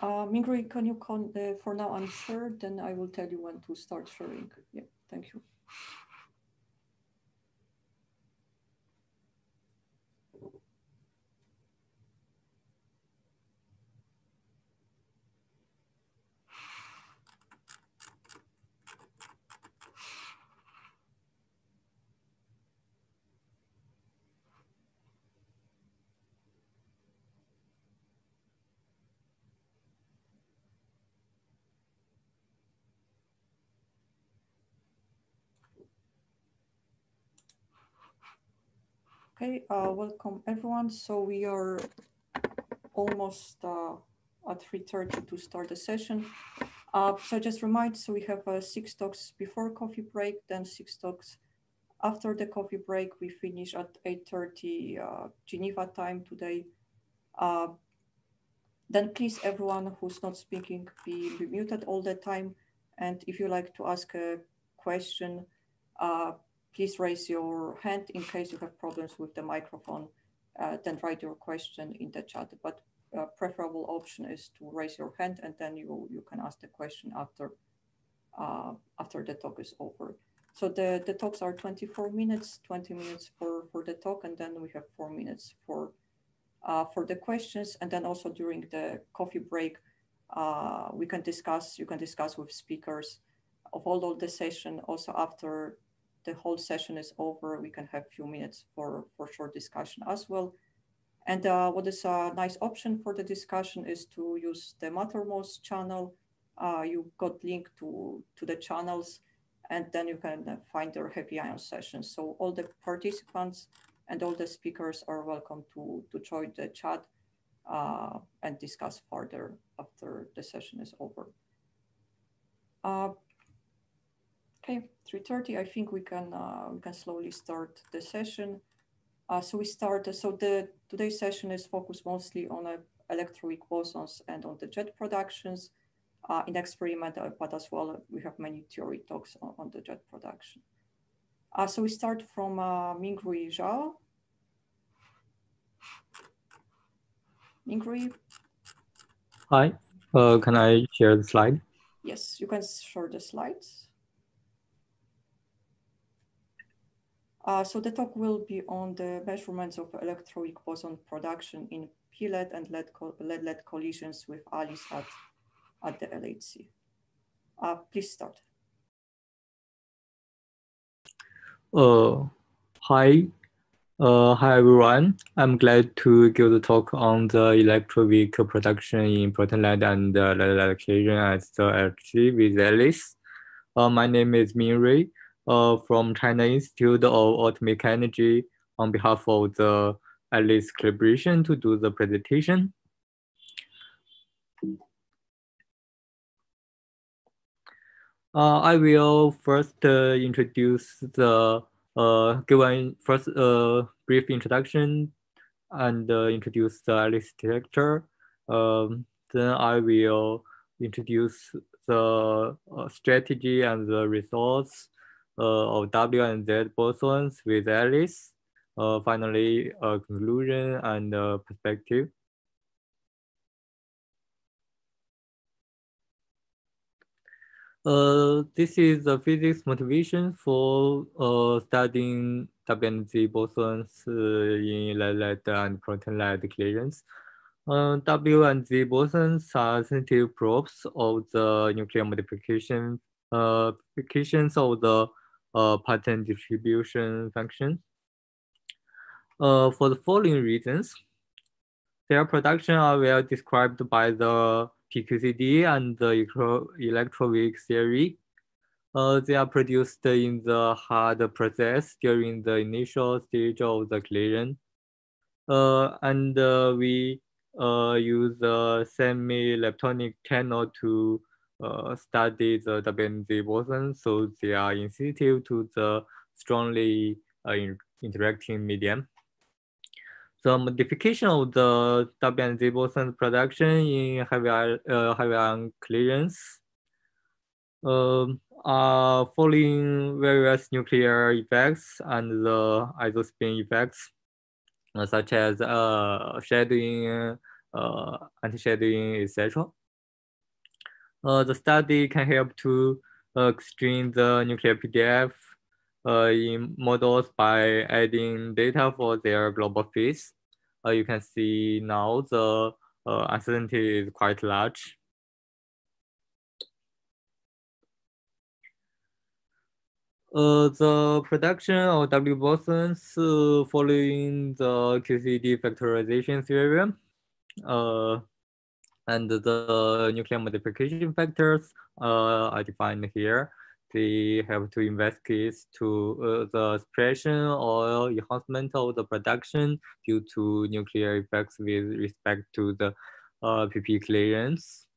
Mingri, can you for now unshare? Then I will tell you when to start sharing. Yeah, thank you. Okay, welcome everyone. So we are almost at 3:30 to start the session. So just remind, so we have 6 talks before coffee break, then 6 talks after the coffee break. We finish at 8:30 Geneva time today. Then please, everyone who's not speaking, be muted all the time. And if you like to ask a question, please raise your hand in case you have problems with the microphone. Then write your question in the chat. But preferable option is to raise your hand, and then you can ask the question after the talk is over. So the talks are 24 minutes, 20 minutes for the talk, and then we have 4 minutes for the questions. And then also during the coffee break, you can discuss with speakers of all the session. Also after the whole session is over, we can have a few minutes for short discussion as well. And what is a nice option for the discussion is to use the Mattermost channel. You got link to the channels, and then you can find their happy ion sessions. So all the participants and all the speakers are welcome to join the chat and discuss further after the session is over. Okay, 3:30. I think we can slowly start the session. So we start. So today's session is focused mostly on electroweak bosons and on the jet productions in experiment, but as well we have many theory talks on the jet production. So we start from Minghui Zhao. Minghui. Hi, can I share the slide? Yes, you can share the slides. So the talk will be on the measurements of electroweak boson production in PLED and LED collisions with ALICE at the LHC. Please start. Hi. Hi everyone. I'm glad to give the talk on the electroweak production in proton LED and LED collision at the LHC with ALICE. My name is Minrui from China Institute of Atomic Energy on behalf of the ALICE collaboration to do the presentation. I will first introduce the give a first brief introduction and introduce the ALICE detector. Then I will introduce the strategy and the results of W and Z bosons with ALICE. Finally, a conclusion and perspective. This is the physics motivation for studying W and Z bosons in LED and proton LED collisions. W and Z bosons are sensitive probes of the nuclear modification applications of the pattern distribution function. For the following reasons, their production are well described by the PQCD and the electroweak theory. They are produced in the hard process during the initial stage of the collision. And we use a semi-leptonic channel to study the WNZ boson, so they are insensitive to the strongly interacting medium. The modification of the WNZ boson production in heavy ion collisions are following various nuclear effects and the isospin effects, such as shadowing, anti-shadowing, etc. The study can help to screen the nuclear PDF in models by adding data for their global phase. You can see now the uncertainty is quite large. The production of W bosons following the QCD factorization theorem and the nuclear modification factors are defined here. They have to investigate to the suppression or enhancement of the production due to nuclear effects with respect to the PP clearance.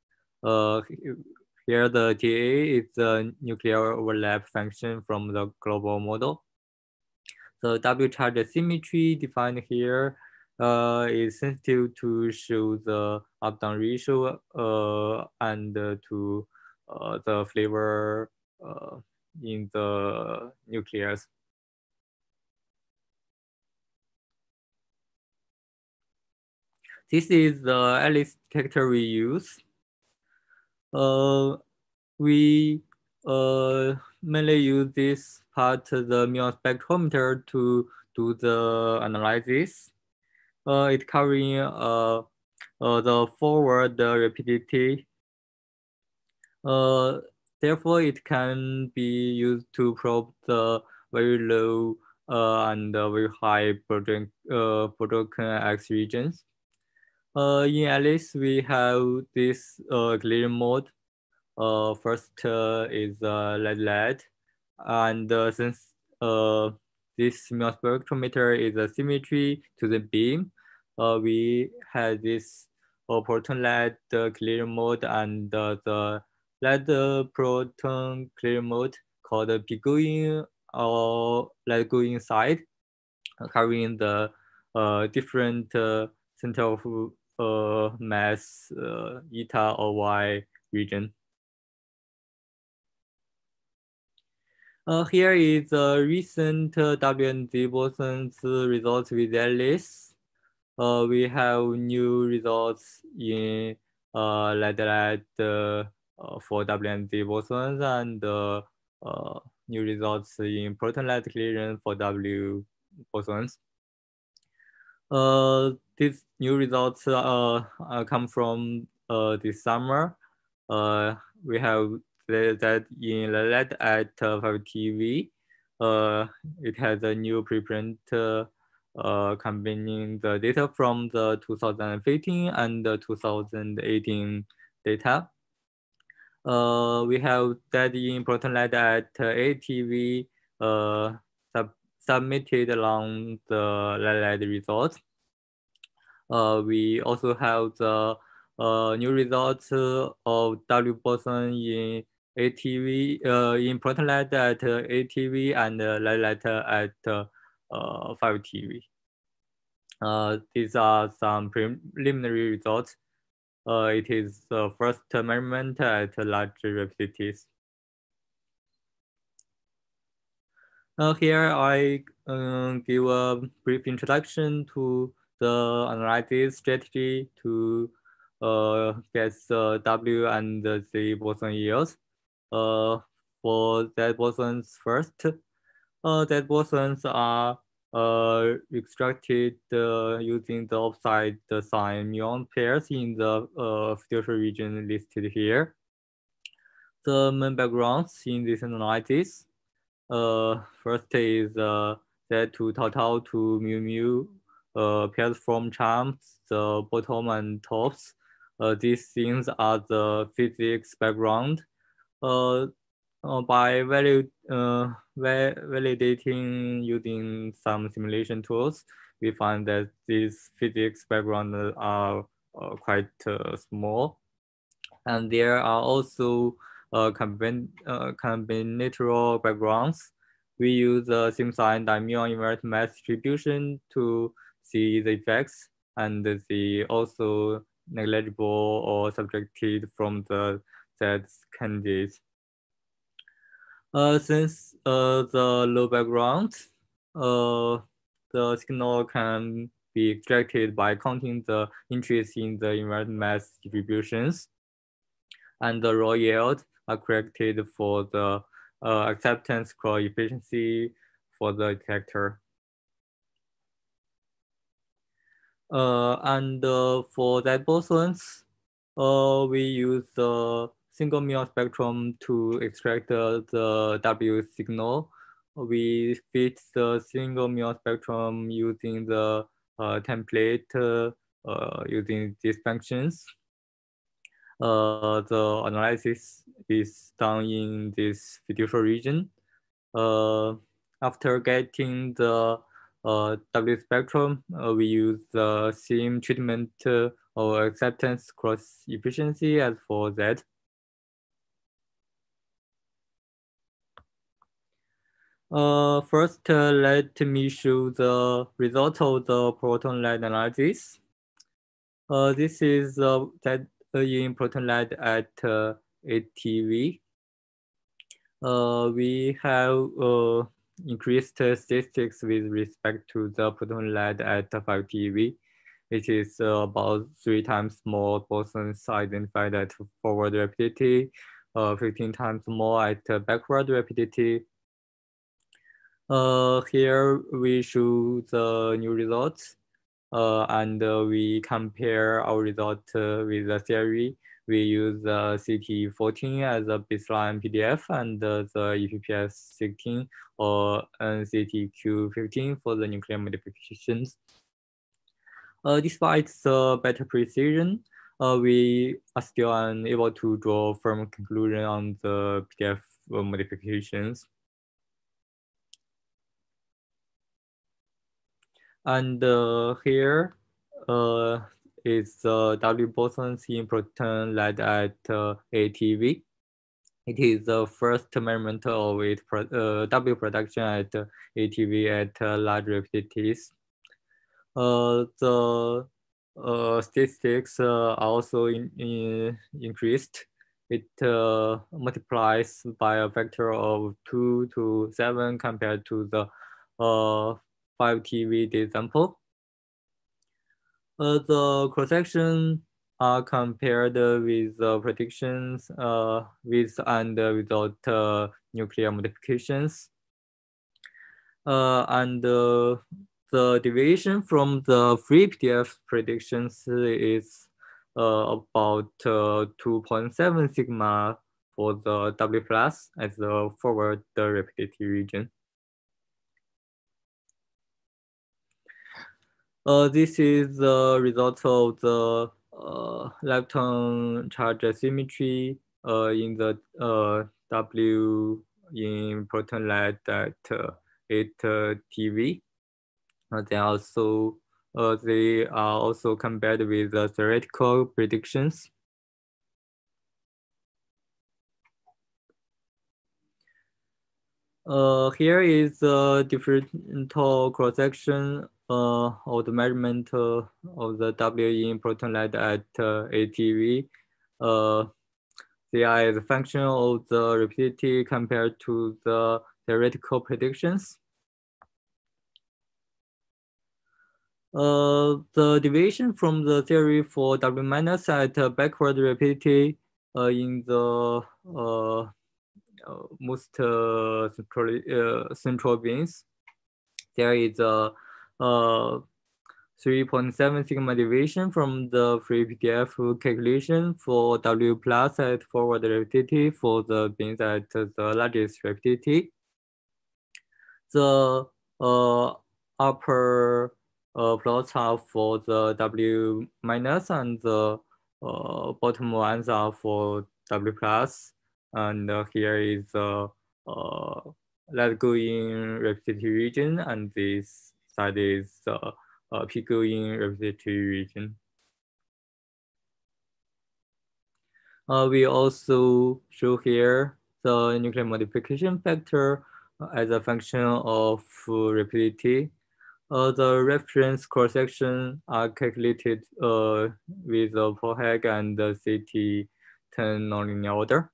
Here the TA is the nuclear overlap function from the global model. The W charge symmetry defined here is sensitive to show the up-down ratio and to the flavor in the nucleus. This is the Alice detector we use. We mainly use this part, the muon spectrometer, to do the analysis. It covering the forward rapidity. Therefore, it can be used to probe the very low and very high proton X regions. In Alice, we have this clear mode. First is lead, and since this muon spectrometer is a symmetry to the beam, we had this proton lead clear mode and the lead proton clear mode called P-going or lead going side, covering the different center of mass eta or y region. Here is a recent W and Z bosons results with Alice. We have new results in lead for W and Z bosons and new results in proton lead clearance for W bosons. These new results come from this summer. We have that in the lead at 5 TeV. It has a new preprint combining the data from the 2015 and the 2018 data. We have that in proton lead at 8 TeV submitted along the lead results. We also have the new results of W boson in ATV in proton lead at ATV and lead at 5 TeV. These are some preliminary results. It is the first measurement at large rapidities. Here I give a brief introduction to the analysis strategy to get the W and the Z boson yields. For Z bosons first, Z bosons are extracted using the opposite sign muon pairs in the fiduciary region listed here. The main backgrounds in this analysis, first is Z2 tau tau to mu mu pairs from charms, the bottom and tops. These things are the physics background. By validating using some simulation tools, we find that these physics backgrounds are quite small. And there are also combinatorial backgrounds. We use the same sign dimuon invert mass distribution to see the effects, and the also negligible or subtracted from the Z candidates. Since the low background, the signal can be extracted by counting the entries in the invert mass distributions. and the raw yield are corrected for the acceptance coefficient for the detector. For that bosons, we use the single muon spectrum to extract the W signal. We fit the single muon spectrum using the template using these functions. The analysis is done in this fiducial region. After getting the W spectrum, we use the same treatment or acceptance cross efficiency as for that. First, let me show the result of the proton light analysis. This is that in proton light at 8 TeV. We have increased statistics with respect to the proton light at 5 TeV. It is about 3 times more bosons identified at forward rapidity, 15 times more at backward rapidity. Here we show the new results, and we compare our result with the theory. We use CT14 as a baseline PDF and the EPPS 16 or NCTQ15 for the nuclear modifications. Despite the better precision, we are still unable to draw firm conclusion on the PDF modifications. And here is the W bosons in proton light at 8 TeV. It is the first measurement of W production at 8 TeV at large rapidities. The statistics are also increased. It multiplies by a factor of 2 to 7 compared to the 5 TeV example. The cross-section are compared with the predictions with and without nuclear modifications. The deviation from the free PDF predictions is about 2.7 sigma for the W plus as the forward rapidity region. This is the result of the lepton charge asymmetry in the W in proton light at 8 TeV. They are also compared with the theoretical predictions. Here is the differential cross-section of the measurement of the W in proton light at 8 TeV. They are as a function of the rapidity compared to the theoretical predictions. The deviation from the theory for W minus at backward rapidity in the most central beams, there is a 3.7 sigma deviation from the free PDF calculation for W plus at forward rapidity for the beams at the largest rapidity. The upper plots are for the W minus and the bottom ones are for W plus. And here is the let's go in rapidity region, and this side is the pico in rapidity region. We also show here the nuclear modification factor as a function of rapidity. The reference cross-section are calculated with the Pohag and the CT10 nonlinear order.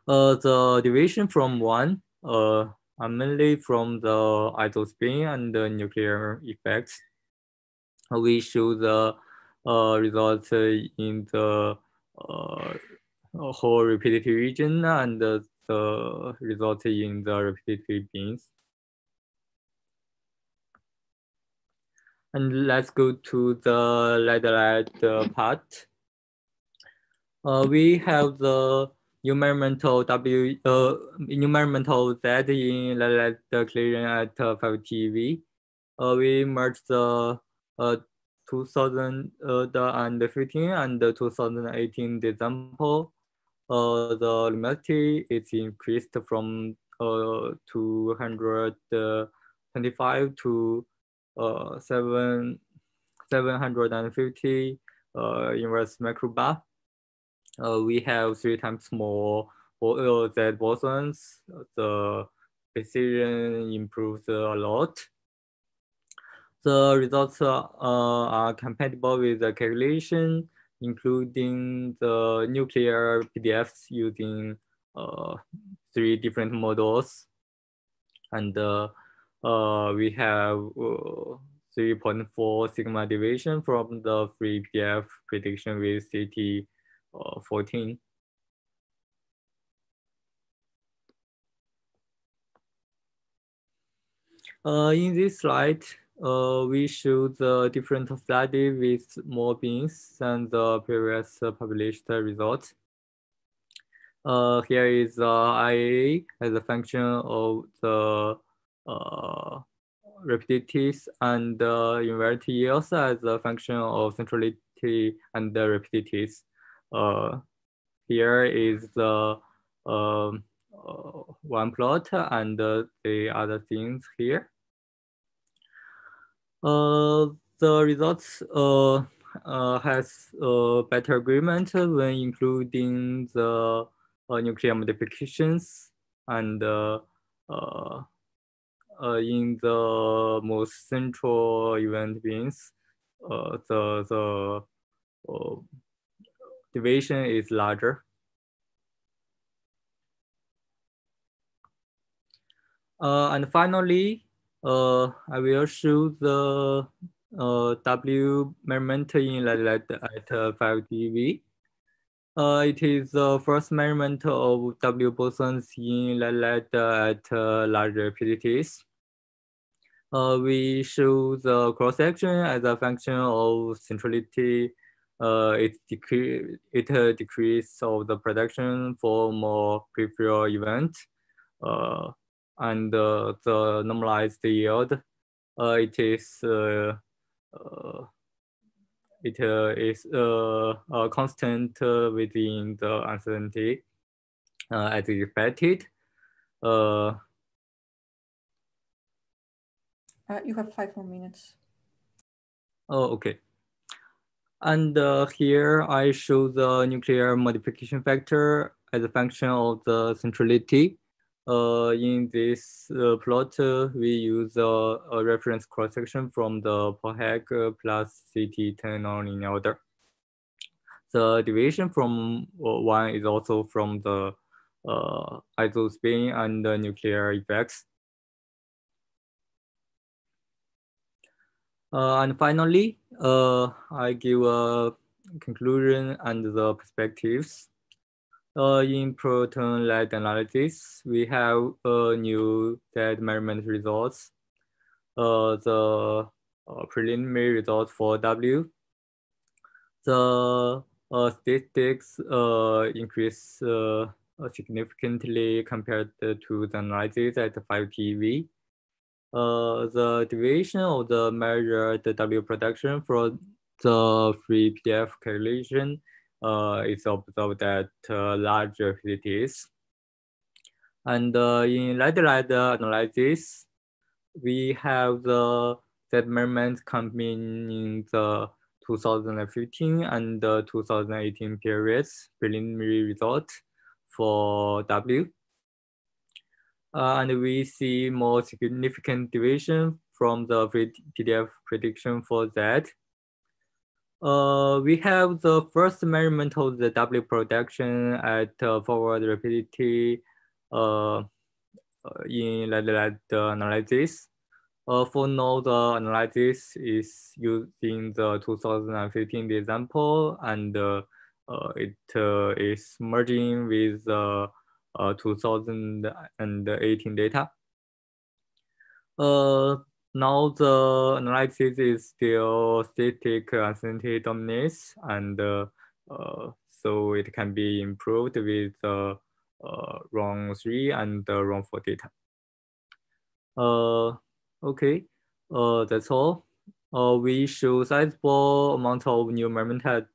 The deviation from 1 are mainly from the isospin and the nuclear effects. We show the results in the whole repetitive region and the result in the repetitive bins. And let's go to the ladder part. We have the numerical numerical Z in the clearing at 5 TeV. We merged the 2015 and 2018 example. The luminosity is increased from 225 to 750 inverse microbar. We have 3 times more Z bosons. The precision improves a lot. The results are compatible with the calculation, including the nuclear PDFs using 3 different models. And we have 3.4 sigma deviation from the free PDF prediction with CT14. In this slide, we show the different study with more bins than the previous published results. Here is IA as a function of the repetitives and invariant yields as a function of centrality and the repetitives. Here is the one plot and the other things here. The results has better agreement when including the nuclear modifications and in the most central event bins, the deviation is larger. And finally, I will show the W measurement in at 5 TeV. It is the first measurement of W bosons in LED at large rapidities. We show the cross-section as a function of centrality. It decrease of the production for more peripheral event. And the normalized yield, it is constant within the uncertainty as expected. You have 5 more minutes. Oh, okay. And here I show the nuclear modification factor as a function of the centrality. In this plot, we use a reference cross-section from the POHEG plus CT10 non-linear order. The deviation from 1 is also from the isospin and the nuclear effects. And finally, I give a conclusion and the perspectives. In proton light analysis, we have new Z measurement results. The preliminary results for W. The statistics increase significantly compared to the analysis at 5 TeV. The deviation of the measured W production for the free PDF calculation is observed at large rapidities. And in light analysis, we have the Z measurements coming in the 2015 and 2018 periods preliminary result for W. And we see more significant deviation from the PDF prediction for Z. We have the first measurement of the W production at forward rapidity in the analysis. For node analysis is using the 2015 example and it is merging with 2018 data. Now the analysis is still static uncertainty dominates, and so it can be improved with round 3 and round 4 data. Okay, that's all. We show sizable amount of new measurement at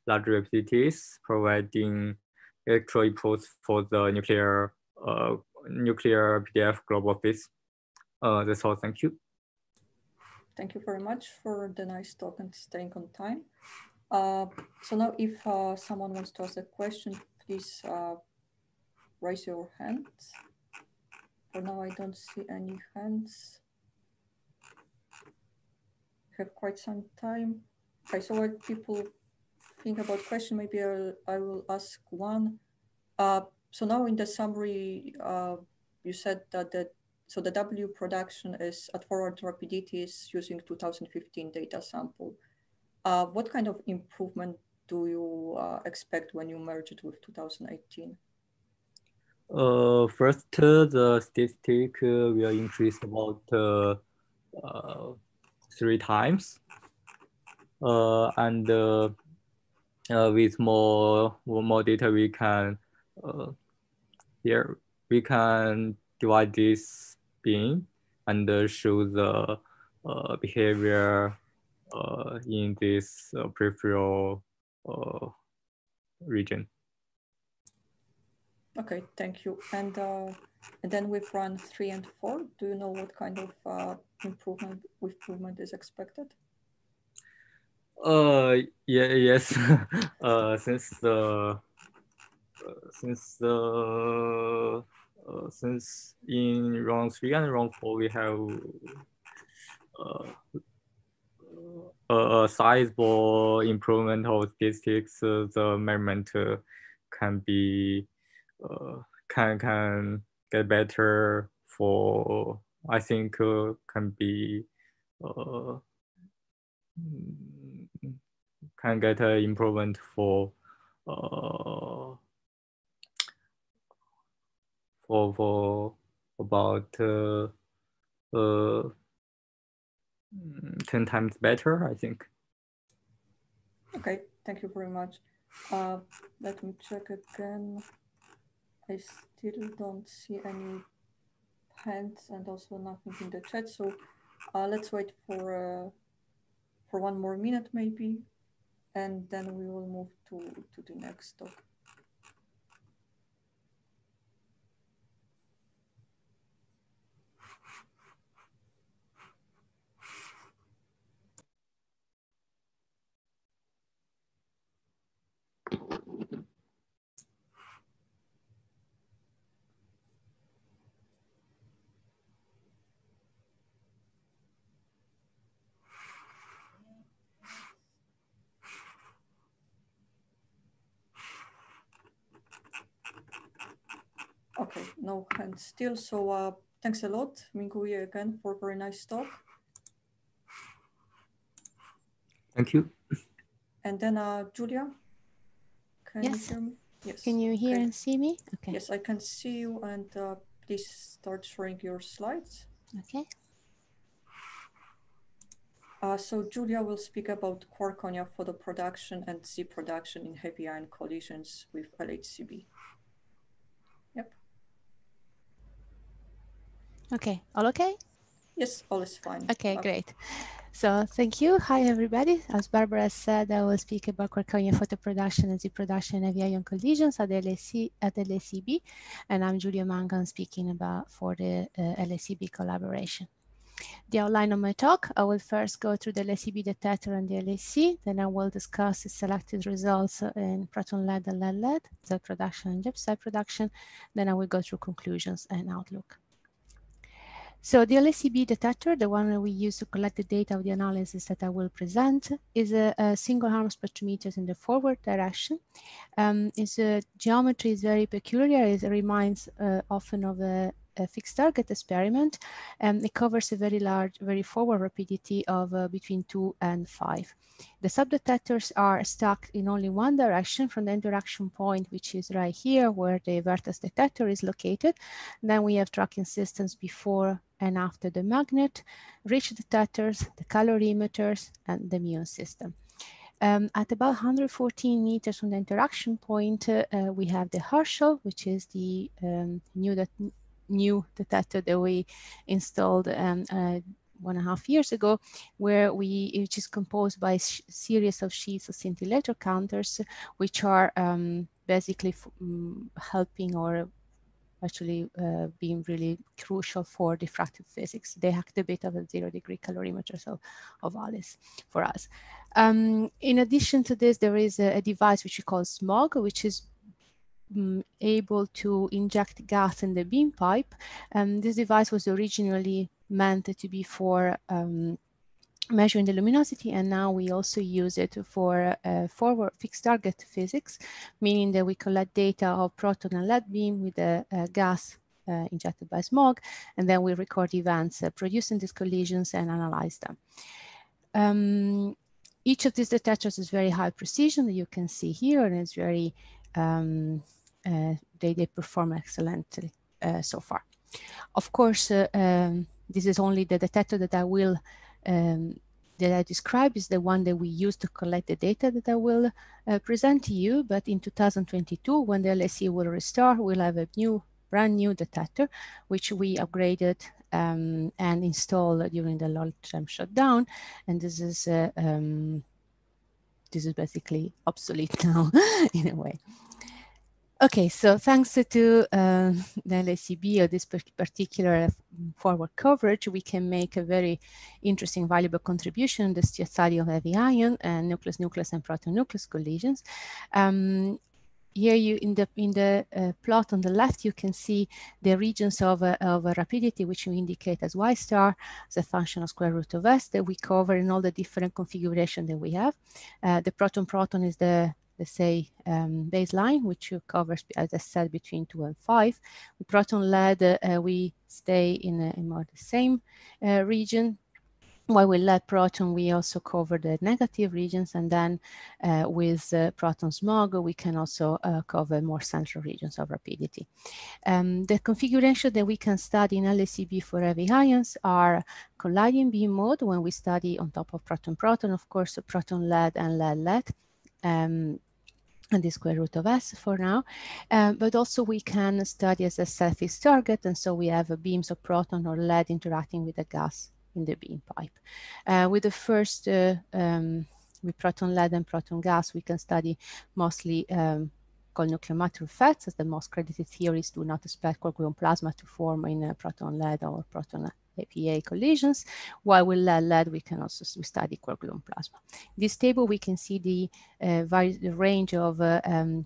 large rapidity, providing electro inputs for the nuclear PDF global office. That's all. Thank you. Thank you very much for the nice talk and staying on time. So now if someone wants to ask a question, please raise your hand. For now, I don't see any hands. We have quite some time. Okay, so while people think about question, maybe I will ask one. So now in the summary, you said that the W production is at forward rapidities using 2015 data sample. What kind of improvement do you expect when you merge it with 2018? First, the statistic will increase about 3 times, and with more data, we can here we can divide this bin and show the behavior in this peripheral region. Okay, thank you. And then with run 3 and 4, do you know what kind of improvement is expected? Yes. Since in round 3 and round 4 we have a sizable improvement of statistics, the measurement can be can get better for, I think can be can get an improvement for about 10 times better, I think. Okay, thank you very much. Let me check again. I still don't see any hands and also nothing in the chat. So let's wait for 1 more minute maybe, and then we will move to the next talk. Okay, no hands still. So thanks a lot, Mingui, again for a very nice talk. Thank you. And then Julia, can Yes. you hear me? Yes. Can you hear and see me? Okay. Yes, I can see you, and please start sharing your slides. Okay. So Julia will speak about quark-Konya photoproduction and Z production in heavy ion collisions with LHCb. Yep. Okay, all okay? Yes, all is fine. Okay, great. So thank you. Hi, everybody. As Barbara said, I will speak about quark-Konya photoproduction and Z production in heavy ion collisions at LHCb, and I'm Julia Mangan speaking about for the LHCb collaboration. The outline of my talk, I will first go through the LHCb detector and the LHC, then I will discuss the selected results in proton lead and lead, Z production and JEP production, then I will go through conclusions and outlook. So the LHCb detector, the one that we use to collect the data of the analysis that I will present, is a single arm spectrometer in the forward direction. Its geometry is very peculiar. It reminds often of a fixed target experiment, it covers a very large, very forward rapidity of between 2 and 5. The subdetectors are stuck in only one direction from the interaction point, which is right here where the vertex detector is located. Then we have tracking systems before and after the magnet, reach detectors, the calorimeters, and the muon system. At about 114 meters from the interaction point, we have the Herschel, which is the new detector that we installed 1.5 years ago, which is composed by a series of sheets of scintillator counters, which are basically helping or actually being really crucial for diffractive physics. They act a bit of a 0-degree calorimeter of Alice for us. In addition to this, there is a device which we call SMOG, which is able to inject gas in the beam pipe. This device was originally meant to be for measuring the luminosity, and now we also use it for forward fixed target physics, meaning that we collect data of proton and lead beam with a gas injected by smog, and then we record events producing these collisions and analyze them. Each of these detectors is very high precision that you can see here, and it's very they perform excellently so far. Of course, this is only the detector that I will that I describe is the one that we use to collect the data that I will present to you. But in 2022, when the LSE will restart, we'll have a brand new detector, which we upgraded and installed during the long-term shutdown. And this is basically obsolete now in a way. Okay, so thanks to the LSEB or this particular forward coverage, we can make a very interesting, valuable contribution in the study of heavy ion and nucleus-nucleus and proton-nucleus collisions. Here, in the plot on the left, you can see the regions of rapidity, which we indicate as y star as a function of square root of s that we cover in all the different configurations that we have. The proton-proton is the, let's say, baseline, which covers, as I said, between 2 and 5. With proton-lead, we stay in more the same region. While with lead proton, we also cover the negative regions, and then with proton smog, we can also cover more central regions of rapidity. The configuration that we can study in LSEB for heavy ions are colliding beam mode, when we study on top of proton-proton, of course, proton-lead and lead-lead. And the square root of s for now, but also we can study as a self-fixed target, and so we have beams of proton or lead interacting with the gas in the beam pipe. With the first, with proton lead and proton gas, we can study mostly called nuclear matter effects, as the most credited theories do not expect quark-gluon plasma to form in proton lead or proton APA collisions, while with lead we can also study quark-gluon plasma. In this table, we can see the range of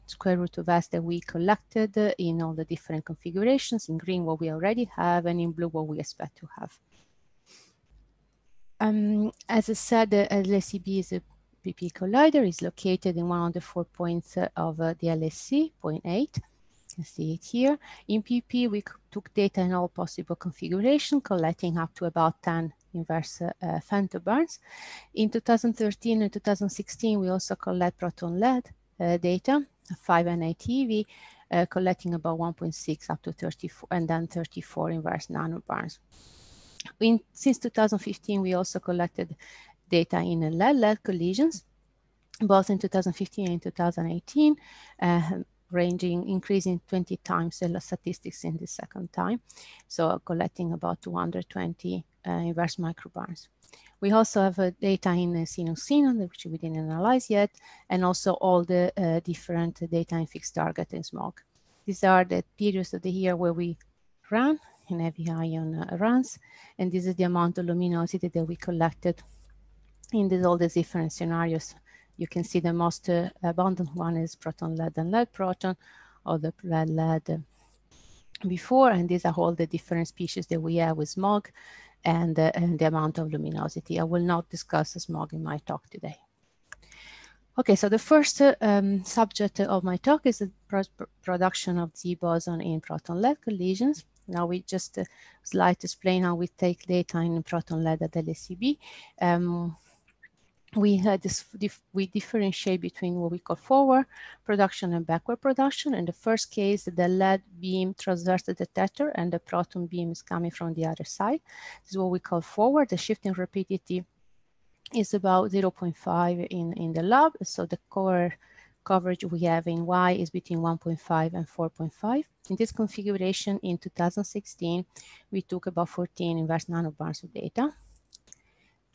square root of s that we collected in all the different configurations. In green, what we already have, and in blue, what we expect to have. As I said, the LSEB is a PP collider. Is located in one of the 4 points of the LSC, point 8. You can see it here. In PP, we took data in all possible configurations, collecting up to about 10 inverse femtobarns. In 2013 and 2016, we also collect proton-lead data, 5 and 8 eV, collecting about 1.6 up to 34, and then 34 inverse nanobarns. Since 2015, we also collected data in lead-lead collisions, both in 2015 and 2018, increasing 20 times the statistics in the second time, so collecting about 220 inverse microbarns. We also have data in xenon-xenon, which we didn't analyze yet, and also all the different data in fixed target and smog. These are the periods of the year where we run in heavy ion runs, and this is the amount of luminosity that we collected in all these different scenarios. You can see the most abundant one is proton-lead and lead-proton, or the lead-lead before, and these are all the different species that we have with smog and the amount of luminosity. I will not discuss the smog in my talk today. Okay, so the first subject of my talk is the production of Z boson in proton-lead collisions. Now we just slide to explain how we take data in proton lead at LSEB. We had this, we differentiate between what we call forward production and backward production. In the first case, the lead beam traverses the detector and the proton beam is coming from the other side. This is what we call forward. The shifting rapidity is about 0.5 in the lab. So the coverage we have in Y is between 1.5 and 4.5. In this configuration in 2016, we took about 14 inverse nanobars of data.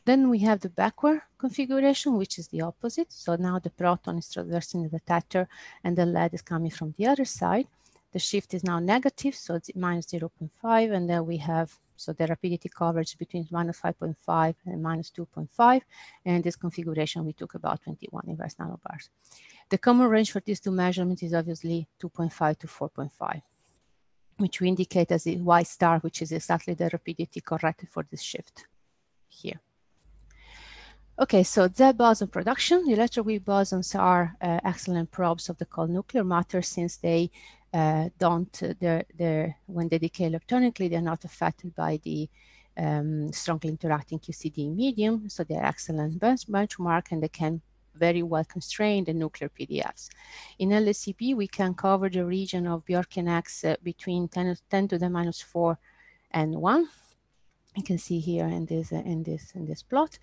Then we have the backward configuration, which is the opposite. So now the proton is traversing the detector and the lead is coming from the other side. The shift is now negative, so it's minus 0.5. And then we have, so the rapidity coverage between minus 5.5 and minus 2.5. And in this configuration, we took about 21 inverse nanobars. The common range for these two measurements is obviously 2.5 to 4.5, which we indicate as a Y star, which is exactly the rapidity corrected for this shift here. Okay, so Z boson production. The electroweak bosons are excellent probes of the cold nuclear matter, since they when they decay electronically, they're not affected by the strongly interacting QCD medium. So they're excellent benchmark, and they can very well constrain the nuclear PDFs. In LSEB, we can cover the region of Bjorken X between 10 to the minus 4 and 1. You can see here in this plot.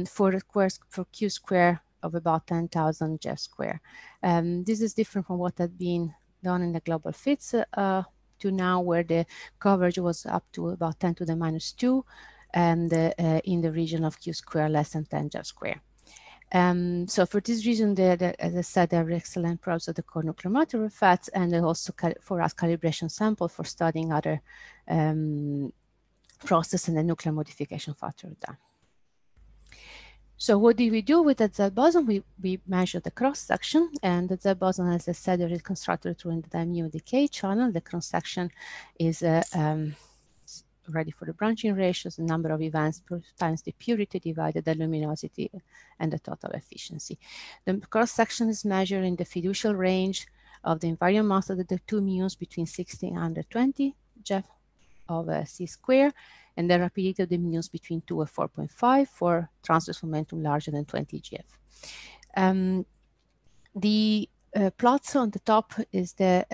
For Q square of about 10,000 Jeff square. This is different from what had been done in the global fits to now, where the coverage was up to about 10 to the minus 2, and in the region of Q square less than 10 Jeff square. So for this reason, as I said, they're excellent probes of the core nuclear matter effects, and they're also for us calibration sample for studying other process and the nuclear modification factor of that. So what did we do with the Z boson? We measured the cross section, and the Z boson, as I said, is constructed through the mu decay channel. The cross section is ready for the branching ratios, the number of events times the purity divided the luminosity and the total efficiency. The cross section is measured in the fiducial range of the invariant mass of the two mu's between 60 and 120 Jeff of C square, and the rapidity of the mu's between 2 and 4.5 for transverse momentum larger than 20 GeV. The plots on the top is the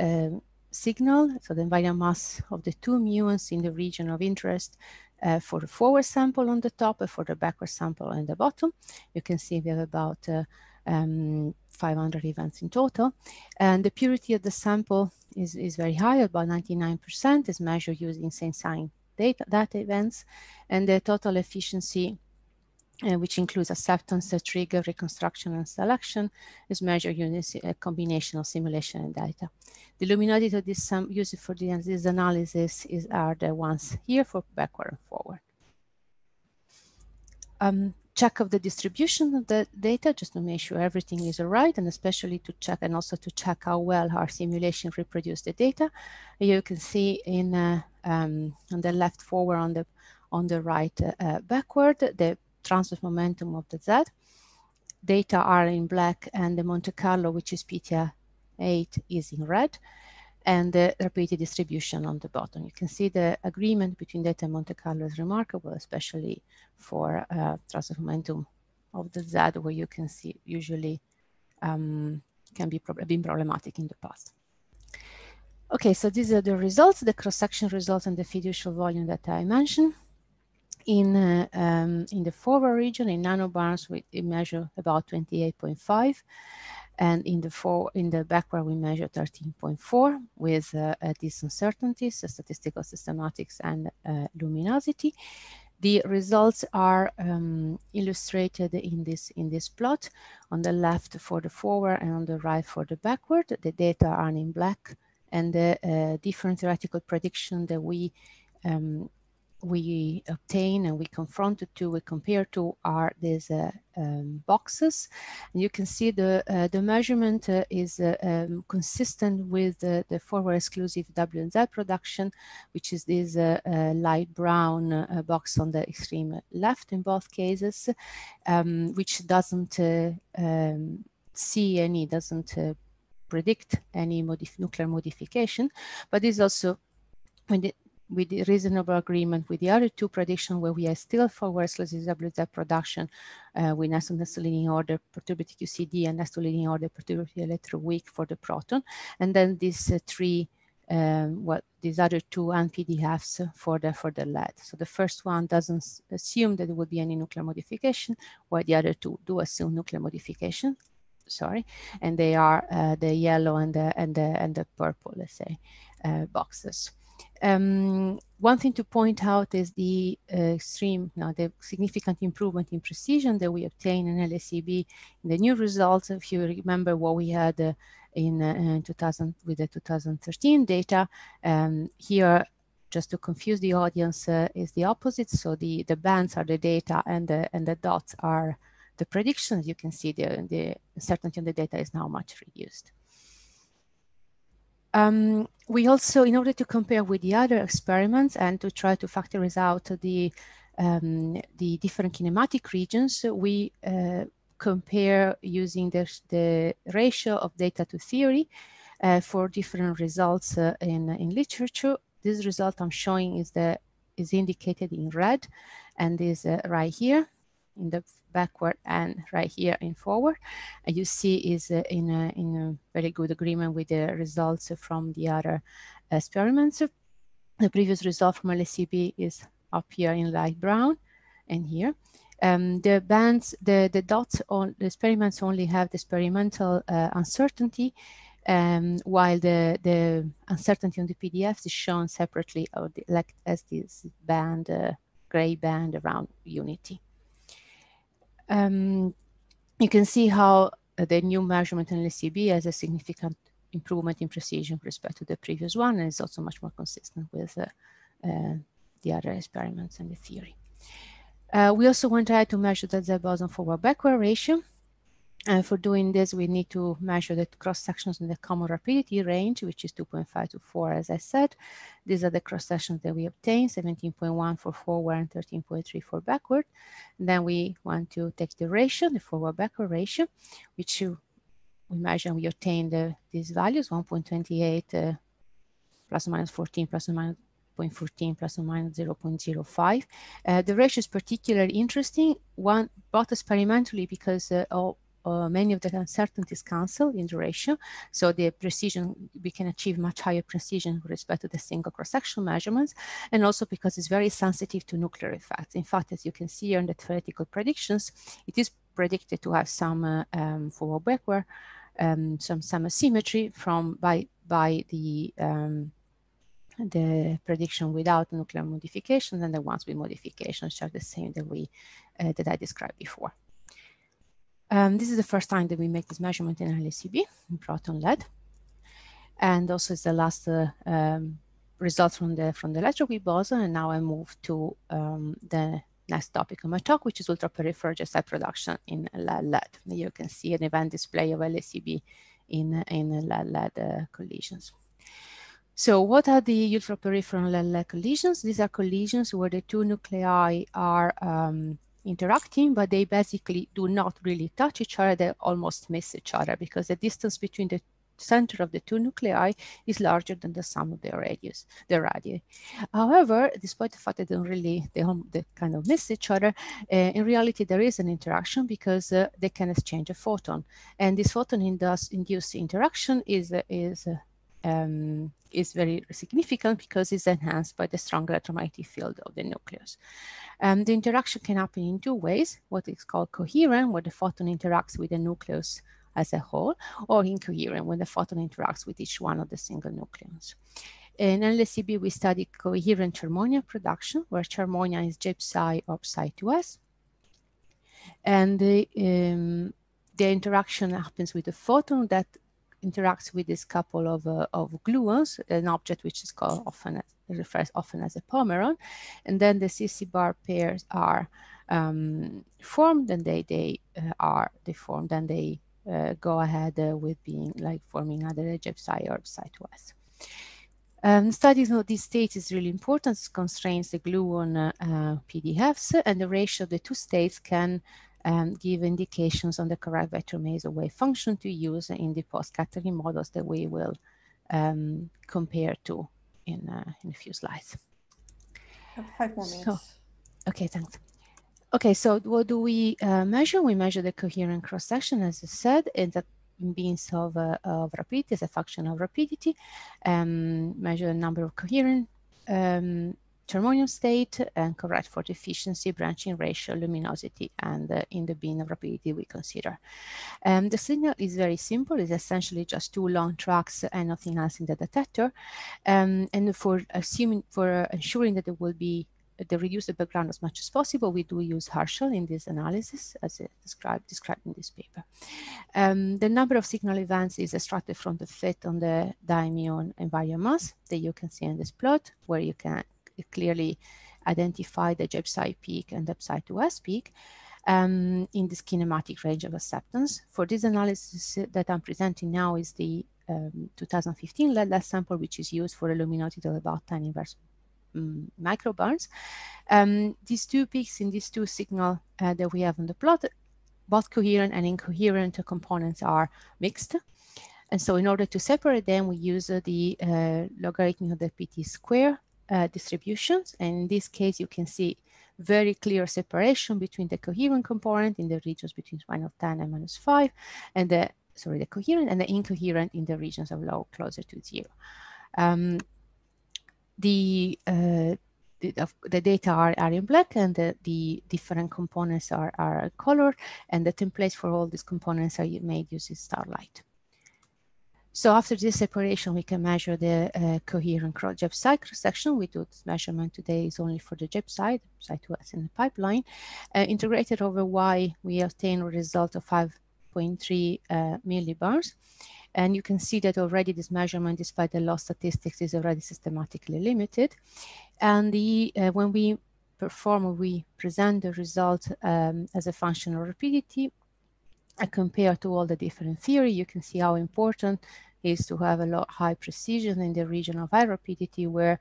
signal, so the invariant mass of the two muons in the region of interest for the forward sample on the top and for the backward sample on the bottom. You can see we have about 500 events in total, and the purity of the sample is very high, about 99%, is measured using same sign data events, and the total efficiency, which includes acceptance, trigger, reconstruction, and selection, is measured using a combination of simulation and data. The luminosity of this used for this analysis are the ones here for backward and forward. Check of the distribution of the data, just to make sure everything is all right, and especially to check, and also to check how well our simulation reproduced the data. You can see in on the left forward, on the right backward, the transverse momentum of the Z. Data are in black, and the Monte Carlo, which is PTA 8, is in red, and the rapidity distribution on the bottom. You can see the agreement between data and Monte Carlo is remarkable, especially for transverse momentum of the Z, where you can see usually can be been problematic in the past. Okay, so these are the results, the cross-section results and the fiducial volume that I mentioned. In the forward region, in nanobars, we measure about 28.5. And in the backward, we measure 13.4 with these uncertainties, statistical systematics, and luminosity. The results are illustrated in this plot. On the left for the forward and on the right for the backward. The data are in black, and the different theoretical prediction that we obtain and we compare to are these boxes. And you can see the measurement is consistent with the forward exclusive W and Z production, which is this light brown box on the extreme left in both cases, which doesn't predict any nuclear modification, but is also with the reasonable agreement with the other two predictions where we are still for worthless ZZ production with next to leading order perturbative QCD and next to leading order perturbative electroweak for the proton. And then these three, these other two NPDFs for the lead. So the first one doesn't assume that there will be any nuclear modification, while the other two do assume nuclear modification. Sorry, and they are the yellow and the purple, let's say, boxes. One thing to point out is the the significant improvement in precision that we obtained in LSEB in the new results. If you remember what we had in 2000 with the 2013 data, here, just to confuse the audience, is the opposite. So the bands are the data and the dots are the predictions. You can see the certainty on the data is now much reduced. We also, in order to compare with the other experiments and to try to factorize out the different kinematic regions, we compare using the ratio of data to theory for different results in literature. This result I'm showing is indicated in red and is right here in the backward and right here in forward. And you see is in a very good agreement with the results from the other experiments. The previous result from LSEB is up here in light brown and here. The bands, the dots on the experiments only have the experimental uncertainty, while the uncertainty on the PDFs is shown separately, like as this band, gray band around unity. You can see how the new measurement in LSEB has a significant improvement in precision with respect to the previous one, and it's also much more consistent with the other experiments and the theory. We also want to measure the Z boson forward-backward ratio. For doing this, we need to measure the cross sections in the common rapidity range, which is 2.5 to 4, as I said. These are the cross sections that we obtained, 17.1 for forward and 13.3 for backward. And then we want to take the ratio, the forward-backward ratio, which we measure and we obtain these values, 1.28 plus or minus 14 plus or minus 0.14 plus or minus 0.05. The ratio is particularly interesting, both experimentally because many of the uncertainties cancel in the ratio. So the precision, we can achieve much higher precision with respect to the single cross-sectional measurements, and also because it's very sensitive to nuclear effects. In fact, as you can see here in the theoretical predictions, it is predicted to have some forward-backward, some asymmetry by the prediction without nuclear modifications, and the ones with modifications are the same that I described before. This is the first time that we make this measurement in LSEB, in proton lead. And also it's the last result from the electroweak boson. And now I move to the next topic of my talk, which is ultraperipheral J-side production in lead. You can see an event display of LSEB in lead collisions. So what are the ultraperipheral lead collisions? These are collisions where the two nuclei are interacting, but they basically do not really touch each other. They almost miss each other because the distance between the center of the two nuclei is larger than the sum of their radius, the radii. However, despite the fact that they kind of miss each other, in reality there is an interaction because they can exchange a photon, and this photon-induced interaction is very significant because it's enhanced by the strong electromagnetic field of the nucleus. The interaction can happen in two ways, what is called coherent, where the photon interacts with the nucleus as a whole, or incoherent, when the photon interacts with each one of the single nucleons. In LSEB, we study coherent Charmonian production, where Charmonia is J psi or psi 2s. And the interaction happens with the photon that interacts with this couple of gluons, an object which is called refers often as a pomeron, and then the CC bar pairs are formed, and they formed, and they go ahead with being like forming either J psi or psi 2s. Studies of these states is really important. It constrains the gluon PDFs, and the ratio of the two states can give indications on the correct vector maze wave function to use in the post-scattering models that we will compare to in a few slides. 5 more minutes. Okay, thanks. Okay, so what do we measure? We measure the coherent cross-section, as I said, in the beams of rapidity as a function of rapidity, measure the number of coherent thermonium state, and correct for the efficiency, branching ratio, luminosity, and in the beam of rapidity we consider. The signal is very simple. It's essentially just 2 long tracks and nothing else in the detector. And for ensuring that there will be the reduce the background as much as possible, we do use Herschel in this analysis, as described in this paper. The number of signal events is extracted from the fit on the diamine and barrier mass that you can see in this plot, where you can clearly identify the jet side peak and the side to S peak in this kinematic range of acceptance. For this analysis that I'm presenting now is the 2015 lead sample, which is used for a luminosity of about 10 inverse microbarns. These 2 peaks in these 2 signals that we have on the plot, both coherent and incoherent components are mixed. And so in order to separate them, we use the logarithm of the PT square distributions. And in this case, you can see very clear separation between the coherent component in the regions between -10 and -5, and the coherent and the incoherent in the regions of log closer to 0. The data are in black, and the different components are colored, and the templates for all these components are made using starlight. So after this separation, we can measure the coherent jet side cross-section. We do this measurement today is only for the jet side to us in the pipeline. Integrated over Y, we obtain a result of 5.3 millibars. And you can see that already this measurement, despite the low statistics, is already systematically limited. And when we present the result as a function of rapidity, compared to all the different theory, you can see how important it is to have a high precision in the region of high rapidity, where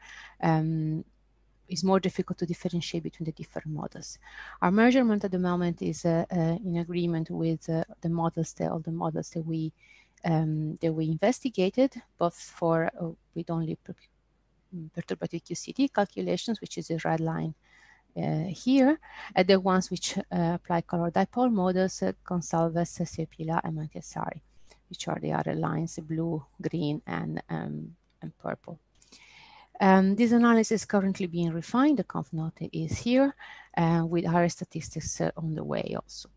it's more difficult to differentiate between the different models. Our measurement at the moment is in agreement with the models, all the models that we investigated, both for with only perturbative QCD calculations, which is a red line here, the ones which apply color dipole models, Gonsalves, Cepila, and Mantiasari, which are the other lines, blue, green, and purple. This analysis is currently being refined. The conf note is here, with higher statistics on the way also.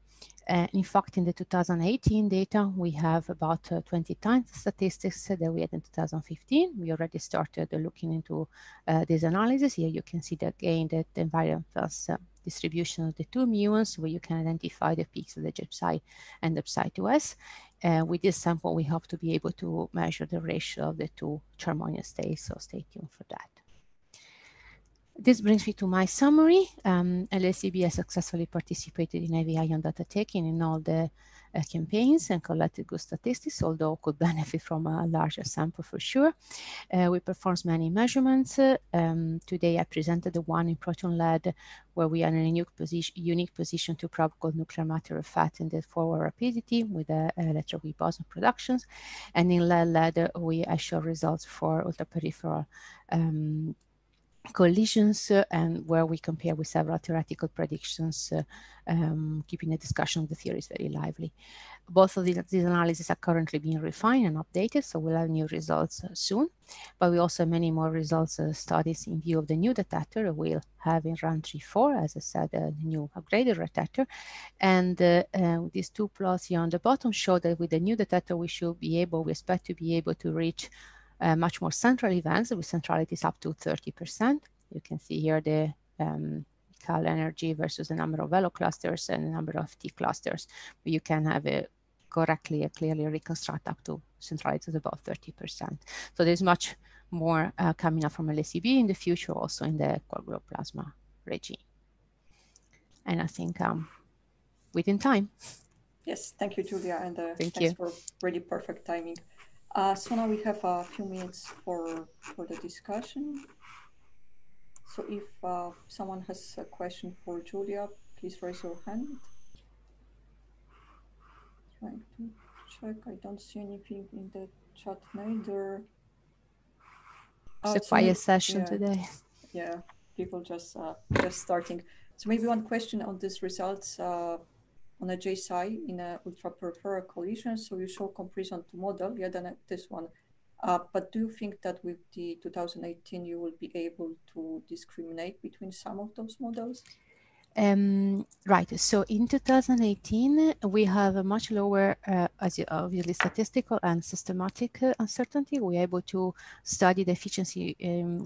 In fact, in the 2018 data, we have about 20 times the statistics that we had in 2015. We already started looking into this analysis. Here you can see again that the invariant distribution of the 2 muons, where you can identify the peaks of the jet side and the psi to S. With this sample, we hope to be able to measure the ratio of the 2 charmonious states, so stay tuned for that. This brings me to my summary. LSEB has successfully participated in heavy ion data taking in all the campaigns and collected good statistics, although could benefit from a larger sample for sure. We performed many measurements. Today I presented the one in proton lead, where we are in a unique position to probe cold nuclear matter effect in the forward rapidity with the electroweak boson productions. And in lead, I show results for ultraperipheral collisions, and where we compare with several theoretical predictions, keeping the discussion of the theories very lively. Both of these analyses are currently being refined and updated, so we'll have new results soon. But we also have many more results studies in view of the new detector we'll have in round 3-4, as I said, the new upgraded detector. And these 2 plots here on the bottom show that with the new detector, we expect to be able to reach much more central events with centralities up to 30%. You can see here the Cal energy versus the number of velo clusters and the number of T clusters. But you can have it clearly reconstruct up to centralities about 30%. So there's much more coming up from LSEB in the future, also in the quark plasma regime. And I think within time. Yes, thank you, Julia, and thanks for really perfect timing. So now we have a few minutes for the discussion. So if someone has a question for Julia, please raise your hand. Trying to check. I don't see anything in the chat neither. It's a quiet session today. Yeah, people just starting. So maybe one question on these results on a JSI in a ultra-peripheral collision. So you show comparison to model, yeah, then this one. But do you think that with the 2018 you will be able to discriminate between some of those models? Right. So in 2018, we have a much lower, obviously, statistical and systematic uncertainty. We're able to study the efficiency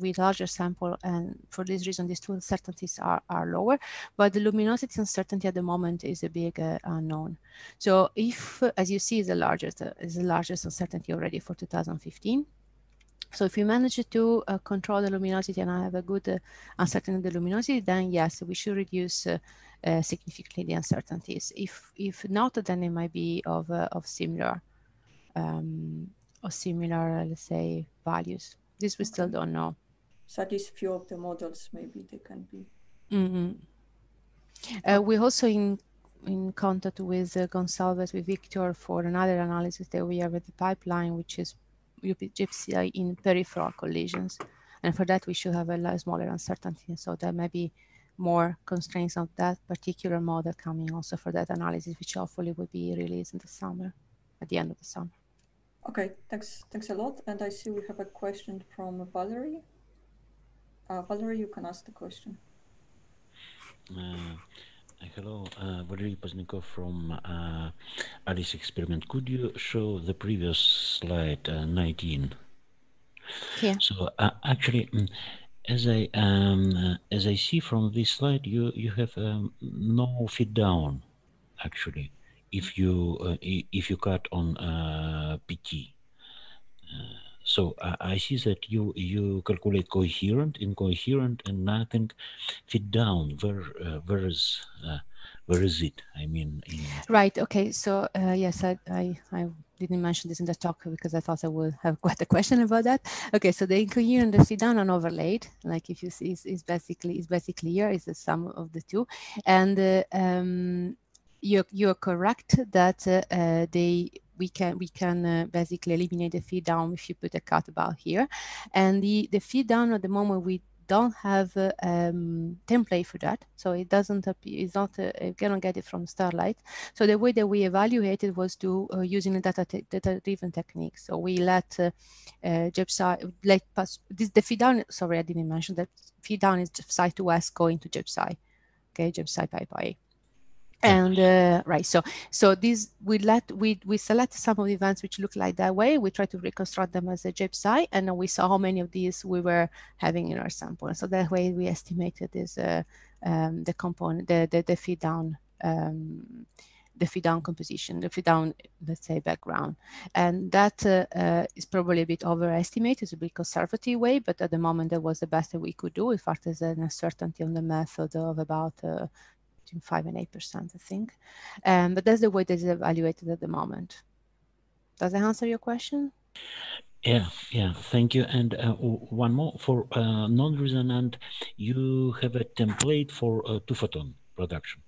with larger sample, and for this reason, these two uncertainties are lower. But the luminosity uncertainty at the moment is a big unknown. So if, as you see, is the largest uncertainty already for 2015. So if we manage to control the luminosity and have a good uncertainty of the luminosity, then yes, we should reduce significantly the uncertainties. If not, then it might be of similar, let's say, values. This we still don't know. So at least few of the models, maybe they can be. We're also in contact with Gonsalves, with Victor, for another analysis that we have with the pipeline, which is GPCI in peripheral collisions. And for that, we should have a smaller uncertainty. So there may be more constraints on that particular model coming also for that analysis, which hopefully will be released in the summer, at the end of the summer. Okay, thanks a lot. And I see we have a question from Valerie. Valerie, you can ask the question. Hello, Valery Poznikov from Alice Experiment. Could you show the previous slide, 19? Here. So actually, as I see from this slide, you have no feed down. Actually, if you cut on PT. So I see that you calculate coherent, incoherent, and nothing fit down. Where is it? I mean, Right. Okay. So yes, I didn't mention this in the talk because I thought I would have quite a question about that. Okay. So the incoherent, the fit down and overlaid, like if you see, is basically here is the sum of the two, and you're correct that we can basically eliminate the feed down if you put a cut about here, and the feed down at the moment we don't have a template for that, so it doesn't appear, it's not you cannot get it from Starlight. So the way that we evaluated was to using a data-driven technique. So we let GEPSI the feed down. Sorry, I didn't mention that feed down is GEPSI to S going to GEPSI. Okay, GEPSI PyPy. And right, so these we select some of the events which look like that way. We try to reconstruct them as a GEPSI, and then we saw how many of these we were having in our sample. And so that way we estimated this the component, the feed down. The feed down composition, the feed down, let's say, background. And that is probably a bit overestimated, it's a bit conservative way, but at the moment that was the best that we could do. In fact, there's an uncertainty on the method of about between 5 and 8%, I think. But that's the way that is evaluated at the moment. Does that answer your question? Yeah, thank you. And one more for non-resonant, you have a template for two-photon production.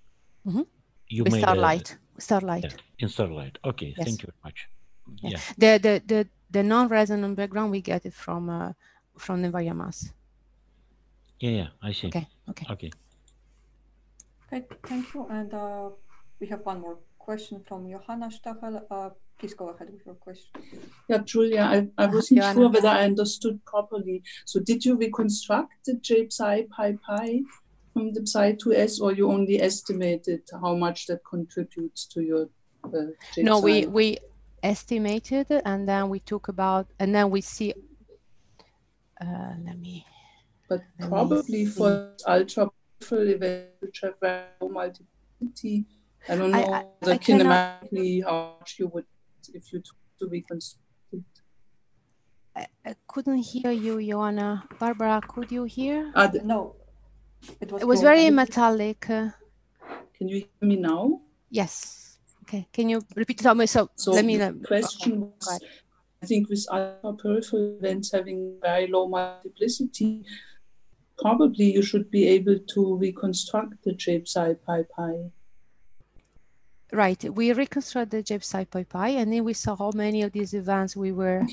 Mm-hmm. You With made Starlight. Yeah, in Starlight. Okay, yes. Thank you very much. Yeah. The non-resonant background we get it from the Variamass. Yeah, I see. Okay. Okay, thank you. And we have one more question from Johanna Stachel. Please go ahead with your question. Yeah, Julia, I wasn't sure whether I understood properly. So did you reconstruct the JPSI PyPy from the Psi2S, or you only estimated how much that contributes to your JPSI? No, we estimated, and then we took about, and then we see. But probably for ultra peripheral events which have very low multiplicity, I don't know kinematically how much you would if you took to reconstruct it. I couldn't hear you, Joanna. Barbara, could you hear? No. It was very metallic. Can you hear me now? Yes. Okay. Can you repeat it? So let me. The question was, I think with ultra peripheral events having very low multiplicity, probably you should be able to reconstruct the JPSI PyPy. Right. We reconstructed the JPSI PyPy, and then we saw how many of these events we were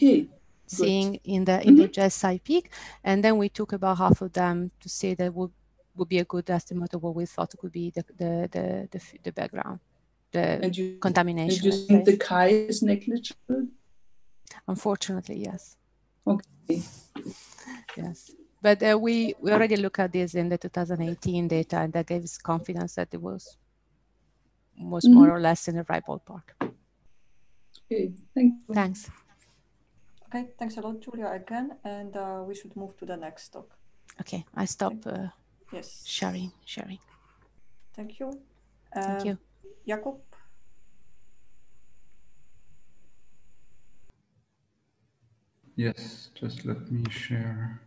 seeing in the JSI peak, and then we took about half of them to say that would be a good estimate of what we thought could be the background, the contamination. And you think the chi is negligible? Unfortunately, yes. Okay. Yes, but we already looked at this in the 2018 data, and that gave us confidence that it was more or less in the right ballpark. Okay, thank you. Thanks. Okay, thanks a lot, Julia, again, and we should move to the next talk. Okay, I stop yes. sharing. Thank you. Thank you. Jakub? Yes, just let me share.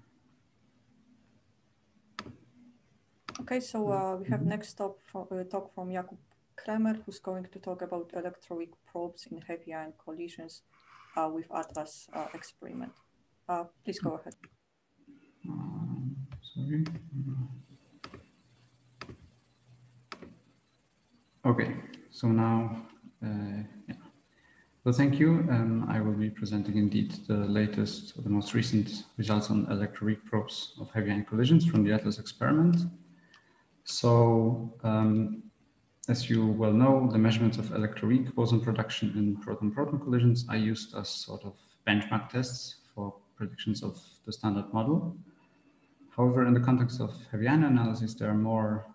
Okay, so we have next talk from Jakub Kremer, who's going to talk about electroweak probes in heavy ion collisions with ATLAS experiment. Please go ahead. Sorry. Okay, so now, yeah. So thank you. I will be presenting indeed the latest, the most recent results on electroweak probes of heavy ion collisions from the ATLAS experiment. So, as you well know, the measurements of electroweak boson production in proton-proton collisions are used as sort of benchmark tests for predictions of the standard model. However, in the context of heavy ion analysis, they are more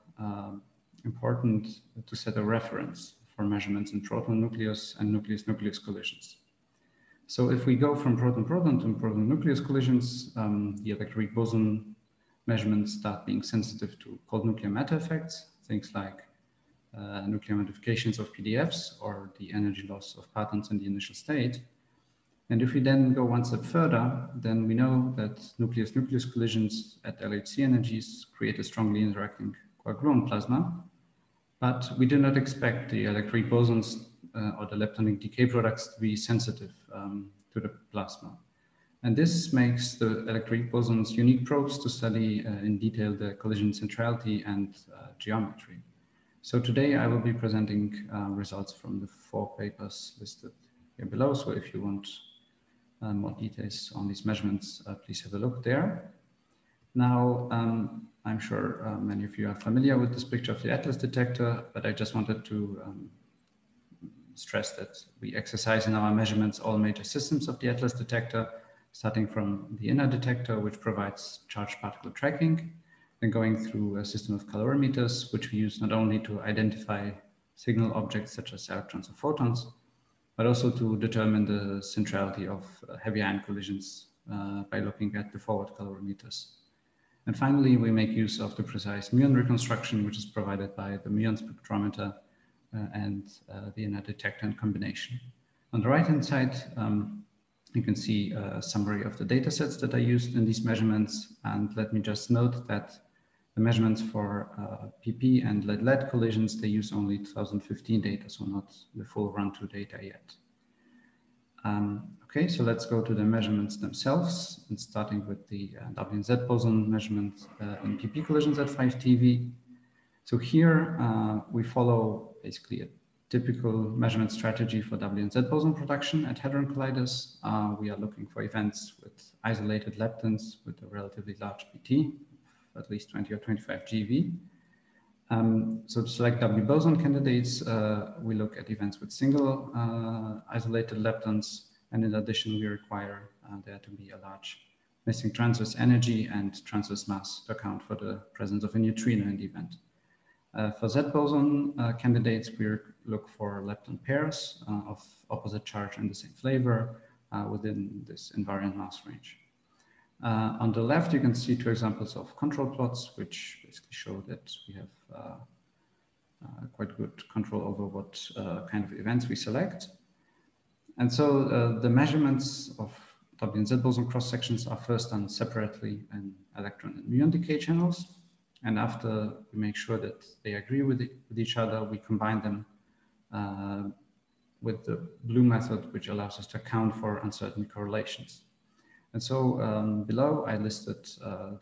important to set a reference for measurements in proton-nucleus and nucleus-nucleus collisions. So if we go from proton-proton to proton-nucleus collisions, the electroweak boson measurements start being sensitive to cold nuclear matter effects, things like nuclear modifications of PDFs or the energy loss of partons in the initial state. And if we then go one step further, then we know that nucleus-nucleus collisions at LHC energies create a strongly interacting quark-gluon plasma. But we do not expect the electroweak bosons or the leptonic decay products to be sensitive to the plasma. And this makes the electroweak bosons unique probes to study in detail the collision centrality and geometry. So today I will be presenting results from the 4 papers listed here below. So if you want more details on these measurements, please have a look there. Now, I'm sure many of you are familiar with this picture of the ATLAS detector, but I just wanted to stress that we exercise in our measurements all major systems of the ATLAS detector, starting from the inner detector, which provides charged particle tracking, then going through a system of calorimeters, which we use not only to identify signal objects such as electrons or photons, but also to determine the centrality of heavy ion collisions by looking at the forward calorimeters. And finally, we make use of the precise muon reconstruction, which is provided by the muon spectrometer and the inner detector in combination. On the right-hand side, you can see a summary of the data sets that are used in these measurements. And let me just note that the measurements for PP and lead-lead collisions, they use only 2015 data, so not the full run-through data yet. Okay, so let's go to the measurements themselves, and starting with the WNZ boson measurement in PP collisions at 5 TeV. So here we follow basically a typical measurement strategy for WNZ boson production at hadron colliders. We are looking for events with isolated leptons with a relatively large PT, at least 20 or 25 GeV. So to select W boson candidates, we look at events with single isolated leptons. And in addition, we require there to be a large missing transverse energy and transverse mass to account for the presence of a neutrino in the event. For Z boson candidates, we look for lepton pairs of opposite charge and the same flavor within this invariant mass range. On the left, you can see 2 examples of control plots, which basically show that we have quite good control over what kind of events we select. And so the measurements of WNZ boson cross sections are first done separately in electron and muon decay channels. And after we make sure that they agree with each other, we combine them with the blue method, which allows us to account for uncertain correlations. And so below I listed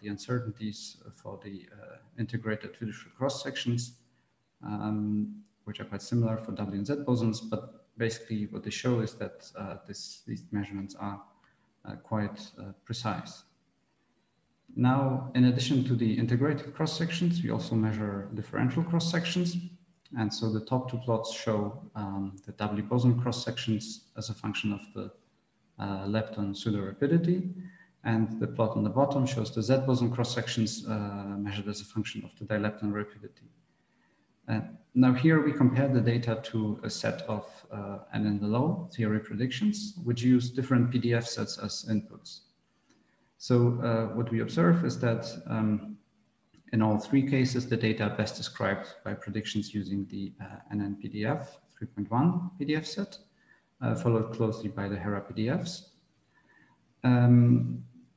the uncertainties for the integrated fiducial cross sections, which are quite similar for WNZ bosons, but basically what they show is that these measurements are quite precise. Now, in addition to the integrated cross-sections, we also measure differential cross-sections. And so the top two plots show the doubly boson cross-sections as a function of the lepton pseudo-rapidity. And the plot on the bottom shows the Z boson cross-sections measured as a function of the dilepton rapidity. Now here we compare the data to a set of N in the low theory predictions, which use different PDF sets as inputs. So what we observe is that in all three cases, the data are best described by predictions using the NNPDF 3.1 PDF set, followed closely by the HERA PDFs.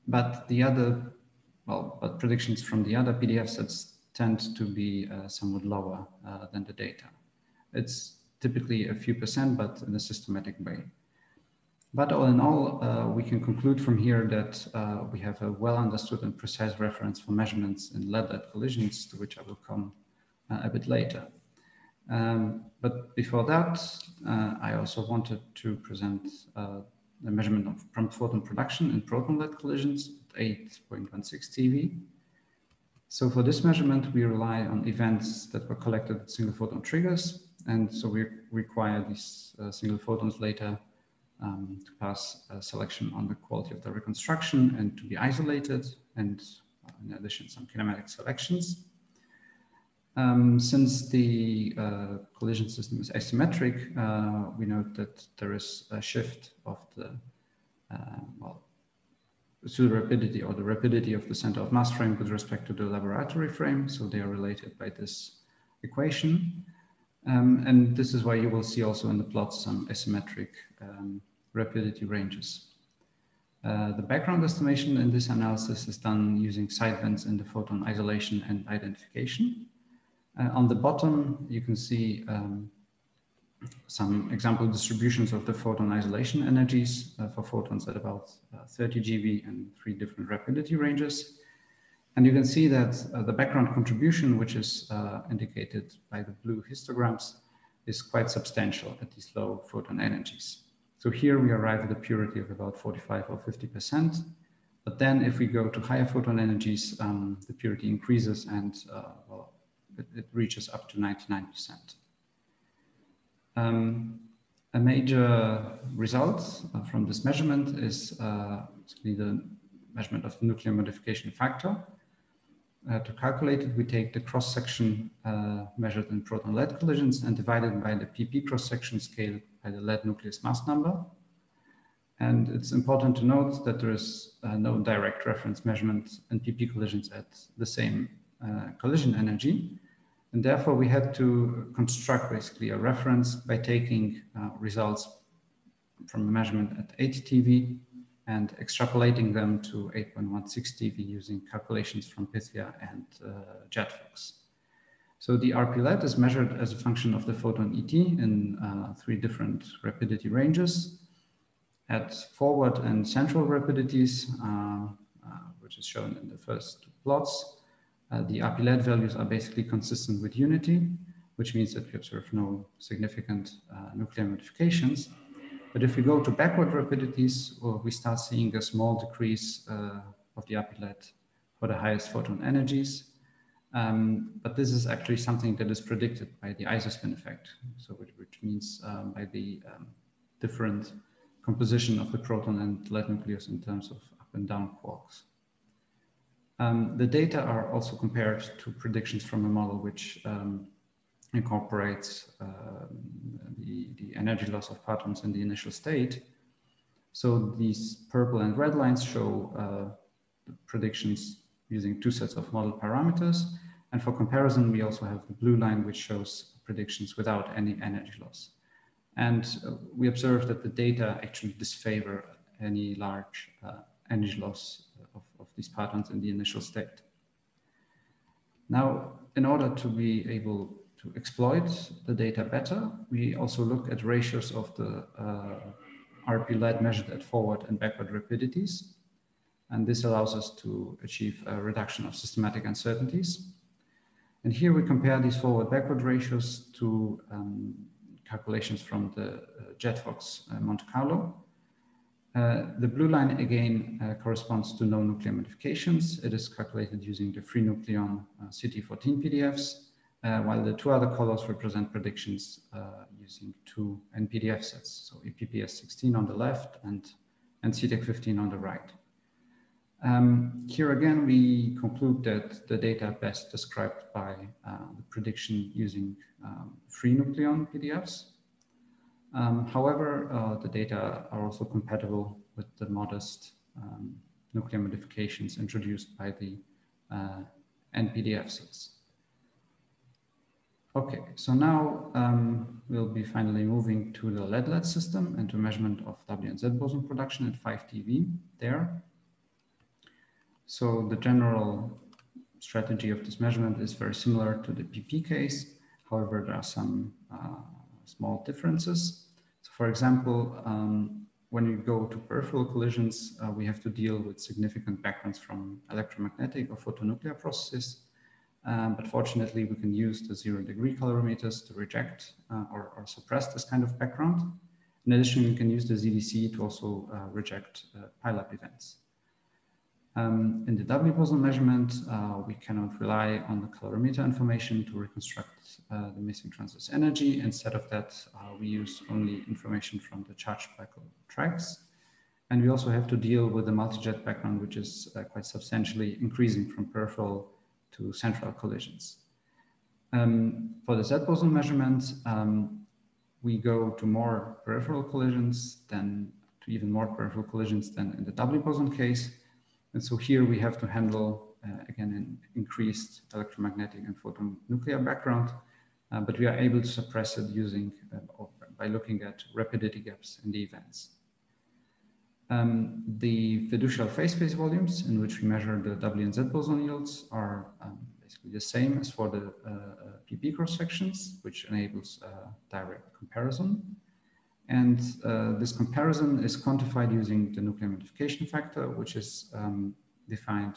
But predictions from the other PDF sets tend to be somewhat lower than the data. It's typically a few percent, but in a systematic way. But all in all, we can conclude from here that we have a well understood and precise reference for measurements in lead-lead collisions, to which I will come a bit later. But before that, I also wanted to present the measurement of prompt photon production in proton-lead collisions at 8.16 TeV. So for this measurement, we rely on events that were collected with single photon triggers. And so we require these single photons later to pass a selection on the quality of the reconstruction and to be isolated, and in addition, some kinematic selections. Since the collision system is asymmetric, we note that there is a shift of the pseudo-rapidity or the rapidity of the center of mass frame with respect to the laboratory frame. So they are related by this equation. And this is why you will see also in the plots some asymmetric rapidity ranges. The background estimation in this analysis is done using sidebends in the photon isolation and identification. On the bottom, you can see some example distributions of the photon isolation energies for photons at about 30 GeV and 3 different rapidity ranges. And you can see that the background contribution, which is indicated by the blue histograms, is quite substantial at these low photon energies. So here we arrive at a purity of about 45 or 50%. But then if we go to higher photon energies, the purity increases and it reaches up to 99%. A major result from this measurement is the measurement of the nuclear modification factor. To calculate it, we take the cross-section measured in proton-lead collisions and divide it by the PP cross-section scale by the lead nucleus mass number. And it's important to note that there is no direct reference measurement in PP collisions at the same collision energy. And therefore, we had to construct basically a reference by taking results from a measurement at 8 TeV and extrapolating them to 8.16 TeV using calculations from Pythia and JetFox. So the RP-lead is measured as a function of the photon ET in 3 different rapidity ranges. At forward and central rapidities, which is shown in the first 2 plots, the RP-lead values are basically consistent with unity, which means that we observe no significant nuclear modifications. But if we go to backward rapidities, we start seeing a small decrease of the RP-lead for the highest photon energies. But this is actually something that is predicted by the isospin effect, so which means by the different composition of the proton and lead nucleus in terms of up and down quarks. The data are also compared to predictions from a model which incorporates the energy loss of partons in the initial state. So these purple and red lines show the predictions using 2 sets of model parameters. And for comparison, we also have the blue line, which shows predictions without any energy loss. And we observe that the data actually disfavor any large energy loss of these partons in the initial state. Now, in order to be able to exploit the data better, we also look at ratios of the RP-lead measured at forward and backward rapidities. And this allows us to achieve a reduction of systematic uncertainties. And here we compare these forward-backward ratios to calculations from the JetFox Monte Carlo. The blue line again corresponds to no nuclear modifications. It is calculated using the free nucleon CT14 PDFs, while the two other colors represent predictions using two NPDF sets, so EPPS16 on the left and CTEC15 on the right. Here again, we conclude that the data best described by the prediction using free nucleon PDFs. However, the data are also compatible with the modest nuclear modifications introduced by the NPDF sets. Okay, so now we'll be finally moving to the lead-lead system and to measurement of W and Z boson production at 5 TeV there. So the general strategy of this measurement is very similar to the PP case. However, there are some small differences. So for example, when you go to peripheral collisions, we have to deal with significant backgrounds from electromagnetic or photonuclear processes. But fortunately, we can use the 0-degree calorimeters to reject or suppress this kind of background. In addition, we can use the ZDC to also reject pileup events. In the W boson measurement, we cannot rely on the calorimeter information to reconstruct the missing transverse energy. Instead of that, we use only information from the charged black hole tracks. And we also have to deal with the multi-jet background, which is quite substantially increasing from peripheral to central collisions. For the Z boson measurement, we go to more peripheral collisions than to even more peripheral collisions than in the W boson case. And so here we have to handle, again, an increased electromagnetic and photonuclear background, but we are able to suppress it using, by looking at rapidity gaps in the events. The fiducial phase space volumes in which we measure the W and Z boson yields are basically the same as for the PP cross sections, which enables direct comparison. And this comparison is quantified using the nuclear modification factor, which is defined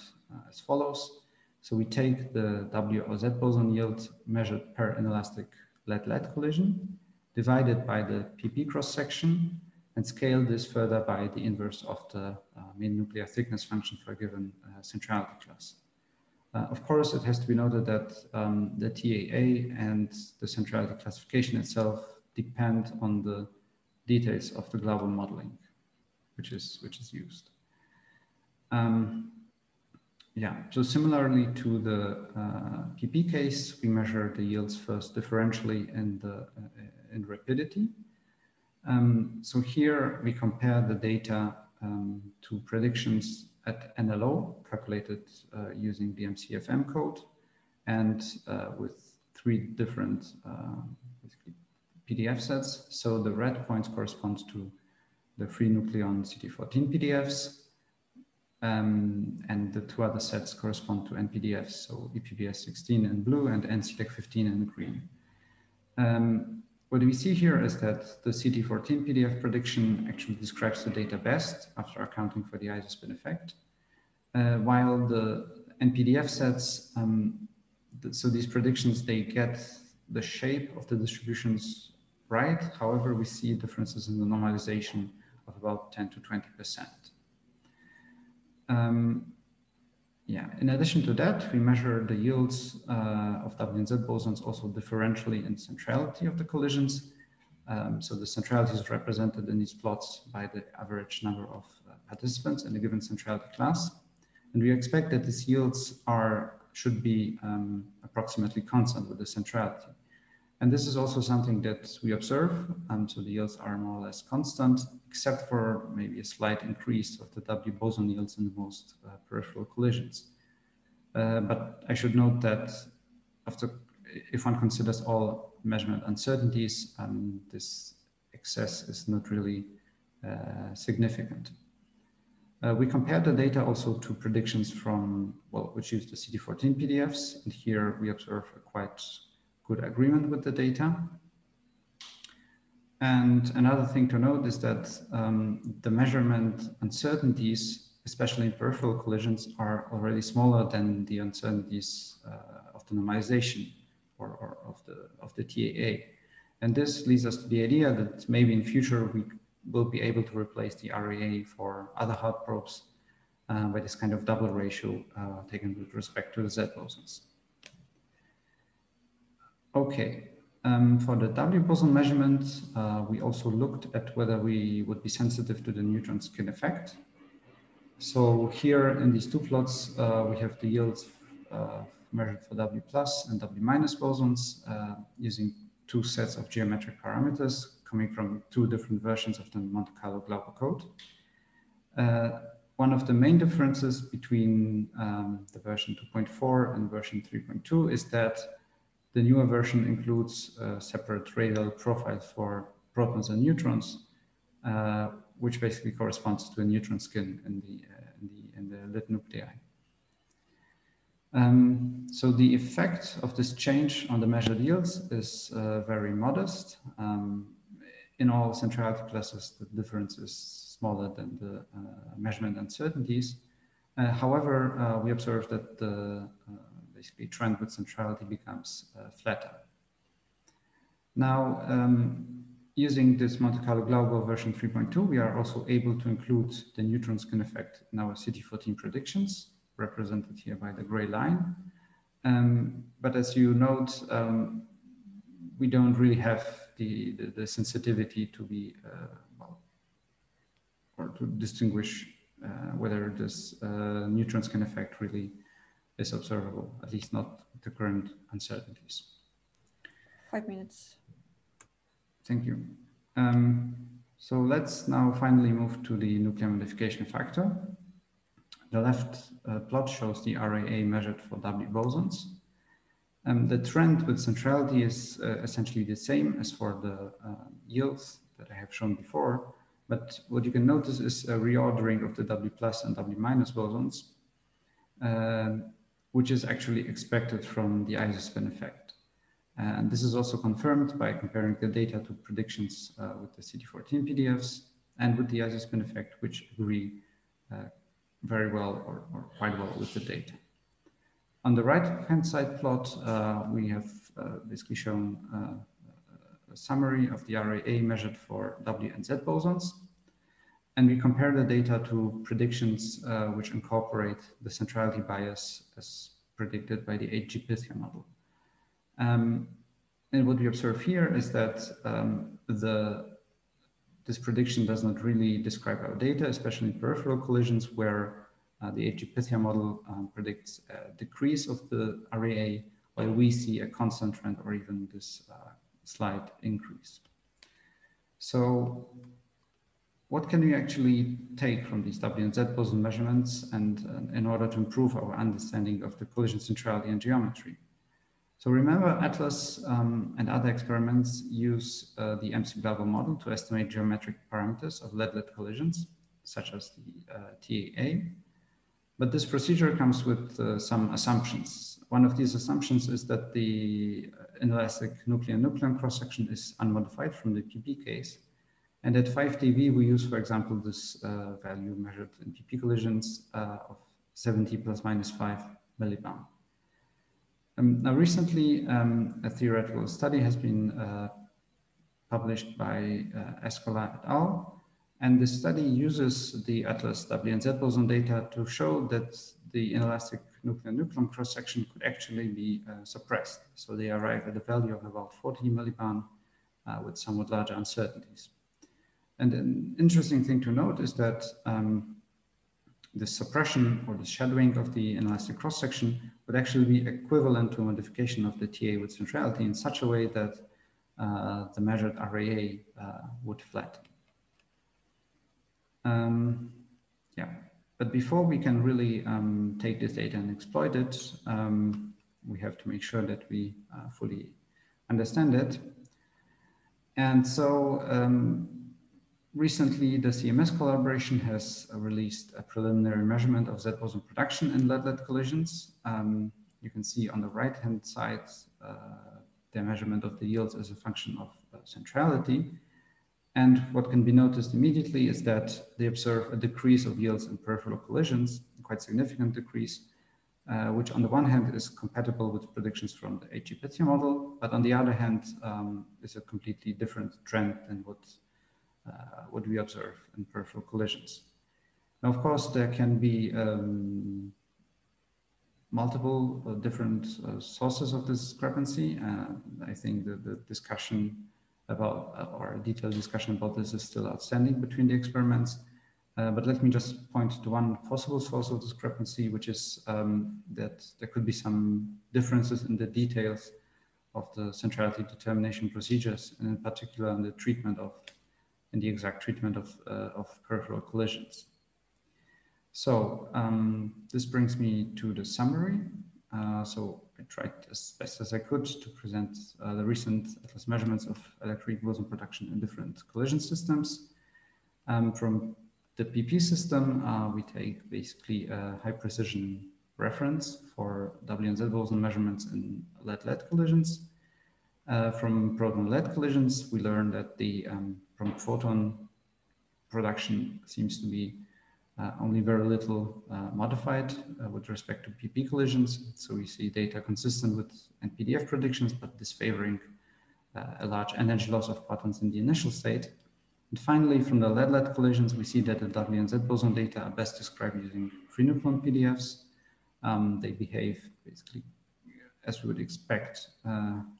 as follows. So we take the W or Z boson yield measured per inelastic lead-lead collision, divided by the PP cross section, and scale this further by the inverse of the mean nuclear thickness function for a given centrality class. Of course, it has to be noted that the TAA and the centrality classification itself depend on the details of the global modeling, which is used. Yeah, so similarly to the PP case, we measure the yields first differentially in rapidity. So here we compare the data to predictions at NLO calculated using the MCFM code and with 3 different PDF sets. So the red points correspond to the free nucleon CT14 PDFs, and the 2 other sets correspond to NPDFs, so EPPS16 in blue and CTEC15 in green. What we see here is that the CT14 PDF prediction actually describes the data best after accounting for the isospin effect, while the NPDF sets, so these predictions, they get the shape of the distributions right. However, we see differences in the normalization of about 10 to 20%. Yeah, in addition to that, we measure the yields of W and Z bosons also differentially in centrality of the collisions. So the centrality is represented in these plots by the average number of participants in a given centrality class. And we expect that these yields should be approximately constant with the centrality. And this is also something that we observe. So the yields are more or less constant, except for maybe a slight increase of the W boson yields in the most peripheral collisions. But I should note that if one considers all measurement uncertainties, this excess is not really significant. We compared the data also to predictions from, which use the CT14 PDFs. And here we observe a quite good agreement with the data. And another thing to note is that the measurement uncertainties, especially in peripheral collisions, are already smaller than the uncertainties of the normalization or of the TAA. And this leads us to the idea that maybe in future we will be able to replace the RAA for other hard probes by this kind of double ratio taken with respect to the Z bosons. Okay, for the W boson measurement, we also looked at whether we would be sensitive to the neutron skin effect. So here in these two plots, we have the yields measured for W plus and W minus bosons using two sets of geometric parameters coming from two different versions of the Monte Carlo Glauber code. One of the main differences between the version 2.4 and version 3.2 is that the newer version includes separate radial profiles for protons and neutrons, which basically corresponds to a neutron skin in the lit nuclei. So the effect of this change on the measured yields is very modest. In all centrality classes, the difference is smaller than the measurement uncertainties. However, we observe that the basically trend with centrality becomes flatter. Now, using this Monte Carlo Glauber version 3.2, we are also able to include the neutron skin effect in our CT14 predictions, represented here by the gray line. But as you note, we don't really have the sensitivity to be, well, or to distinguish whether this neutron skin effect really is observable, at least not with the current uncertainties. 5 minutes. Thank you. So let's now finally move to the nuclear modification factor. The left plot shows the RAA measured for W bosons. The trend with centrality is essentially the same as for the yields that I have shown before, but what you can notice is a reordering of the W plus and W minus bosons, which is actually expected from the isospin effect. And this is also confirmed by comparing the data to predictions with the CT14 PDFs and with the isospin effect, which agree very well or quite well with the data. On the right-hand side plot, we have basically shown a summary of the RAA measured for W and Z bosons. And we compare the data to predictions which incorporate the centrality bias as predicted by the HG Pythia model. And what we observe here is that this prediction does not really describe our data, especially in peripheral collisions where the HG Pythia model predicts a decrease of the RAA, while we see a constant trend or even this slight increase. So what can we actually take from these W and Z boson measurements and in order to improve our understanding of the collision centrality and geometry? So remember, ATLAS and other experiments use the MC Glauber model to estimate geometric parameters of lead-lead collisions, such as the TAA. But this procedure comes with some assumptions. One of these assumptions is that the inelastic nuclear-nucleon cross-section is unmodified from the PP case. And at 5 dV, we use, for example, this value measured in PP collisions of 70 plus minus 5 millibaum. Now, recently, a theoretical study has been published by Escola et al. And this study uses the ATLAS W and Z boson data to show that the inelastic nuclear-nucleon cross-section could actually be suppressed. So they arrive at a value of about 40 millibaum with somewhat larger uncertainties. And an interesting thing to note is that the suppression or the shadowing of the inelastic cross-section would actually be equivalent to a modification of the TA with centrality in such a way that the measured RAA would flatten. Yeah, but before we can really take this data and exploit it, we have to make sure that we fully understand it. And so recently, the CMS collaboration has released a preliminary measurement of Z boson production in lead-lead collisions. You can see on the right-hand side the measurement of the yields as a function of centrality. And what can be noticed immediately is that they observe a decrease of yields in peripheral collisions, a quite significant decrease, which on the one hand is compatible with predictions from the HG Pythia model, but on the other hand is a completely different trend than what what we observe in peripheral collisions. Now, of course, there can be multiple different sources of this discrepancy. I think the discussion about, or a detailed discussion about this is still outstanding between the experiments. But let me just point to one possible source of discrepancy, which is that there could be some differences in the details of the centrality determination procedures, and in particular in the treatment of, in the exact treatment of peripheral collisions. So this brings me to the summary. So I tried as best as I could to present the recent ATLAS measurements of electroweak boson production in different collision systems. From the PP system, we take basically a high precision reference for W and Z boson measurements in lead-lead collisions. From proton-lead collisions, we learned that the from photon production seems to be only very little modified with respect to PP collisions. So we see data consistent with NPDF predictions, but disfavoring a large energy loss of photons in the initial state. And finally, from the lead-lead collisions, we see that the W and Z boson data are best described using free nucleon PDFs. They behave basically as we would expect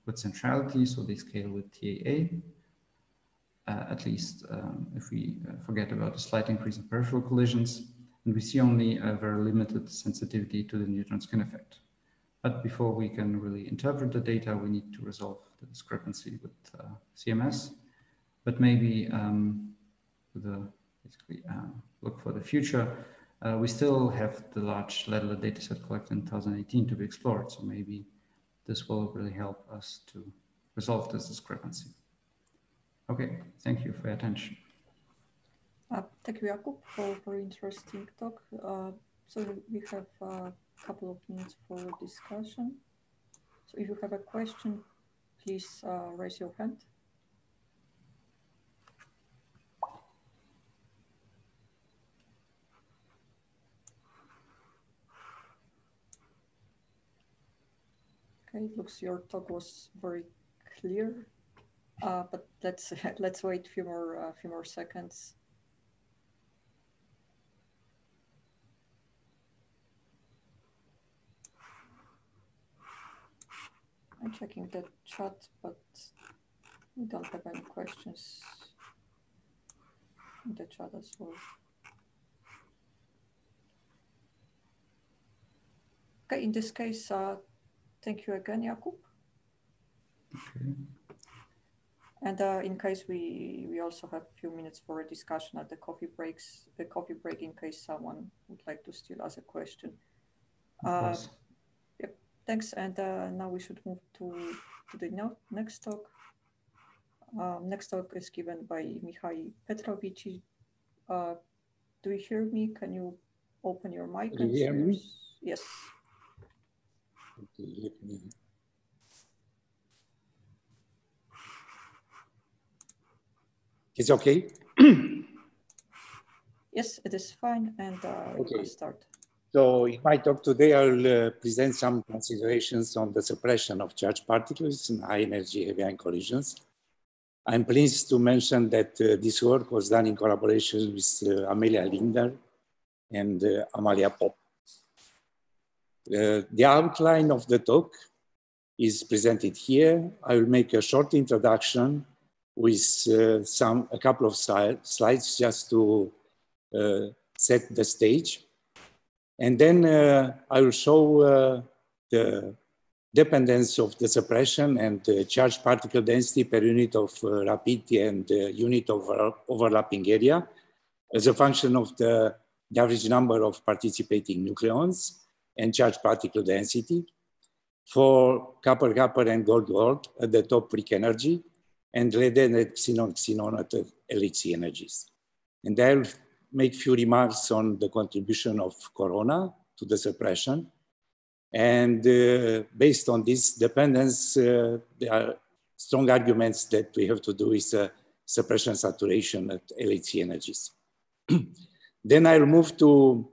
with centrality, so they scale with TAA. At least if we forget about a slight increase in peripheral collisions, and we see only a very limited sensitivity to the neutron skin effect. But before we can really interpret the data, we need to resolve the discrepancy with CMS. But maybe basically look for the future. We still have the large lead-lead dataset collected in 2018 to be explored, so maybe this will really help us to resolve this discrepancy. Okay, thank you for your attention. Thank you, Jakub, for a very interesting talk. So we have a couple of minutes for discussion. So if you have a question, please raise your hand. Okay, it looks your talk was very clear. But let's wait a few more seconds. I'm checking the chat, but we don't have any questions in the chat as well. Okay, in this case, thank you again, Jakub. Okay. And in case we also have a few minutes for a discussion at the coffee breaks, in case someone would like to still ask a question. Yep, thanks. And now we should move to the next talk. Next talk is given by Mihai Petrovici. Do you hear me? Can you open your mic? Do you hear me? Yes. Okay, let me. It's okay? Yes, it is fine, and okay. You can start. So in my talk today, I'll present some considerations on the suppression of charged particles in high-energy heavy ion collisions. I'm pleased to mention that this work was done in collaboration with Amelia Linder and Amalia Pop. The outline of the talk is presented here. I will make a short introduction with a couple of slides just to set the stage. And then I will show the dependence of the suppression and charged particle density per unit of rapidity and unit of overlapping area as a function of the average number of participating nucleons and charged particle density for copper-copper and gold-gold at the top peak energy, and lead and xenon at the LHC energies. And I'll make a few remarks on the contribution of corona to the suppression. And based on this dependence, there are strong arguments that we have to do with suppression saturation at LHC energies. Then I'll move to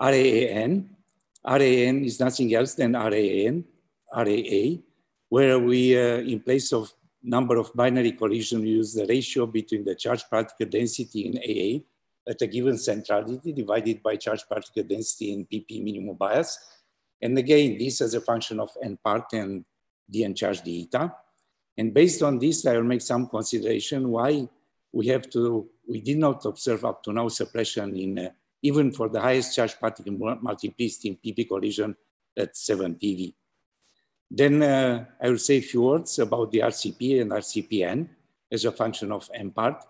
RAAN. RAAN is nothing else than RAA, where we, in place of number of binary collisions, we use the ratio between the charge particle density in AA at a given centrality divided by charge particle density in PP minimum bias. And again, this as a function of n part and dn charge d eta. And based on this, I will make some consideration why we did not observe up to now suppression in, even for the highest charge particle multiplicity in PP collision at 7 PV. Then I will say a few words about the RCP and RCPN as a function of n part.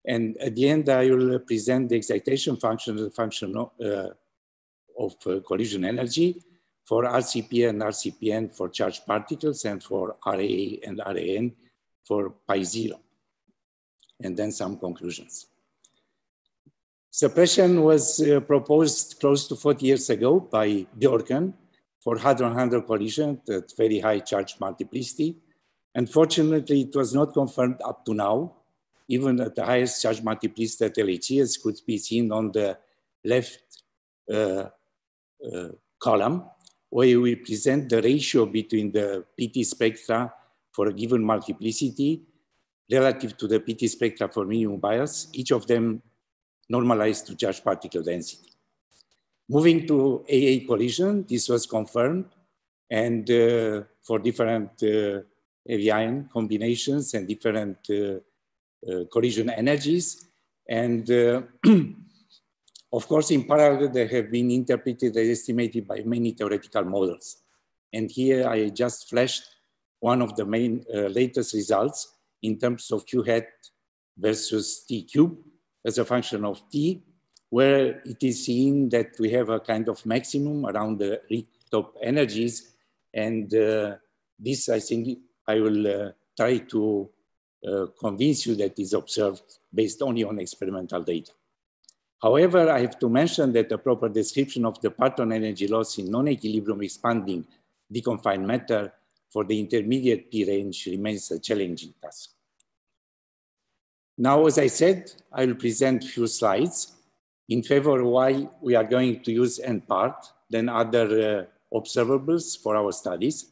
And at the end, I will present the excitation function as a function of collision energy for RCP and RCPN for charged particles and for RAA and RAN for pi 0. And then some conclusions. Suppression was proposed close to 40 years ago by Bjorken for hadron-hadron collision at very high charge multiplicity. Unfortunately, it was not confirmed up to now, even at the highest charge multiplicity at LHC, as could be seen on the left column, where we present the ratio between the PT spectra for a given multiplicity relative to the PT spectra for minimum bias, each of them normalized to charge particle density. Moving to AA collision, this was confirmed, and for different avion combinations and different collision energies. And of course, in parallel, they have been interpreted and estimated by many theoretical models. And here I just flashed one of the main latest results in terms of Q hat versus T cube as a function of T, where it is seen that we have a kind of maximum around the top energies. And this, I think, I will try to convince you that is observed based only on experimental data. However, I have to mention that a proper description of the parton energy loss in non-equilibrium expanding deconfined matter for the intermediate P range remains a challenging task. Now, as I said, I will present a few slides in favor of why we are going to use n part than other observables for our studies.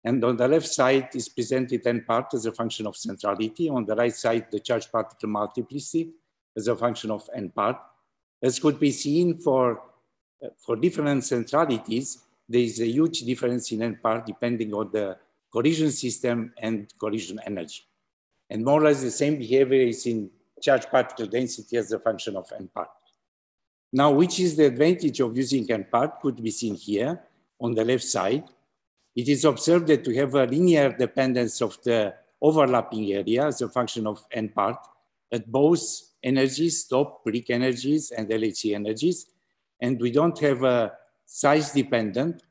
And on the left side is presented n part as a function of centrality. On the right side, the charge particle multiplicity as a function of n part. As could be seen for different centralities, there is a huge difference in n part depending on the collision system and collision energy. And more or less the same behavior is in charge particle density as a function of n part. Now, which is the advantage of using n part could be seen here on the left side. It is observed that we have a linear dependence of the overlapping area as a function of n part at both energies, top peak energies and LHC energies. And we don't have a size dependent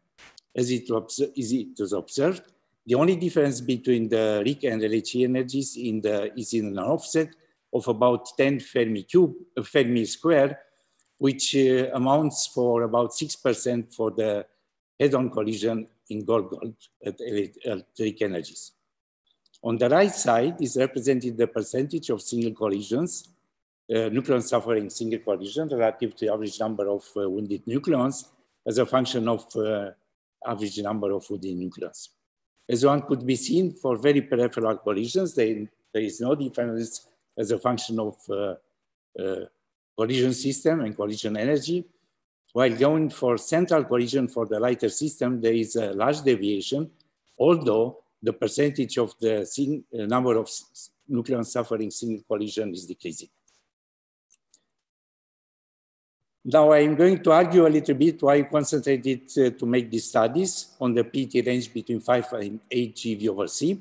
as it was observed. The only difference between the RIC and LHC energies is in an offset of about 10 Fermi square, which amounts for about 6% for the head-on collision in gold at RIC energies. On the right side is represented the percentage of single collisions, nucleon suffering single collision relative to the average number of wounded nucleons as a function of average number of wounded nucleons. As one could be seen for very peripheral collisions, there is no difference as a function of collision system and collision energy. While going for central collision for the lighter system, there is a large deviation, although the percentage of the number of nucleon suffering single collision is decreasing. Now I'm going to argue a little bit why I concentrated to make these studies on the PT range between 5 and 8 GeV over C.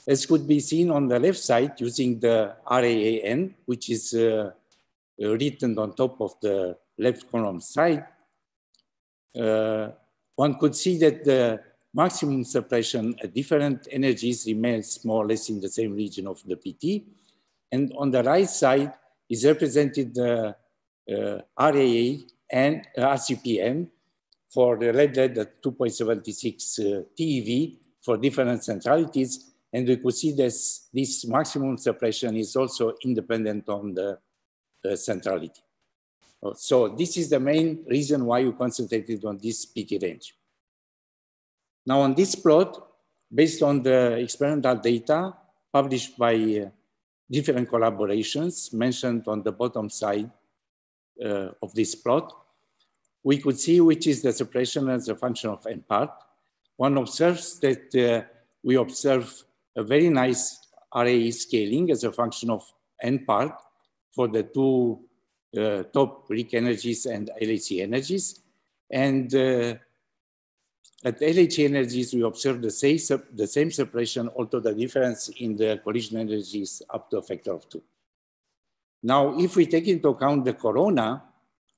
As could be seen on the left side using the RAAN, which is written on top of the left column side, one could see that the maximum suppression at different energies remains more or less in the same region of the PT. And on the right side is represented the RAA and RCPN for the lead at 2.76 TeV for different centralities. And we could see this maximum suppression is also independent on the centrality. So this is the main reason why we concentrated on this PT range. Now on this plot, based on the experimental data published by different collaborations mentioned on the bottom side of this plot, we could see which is the suppression as a function of n part. One observes that we observe a very nice RAE scaling as a function of n part for the two top RIC energies and LHC energies. And at LHC energies, we observe the same suppression, although the difference in the collision energies up to a factor of 2. Now, if we take into account the corona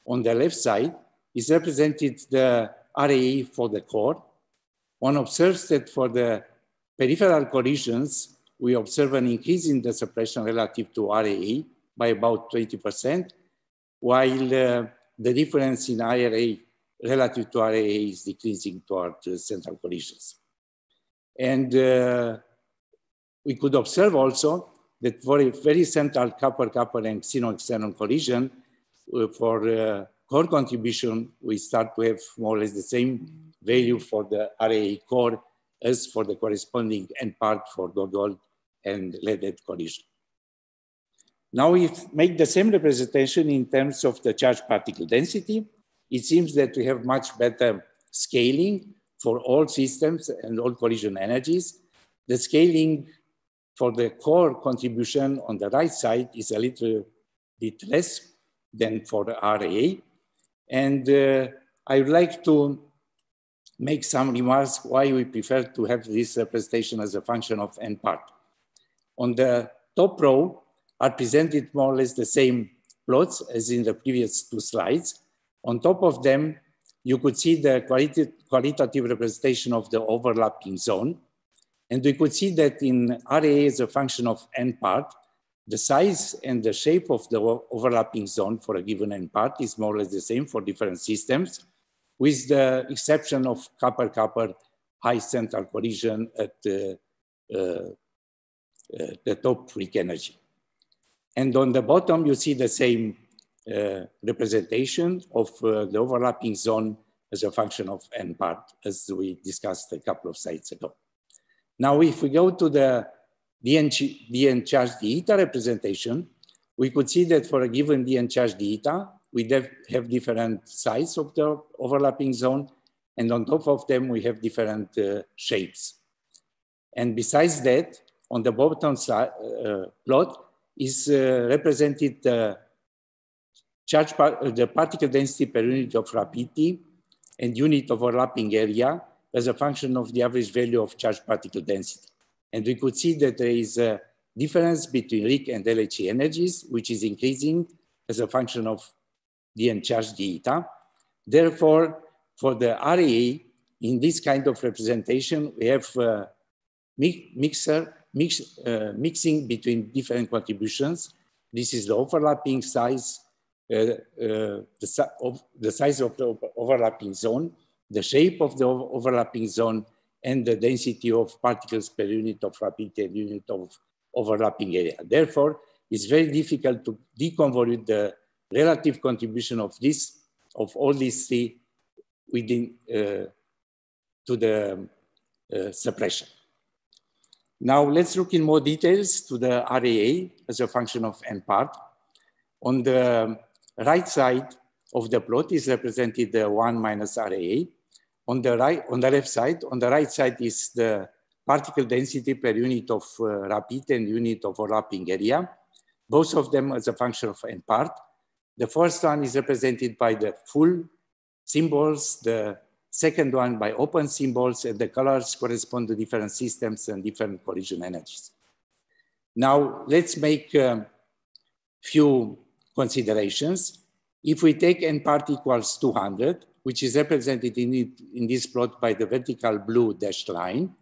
on the left side, is represented the RAE for the core. One observes that for the peripheral collisions, we observe an increase in the suppression relative to RAE by about 20%, while the difference in IRA relative to RAE is decreasing toward central collisions. And we could observe also that for a very central copper-copper and xenon-xenon collision, for core contribution, we start to have more or less the same value for the RAE core as for the corresponding n part for gold and leaded collision. Now we make the same representation in terms of the charge particle density. It seems that we have much better scaling for all systems and all collision energies. The scaling for the core contribution on the right side is a little bit less than for the RAE. And I would like to make some remarks why we prefer to have this representation as a function of n part. On the top row are presented more or less the same plots as in the previous two slides. On top of them, you could see the qualitative representation of the overlapping zone. And we could see that in RAE as a function of n part, the size and the shape of the overlapping zone for a given n part is more or less the same for different systems, with the exception of copper-copper high central collision at the top RIC energy. And on the bottom, you see the same representation of the overlapping zone as a function of n part, as we discussed a couple of slides ago. Now, if we go to the dn charge d eta representation, we could see that for a given dn charge d eta, we have different size of the overlapping zone, and on top of them, we have different shapes. And besides that, on the bottom side, plot is represented the particle density per unit of rapidity and unit of overlapping area as a function of the average value of charge particle density. And we could see that there is a difference between RIC and LHC energies, which is increasing as a function of dn charge d eta. Therefore, for the RAE, in this kind of representation, we have mixing between different contributions. This is the overlapping size, the size of the overlapping zone, the shape of the overlapping zone, and the density of particles per unit of rapidity and unit of overlapping area. Therefore, it's very difficult to deconvolute the relative contribution of all these three within to the suppression. Now let's look in more details to the RAA as a function of n part. On the right side of the plot is represented the 1 minus RAA. On the left side, on the right side is the particle density per unit of rapidity and unit of overlapping area, both of them as a function of n part. The first one is represented by the full symbols, the second one by open symbols, and the colors correspond to different systems and different collision energies. Now, let's make a few considerations. If we take n part equals 200, which is represented in this plot by the vertical blue dashed line,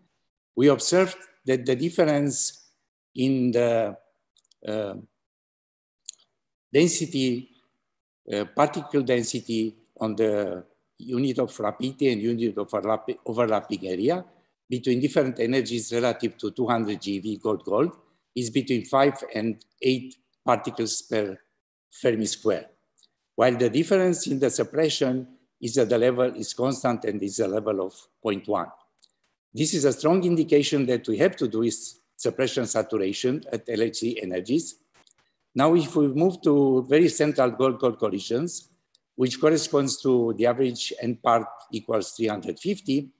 we observed that the difference in the density, particle density on the unit of rapidity and unit of overlapping area between different energies relative to 200 GeV gold is between 5 and 8 particles per Fermi square, while the difference in the suppression is at the level is constant and is a level of 0.1. This is a strong indication that we have to do is suppression saturation at LHC energies. Now, if we move to very central gold-gold collisions, which corresponds to the average n part equals 350,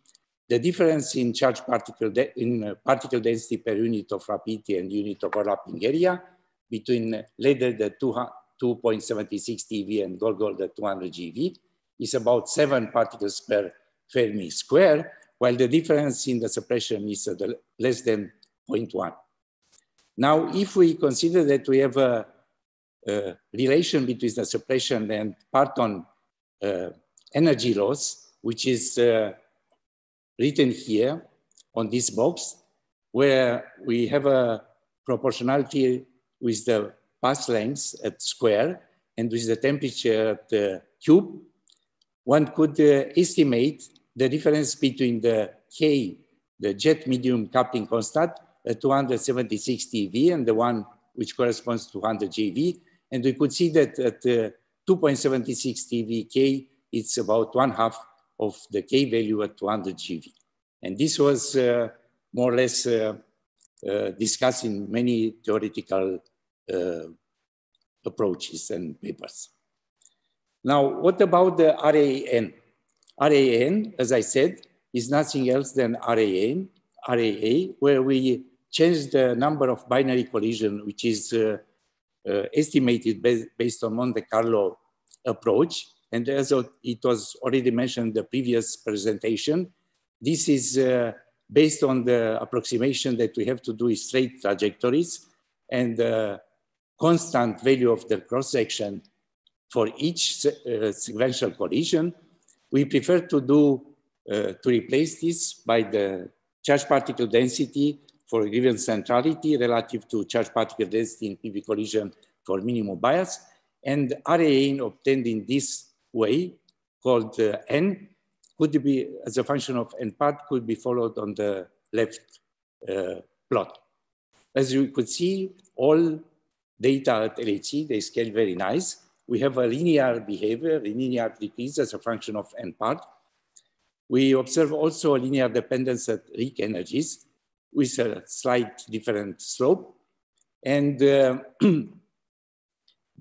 the difference in charge particle density per unit of rapidity and unit of overlapping area between leaded at 2.76 TeV and gold-gold at 200 GeV is about 7 particles per Fermi square, while the difference in the suppression is less than 0.1. Now, if we consider that we have a relation between the suppression and parton energy loss, which is written here on this box, where we have a proportionality with the path length at square and with the temperature at cube, one could estimate the difference between the K, the jet medium coupling constant at 276 TeV and the one which corresponds to 100 GeV. And we could see that at 2.76 TeV K, it's about 1/2 of the K value at 200 GeV. And this was more or less discussed in many theoretical approaches and papers. Now, what about the RAN? RAN, as I said, is nothing else than RAA, where we change the number of binary collision, which is estimated based on Monte Carlo approach. And as it was already mentioned in the previous presentation, this is based on the approximation that we have to do is straight trajectories and the constant value of the cross-section for each sequential collision. We prefer to do to replace this by the charge particle density for a given centrality relative to charge particle density in PV collision for minimum bias. And RAN obtained in this way, called N, could be, as a function of N part, could be followed on the left plot. As you could see, all data at LHC, they scale very nice. We have a linear behavior, a linear decrease as a function of N part. We observe also a linear dependence at RIC energies with a slight different slope. And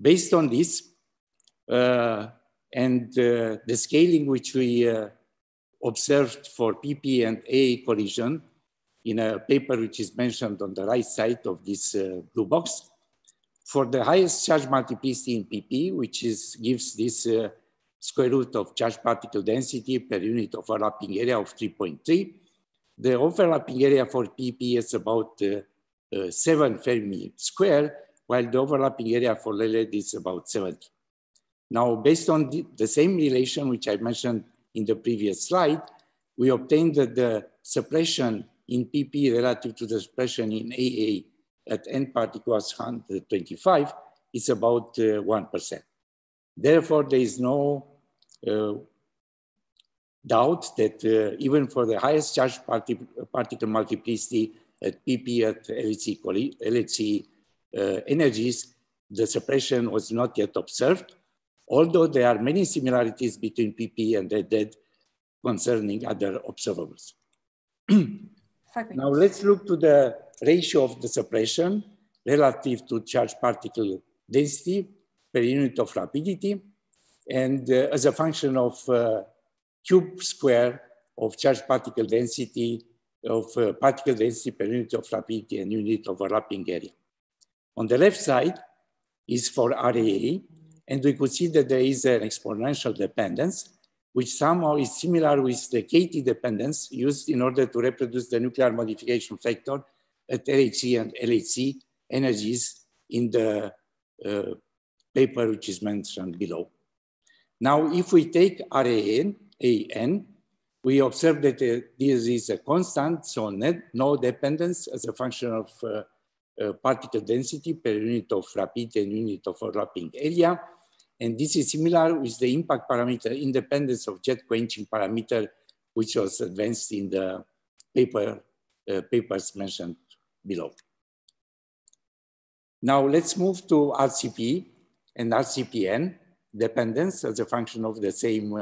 based on this and the scaling which we observed for PP and AA collision in a paper which is mentioned on the right side of this blue box, for the highest charge multiplicity in PP, which gives this square root of charge particle density per unit of overlapping area of 3.3. The overlapping area for PP is about 7 Fermi square, while the overlapping area for LED is about 70. Now, based on the same relation which I mentioned in the previous slide, we obtained that the suppression in PP relative to the suppression in AA at N part equals 125 is about 1%. Therefore, there is no doubt that even for the highest charge particle multiplicity at PP at LHC energies, the suppression was not yet observed, although there are many similarities between PP and LED concerning other observables. Now let's look to the ratio of the suppression relative to charge particle density per unit of rapidity, and as a function of cube square of charge particle density per unit of rapidity and unit of overlapping area. On the left side is for RAA, and we could see that there is an exponential dependence, which somehow is similar with the KT dependence used in order to reproduce the nuclear modification factor at LHC and LHC energies in the paper which is mentioned below. Now, if we take RAN, we observe that this is a constant, so no dependence as a function of particle density per unit of rapidity and unit of overlapping area. And this is similar with the impact parameter independence of jet quenching parameter, which was advanced in the papers mentioned below. Now let's move to RCP and RCPN dependence as a function of the same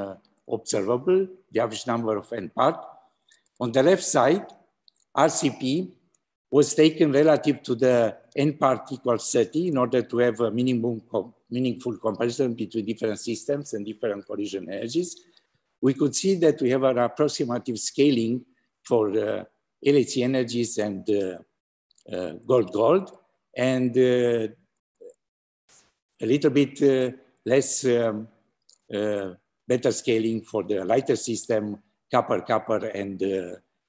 observable, the average number of N part. On the left side, RCP was taken relative to the n part equals 30 in order to have a meaningful comparison between different systems and different collision energies. We could see that we have an approximative scaling for LHC energies and gold, and a little bit less better scaling for the lighter system, copper and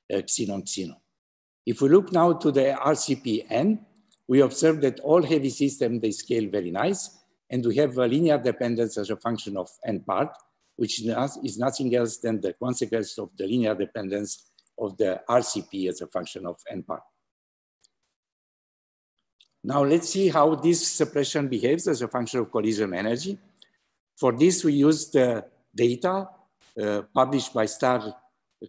xenon. If we look now to the RCP-N, we observe that all heavy systems, they scale very nice, and we have a linear dependence as a function of n part, which is nothing else than the consequence of the linear dependence of the RCP as a function of n part. Now let's see how this suppression behaves as a function of collision energy. For this, we used the data published by STAR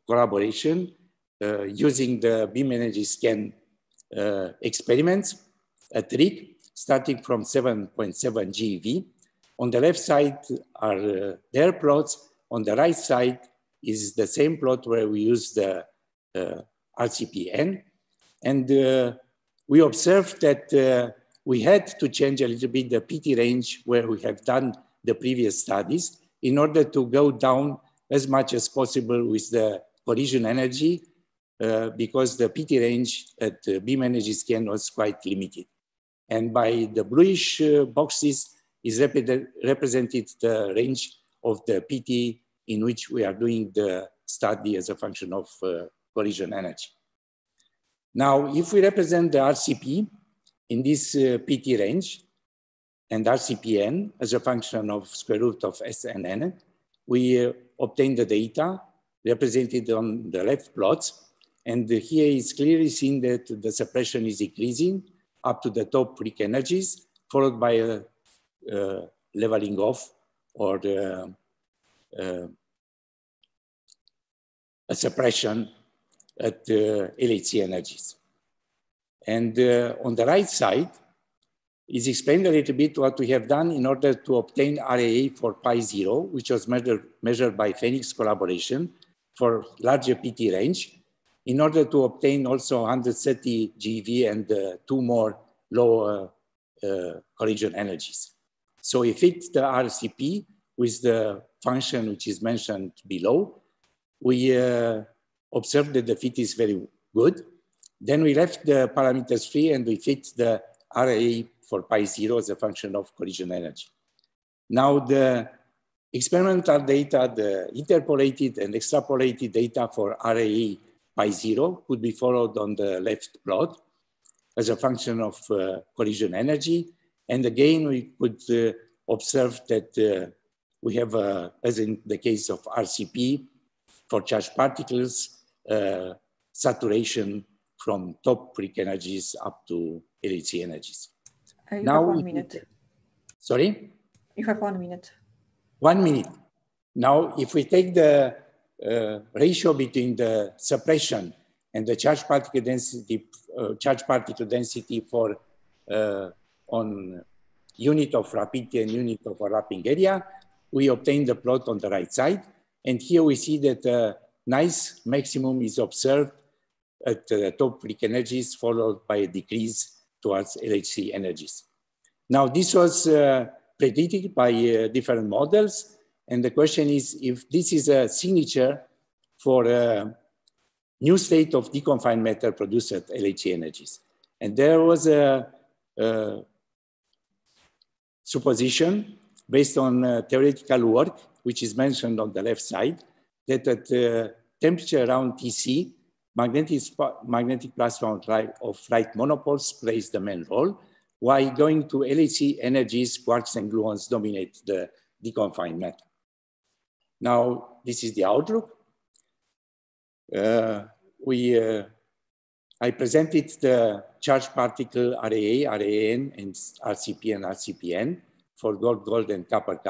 collaboration using the beam energy scan experiments at RIC, starting from 7.7 GeV. On the left side are their plots. On the right side is the same plot where we use the RCP-N. And we observed that we had to change a little bit the PT range where we have done the previous studies in order to go down as much as possible with the collision energy because the PT range at beam energy scan was quite limited. And by the bluish boxes is represented the range of the PT in which we are doing the study as a function of collision energy. Now, if we represent the RCP in this PT range and RCP-N as a function of square root of S and N, we obtain the data represented on the left plots. And here is clearly seen that the suppression is increasing up to the top peak energies, followed by a leveling off or a suppression at LHC energies. And on the right side is explained a little bit what we have done in order to obtain RAA for pi 0, which was measured by Phoenix collaboration for larger PT range, in order to obtain also 130 GeV and 2 more low collision energies. So we fit the RCP with the function which is mentioned below. We observed that the fit is very good. Then we left the parameters free and we fit the RAA for pi 0 as a function of collision energy. Now the experimental data, the interpolated and extrapolated data for RAA pi 0 could be followed on the left plot as a function of collision energy. And again, we could observe that we have, as in the case of RCP, for charged particles, saturation from top peak energies up to LHC energies. You have 1 minute. Sorry? You have 1 minute. 1 minute. Now, if we take the ratio between the suppression and the charge particle density for on unit of rapidity and unit of overlapping area, we obtain the plot on the right side. And here we see that a nice maximum is observed at the top peak energies, followed by a decrease towards LHC energies. Now, this was predicted by different models. And the question is if this is a signature for a new state of deconfined matter produced at LHC energies. And there was a supposition based on theoretical work, which is mentioned on the left side, that at temperature around TC, magnetic plasma of right monopoles plays the main role, while going to LHC energies, quarks and gluons dominate the deconfined matter. Now, this is the outlook. I presented the charged particle RAA, RAN, and RCP and RCP-N for gold, and copper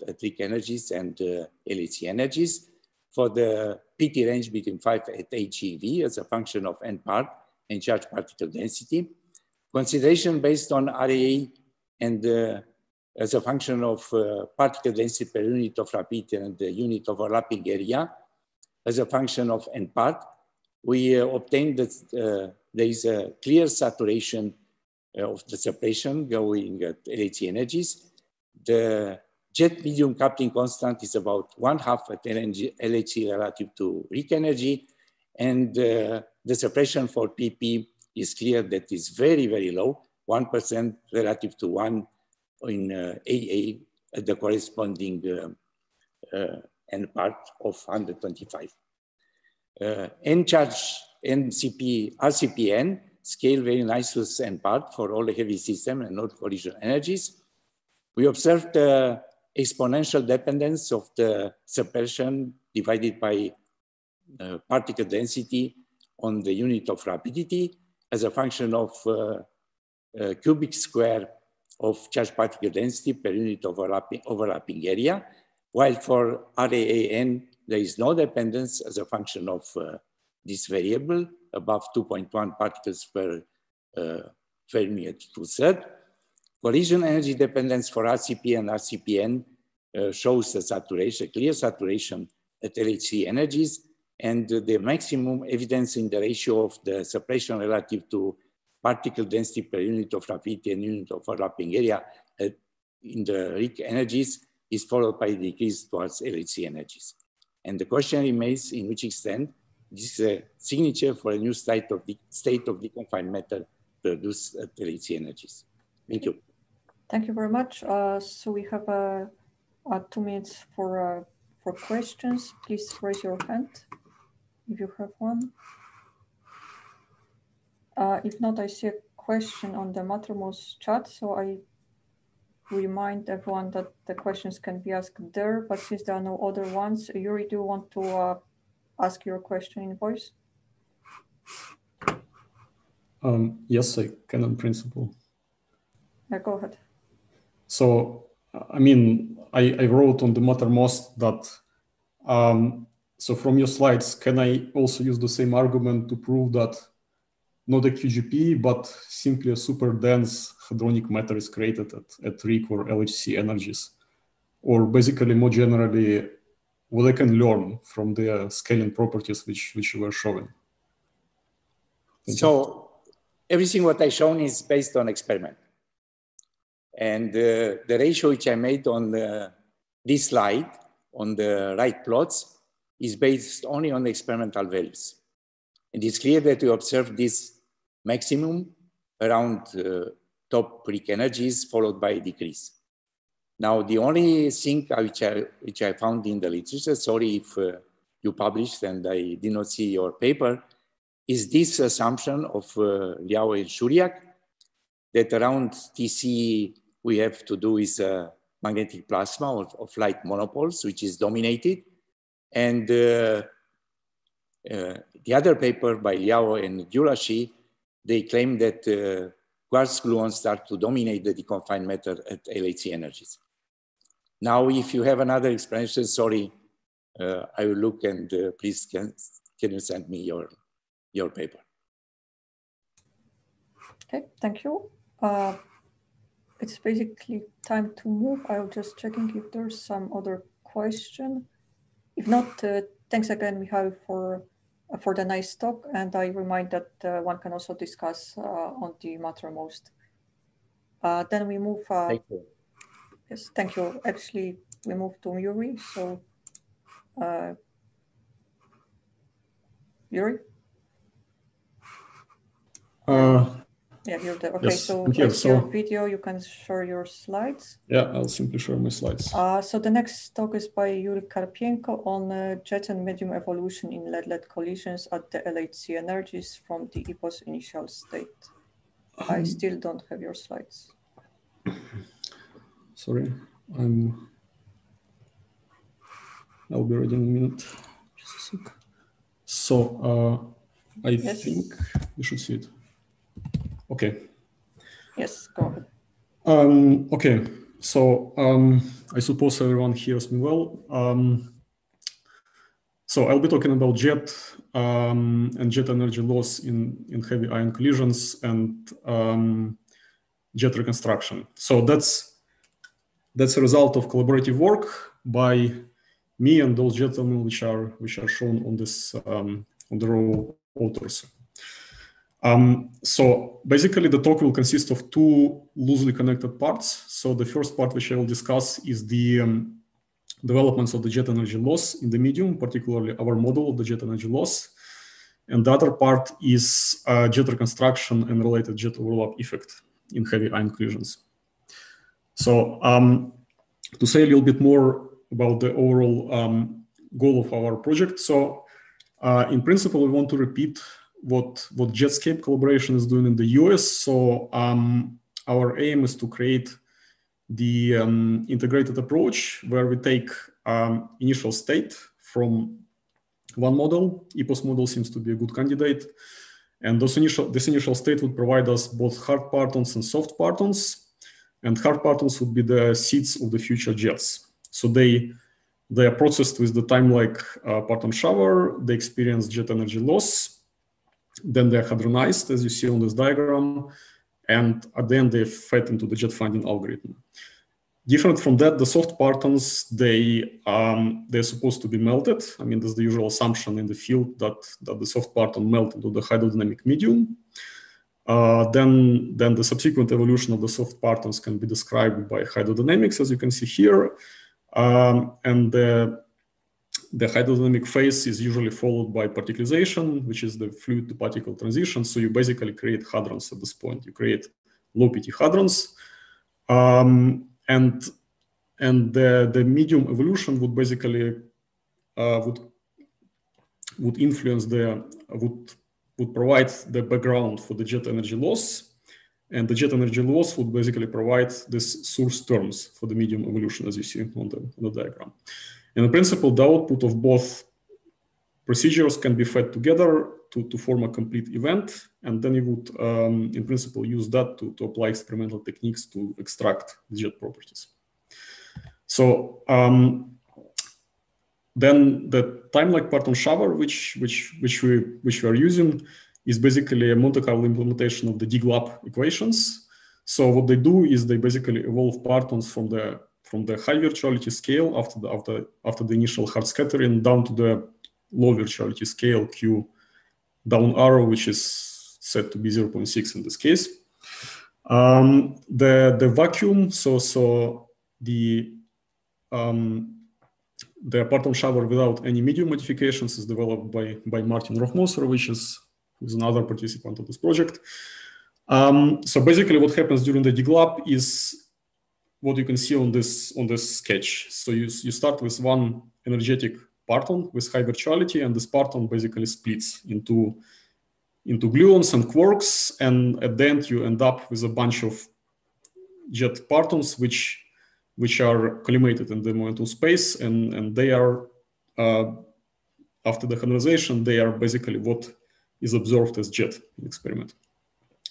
at RIC energies and LHC energies for the PT range between 5 and 8 GeV as a function of n part and charged particle density. Consideration based on RAA and as a function of particle density per unit of rapidity and the unit of overlapping area as a function of n part we obtained that there is a clear saturation of the separation going at LHC energies. The jet medium coupling constant is about 1/2 at LHC relative to RIC energy. And the separation for PP is clear that is very, very low, 1% relative to 1 in AA at the corresponding end part of 125. N-charge NCP, RCPN scale very nice to end part for all the heavy system and not collision energies. We observed exponential dependence of the separation divided by particle density on the unit of rapidity as a function of cubic square of charge particle density per unit of overlapping area, while for RAAN, there is no dependence as a function of this variable above 2.1 particles per Fermi at 2/3. Collision energy dependence for RCP and RCPN shows a saturation, clear saturation at LHC energies, and the maximum evidence in the ratio of the separation relative to particle density per unit of rapidity and unit of overlapping area in the RIC energies is followed by decrease towards LHC energies. And the question remains in which extent this is a signature for a new state of deconfined matter produced at LHC energies. Thank you. Thank you very much. So we have 2 minutes for questions. Please raise your hand if you have one. If not, I see a question on the Mattermost chat, so I remind everyone that the questions can be asked there, but since there are no other ones, Yuri, do you want to ask your question in voice? Yes, I can in principle. Go ahead. So, I mean, I wrote on the Mattermost that, so from your slides, can I also use the same argument to prove that not a QGP, but simply a super dense hadronic matter is created at RIC or LHC energies? Or basically, more generally, what I can learn from the scaling properties which you were showing? So everything what I shown is based on experiment. And the ratio which I made on this slide, on the right plots, is based only on the experimental values. And it's clear that we observe this maximum around top RIC energies followed by a decrease. Now, the only thing which I found in the literature, sorry if you published and I did not see your paper, is this assumption of Liao and Shuriak that around TC we have to do is a magnetic plasma of light monopoles, which is dominated. And the other paper by Liao and Gyulashi, they claim that quartz gluons start to dominate the deconfined matter at LHC energies. Now, if you have another explanation, sorry, I will look and please can you send me your paper? Okay, thank you. It's basically time to move. I was just checking if there's some other question. If not, thanks again, Michał, for the nice talk. And I remind that one can also discuss on the Mattermost. Then we move. Thank you. Yes, thank you. Actually, we move to Yuri. So, Yuri? Yeah, you're there. Okay, yes, so here, let's your video. You can share your slides. Yeah, I'll simply share my slides. So the next talk is by Yuri Karpienko on jet and medium evolution in lead-lead collisions at the LHC energies from the EPOS initial state. I still don't have your slides. Sorry, I'll be ready in a minute. Just a sec. So I think you should see it. Okay. Yes, go ahead. Okay, so I suppose everyone hears me well. So I'll be talking about jet and jet energy loss in heavy ion collisions and jet reconstruction. So that's a result of collaborative work by me and those gentlemen which are shown on this on the row authors. So basically the talk will consist of two loosely connected parts. So the first part which I will discuss is the developments of the jet energy loss in the medium, particularly our model of the jet energy loss. And the other part is jet reconstruction and related jet overlap effect in heavy ion collisions. So to say a little bit more about the overall goal of our project. So in principle, we want to repeat what JetScape collaboration is doing in the US. So our aim is to create the integrated approach where we take initial state from one model. EPOS model seems to be a good candidate. And this initial state would provide us both hard partons and soft partons. And hard partons would be the seeds of the future jets. So they are processed with the time-like parton shower. They experience jet energy loss. Then they're hadronized, as you see on this diagram. And at the end, they're fed into the jet finding algorithm. Different from that, the soft partons, they're supposed to be melted. I mean, there's the usual assumption in the field that the soft parton melt into the hydrodynamic medium. Then the subsequent evolution of the soft partons can be described by hydrodynamics, as you can see here. And the hydrodynamic phase is usually followed by particularization, which is the fluid to particle transition. So you basically create hadrons at this point. You create low PT hadrons. And the medium evolution would basically would influence would provide the background for the jet energy loss. And the jet energy loss would basically provide this source terms for the medium evolution, as you see on the diagram. And in principle, the output of both procedures can be fed together to form a complete event. And then you would, in principle, use that to apply experimental techniques to extract the jet properties. So then the time-like parton shower, which we are using, is basically a Monte Carlo implementation of the DGLAP equations. So what they do is they basically evolve partons from the high virtuality scale after the initial hard scattering down to the low virtuality scale Q down arrow, which is set to be 0.6 in this case. The vacuum, so the parton shower without any medium modifications is developed by Martin Rochmoser, who's another participant of this project. So basically what happens during the DGLAP is what you can see on this sketch. So you start with one energetic parton with high virtuality, and this parton basically splits into gluons and quarks, and at the end you end up with a bunch of jet partons which are collimated in the momentum space, and they are after the hadronization, they are basically what is observed as jet in experiment.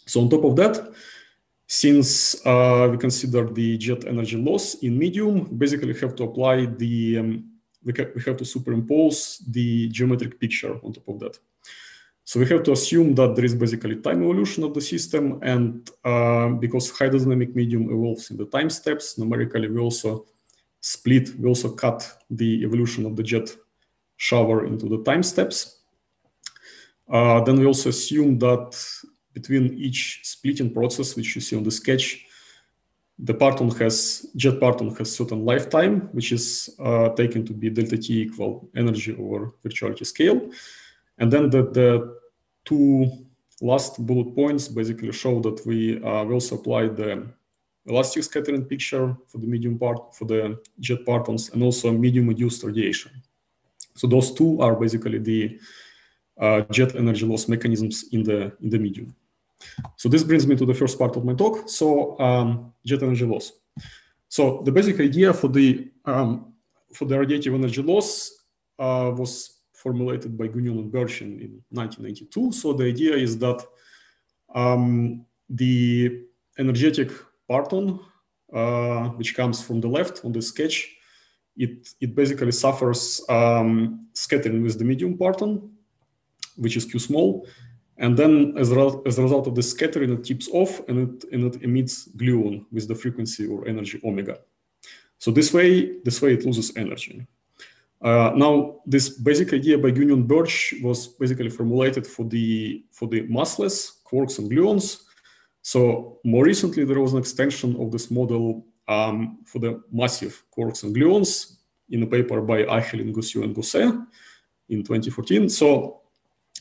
So on top of that, since we consider the jet energy loss in medium, basically we have to apply we have to superimpose the geometric picture on top of that. So we have to assume that there is basically time evolution of the system, and because hydrodynamic medium evolves in the time steps, numerically we also cut the evolution of the jet shower into the time steps. Then we also assume that between each splitting process, which you see on the sketch, the jet parton has certain lifetime, which is taken to be delta T equal energy over virtuality scale. And then the two last bullet points basically show that we also apply the elastic scattering picture for the medium part, for the jet partons, and also medium induced radiation. So those two are basically the jet energy loss mechanisms in the medium. So this brings me to the first part of my talk. So jet energy loss. So the basic idea for the radiative energy loss was formulated by Gugnon and Birch in 1992. So the idea is that the energetic parton, which comes from the left on the sketch, it basically suffers scattering with the medium parton, which is Q small. And then as a result of the scattering, it tips off and it emits gluon with the frequency or energy omega. So this way it loses energy. Now, this basic idea by Guion Birch was basically formulated for the massless quarks and gluons. So more recently, there was an extension of this model for the massive quarks and gluons in a paper by Aichelin, Goussiou, and Gosset in 2014. So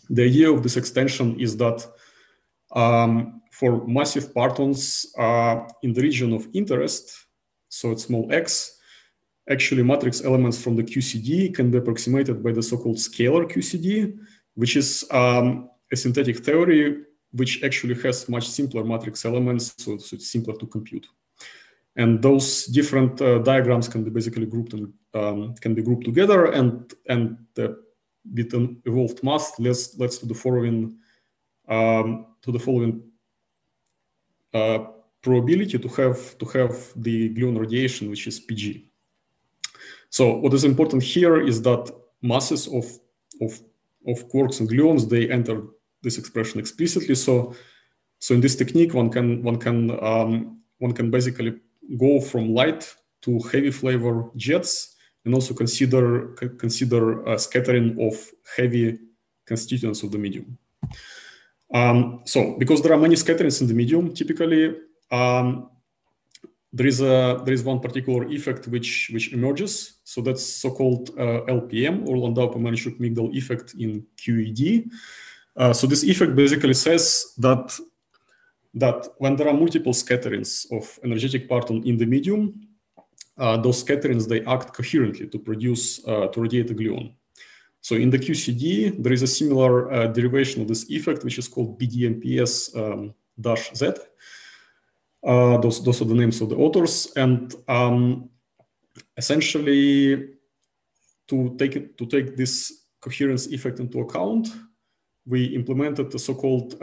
the idea of this extension is that for massive partons in the region of interest, so it's small x, actually matrix elements from the QCD can be approximated by the so-called scalar QCD, which is a synthetic theory which actually has much simpler matrix elements, so it's simpler to compute. And those different diagrams can be basically grouped and can be grouped together, and the bit evolved math leads to the following probability to have the gluon radiation, which is PG. So what is important here is that masses of quarks and gluons, they enter this expression explicitly. So in this technique, one can basically go from light to heavy flavor jets, and also consider scattering of heavy constituents of the medium. So because there are many scatterings in the medium, typically there is one particular effect which emerges. So that's so-called LPM, or Landau-Pomeranichuk-Migdal effect in QED. So this effect basically says that when there are multiple scatterings of energetic parton in the medium, those scatterings, they act coherently to produce to radiate a gluon. So in the QCD, there is a similar derivation of this effect, which is called BDMPS-Z. Those are the names of the authors, and essentially, to take this coherence effect into account, we implemented the so-called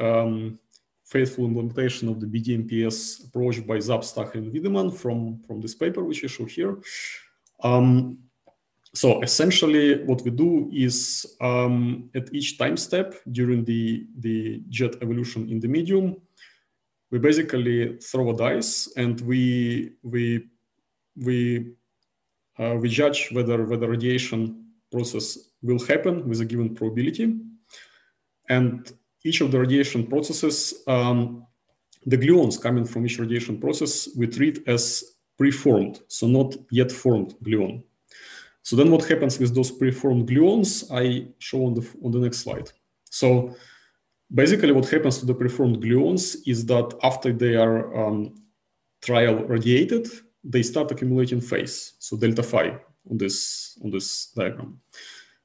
faithful implementation of the BDMPS approach by Zapp, Stachel, and Wiedemann from this paper, which I show here. So essentially, what we do is at each time step during the jet evolution in the medium, we basically throw a dice, and we judge whether radiation process will happen with a given probability. And each of the radiation processes, the gluons coming from each radiation process, we treat as preformed, so not yet formed gluon. So then what happens with those preformed gluons, I show on the next slide. So basically what happens to the preformed gluons is that after they are trial radiated, they start accumulating phase, so delta phi on this diagram.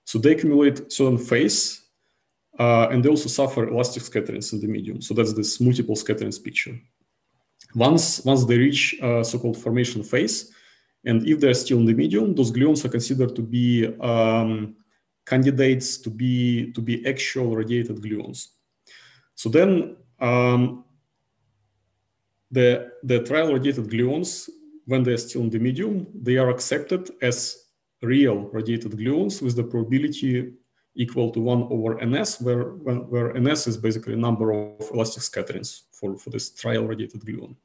So they accumulate certain phase, and they also suffer elastic scatterings in the medium. So that's this multiple scatterings picture. Once they reach so-called formation phase, and if they're still in the medium, those gluons are considered to be candidates to be actual radiated gluons. So then the trial radiated gluons, when they're still in the medium, they are accepted as real radiated gluons with the probability equal to 1 over ns, where ns is basically a number of elastic scatterings for this trial radiated gluon.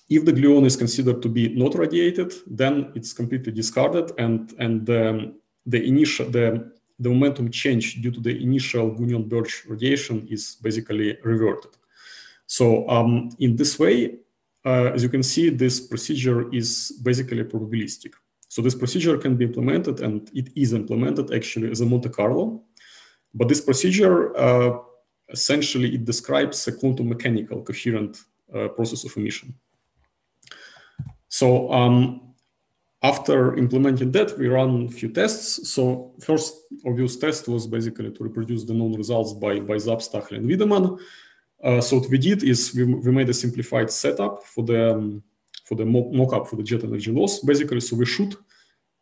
If the gluon is considered to be not radiated, then it's completely discarded, and the momentum change due to the initial Guion-Birch radiation is basically reverted. So in this way, as you can see, this procedure is basically probabilistic. So this procedure can be implemented, and it is implemented actually as a Monte Carlo. But this procedure, essentially, it describes a quantum mechanical coherent process of emission. So after implementing that, we ran a few tests. So first obvious test was basically to reproduce the known results by Zapp, Stachel, and Wiedemann. So what we did is we made a simplified setup for the mock-up for the jet energy loss. Basically, so we shoot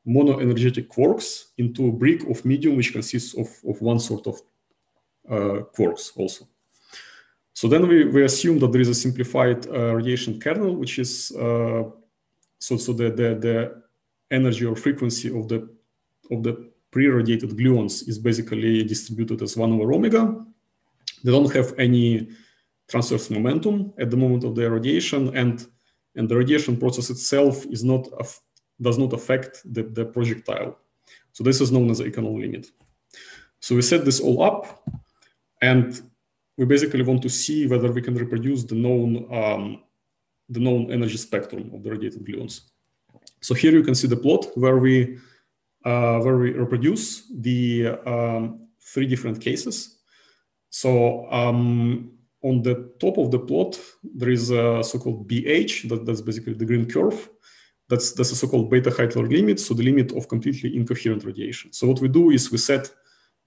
monoenergetic quarks into a brick of medium, which consists of one sort of quarks also. So then we assume that there is a simplified radiation kernel, which is so the energy or frequency of the pre-radiated gluons is basically distributed as 1 over omega. They don't have any transverse momentum at the moment of their radiation, and the radiation process itself is not does not affect the projectile. So this is known as the Econon limit. So we set this all up, and we basically want to see whether we can reproduce the known energy spectrum of the radiated gluons. So here you can see the plot where we reproduce the 3 different cases. So on the top of the plot, there is a so-called BH, that's basically the green curve. That's a so-called beta Heitler limit, so the limit of completely incoherent radiation. So what we do is we set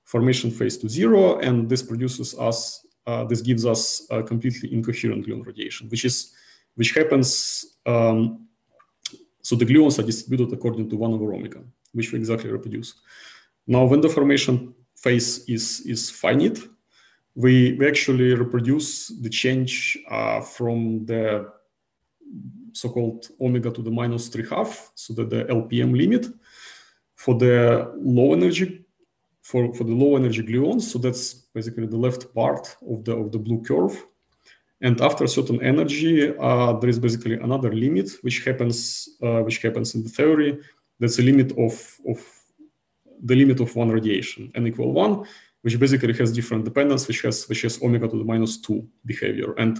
formation phase to 0, and this produces us, this gives us a completely incoherent gluon radiation, which happens, so the gluons are distributed according to 1 over omega, which we exactly reproduce. Now, when the formation phase is finite, we actually reproduce the change from the so-called omega to the minus 3/2, so that the LPM limit for the low energy gluons. So that's basically the left part of the blue curve. And after a certain energy, there is basically another limit which happens in the theory. That's a limit of one radiation, n equal 1, which basically has different dependence, which has omega to the minus 2 behavior. And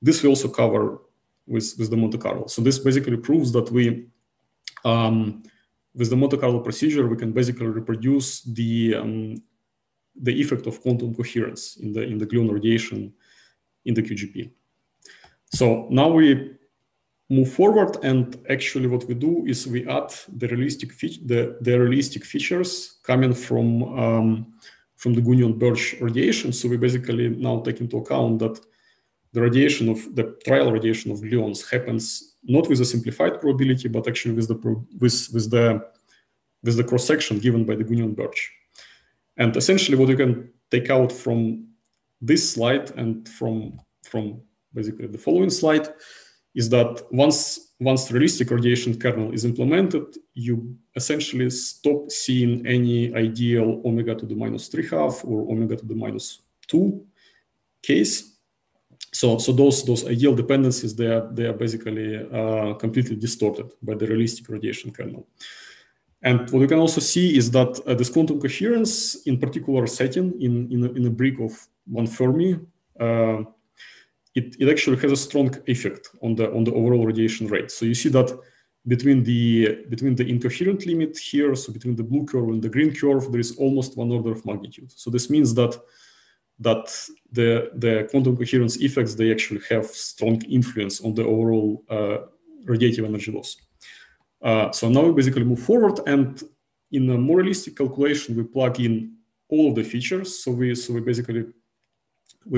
this we also cover with the Monte Carlo. So this basically proves that we, with the Monte Carlo procedure, we can basically reproduce the effect of quantum coherence in the gluon radiation in the QGP. So now we move forward, and actually what we do is we add the realistic features coming from the Gunion-Birch radiation. So we basically now take into account that the trial radiation of gluons happens not with a simplified probability, but actually with the cross-section given by the Gunion-Birch. And essentially what you can take out from this slide and from basically the following slide is that once the realistic radiation kernel is implemented, you essentially stop seeing any ideal omega to the minus 3/2 or omega to the minus 2 case. So those ideal dependencies, they are basically completely distorted by the realistic radiation kernel. And what you can also see is that this quantum coherence in particular setting in a brick of 1 Fermi, it actually has a strong effect on the overall radiation rate. So you see that between the incoherent limit here, so between the blue curve and the green curve, there is almost 1 order of magnitude. So this means that the quantum coherence effects, they actually have strong influence on the overall radiative energy loss. So now we basically move forward, and in a more realistic calculation, we plug in all of the features. So we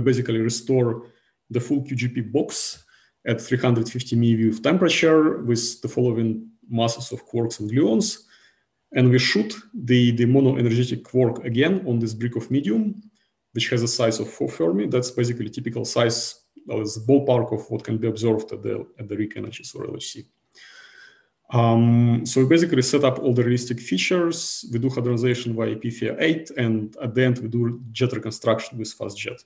basically restore the full QGP box at 350 MeV of temperature with the following masses of quarks and gluons, and we shoot the monoenergetic quark again on this brick of medium, which has a size of 4 Fermi. That's basically typical size, it's the ballpark of what can be observed at the RIC energies or LHC. So we basically set up all the realistic features. We do hadronization via PFIA-8, and at the end we do jet reconstruction with fast jet.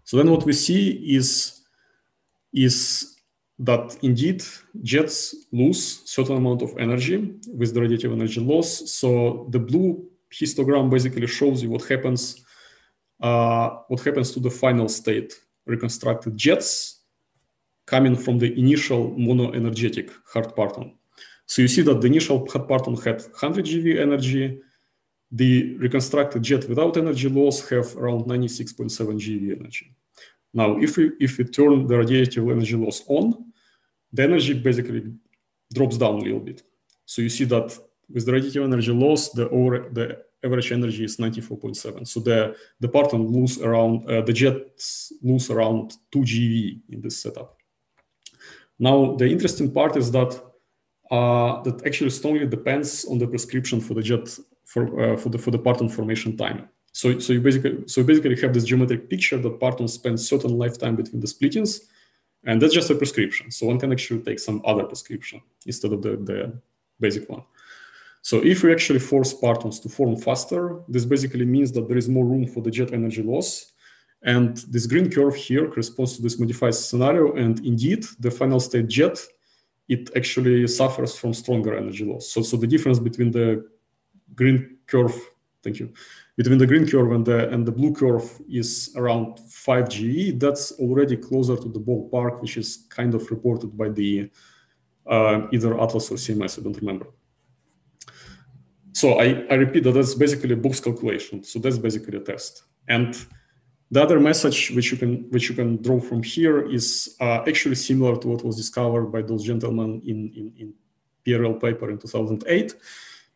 So then what we see is that indeed jets lose certain amount of energy with the radiative energy loss. So the blue histogram basically shows you what happens to the final state reconstructed jets coming from the initial monoenergetic hard parton. So you see that the initial hard parton had 100 GeV energy. The reconstructed jet without energy loss have around 96.7 GeV energy. Now, if we turn the radiative energy loss on, the energy basically drops down a little bit. So you see that with the radiative energy loss, the average energy is 94.7. So the parton lose around, the jets lose around 2 GeV in this setup. Now, the interesting part is that that actually strongly depends on the prescription for the jet for the parton formation time. So you basically have this geometric picture that partons spend certain lifetime between the splittings, and that's just a prescription. So one can actually take some other prescription instead of the basic one. So if we actually force partons to form faster, this basically means that there is more room for the jet energy loss. And this green curve here corresponds to this modified scenario. And indeed, the final state jet it actually suffers from stronger energy loss. So the difference between the green curve, thank you, between the green curve and the blue curve is around 5 GE. That's already closer to the ballpark, which is kind of reported by the either Atlas or CMS, I don't remember. So I repeat that that's basically a Books calculation. So that's basically a test. And the other message which you can draw from here is actually similar to what was discovered by those gentlemen in PRL paper in 2008,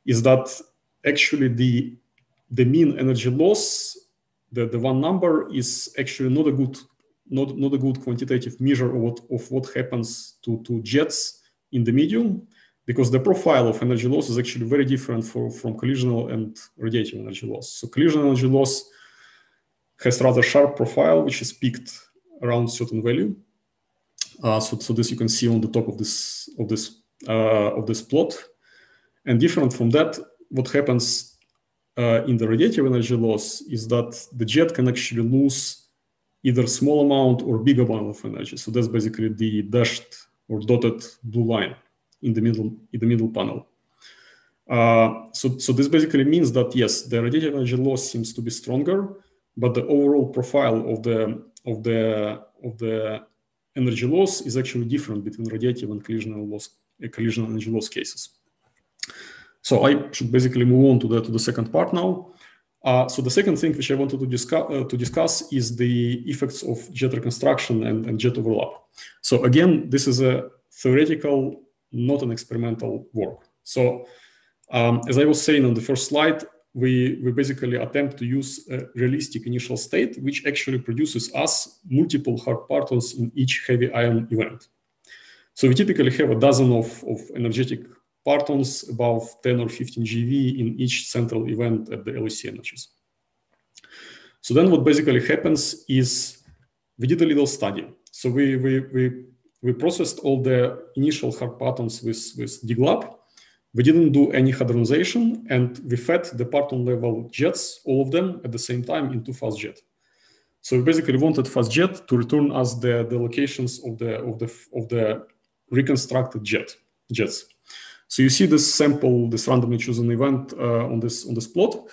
is that actually the mean energy loss, the one number, is actually not a good quantitative measure of what happens to jets in the medium, because the profile of energy loss is actually very different from collisional and radiative energy loss. So collisional energy loss has rather sharp profile, which is peaked around certain value. So this you can see on the top of this plot. And different from that, what happens in the radiative energy loss is that the jet can actually lose either small amount or big amount of energy. So that's basically the dashed or dotted blue line in the middle panel. So this basically means that yes, the radiative energy loss seems to be stronger, but the overall profile of the energy loss is actually different between radiative and collisional energy loss cases. So I should basically move on to the second part now. So the second thing which I wanted to discuss is the effects of jet reconstruction and jet overlap. So again, this is a theoretical, not an experimental work. So as I was saying on the first slide, we basically attempt to use a realistic initial state, which actually produces us multiple hard partons in each heavy ion event. So we typically have a dozen of energetic partons above 10 or 15 GeV in each central event at the LEC energies. So then what basically happens is we did a little study. So we processed all the initial hard partons with DGLAB. We didn't do any hadronization, and we fed the parton level jets, all of them at the same time, into FastJet. So we basically wanted FastJet to return us the locations of the reconstructed jets. So you see this sample, this randomly chosen event on this plot.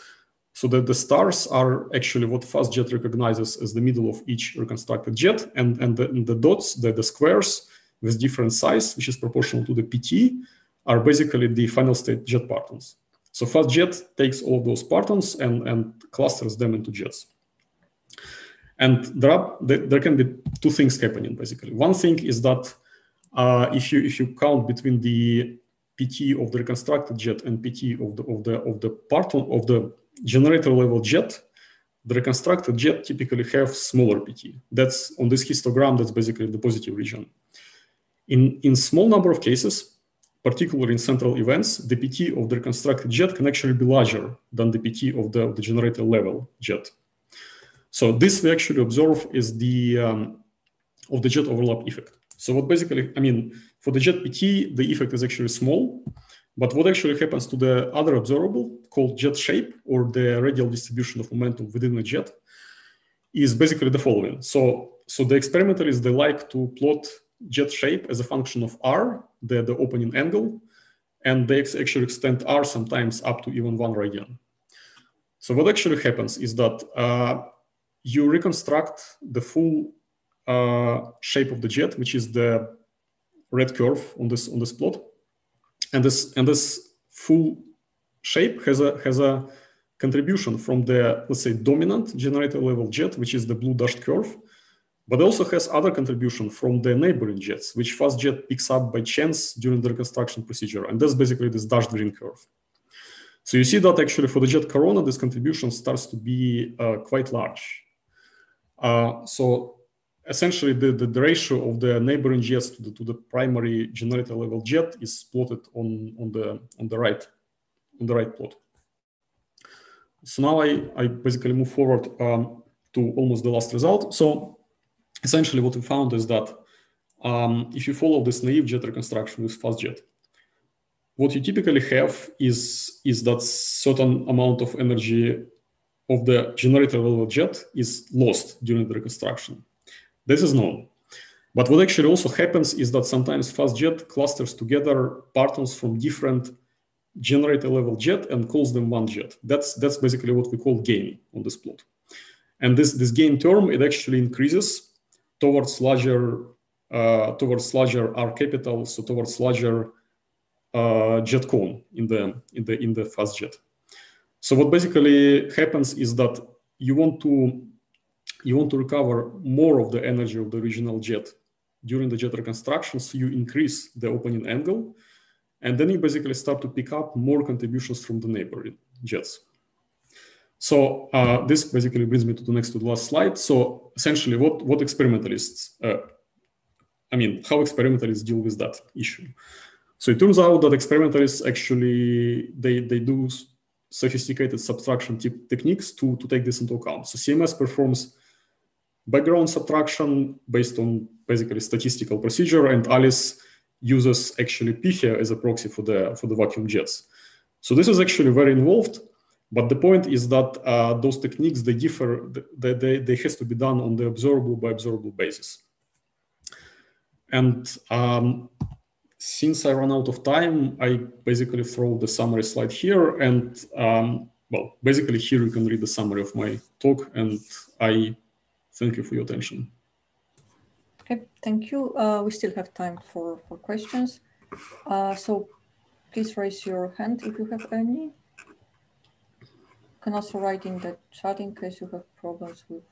So that the stars are actually what FastJet recognizes as the middle of each reconstructed jet, and the dots, the squares with different size, which is proportional to the PT, are basically the final state jet partons. So FastJet takes all of those partons and clusters them into jets. And there can be two things happening basically. One thing is that if you count between the PT of the reconstructed jet and PT of the parton of the generator level jet, the reconstructed jet typically have smaller PT. That's on this histogram. That's basically the positive region. In small number of cases, particularly in central events, the PT of the reconstructed jet can actually be larger than the PT of the generator level jet. So this we actually observe is the of the jet overlap effect. So what basically, I mean, for the jet PT, the effect is actually small, but what actually happens to the other observable called jet shape, or the radial distribution of momentum within the jet, is basically the following. So the experimentalists, they like to plot jet shape as a function of R, the opening angle, and they actually extend R sometimes up to even 1 radian. So what actually happens is that you reconstruct the full shape of the jet, which is the red curve on this plot, and this full shape has a contribution from the, let's say, dominant generator level jet, which is the blue dashed curve, but also has other contribution from the neighboring jets, which FastJet picks up by chance during the reconstruction procedure, and that's basically this dashed green curve. So you see that actually for the jet corona, this contribution starts to be quite large. So essentially, the ratio of the neighboring jets to the primary generator level jet is plotted on the right plot. So now I basically move forward to almost the last result. So essentially, what we found is that if you follow this naive jet reconstruction with FastJet, what you typically have is that certain amount of energy of the generator level jet is lost during the reconstruction. This is known. But what actually also happens is that sometimes FastJet clusters together partons from different generator level jet and calls them one jet. That's basically what we call gain on this plot. And this gain term, it actually increases towards larger R capital, so towards larger jet cone in the FastJet. So what basically happens is that you want to recover more of the energy of the original jet during the jet reconstruction, so you increase the opening angle, and then you basically start to pick up more contributions from the neighboring jets. So this basically brings me to the last slide. So essentially, what experimentalists, how experimentalists deal with that issue. So it turns out that experimentalists actually they do sophisticated subtraction techniques to take this into account. So CMS performs background subtraction based on basically statistical procedure, and Alice uses actually PIHE as a proxy for the vacuum jets. So this is actually very involved, but the point is that those techniques, they differ, they has to be done on the observable by observable basis. And since I run out of time, I basically throw the summary slide here, and well, basically here you can read the summary of my talk, and I thank you for your attention. Okay, thank you. We still have time for questions. So please raise your hand if you have any. You can also write in the chat in case you have problems with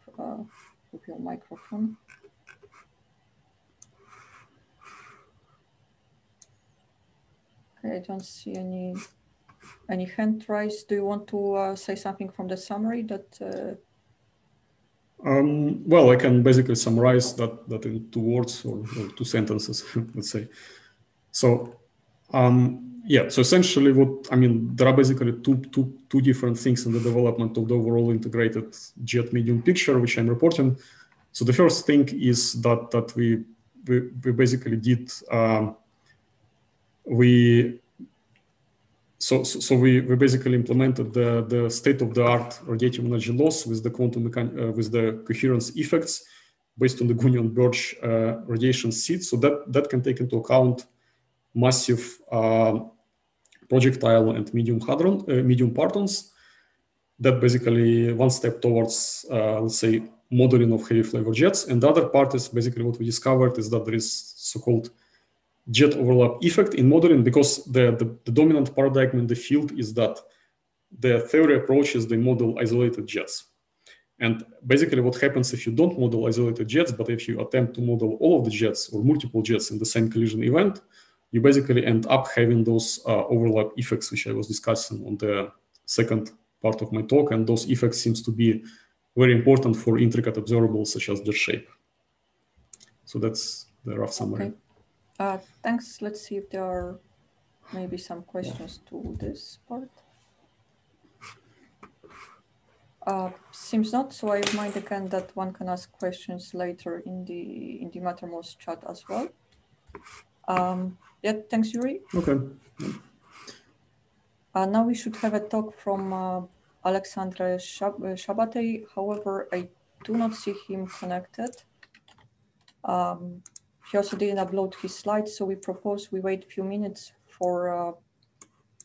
your microphone. Okay, I don't see any hand raised. Do you want to say something from the summary that? Well, I can basically summarize that in 2 words or 2 sentences, let's say. So, yeah. So essentially, there are basically two different things in the development of the overall integrated jet medium picture, which I'm reporting. So the first thing is that we basically did we basically implemented the state-of-the-art radiative energy loss with the quantum with the coherence effects based on the Gunion-Birch radiation seed. So that can take into account massive projectile and medium partons. That basically one step towards let's say modeling of heavy flavor jets. And the other part is basically what we discovered is that there is so-called jet overlap effect in modeling, because the dominant paradigm in the field is that the theory approaches the model isolated jets. And basically what happens if you don't model isolated jets, but if you attempt to model all of the jets or multiple jets in the same collision event, you basically end up having those overlap effects, which I was discussing on the second part of my talk. And those effects seems to be very important for intricate observables such as jet shape. So that's the rough summary. Okay. Thanks. Let's see if there are maybe some questions to this part. Seems not. So I remind again that one can ask questions later in the Mattermost chat as well. Yeah, thanks, Yuri. Okay. Now we should have a talk from Alexandre Shabatey. However, I do not see him connected. He also didn't upload his slides, so we propose we wait a few minutes for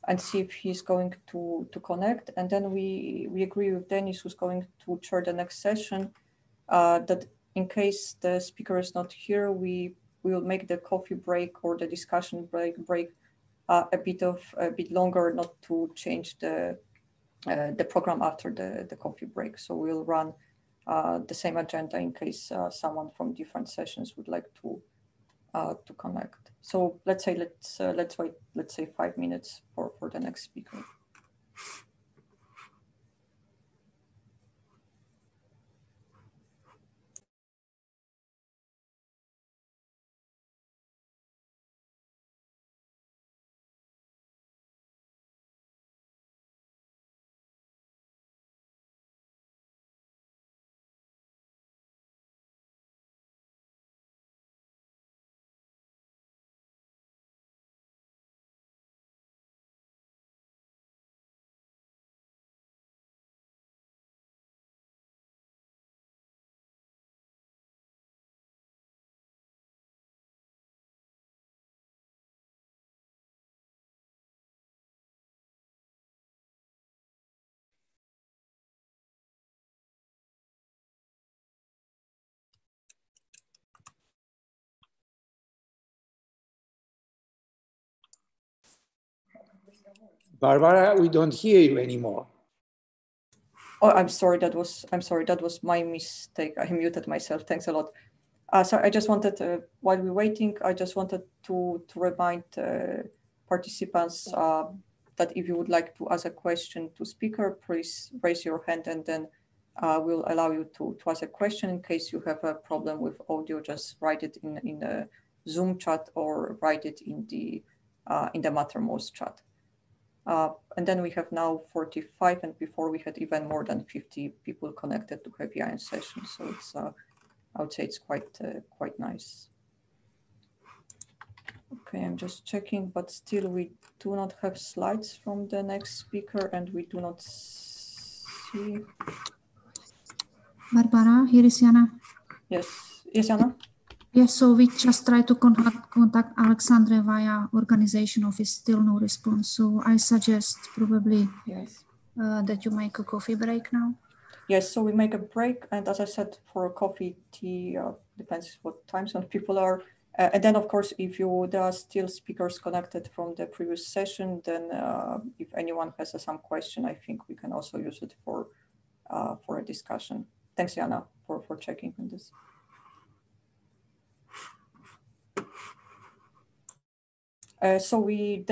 and see if he's going to connect. And then we agree with Dennis, who's going to chair the next session, that in case the speaker is not here, we will make the coffee break or the discussion break a bit longer, not to change the program after the coffee break. So we'll run the same agenda in case someone from different sessions would like to connect. So let's wait, let's say 5 minutes for the next speaker. Barbara, we don't hear you anymore. Oh, I'm sorry. That was my mistake. I muted myself. Thanks a lot. So I just wanted, while we're waiting, I just wanted to remind participants that if you would like to ask a question to speaker, please raise your hand, and then we'll allow you to ask a question. In case you have a problem with audio, just write it in the Zoom chat or write it in the Mattermost chat. And then we have now 45, and before we had even more than 50 people connected to Heavy Iron session. So it's I would say it's quite nice. Okay, I'm just checking, but still we do not have slides from the next speaker, and we do not see. Barbara, here is Jana. Yes, Jana? Yes, so we just try to contact Alexandre via organization office, still no response. So I suggest probably yes. That you make a coffee break now. Yes, so we make a break, and as I said, for coffee, tea, depends what time zone people are. And then, of course, if there are still speakers connected from the previous session, then if anyone has some question, I think we can also use it for a discussion. Thanks, Jana, for checking on this. So we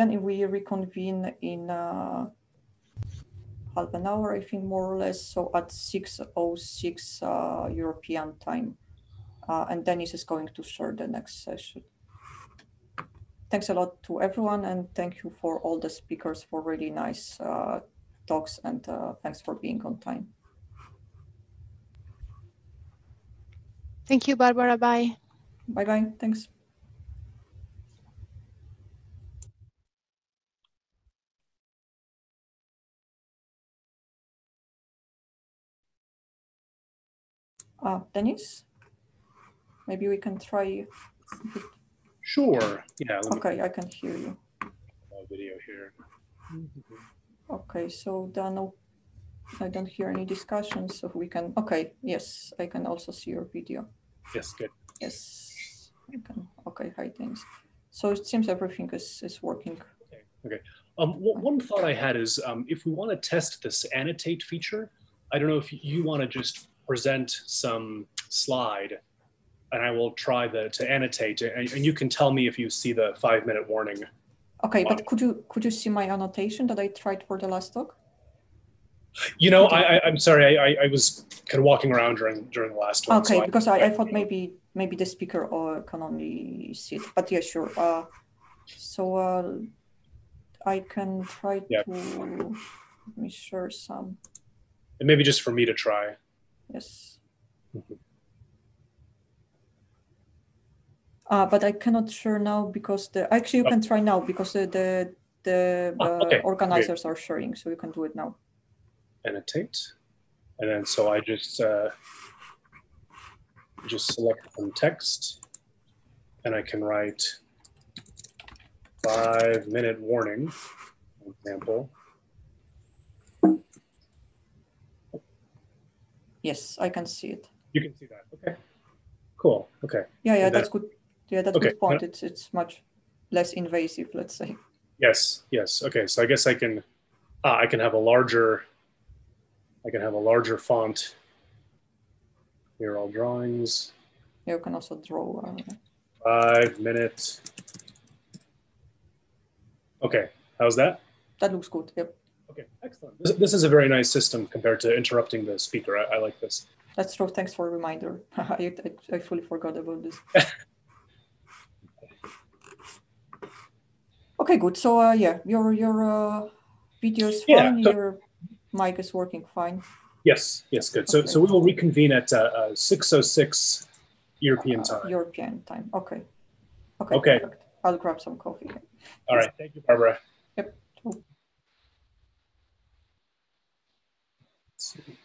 reconvene in half an hour, I think, more or less. So at 6:06 European time, and Dennis is going to share the next session. Thanks a lot to everyone, and thank you for all the speakers for really nice talks, and thanks for being on time. Thank you, Barbara. Bye. Bye-bye. Thanks. Dennis, maybe we can try. Sure. Yeah. Okay, I can hear you. Video here. Okay, so I don't hear any discussions, so we can. Okay, yes, I can also see your video. Yes, good. Yes, I can. Okay, hi, thanks. So it seems everything is working. Okay. One thought I had is if we want to test this annotate feature, I don't know if you want to just present some slide, and I will try to annotate it, and you can tell me if you see the 5-minute warning. Okay, but could you see my annotation that I tried for the last talk? You know, I'm sorry, I was kind of walking around during the last one. Okay, so because I thought maybe the speaker can only see it, but yeah, sure. So I can try to let me share some. And maybe just for me to try. Yes. But I cannot share now because actually you can try now because the organizers are sharing, so you can do it now. Annotate, and then so I just select some text, and I can write 5-minute warning, for example. Yes, I can see it. You can see that. Okay. Cool. Okay. Yeah, that's good. Yeah, that's good point. It's much less invasive, let's say. Yes. Yes. Okay. So I guess I can have a larger. I can have a larger font. Here are all drawings. Yeah, you can also draw. 5-minute. Okay. How's that? That looks good. Yep. Okay. Excellent. This is a very nice system compared to interrupting the speaker. I like this. That's true. Thanks for a reminder. I fully forgot about this. Okay, good. So yeah, your video is fine. So, your mic is working fine. Yes. Yes. Good. Okay. So we will reconvene at 6:06 European time. European time. Okay. Okay. Okay. Perfect. I'll grab some coffee. All right. Thank you, Barbara. Yep. Let's see.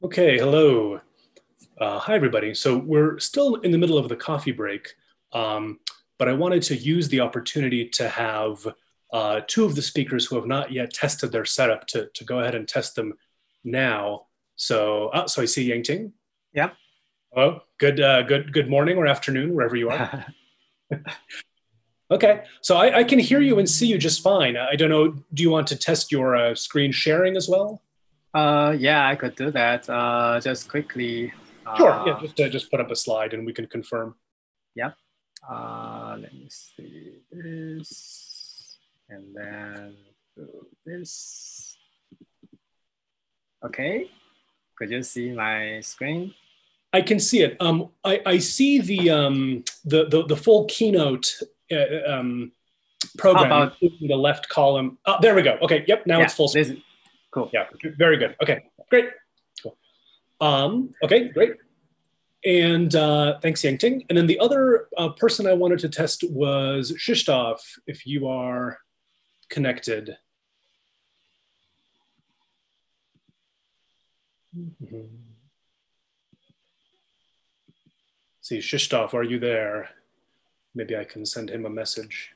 Okay, hello. Hi, everybody. So we're still in the middle of the coffee break, but I wanted to use the opportunity to have two of the speakers who have not yet tested their setup to go ahead and test them now. So, so I see Yangting. Yeah. Hello. Good morning or afternoon, wherever you are. Okay, so I can hear you and see you just fine. I don't know, do you want to test your screen sharing as well? Yeah, I could do that. Just quickly. Sure, yeah, just put up a slide and we can confirm. Yeah. Let me see this, and then do this. Okay, could you see my screen? I can see it. I see the full keynote program. How about the left column? Oh, there we go. Okay, yep. Now it's full screen. Cool. Yeah, very good. Okay, great. Cool. Okay, great. And thanks, Yangting. And then the other person I wanted to test was Krzysztof, if you are connected. Mm-hmm. See, Krzysztof, are you there? Maybe I can send him a message.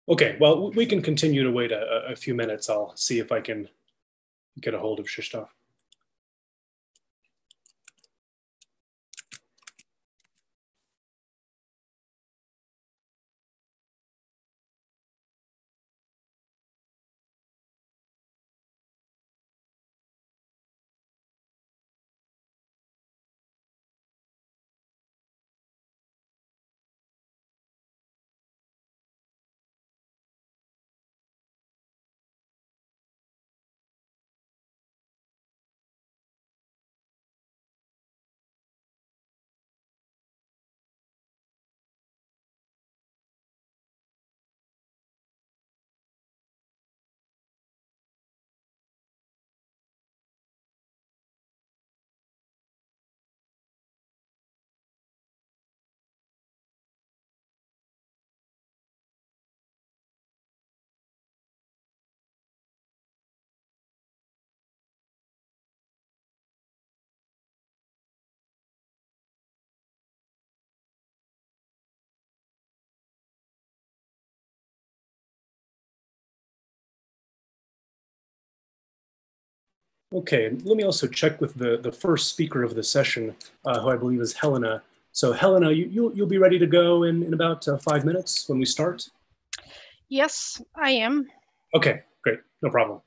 Okay, well, we can continue to wait a few minutes. I'll see if I can get a hold of Krzysztof. Okay, let me also check with the first speaker of the session, who I believe is Helena. So Helena, you'll be ready to go in about 5 minutes when we start? Yes, I am. Okay, great, no problem.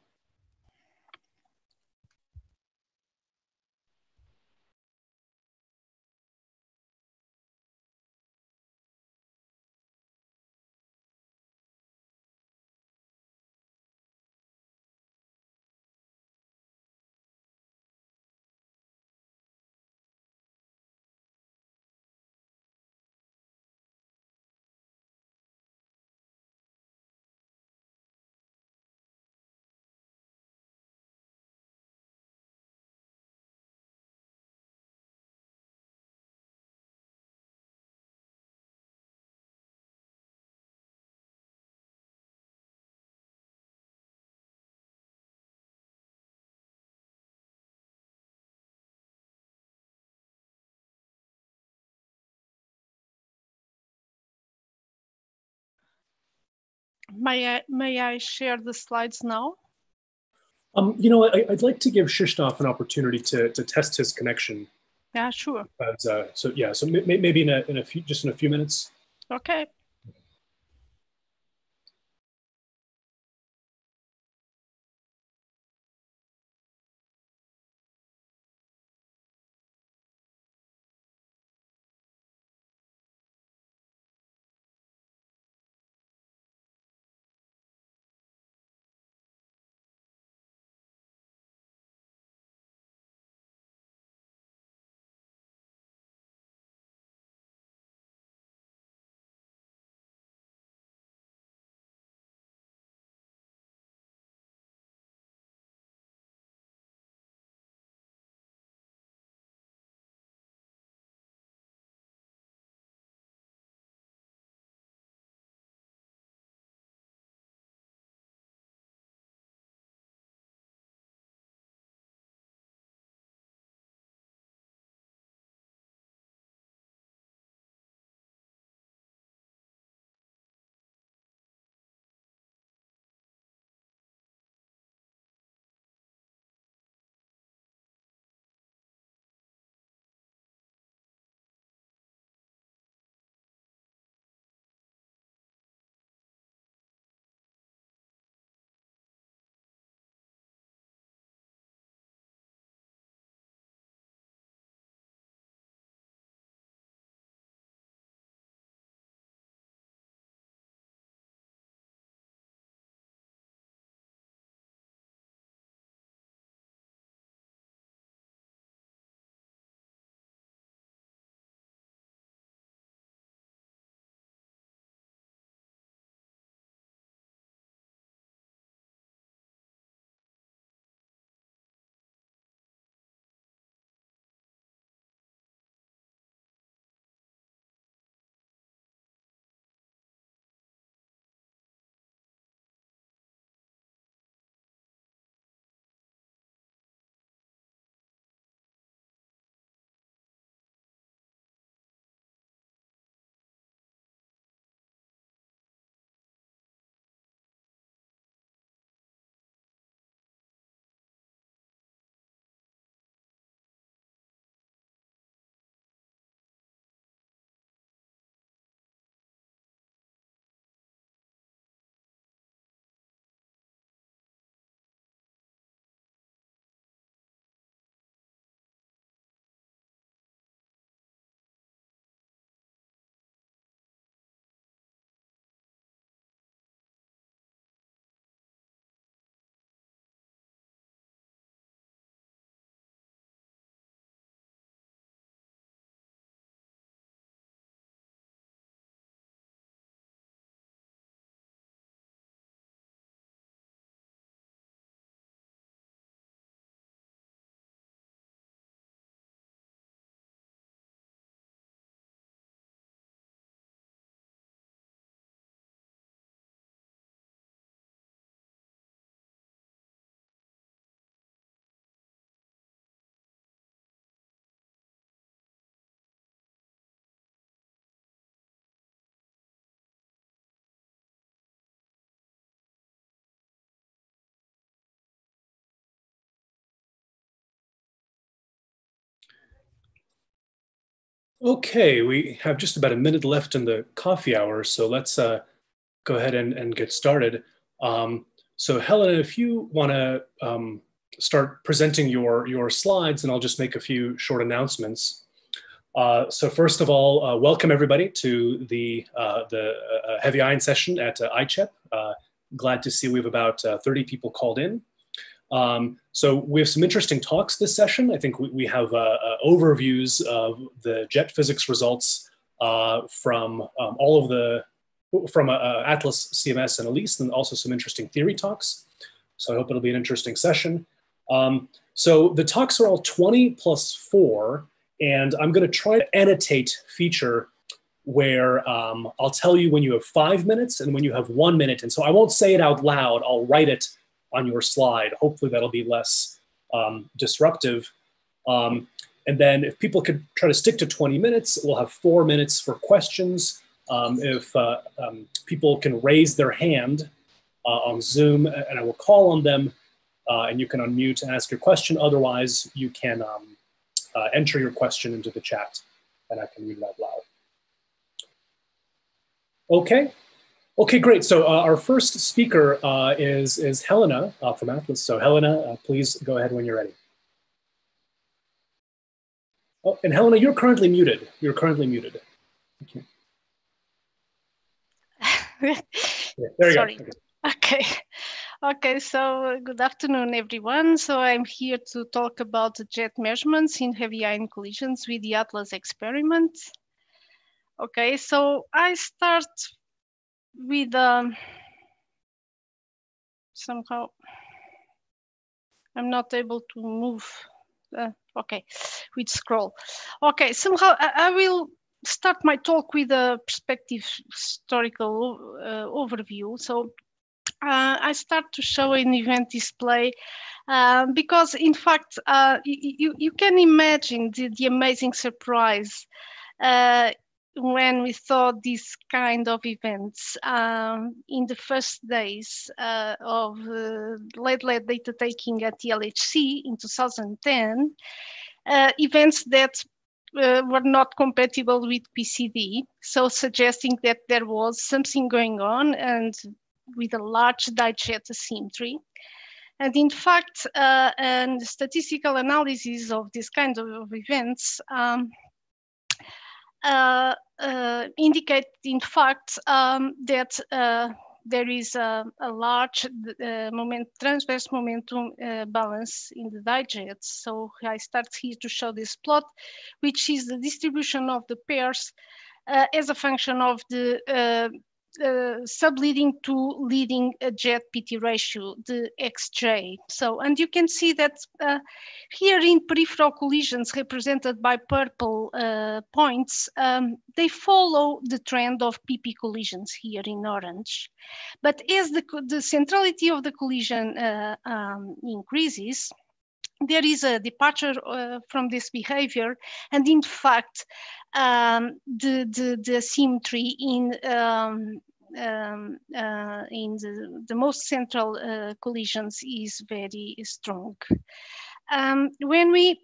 May I share the slides now? You know, I'd like to give Krzysztof an opportunity to test his connection. Yeah, sure. So yeah, so maybe in a few minutes. Okay. Okay, we have just about a minute left in the coffee hour, so let's go ahead and get started. So Helena, if you want to start presenting your slides, and I'll just make a few short announcements. So first of all, welcome everybody to the heavy ion session at ICHEP. Glad to see we have about 30 people called in. So we have some interesting talks this session. I think we have overviews of the jet physics results from all of the, from Atlas, CMS, and Elise, and also some interesting theory talks. So I hope it'll be an interesting session. So the talks are all 20 plus 4, and I'm going to try to annotate feature where I'll tell you when you have 5 minutes and when you have 1 minute. And so I won't say it out loud, I'll write it on your slide. Hopefully that'll be less disruptive. And then if people could try to stick to 20 minutes, we'll have 4 minutes for questions. If people can raise their hand on Zoom, and I will call on them, and you can unmute and ask your question. Otherwise, you can enter your question into the chat, and I can read it out loud. Okay. Okay, great. So our first speaker is Helena from Atlas. So Helena, please go ahead when you're ready. Oh, and Helena, you're currently muted. You're currently muted. Okay. Yeah, there you Sorry. go. Okay. Okay, so good afternoon, everyone. So I'm here to talk about the jet measurements in heavy ion collisions with the Atlas experiment. Okay, so I start with somehow I'm not able to move. Okay, with scroll. Okay, somehow I will start my talk with a perspective historical overview. So I start to show an event display because, in fact, you can imagine the amazing surprise when we saw these kind of events in the first days of late data taking at the LHC in 2010, events that were not compatible with PCD, so suggesting that there was something going on and with a large die-jet asymmetry. And in fact, and statistical analysis of this kind of events indicate, in fact, that there is a large transverse momentum balance in the die-jets. So I start here to show this plot, which is the distribution of the pairs as a function of the subleading to leading jet PT ratio, the XJ. So, and you can see that here in peripheral collisions represented by purple points, they follow the trend of PP collisions here in orange. But as the centrality of the collision increases, there is a departure from this behavior, and in fact, the asymmetry in the most central collisions is very strong. When we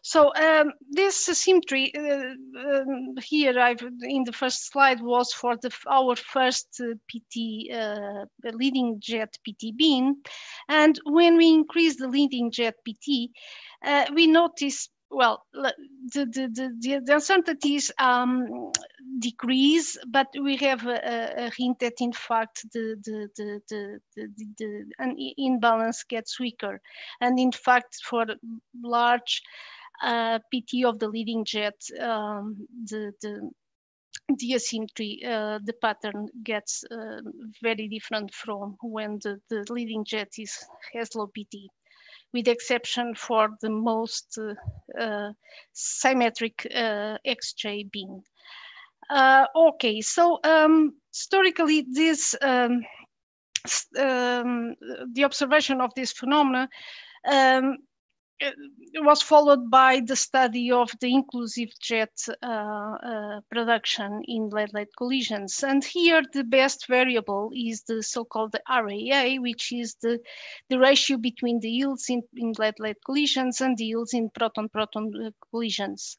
So this asymmetry here in the first slide was for our first PT leading jet PT beam, and when we increase the leading jet PT, we notice, well, the uncertainties decrease, but we have a hint that in fact the imbalance gets weaker, and in fact for large PT of the leading jet, the asymmetry, the pattern gets very different from when the leading jet has low PT, with exception for the most symmetric XJ beam. Okay, so historically, this the observation of this phenomena was followed by the study of the inclusive jet production in lead-lead collisions. And here the best variable is the so-called RAA, which is the ratio between the yields in lead-lead collisions and the yields in proton-proton collisions.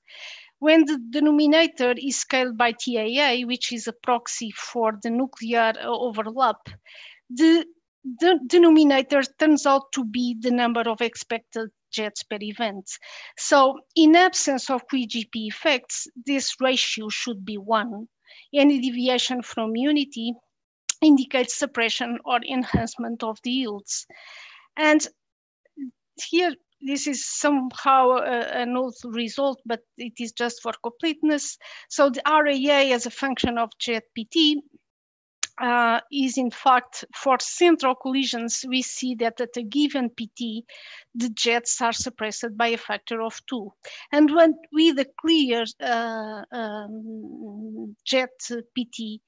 When the denominator is scaled by TAA, which is a proxy for the nuclear overlap, the denominator turns out to be the number of expected jets per event. So in absence of QGP effects, this ratio should be 1. Any deviation from unity indicates suppression or enhancement of the yields. And here, this is somehow an old result, but it is just for completeness. So the RAA as a function of jet PT is in fact for central collisions, we see that at a given PT, the jets are suppressed by a factor of 2. And when with a clear jet PT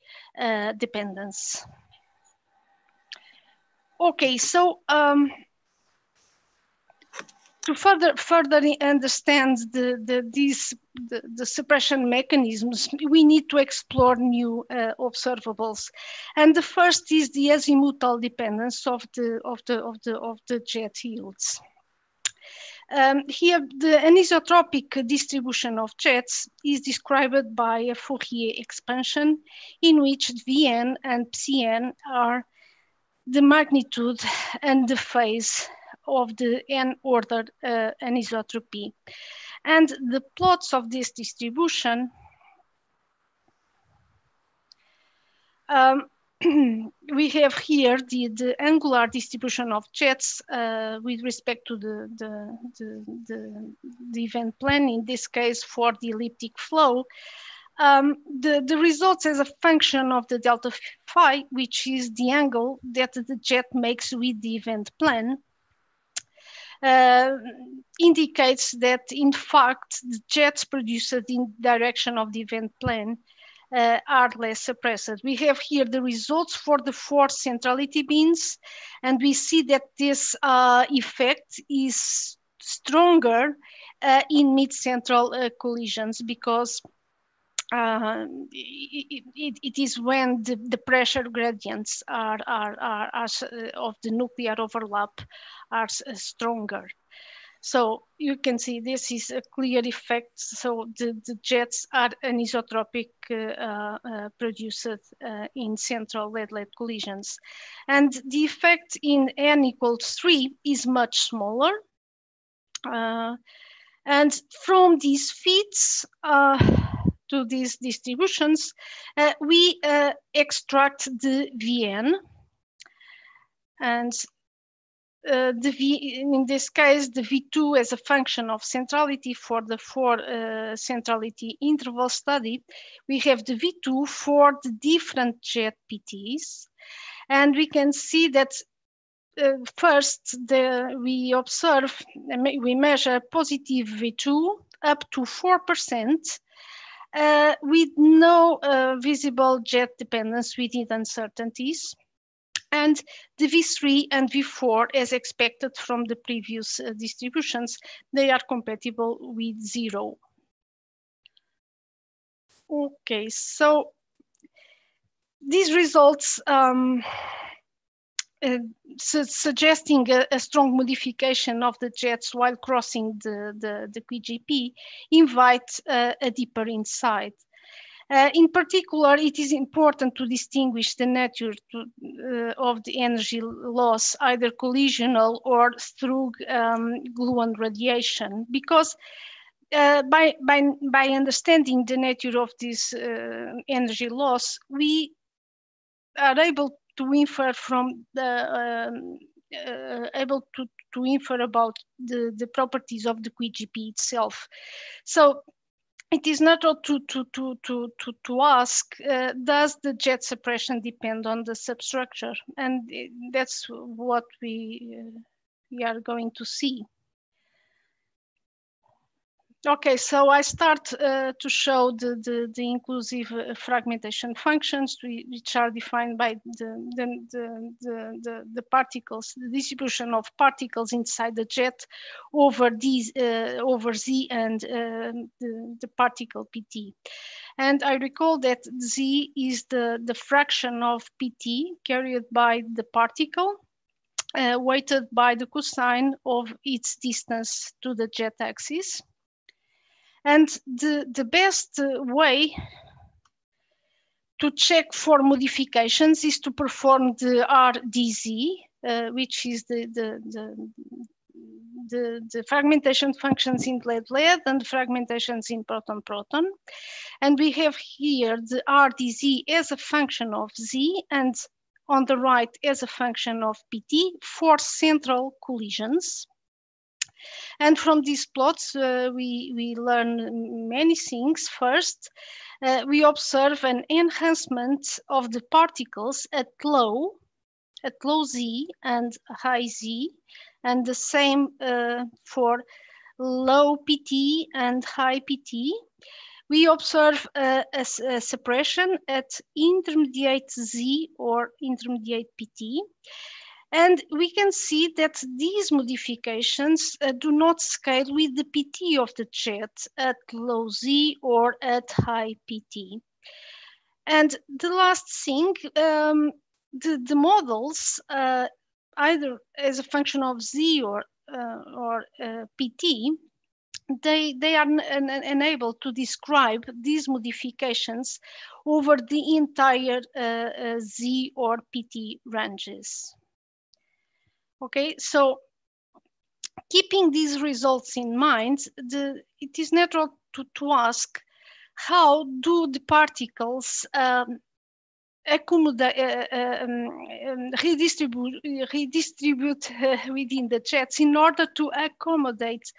dependence. Okay, so to further understand the suppression mechanisms, we need to explore new observables, and the first is the azimuthal dependence of the jet yields. Here, the anisotropic distribution of jets is described by a Fourier expansion in which Vn and Pcn are the magnitude and the phase of the n-ordered anisotropy. And the plots of this distribution we have here the angular distribution of jets with respect to the event plane, in this case for the elliptic flow. The results as a function of the delta phi, which is the angle that the jet makes with the event plane, indicates that in fact the jets produced in direction of the event plane are less suppressed. We have here the results for the 4 centrality beams, and we see that this effect is stronger in mid-central collisions, because it is when the pressure gradients are of the nuclear overlap are stronger. So you can see this is a clear effect. So the jets are anisotropic produced in central lead-lead collisions. And the effect in n equals 3 is much smaller. And from these fits to these distributions, we extract the Vn. And in this case, the V2 as a function of centrality for the 4 centrality interval study, we have the V2 for the different jet PTs. And we can see that first we observe, we measure positive V2 up to 4% with no visible jet dependence within uncertainties. And the V3 and V4, as expected from the previous distributions, they are compatible with 0. Okay, so these results suggesting a strong modification of the jets while crossing the QGP invite a deeper insight. In particular, it is important to distinguish the nature of the energy loss, either collisional or through gluon radiation, because by understanding the nature of this energy loss, we are able to infer from the infer about the properties of the QGP itself. So it is natural to ask, does the jet suppression depend on the substructure? And that's what we are going to see. Okay, so I start to show the inclusive fragmentation functions, which are defined by the particles, the distribution of particles inside the jet over these over Z and the particle PT. And I recall that Z is the fraction of PT carried by the particle, weighted by the cosine of its distance to the jet axis. And the best way to check for modifications is to perform the RDZ, which is the fragmentation functions in lead-lead and fragmentations in proton-proton. And we have here the RDZ as a function of Z, and on the right as a function of PT for central collisions. And from these plots, we learn many things. First, we observe an enhancement of the particles at low Z and high Z, and the same for low PT and high PT. We observe a suppression at intermediate Z or intermediate PT. And we can see that these modifications do not scale with the PT of the jet at low Z or at high PT. And the last thing, the models, either as a function of Z or PT, they are unable to describe these modifications over the entire Z or PT ranges. Okay, so keeping these results in mind, it is natural to ask, how do the particles redistribute within the jets in order to accommodate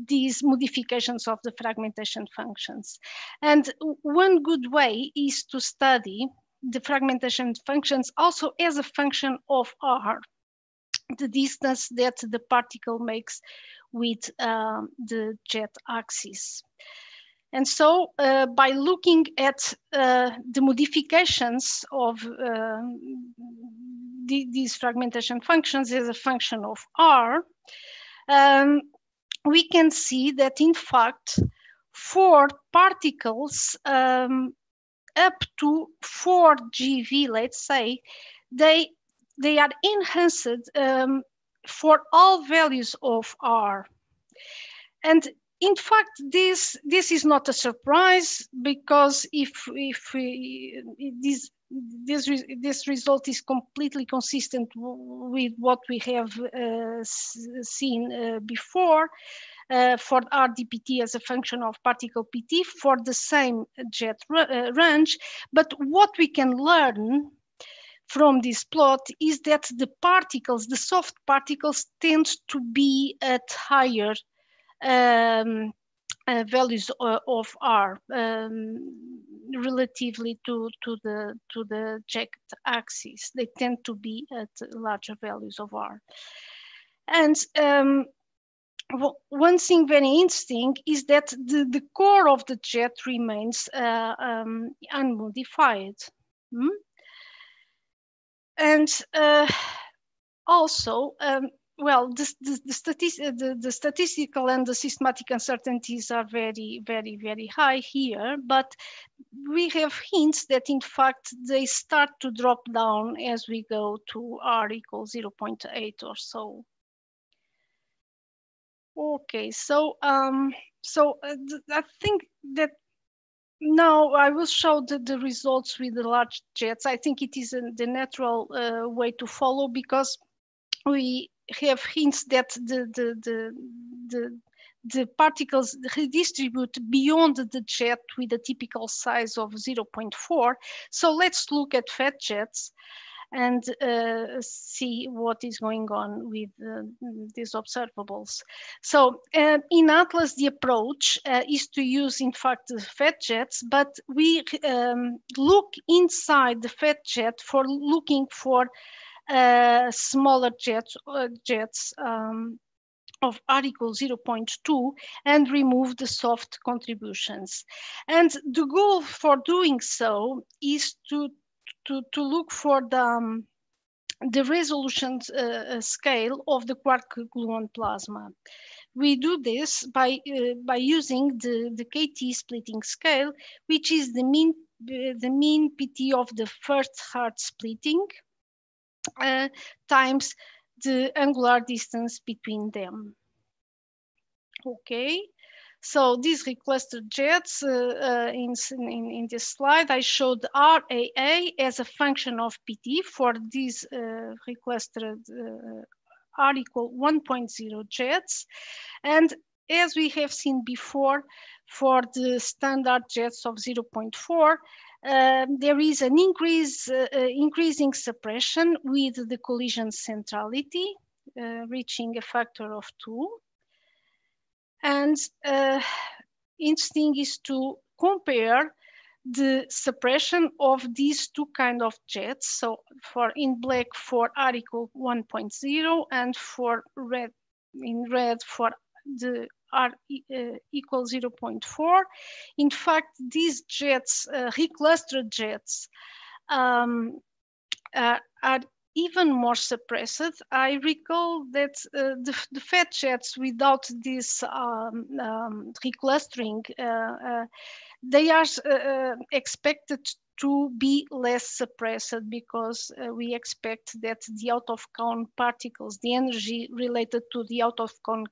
these modifications of the fragmentation functions? And one good way is to study the fragmentation functions also as a function of R, the distance that the particle makes with the jet axis. And so by looking at the modifications of these fragmentation functions as a function of R, we can see that in fact, for particles up to 4 GeV, let's say, they are enhanced for all values of R. And in fact, this is not a surprise, because this result is completely consistent with what we have seen before for RDPT as a function of particle PT for the same jet range. But what we can learn from this plot is that the particles, the soft particles, tend to be at higher values of R relatively to the jet axis. They tend to be at larger values of R. And one thing very interesting is that the core of the jet remains unmodified. And also, well, the statistical and the systematic uncertainties are very, very, very high here, but we have hints that in fact they start to drop down as we go to R equals 0.8 or so. Okay, so I think that now I will show the results with the large jets. I think it is the natural way to follow, because we have hints that the particles redistribute beyond the jet with a typical size of 0.4. So let's look at fat jets and see what is going on with these observables. So in Atlas, the approach is to use, in fact, the fat jets, but we look inside the fat jet for looking for smaller jets of R equals 0.2 and remove the soft contributions. And the goal for doing so is to look for the resolution scale of the quark gluon plasma. We do this by using the KT splitting scale, which is the mean PT of the first hard splitting times the angular distance between them. Okay, so these reclustered jets in this slide, I showed RAA as a function of PT for these reclustered R equal 1.0 jets. And as we have seen before, for the standard jets of 0.4, there is an increasing suppression with the collision centrality, reaching a factor of 2. And interesting is to compare the suppression of these two kind of jets. So for in black for R equal 1.0 and for red for the R equal 0.4. In fact, these jets, reclustered jets, are even more suppressed. I recall that the fat jets without this reclustering, they are expected to be less suppressed because we expect that the out of cone particles, the energy related to the out of cone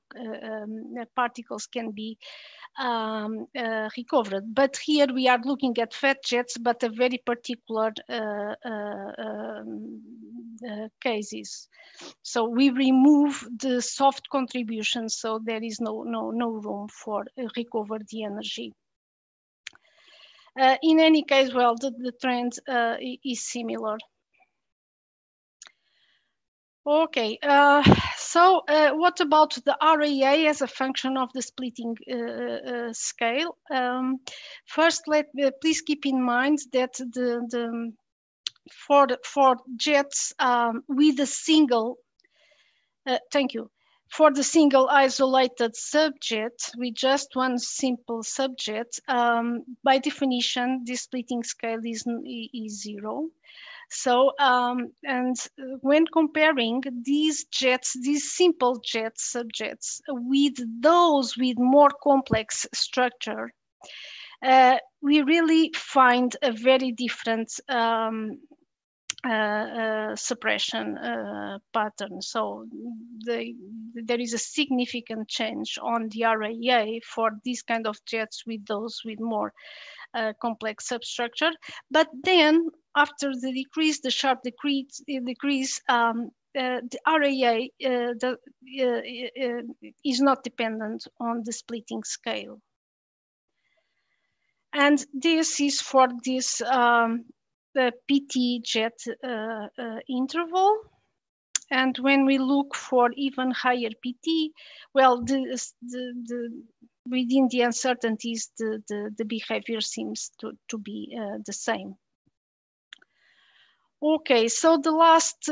particles can be recovered. But here we are looking at fat jets, but a very particular cases. So we remove the soft contributions, so there is no room for recover the energy. In any case, well, the trend is similar. Okay, so what about the RAA as a function of the splitting scale? First, please keep in mind that for jets with a single, thank you. For the single isolated subjet with just one simple subjet, by definition, the splitting scale is 0. So, and when comparing these jets, these simple jets, subjets, with those with more complex structure, we really find a very different suppression pattern. So there is a significant change on the RAA for these kind of jets with those with more complex substructure. But then after the decrease, the sharp decrease, the RAA is not dependent on the splitting scale. And this is for this the PT jet interval. And when we look for even higher PT, well, within the uncertainties, the behavior seems to be the same. Okay, so the last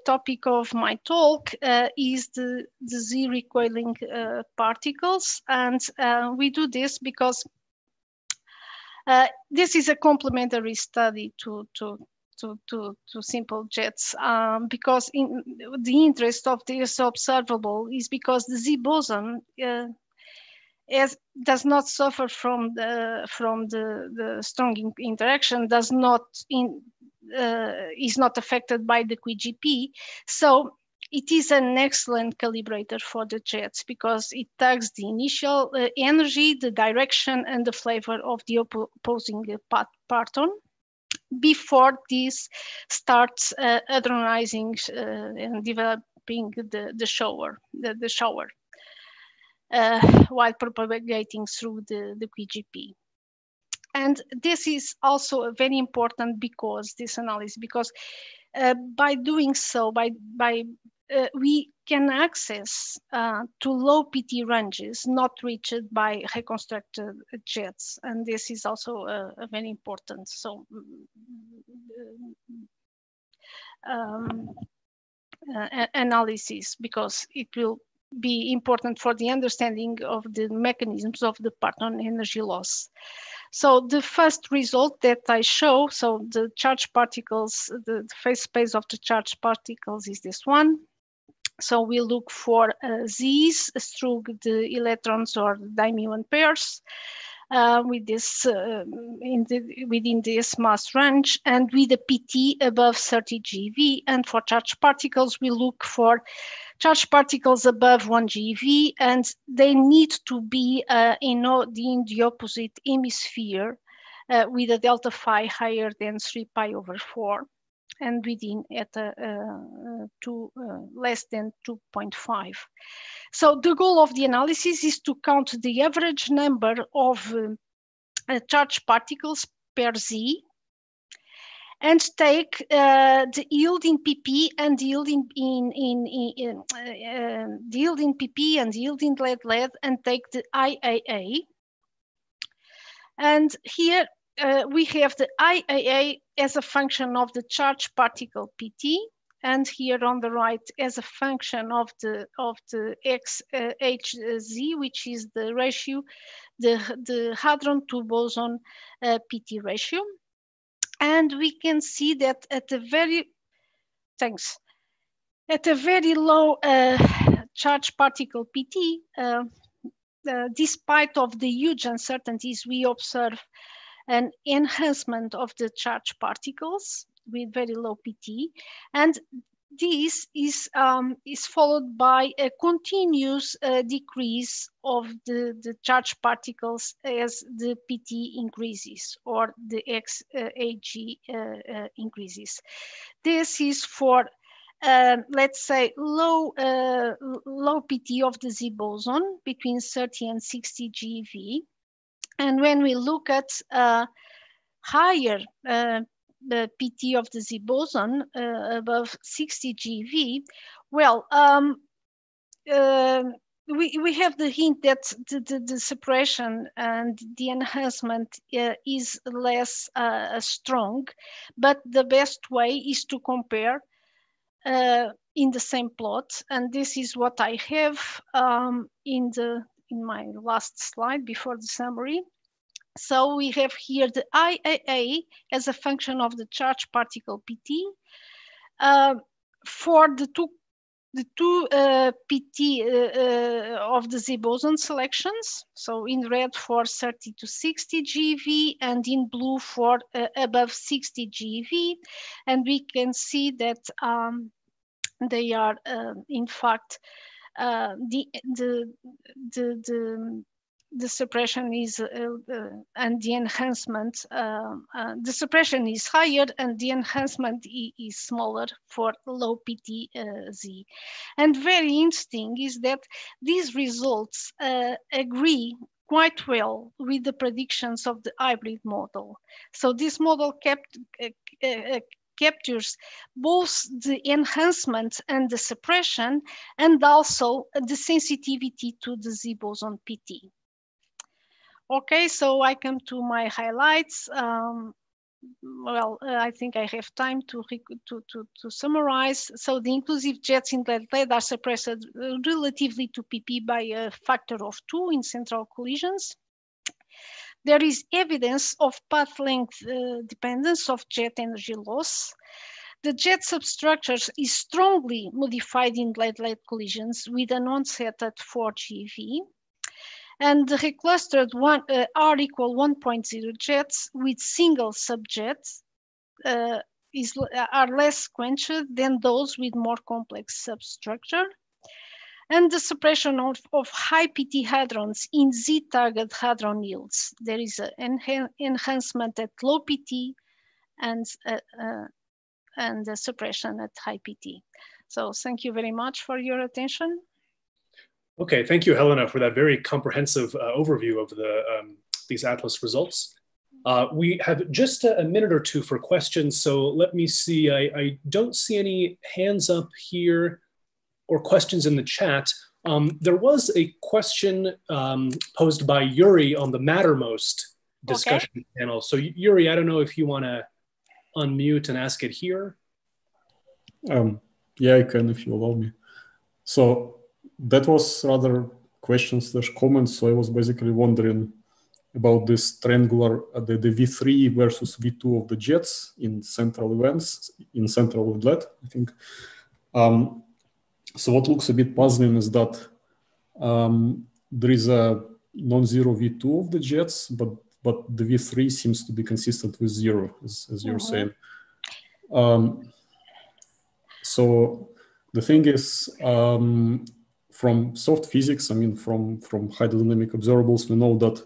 topic of my talk is the Z-recoiling particles. And we do this because this is a complementary study to simple jets, because in the interest of this observable is because the Z boson does not suffer from the strong interaction, is not affected by the QGP. So it is an excellent calibrator for the jets because it tags the initial energy, the direction, and the flavor of the opposing parton before this starts hadronizing and developing the shower, while propagating through the QGP. And this is also very important because this analysis, because by doing so, we can access to low PT ranges not reached by reconstructed jets, and this is also very important. So analysis, because it will be important for the understanding of the mechanisms of the pattern energy loss. So the first result that I show, so the charged particles, the phase space of the charged particles is this one. So we look for Z's through the electrons or dimuon pairs with this within this mass range and with a PT above 30 GeV. And for charged particles, we look for charged particles above 1 GeV, and they need to be in the opposite hemisphere with a delta phi higher than 3 pi over 4 and within at less than 2.5. So the goal of the analysis is to count the average number of charged particles per Z and take the yield in pp and the yield in the yield in pp and the yield in lead and take the IAA. And here we have the IAA as a function of the charged particle PT, and here on the right as a function of the XHZ, which is the ratio, the hadron to boson PT ratio. And we can see that at a very, at a very low charged particle PT, despite of the huge uncertainties, we observe an enhancement of the charged particles with very low PT. And this is followed by a continuous decrease of the charged particles as the PT increases or the XAG increases. This is for let's say low PT of the Z boson between 30 and 60 GeV. And when we look at higher the PT of the Z boson above 60 GeV, well, we have the hint that the suppression and the enhancement is less strong, but the best way is to compare in the same plot, and this is what I have in my last slide before the summary. So we have here the IAA as a function of the charged particle PT. For the two PT of the Z boson selections, so in red for 30 to 60 GeV and in blue for above 60 GeV, and we can see that they are in fact the suppression is and the enhancement, the suppression is higher and the enhancement is smaller for low PT Z. And very interesting is that these results agree quite well with the predictions of the hybrid model. So this model captures both the enhancement and the suppression and also the sensitivity to the Z boson PT. Okay, so I come to my highlights. Well, I think I have time to summarize. So the inclusive jets in lead are suppressed relatively to PP by a factor of 2 in central collisions. There is evidence of path length dependence of jet energy loss. The jet substructure is strongly modified in lead-lead collisions with an onset at 4 GeV. And the reclustered R equal 1.0 jets with single subjets are less quenched than those with more complex substructure. And the suppression of high PT hadrons in Z-target hadron yields. There is an enhancement at low PT and the suppression at high PT. So thank you very much for your attention. Okay, thank you, Helena, for that very comprehensive overview of these ATLAS results. We have just a minute or two for questions, so let me see. I don't see any hands up here or questions in the chat. There was a question posed by Yuri on the Mattermost discussion panel. So Yuri, I don't know if you want to unmute and ask it here. Yeah, I can if you allow me. So that was rather questions/comments. So I was basically wondering about this triangular, the V3 versus V2 of the jets in central events, in central outlet, I think. So what looks a bit puzzling is that there is a non-zero V2 of the jets, but the V3 seems to be consistent with zero, as you're saying. So the thing is, from soft physics, I mean, from hydrodynamic observables, we know that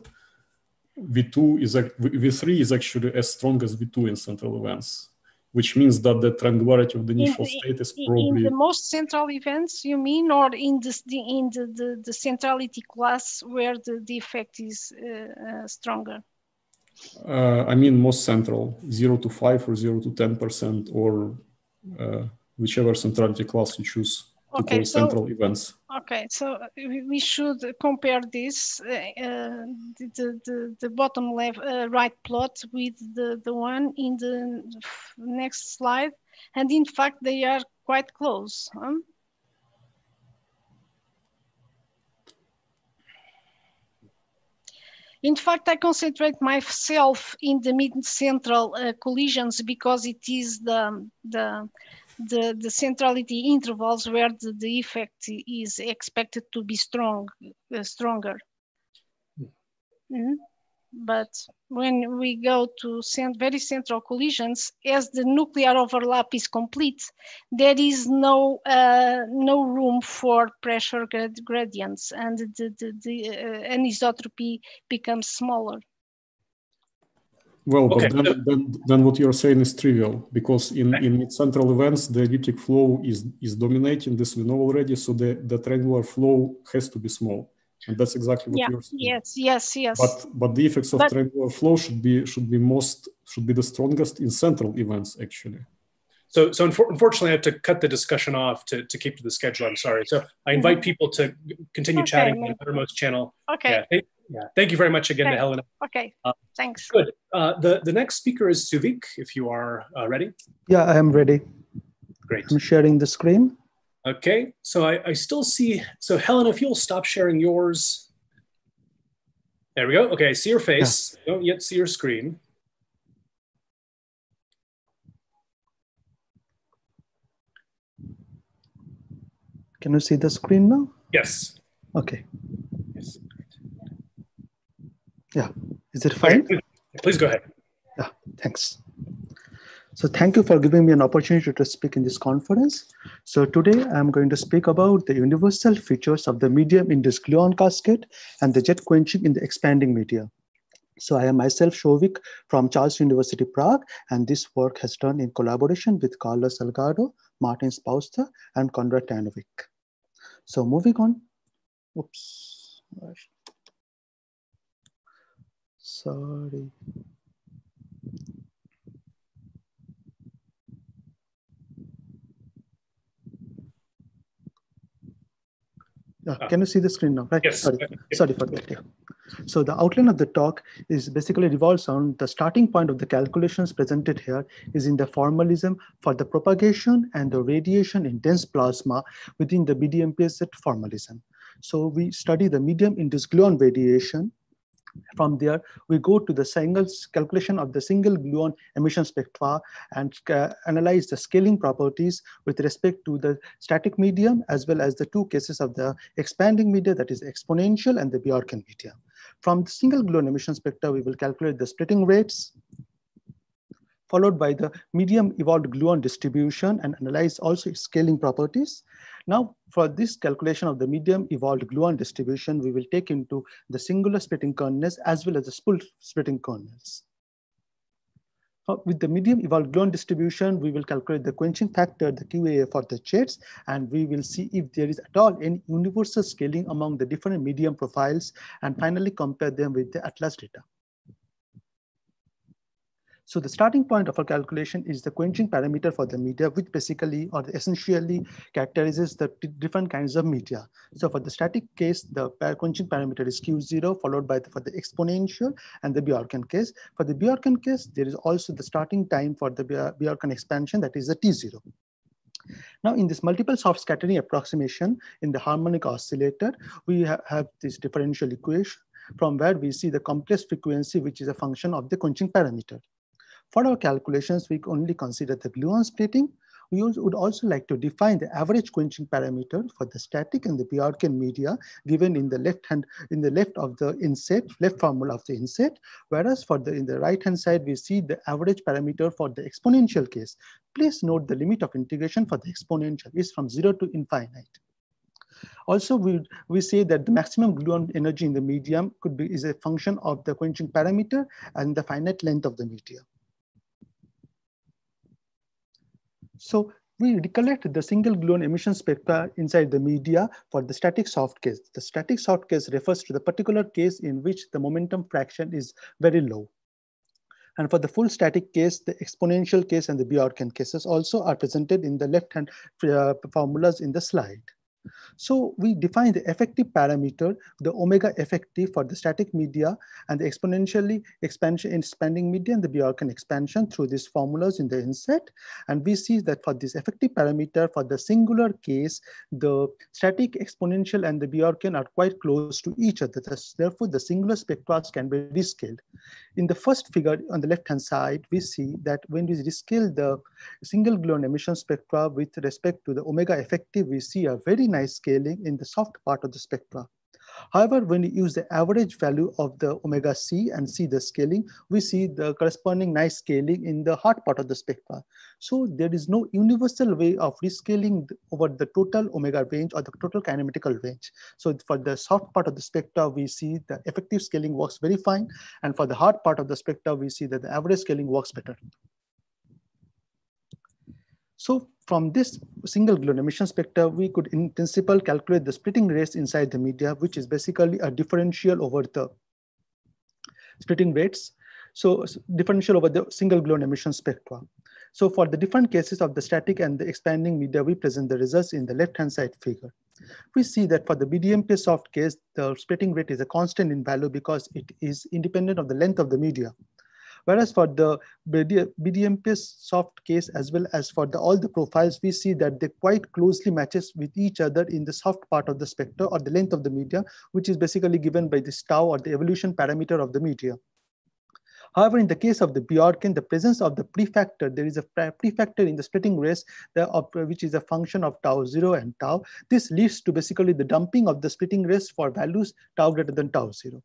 V3 is actually as strong as V2 in central events, which means that the triangularity of the initial state is probably in the most central events, you mean, or in the centrality class where the effect is stronger? I mean, most central, 0 to 5 or 0 to 10%, or whichever centrality class you choose to call central events. Okay, so we should compare this, the bottom left right plot with the one in the next slide. And in fact, they are quite close. Huh? In fact, I concentrate myself in the mid-central collisions because it is the centrality intervals where the effect is expected to be stronger. But when we go to very central collisions, as the nuclear overlap is complete, there is no room for pressure gradients, and the anisotropy becomes smaller. Well, but then what you're saying is trivial, because in central events, the elliptic flow is dominating, this we know already, so the triangular flow has to be small. And that's exactly what you're saying. Yes. But the effects of triangular flow should be the strongest in central events, actually. So unfortunately, I have to cut the discussion off to keep to the schedule. I'm sorry. So I invite people to continue chatting on the Uttermost channel. Okay. Yeah. Thank you very much again to Helena. Okay. Thanks. Good. The next speaker is Suvik, if you are ready. Yeah, I am ready. Great. I'm sharing the screen. Okay. So I still see. So Helena, if you'll stop sharing yours. There we go. Okay. I see your face. Yeah. I don't yet see your screen. Can you see the screen now? Yes. Okay. Yes. Yeah. Is it fine? Okay. Please go ahead. Yeah. Thanks. So thank you for giving me an opportunity to speak in this conference. So today I'm going to speak about the universal features of the medium index gluon cascade and the jet quenching in the expanding media. So I am myself Shovik from Charles University Prague, and this work has done in collaboration with Carlos Salgado, Martin Spauster, and Konrad Tanovic. So moving on. Oops. Sorry. Can you see the screen now? Right? Yes. Sorry for that. Yeah. So the outline of the talk is basically revolves on the starting point of the calculations presented here is in the formalism for the propagation and the radiation in dense plasma within the BDMPSZ formalism. So we study the medium index gluon radiation. From there, we go to the calculation of the single gluon emission spectra and analyze the scaling properties with respect to the static medium, as well as the two cases of the expanding media, that is exponential and the Bjorken media. From the single gluon emission spectra, we will calculate the splitting rates, followed by the medium evolved gluon distribution and analyze also its scaling properties. Now, for this calculation of the medium evolved gluon distribution, we will take into the singular splitting kernels as well as the spool splitting kernels. With the medium evolved gluon distribution, we will calculate the quenching factor, the QAA for the jets, and we will see if there is at all any universal scaling among the different medium profiles, and finally compare them with the ATLAS data. So the starting point of our calculation is the quenching parameter for the media, which basically or essentially characterizes the different kinds of media. So for the static case, the quenching parameter is Q0, followed by for the exponential and the Bjorken case. For the Bjorken case, there is also the starting time for the Bjorken expansion, that is the T0. Now, in this multiple soft scattering approximation in the harmonic oscillator, we have this differential equation from where we see the complex frequency, which is a function of the quenching parameter. For our calculations, we only consider the gluon splitting. We would also like to define the average quenching parameter for the static and the Bjorken media given in the left of the inset, left formula of the inset, whereas in the right hand side, we see the average parameter for the exponential case. Please note the limit of integration for the exponential is from 0 to infinite. Also, we say that the maximum gluon energy in the medium is a function of the quenching parameter and the finite length of the medium. So we recollect the single gluon emission spectra inside the media for the static soft case. The static soft case refers to the particular case in which the momentum fraction is very low. And for the full static case, the exponential case and the Bjorken cases also are presented in the left-hand formulas in the slide. So we define the effective parameter, the omega effective for the static media and the exponentially expanding media and the Bjorken expansion through these formulas in the inset. And we see that for this effective parameter for the singular case, the static, exponential, and the Bjorken are quite close to each other. Therefore, the singular spectra can be rescaled. In the first figure on the left-hand side, we see that when we rescale the single gluon emission spectra with respect to the omega effective, we see a very nice scaling in the soft part of the spectra. However, when we use the average value of the omega C and see the scaling, we see the corresponding nice scaling in the hard part of the spectra. So there is no universal way of rescaling over the total omega range or the total kinematical range. So for the soft part of the spectra, we see the effective scaling works very fine. And for the hard part of the spectra, we see that the average scaling works better. So from this single gluon emission spectra, we could in principle calculate the splitting rates inside the media, which is basically a differential over the splitting rates. So differential over the single gluon emission spectra. So for the different cases of the static and the expanding media, we present the results in the left-hand side figure. We see that for the BDMP soft case, the splitting rate is a constant in value because it is independent of the length of the media. Whereas for the BDMP soft case, as well as for all the profiles, we see that they quite closely matches with each other in the soft part of the spectra or the length of the media, which is basically given by this tau or the evolution parameter of the media. However, in the case of the Bjorken, the presence of the prefactor, there is a prefactor in the splitting race, which is a function of tau 0 and tau. This leads to basically the dumping of the splitting race for values tau greater than tau 0.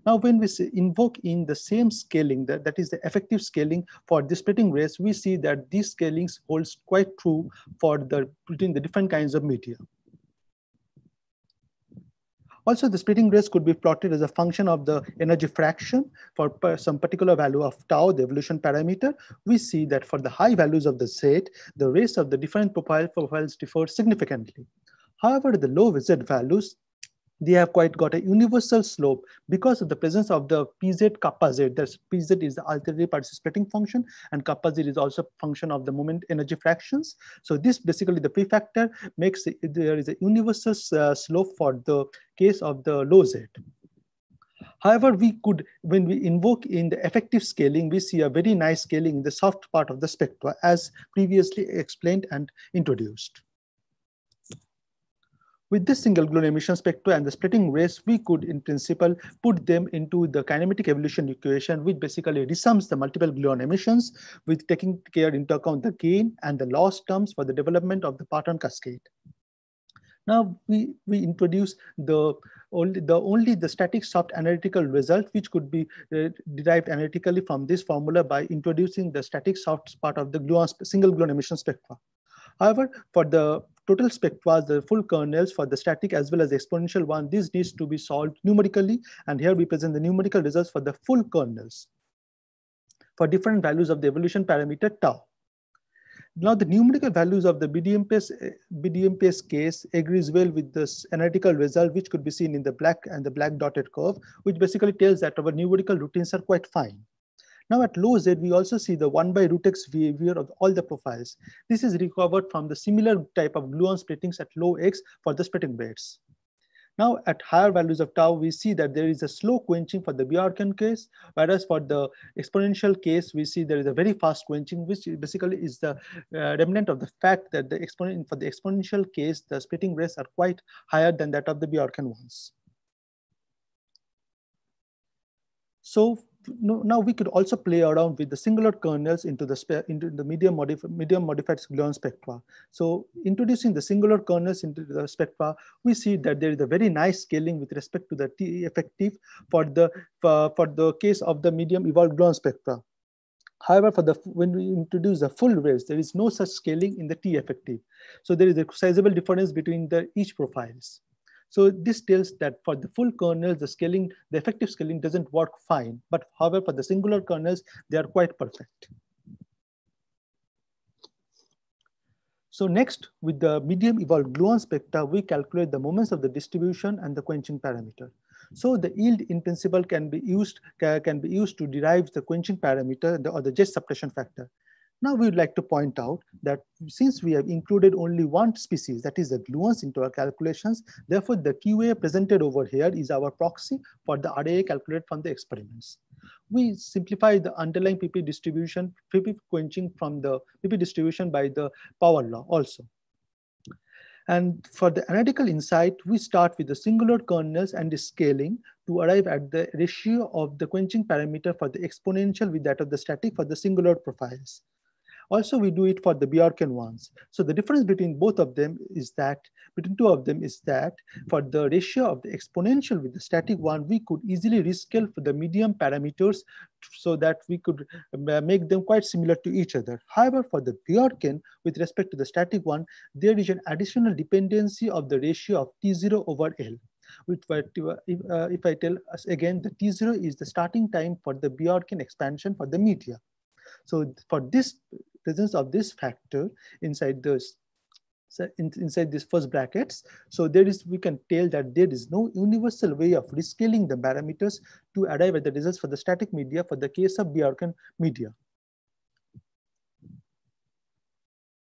Now, when we invoke in the same scaling, that is the effective scaling for the splitting race, we see that these scalings holds quite true for between the different kinds of media. Also, the splitting race could be plotted as a function of the energy fraction for some particular value of tau, the evolution parameter. We see that for the high values of the Z, the race of the different profiles differ significantly. However, the low Z values, they have quite got a universal slope because of the presence of the PZ kappa Z. That's PZ is the alternative participating function, and kappa Z is also a function of the moment energy fractions. So this basically the prefactor makes there is a universal slope for the case of the low Z. However, we could, when we invoke in the effective scaling, we see a very nice scaling in the soft part of the spectra as previously explained and introduced. With this single gluon emission spectra and the splitting race, we could in principle put them into the kinematic evolution equation, which basically resums the multiple gluon emissions with taking care into account the gain and the loss terms for the development of the pattern cascade. Now we introduce only the static soft analytical result, which could be derived analytically from this formula by introducing the static soft part of the single gluon emission spectra. However, for the total spectra, the full kernels for the static as well as the exponential one, this needs to be solved numerically. And here we present the numerical results for the full kernels for different values of the evolution parameter tau. Now the numerical values of the BDMP's case agrees well with this analytical result, which could be seen in the black and the black dotted curve, which basically tells that our numerical routines are quite fine. Now at low Z, we also see the 1/√x behavior of all the profiles. This is recovered from the similar type of gluon splittings at low X for the splitting rates. Now, at higher values of tau, we see that there is a slow quenching for the Bjorken case, whereas for the exponential case, we see there is a very fast quenching, which basically is the remnant of the fact that for the exponential case, the splitting rates are quite higher than that of the Bjorken ones. So now we could also play around with the singular kernels into the medium modified gluon spectra. So introducing the singular kernels into the spectra, we see that there is a very nice scaling with respect to the T effective for the case of the medium evolved gluon spectra. However, when we introduce the full waves, there is no such scaling in the T effective. So there is a sizable difference between each profiles. So this tells that for the full kernels, the effective scaling doesn't work fine. But however, for the singular kernels, they are quite perfect. So next, with the medium evolved gluon spectra, we calculate the moments of the distribution and the quenching parameter. So the yield in principle can be used to derive the quenching parameter or the jet suppression factor. Now we would like to point out that since we have included only one species, that is the gluons, into our calculations, therefore the QA presented over here is our proxy for the RAA calculated from the experiments. We simplify the underlying PP distribution, PP quenching from the PP distribution by the power law also. And for the analytical insight, we start with the singular kernels and the scaling to arrive at the ratio of the quenching parameter for the exponential with that of the static for the singular profiles. Also, we do it for the Bjorken ones. So the difference between two of them is that for the ratio of the exponential with the static one, we could easily rescale for the medium parameters so that we could make them quite similar to each other. However, for the Bjorken, with respect to the static one, there is an additional dependency of the ratio of T0 over L. If I tell us again, the T0 is the starting time for the Bjorken expansion for the media. So for this presence of this factor inside this first brackets, so we can tell that there is no universal way of rescaling the parameters to arrive at the results for the static media for the case of Bjorken media.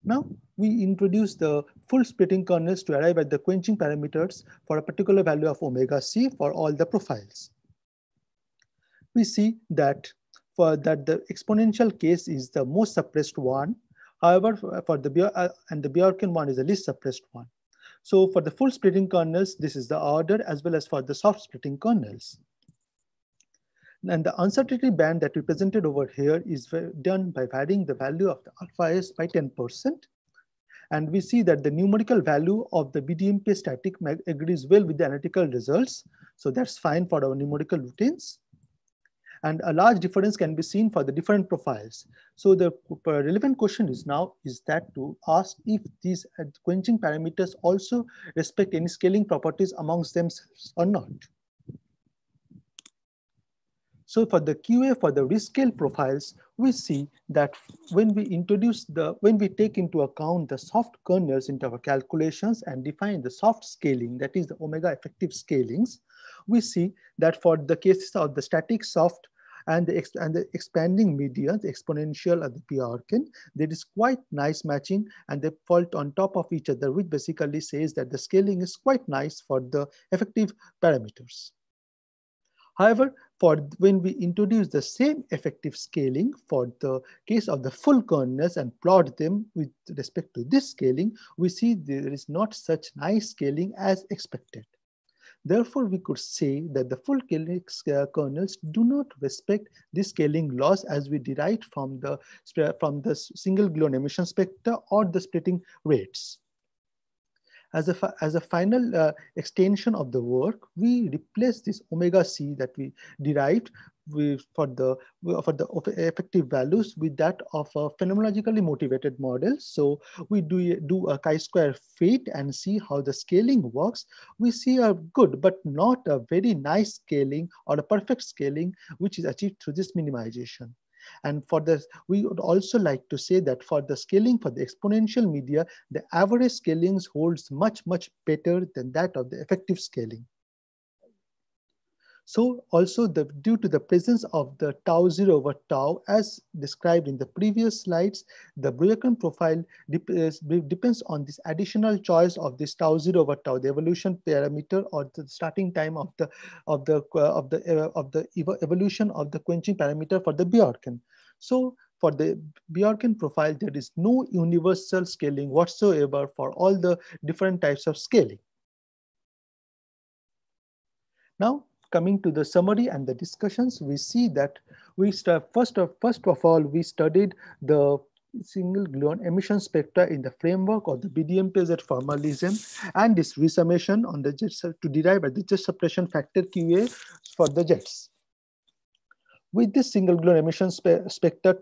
Now we introduce the full splitting kernels to arrive at the quenching parameters for a particular value of omega c for all the profiles. We see that the exponential case is the most suppressed one. However, for the Bjorken one is the least suppressed one. So for the full splitting kernels, this is the order as well as for the soft splitting kernels. And the uncertainty band that we presented over here is done by varying the value of the alpha s by 10%. And we see that the numerical value of the BDMP static agrees well with the analytical results. So that's fine for our numerical routines. And a large difference can be seen for the different profiles. So the relevant question is that to ask if these quenching parameters also respect any scaling properties amongst themselves or not. So for the QA for the rescale profiles, we see that when we take into account the soft kernels into our calculations and define the soft scaling, that is the omega effective scalings, we see that for the cases of the static soft and the expanding media, the exponential and the Bjorken, there is quite nice matching and they fall on top of each other, which basically says that the scaling is quite nice for the effective parameters. However, when we introduce the same effective scaling for the case of the full kernels and plot them with respect to this scaling, we see there is not such nice scaling as expected. Therefore, we could say that the full kernels do not respect this scaling laws as we derived from the single gluon emission spectra or the splitting rates. As a final extension of the work, we replace this omega c that we derived for the effective values with that of a phenomenologically motivated model. So we do a chi-square fit and see how the scaling works. We see a good but not a very nice scaling or a perfect scaling which is achieved through this minimization. And for this, we would also like to say that for the scaling for the exponential media, the average scalings holds much better than that of the effective scaling. So also due to the presence of the tau 0 over tau, as described in the previous slides, the Brouillard profile depends on this additional choice of this tau 0 over tau, the evolution parameter or the starting time of the evolution of the quenching parameter for the Brouillard. So for the Brouillard profile, there is no universal scaling whatsoever for all the different types of scaling. Now, coming to the summary and the discussions, we see that first of all, we studied the single gluon emission spectra in the framework of the BDM-PZ formalism and this resummation on the jet to derive at the jet suppression factor QA for the jets. With this single gluon emission spectra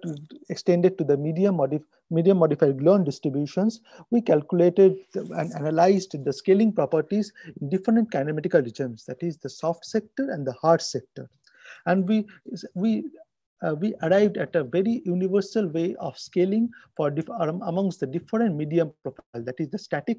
extended to the medium modified gluon distributions, we calculated and analyzed the scaling properties in different kinematical regimes, that is the soft sector and the hard sector. And we arrived at a very universal way of scaling for amongst the different medium profile, that is the static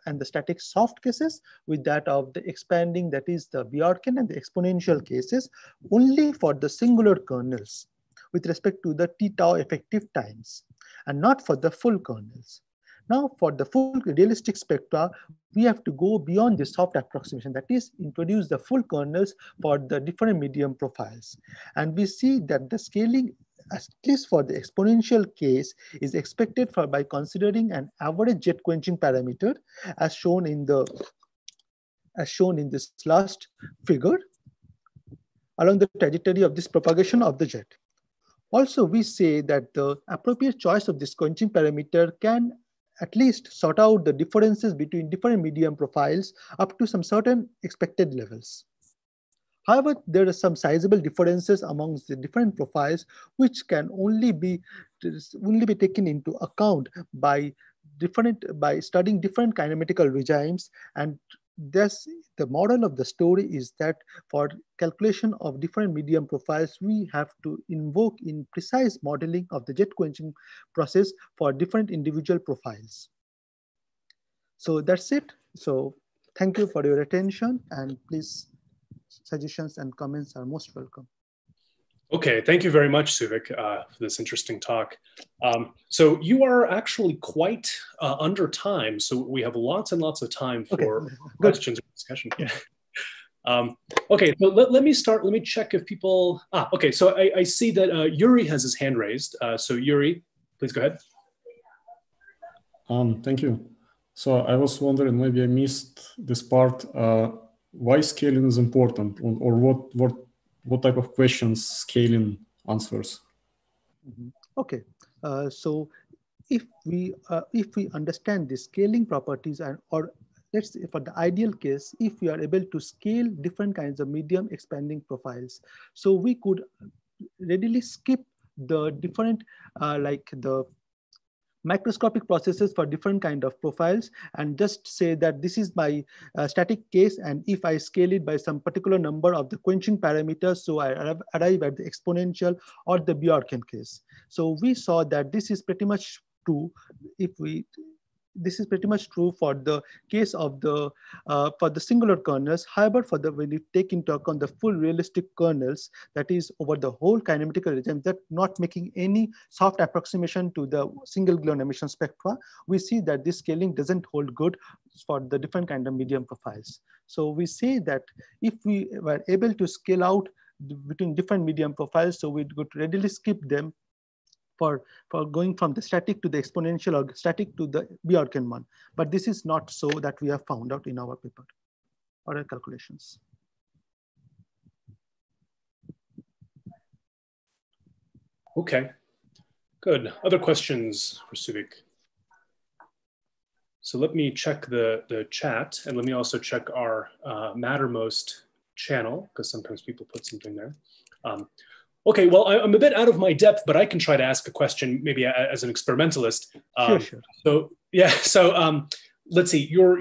and the static soft cases with that of the expanding, that is the Brouillard and the exponential cases, only for the singular kernels with respect to the t tau effective times and not for the full kernels. Now, for the full realistic spectra, we have to go beyond the soft approximation, that is, introduce the full kernels for the different medium profiles. And we see that the scaling, at least for the exponential case, is expected by considering an average jet quenching parameter, as shown in this last figure, along the trajectory of this propagation of the jet. Also, we say that the appropriate choice of this quenching parameter can at least sort out the differences between different medium profiles up to some certain expected levels. However, there are some sizable differences amongst the different profiles, which can only be taken into account by studying different kinematical regimes. And thus, the moral of the story is that for calculation of different medium profiles, we have to invoke in precise modeling of the jet quenching process for different individual profiles. So that's it. So thank you for your attention, and please, suggestions and comments are most welcome. Okay, thank you very much, Suvik, for this interesting talk. So you are actually quite under time, so we have lots and lots of time for questions or discussion. Yeah. Okay, so let me start. Let me check if people. Okay, so I see that Yuri has his hand raised. So Yuri, please go ahead. Thank you. So I was wondering, maybe I missed this part. Why scaling is important, or what type of questions scaling answers? Okay, so if we understand the scaling properties, or let's say for the ideal case, if we are able to scale different kinds of medium expanding profiles, so we could readily skip the different like the microscopic processes for different kind of profiles and just say that this is my static case, and if I scale it by some particular number of the quenching parameters, so I arrive at the exponential or the Brouillard case. So we saw that this is pretty much true this is pretty much true for the case of the for the singular kernels. However, for the when you take into account the full realistic kernels, that is over the whole kinematical regime, that not making any soft approximation to the single gluon emission spectra, we see that this scaling doesn't hold good for the different kind of medium profiles. So we say that if we were able to scale out between different medium profiles, so we could readily skip them for going from the static to the exponential or static to the Brouillard one. But this is not so that we have found out in our paper or our calculations. Okay, good. Other questions for Suvik? So let me check the chat, and let me also check our Mattermost channel, because sometimes people put something there. Okay, well, I'm a bit out of my depth, but I can try to ask a question maybe as an experimentalist. Sure. So yeah, so let's see. So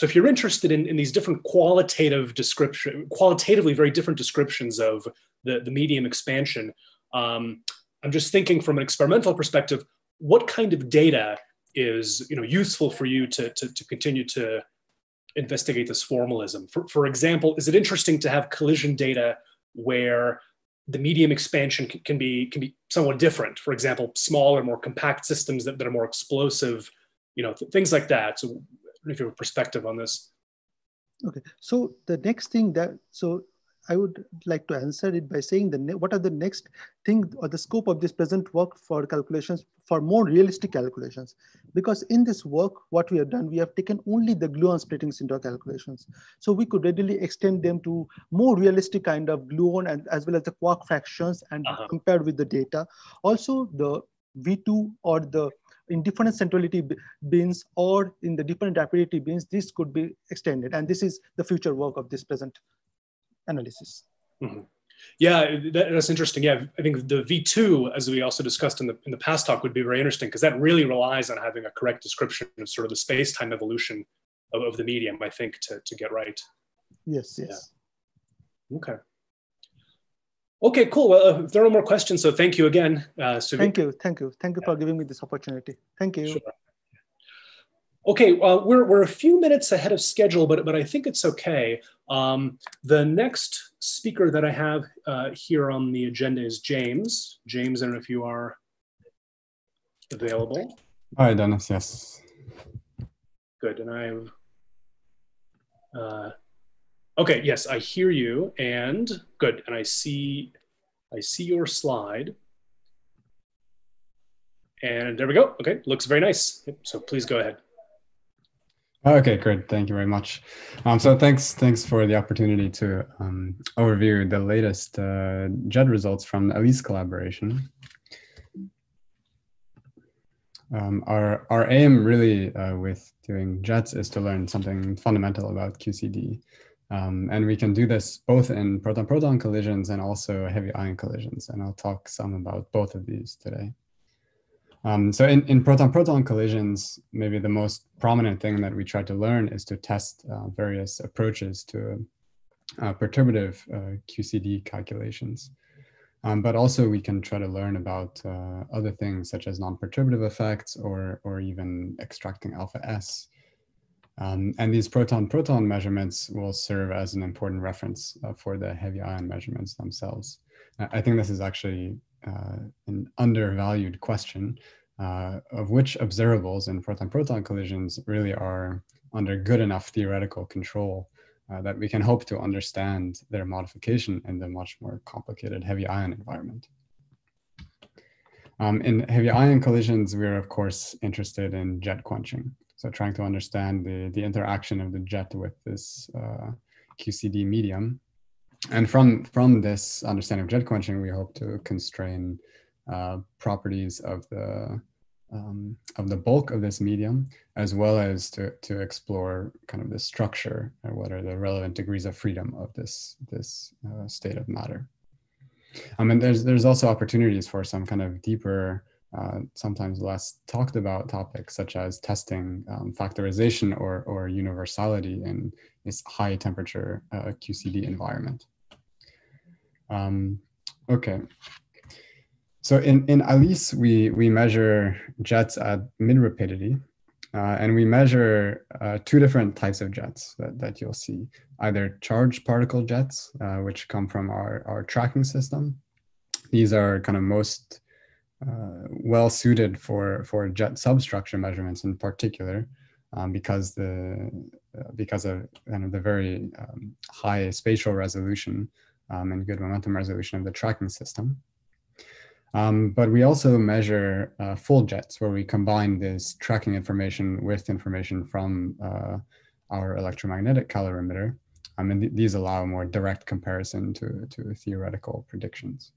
if you're interested in these different qualitatively very different descriptions of the medium expansion, I'm just thinking from an experimental perspective, what kind of data is useful for you to continue to investigate this formalism. For example, is it interesting to have collision data where the medium expansion can be somewhat different? For example, smaller, more compact systems that are more explosive, things like that. So I don't know if you have a perspective on this. Okay, so the next thing I would like to answer it by saying what are the next thing or the scope of this present work for calculations, for more realistic calculations. Because in this work, what we have done, we have taken only the gluon splittings into our calculations. So we could readily extend them to more realistic kind of gluon and as well as the quark fractions and compared with the data. Also the V2 or the in different centrality bins or in the different rapidity bins, this could be extended. And this is the future work of this present analysis. Mm-hmm. Yeah, that's interesting. Yeah, I think the V2, as we also discussed in the past talk, would be very interesting because that really relies on having a correct description of sort of the space-time evolution of the medium, I think, to get right. Yes, yes. Yeah. Okay. Okay, cool. Well, if there are no more questions, so thank you again, Suvi. Thank you for giving me this opportunity. Thank you. Sure. Okay, we're a few minutes ahead of schedule, but I think it's okay. The next speaker that I have here on the agenda is James. James, I don't know if you are available. Hi, Dennis, yes. Good, and okay, yes, I hear you, and good, and I see your slide. And there we go. Okay, looks very nice. So please go ahead. Okay, great. Thank you very much. So thanks for the opportunity to overview the latest JET results from the ALICE collaboration. Our aim really with doing JETs is to learn something fundamental about QCD. And we can do this both in proton-proton collisions and also heavy ion collisions. And I'll talk some about both of these today. So in proton-proton collisions, maybe the most prominent thing that we try to learn is to test various approaches to perturbative QCD calculations. But also we can try to learn about other things such as non-perturbative effects or even extracting alpha S. And these proton-proton measurements will serve as an important reference for the heavy ion measurements themselves. I think this is actually an undervalued question of which observables in proton-proton collisions really are under good enough theoretical control that we can hope to understand their modification in the much more complicated heavy ion environment. In heavy ion collisions, we're of course interested in jet quenching. So trying to understand the interaction of the jet with this QCD medium. And from this understanding of jet quenching, we hope to constrain properties of the bulk of this medium, as well as to explore kind of the structure and what are the relevant degrees of freedom of this state of matter. And there's also opportunities for some kind of deeper, sometimes less talked about topics, such as testing factorization or universality in this high temperature QCD environment. Okay. So in ALICE, we measure jets at mid-rapidity, and we measure two different types of jets that you'll see. Either charged particle jets, which come from our tracking system. These are kind of most well suited for jet substructure measurements in particular, because of kind of the very high spatial resolution and good momentum resolution of the tracking system. But we also measure full jets, where we combine this tracking information with information from our electromagnetic calorimeter. And these allow more direct comparison to theoretical predictions.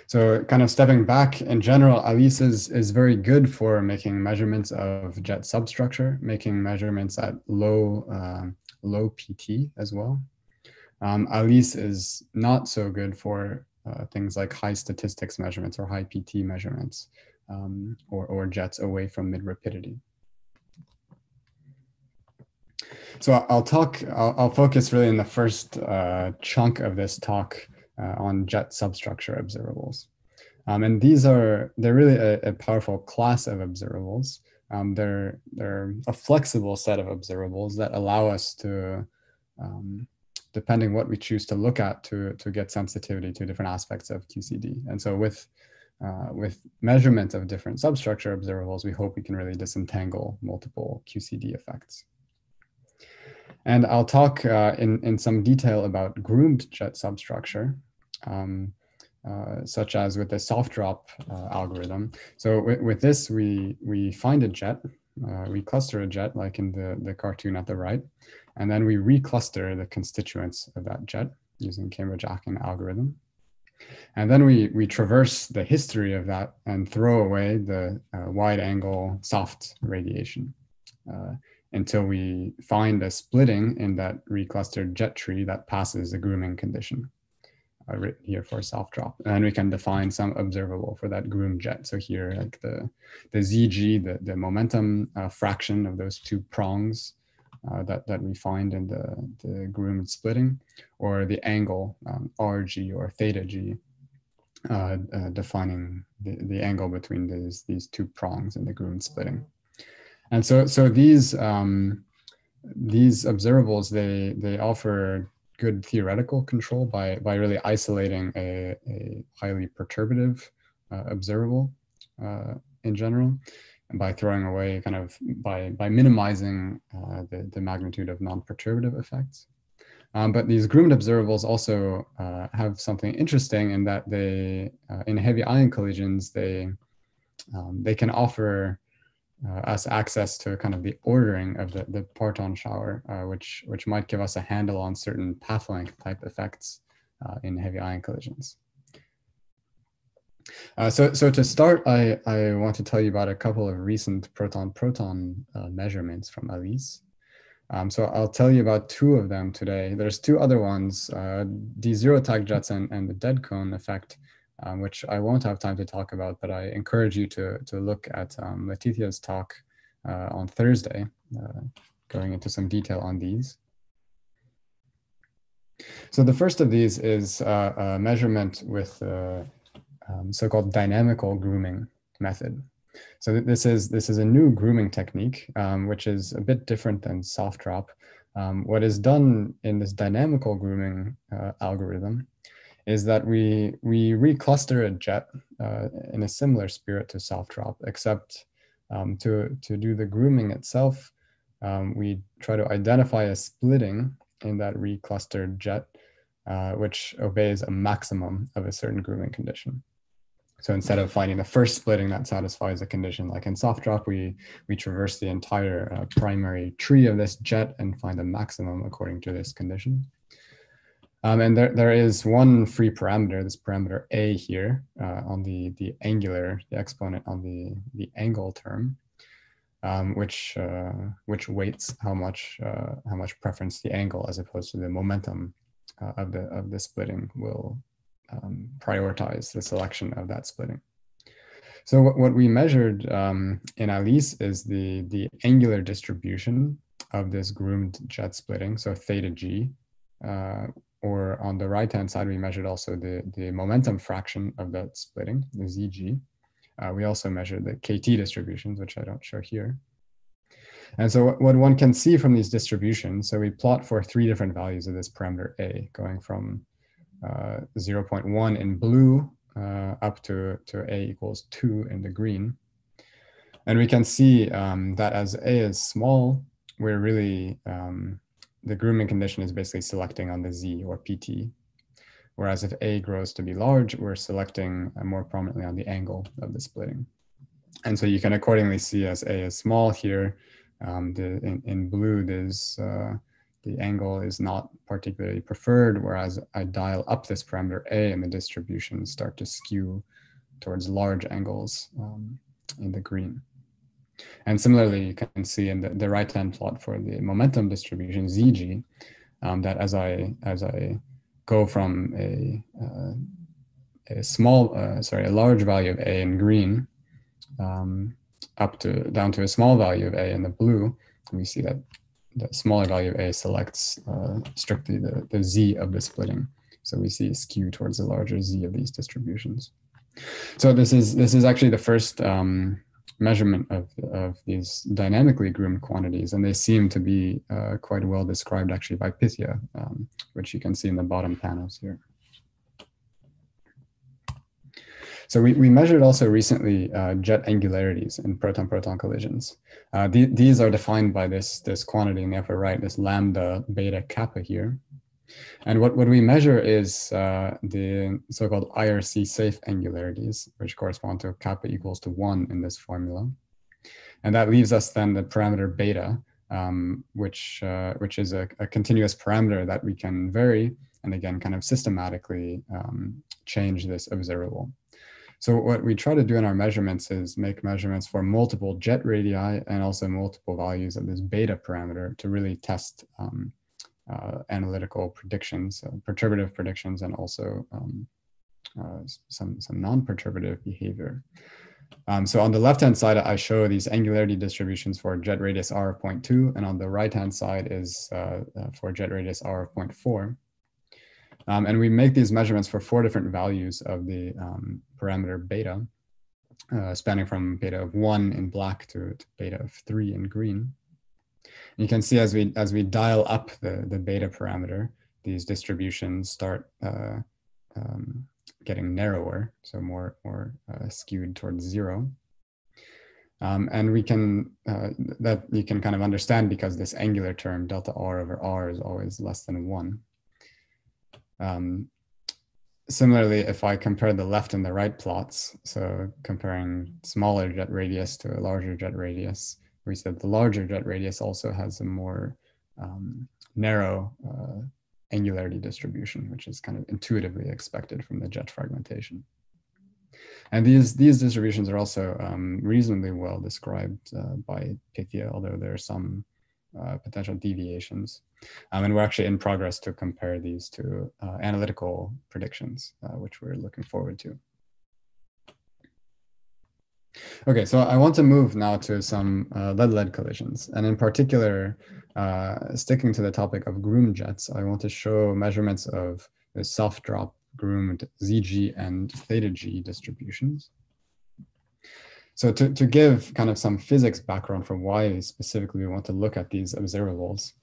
So kind of stepping back, in general, ALICE is very good for making measurements of jet substructure, making measurements at low PT as well. ALICE is not so good for things like high statistics measurements or high PT measurements, or jets away from mid-rapidity. So I'll focus really in the first chunk of this talk on jet substructure observables. And they're really a powerful class of observables they're a flexible set of observables that allow us to, depending what we choose to look at, to get sensitivity to different aspects of QCD. And so with measurement of different substructure observables, we hope we can really disentangle multiple QCD effects. And I'll talk in some detail about groomed jet substructure, such as with the soft drop algorithm. So with this, we find a jet, we cluster a jet like in the cartoon at the right, and then we recluster the constituents of that jet using Cambridge-Akin algorithm. And then we traverse the history of that and throw away the wide angle soft radiation until we find a splitting in that reclustered jet tree that passes the grooming condition. Written here for soft drop, and we can define some observable for that groomed jet. So here, like the ZG, the momentum fraction of those two prongs that we find in the groomed splitting, or the angle RG or theta G, defining the angle between these two prongs in the groomed splitting. And so these observables, they offer good theoretical control by really isolating a highly perturbative observable in general, and by throwing away by minimizing the magnitude of non-perturbative effects. But these groomed observables also have something interesting in that they, in heavy ion collisions, they can offer us access to kind of the ordering of the parton shower, which might give us a handle on certain path length type effects in heavy ion collisions. So to start, I want to tell you about a couple of recent proton-proton measurements from ALICE. So I'll tell you about two of them today. There's two other ones, the zero tag jets and the dead cone effect, which I won't have time to talk about, but I encourage you to look at Letitia's talk on Thursday, going into some detail on these. So the first of these is a measurement with so-called dynamical grooming method. So this is a new grooming technique, which is a bit different than soft drop. What is done in this dynamical grooming algorithm is that we recluster a jet in a similar spirit to soft drop, except to do the grooming itself, we try to identify a splitting in that reclustered jet, which obeys a maximum of a certain grooming condition. So instead of finding the first splitting that satisfies a condition like in soft drop, we traverse the entire primary tree of this jet and find a maximum according to this condition. And there is one free parameter, this parameter A here, on the exponent on the angle term, which weights how much preference the angle as opposed to the momentum of the splitting will prioritize the selection of that splitting. So what we measured in ALICE is the angular distribution of this groomed jet splitting, so theta G. Or on the right-hand side, we measured also the momentum fraction of that splitting, the ZG. We also measured the KT distributions, which I don't show here. And so what one can see from these distributions, so we plot for 3 different values of this parameter A, going from 0.1 in blue up to A equals 2 in the green. And we can see that as A is small, we're really, the grooming condition is basically selecting on the Z or PT. Whereas if A grows to be large, we're selecting more prominently on the angle of the splitting. And so you can accordingly see as A is small here, in blue, there's the angle is not particularly preferred, whereas I dial up this parameter A and the distributions start to skew towards large angles in the green. And similarly, you can see in the right-hand plot for the momentum distribution, ZG, that as I go from a large value of A in green, down to a small value of A in the blue, we see that the smaller value of A selects strictly the Z of the splitting. So we see a skew towards the larger Z of these distributions. So this is actually the first measurement of these dynamically groomed quantities, and they seem to be quite well described actually by Pythia, which you can see in the bottom panels here. So we measured also recently jet angularities in proton-proton collisions. These are defined by this quantity in the upper right, this lambda beta kappa here. And what we measure is the so-called IRC safe angularities, which correspond to kappa equals to 1 in this formula. And that leaves us then the parameter beta, which is a continuous parameter that we can vary and again kind of systematically change this observable. So what we try to do in our measurements is make measurements for multiple jet radii and also multiple values of this beta parameter to really test analytical predictions, perturbative predictions, and also some non-perturbative behavior. So on the left-hand side, I show these angularity distributions for jet radius r of 0.2, and on the right-hand side is for jet radius r of 0.4. And we make these measurements for 4 different values of the parameter beta, spanning from beta of 1 in black to beta of 3 in green. You can see as we dial up the beta parameter, these distributions start getting narrower, so more skewed towards 0. And we can that you can kind of understand because this angular term delta r over r is always less than 1. Similarly, if I compare the left and the right plots, so comparing smaller jet radius to a larger jet radius, we said the larger jet radius also has a more narrow angularity distribution, which is kind of intuitively expected from the jet fragmentation. And these distributions are also reasonably well described by Pythia, although there are some potential deviations. And we're actually in progress to compare these to analytical predictions, which we're looking forward to. Okay, so I want to move now to some lead-lead collisions. And in particular, sticking to the topic of groomed jets, I want to show measurements of the self-drop groomed ZG and theta G distributions. So to give kind of some physics background for why specifically we want to look at these observables,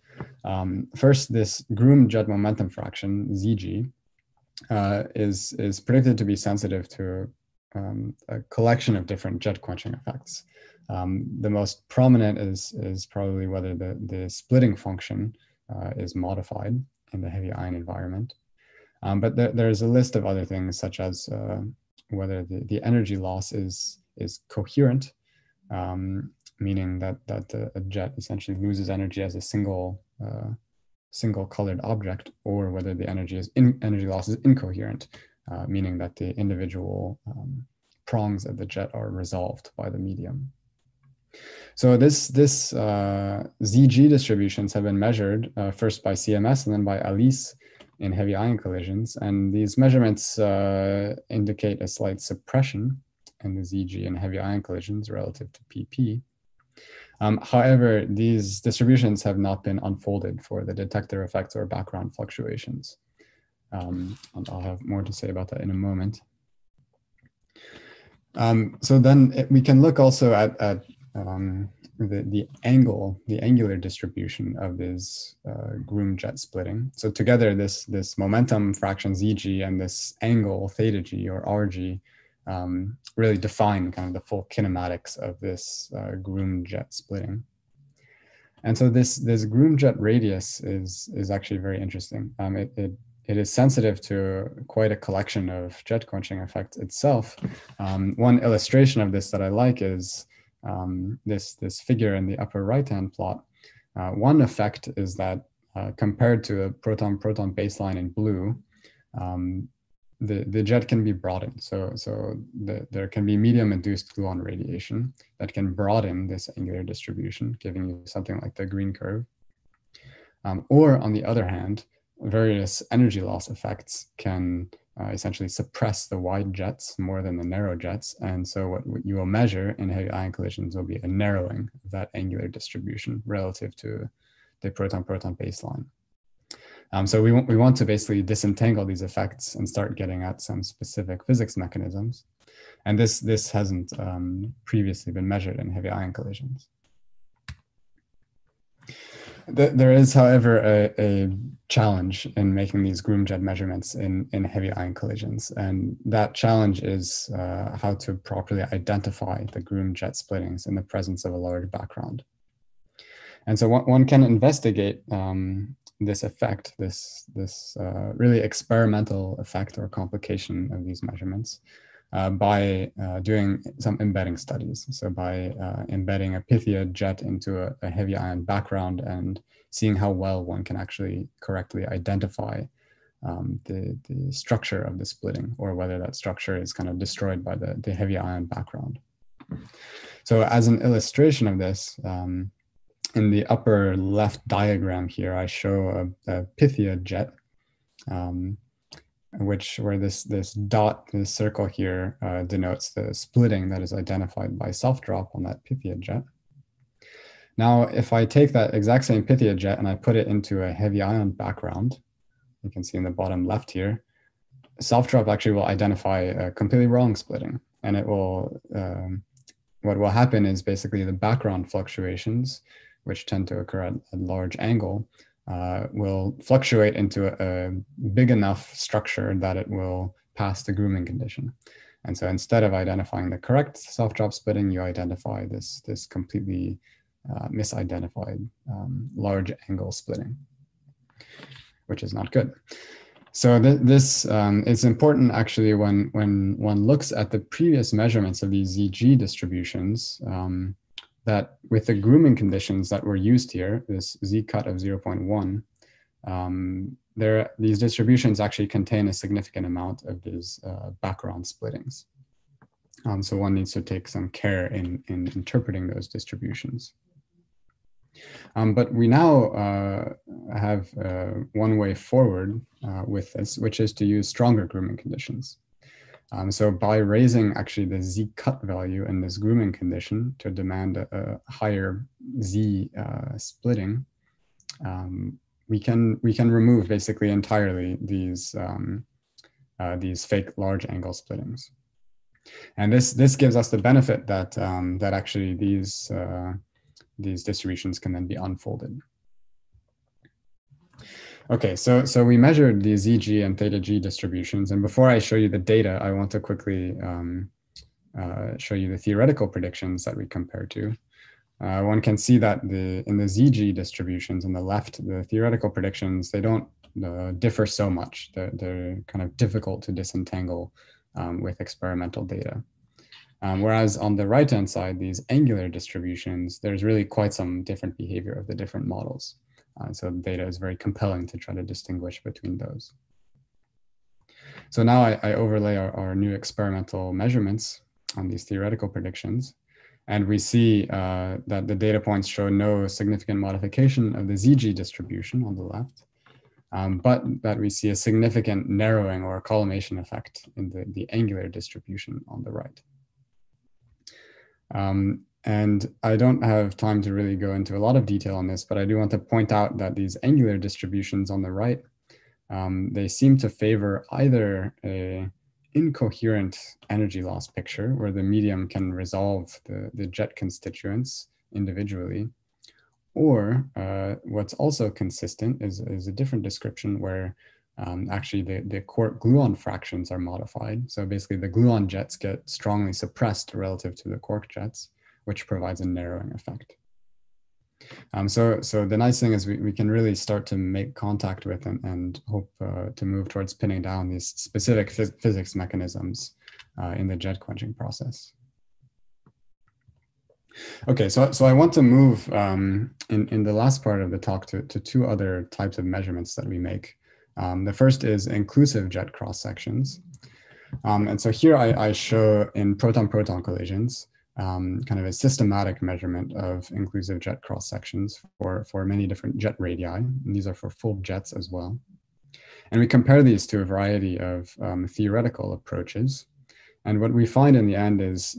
first, this groomed jet momentum fraction, ZG, is predicted to be sensitive to a collection of different jet quenching effects. The most prominent is probably whether the splitting function is modified in the heavy ion environment. But there's a list of other things, such as whether the energy loss is coherent, meaning that a jet essentially loses energy as a single colored object, or whether the energy loss is incoherent, meaning that the individual prongs of the jet are resolved by the medium. So this ZG distributions have been measured first by CMS and then by ALICE in heavy ion collisions, and these measurements indicate a slight suppression in the ZG in heavy ion collisions relative to PP. However, these distributions have not been unfolded for the detector effects or background fluctuations. And I'll have more to say about that in a moment. So then we can look also at the angular distribution of this groomed jet splitting. So together, this momentum fraction ZG and this angle theta G or RG really define kind of the full kinematics of this groomed jet splitting. And so this groomed jet radius is actually very interesting. It is sensitive to quite a collection of jet quenching effects itself. One illustration of this that I like is this figure in the upper right-hand plot. One effect is that compared to a proton-proton baseline in blue, the jet can be broadened. So there can be medium-induced gluon radiation that can broaden this angular distribution, giving you something like the green curve. Or on the other hand, various energy loss effects can essentially suppress the wide jets more than the narrow jets. And so what you will measure in heavy ion collisions will be a narrowing of that angular distribution relative to the proton-proton baseline. So we want to basically disentangle these effects and start getting at some specific physics mechanisms. And this hasn't previously been measured in heavy ion collisions. There is, however, a challenge in making these Grumjet measurements in heavy ion collisions. And that challenge is how to properly identify the Grumjet splittings in the presence of a large background. And so one can investigate this effect, this really experimental effect or complication of these measurements by doing some embedding studies. So by embedding a Pythia jet into a heavy ion background and seeing how well one can actually correctly identify the structure of the splitting, or whether that structure is kind of destroyed by the heavy ion background. So as an illustration of this, in the upper left diagram here, I show a Pythia jet, where this dot, this circle here, denotes the splitting that is identified by self-drop on that Pythia jet. Now, if I take that exact same Pythia jet and I put it into a heavy ion background, you can see in the bottom left here, self-drop actually will identify a completely wrong splitting. And it will, what will happen is basically the background fluctuations, which tend to occur at a large angle, will fluctuate into a big enough structure that it will pass the grooming condition. And so instead of identifying the correct self-drop splitting, you identify this completely misidentified large angle splitting, which is not good. So this is important actually when one looks at the previous measurements of these ZG distributions, that with the grooming conditions that were used here, this Z cut of 0.1, these distributions actually contain a significant amount of these background splittings. So one needs to take some care in interpreting those distributions. But we now have one way forward with this, which is to use stronger grooming conditions. So by raising actually the Z cut value in this grooming condition to demand a higher Z splitting, we can remove basically entirely these fake large angle splittings. And this gives us the benefit that that actually these distributions can then be unfolded. Okay, so we measured the ZG and theta G distributions, and before I show you the data, I want to quickly show you the theoretical predictions that we compared to. One can see that in the ZG distributions on the left, the theoretical predictions, they don't differ so much. They're kind of difficult to disentangle with experimental data. Whereas on the right-hand side, these angular distributions, there's really quite some different behavior of the different models. So the data is very compelling to try to distinguish between those. So now I overlay our new experimental measurements on these theoretical predictions. And we see that the data points show no significant modification of the ZG distribution on the left, but that we see a significant narrowing or collimation effect in the angular distribution on the right. And I don't have time to really go into a lot of detail on this, but I do want to point out that these angular distributions on the right, they seem to favor either a incoherent energy loss picture where the medium can resolve the jet constituents individually, or what's also consistent is a different description where actually the quark gluon fractions are modified. So basically the gluon jets get strongly suppressed relative to the quark jets, which provides a narrowing effect. So the nice thing is we can really start to make contact with and hope to move towards pinning down these specific physics mechanisms in the jet quenching process. Okay, so I want to move in the last part of the talk to two other types of measurements that we make. The first is inclusive jet cross sections. And so here I show in proton-proton collisions kind of a systematic measurement of inclusive jet cross sections for many different jet radii. And these are for full jets as well. And we compare these to a variety of theoretical approaches. And what we find in the end is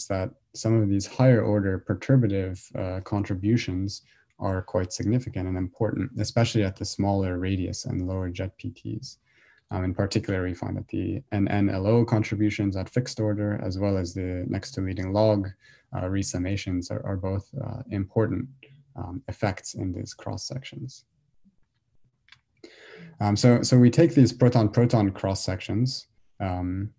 that some of these higher order perturbative contributions are quite significant and important, especially at the smaller radius and lower jet PTs. In particular, we find that the NN-LO contributions at fixed order, as well as the next to leading log resummations are both important effects in these cross sections. So we take these proton-proton cross sections and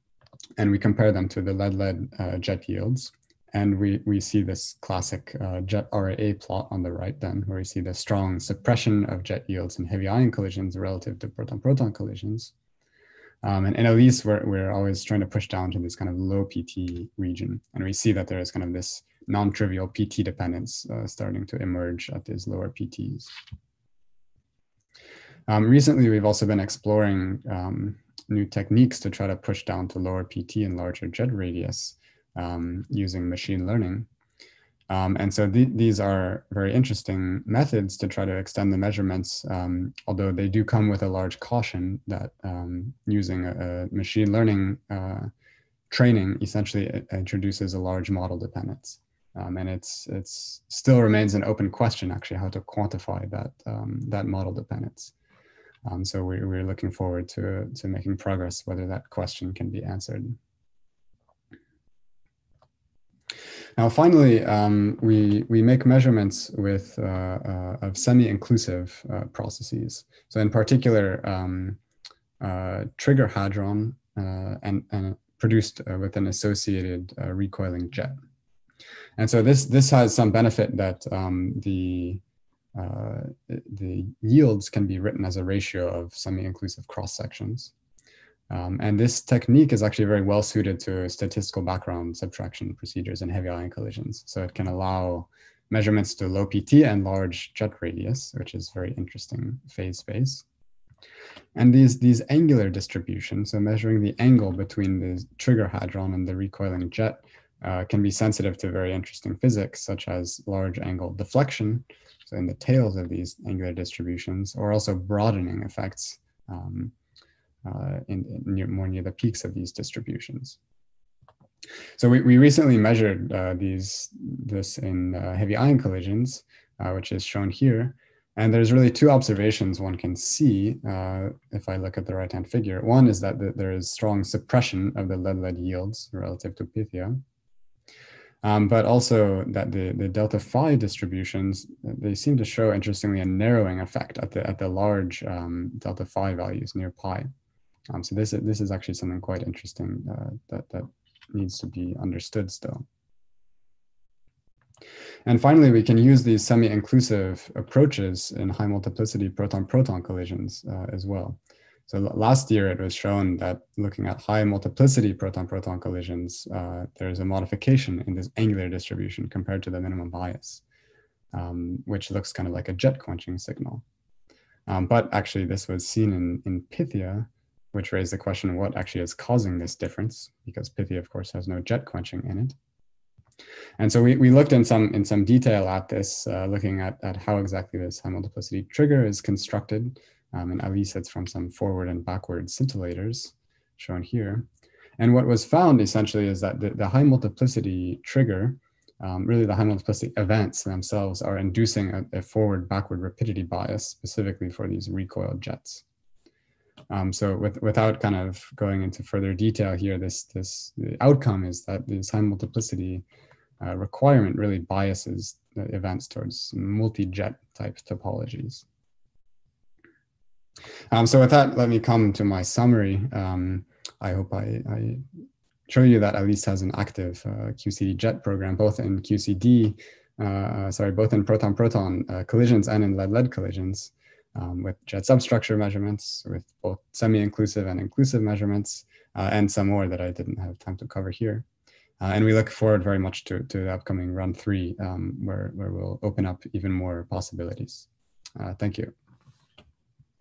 we compare them to the lead-lead jet yields. And we see this classic jet RAA plot on the right then, where we see the strong suppression of jet yields in heavy ion collisions relative to proton-proton collisions. And at least we're always trying to push down to this kind of low PT region. And we see that there is kind of this non-trivial PT dependence starting to emerge at these lower PTs. Recently, we've also been exploring new techniques to try to push down to lower PT and larger jet radius using machine learning. And so these are very interesting methods to try to extend the measurements, although they do come with a large caution that using a machine learning training essentially introduces a large model dependence. And it's still remains an open question, actually, how to quantify that, that model dependence. So we're looking forward to making progress, whether that question can be answered. Now, finally, we make measurements with of semi-inclusive processes. So in particular, trigger hadron and produced with an associated recoiling jet. And so this has some benefit that the yields can be written as a ratio of semi-inclusive cross sections. And this technique is actually very well suited to statistical background subtraction procedures in heavy ion collisions. So it can allow measurements to low PT and large jet radius, which is very interesting phase space. And these angular distributions, so measuring the angle between the trigger hadron and the recoiling jet, can be sensitive to very interesting physics, such as large angle deflection, so in the tails of these angular distributions, or also broadening effects more near the peaks of these distributions. So we recently measured this in heavy ion collisions, which is shown here. And there's really two observations one can see if I look at the right-hand figure. One is that there is strong suppression of the lead-lead yields relative to Pythia. But also that the delta phi distributions, they seem to show, interestingly, a narrowing effect at the large delta phi values near pi. So this is actually something quite interesting that needs to be understood still. And finally, we can use these semi-inclusive approaches in high multiplicity proton-proton collisions as well. So last year, it was shown that looking at high multiplicity proton-proton collisions, there's a modification in this angular distribution compared to the minimum bias, which looks kind of like a jet quenching signal. But actually, this was seen in Pythia, which raised the question of what actually is causing this difference, because Pythia, of course, has no jet quenching in it. And so we looked in some detail at this, looking at how exactly this high multiplicity trigger is constructed. And at least it's from some forward and backward scintillators shown here. And what was found essentially is that the high multiplicity trigger, really the high multiplicity events themselves, are inducing a forward-backward rapidity bias specifically for these recoiled jets. So without kind of going into further detail here, the outcome is that this high multiplicity requirement really biases the events towards multi-jet type topologies. So with that, let me come to my summary. I hope I show you that ALICE has an active QCD jet program, both in QCD, both in proton-proton collisions and in lead-lead collisions, with jet substructure measurements, with both semi-inclusive and inclusive measurements, and some more that I didn't have time to cover here. And we look forward very much to the upcoming run 3, where we'll open up even more possibilities. Thank you.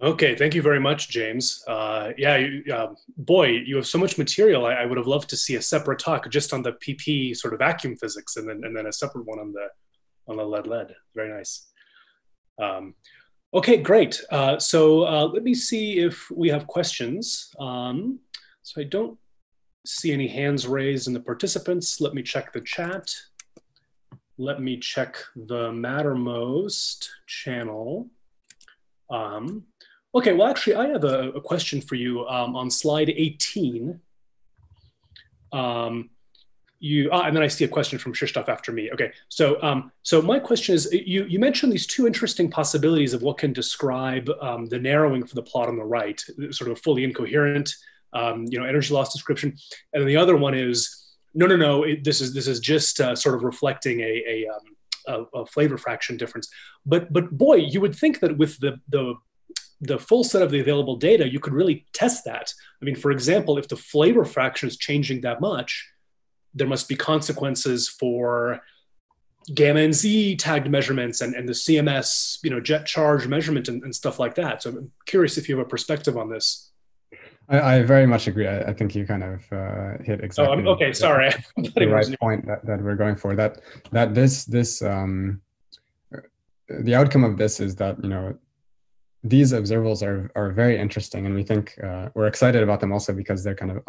Okay, thank you very much, James. Boy, you have so much material. I would have loved to see a separate talk just on the PP sort of vacuum physics, and then a separate one on the lead-lead. Very nice. Okay, great. So let me see if we have questions. So I don't see any hands raised in the participants. Let me check the chat. Let me check the Mattermost channel. Okay, well, actually, I have a question for you on slide 18. And then I see a question from Krzysztof after me. Okay, so my question is, you mentioned these two interesting possibilities of what can describe the narrowing for the plot on the right, sort of a fully incoherent, energy loss description, and then the other one is no, this is just sort of reflecting a flavor fraction difference. But boy, you would think that with the full set of the available data, you could really test that. I mean, for example, if the flavor fraction is changing that much, there must be consequences for gamma and Z tagged measurements and the CMS, jet charge measurement and stuff like that. So I'm curious if you have a perspective on this. I very much agree. I think you kind of hit exactly. Oh, okay. Sorry, the right point that we're going for. That the outcome of this is that these observables are very interesting, and we think we're excited about them also because they're kind of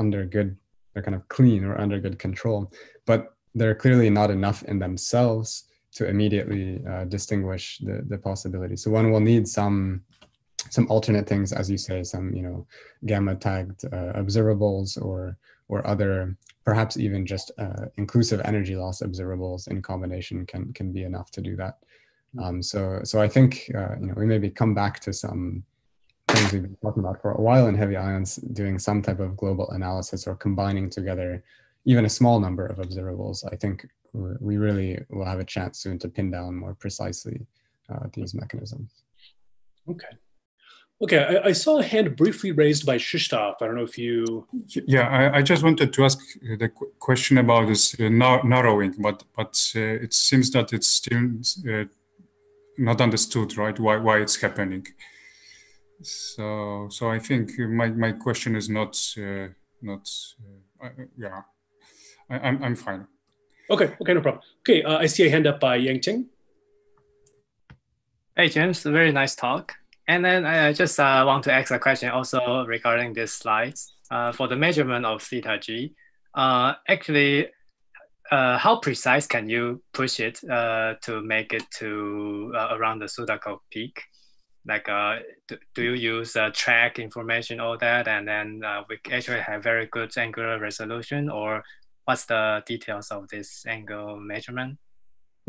they're kind of clean or under good control, but they're clearly not enough in themselves to immediately distinguish the possibility. So one will need some alternate things, as you say, some gamma tagged observables or other, perhaps even just inclusive energy loss observables in combination can be enough to do that. So I think we maybe come back to some things we've been talking about for a while in heavy ions, doing some type of global analysis or combining together even a small number of observables. I think we really will have a chance soon to pin down more precisely these mechanisms. Okay, I saw a hand briefly raised by Krzysztof. I don't know if you... Yeah, I just wanted to ask the question about this narrowing, but it seems that it's still not understood, right? Why it's happening. So I think my question is not yeah. I'm fine. Okay, no problem. Okay, I see a hand up by Yangting. Hey James, very nice talk. And then I just want to ask a question also regarding these slides. For the measurement of theta G, actually, how precise can you push it to make it to around the Sudakov peak? Like, do you use track information, all that, and then we actually have very good angular resolution, or what's the details of this angle measurement?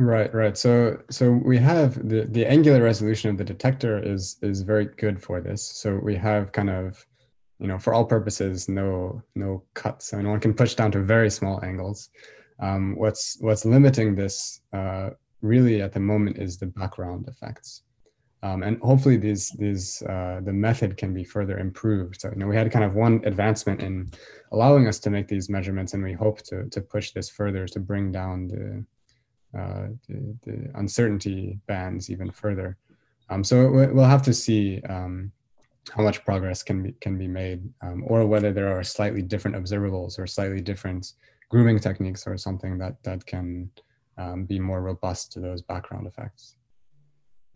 Right. So we have the angular resolution of the detector is very good for this. So we have kind of, for all purposes, no cuts. I mean, one can push down to very small angles. What's limiting this really at the moment is the background effects. And hopefully the method can be further improved. So we had kind of one advancement in allowing us to make these measurements, and we hope to push this further to bring down the uncertainty bands even further. So we'll have to see how much progress can be made, or whether there are slightly different observables or slightly different grooming techniques or something that can be more robust to those background effects.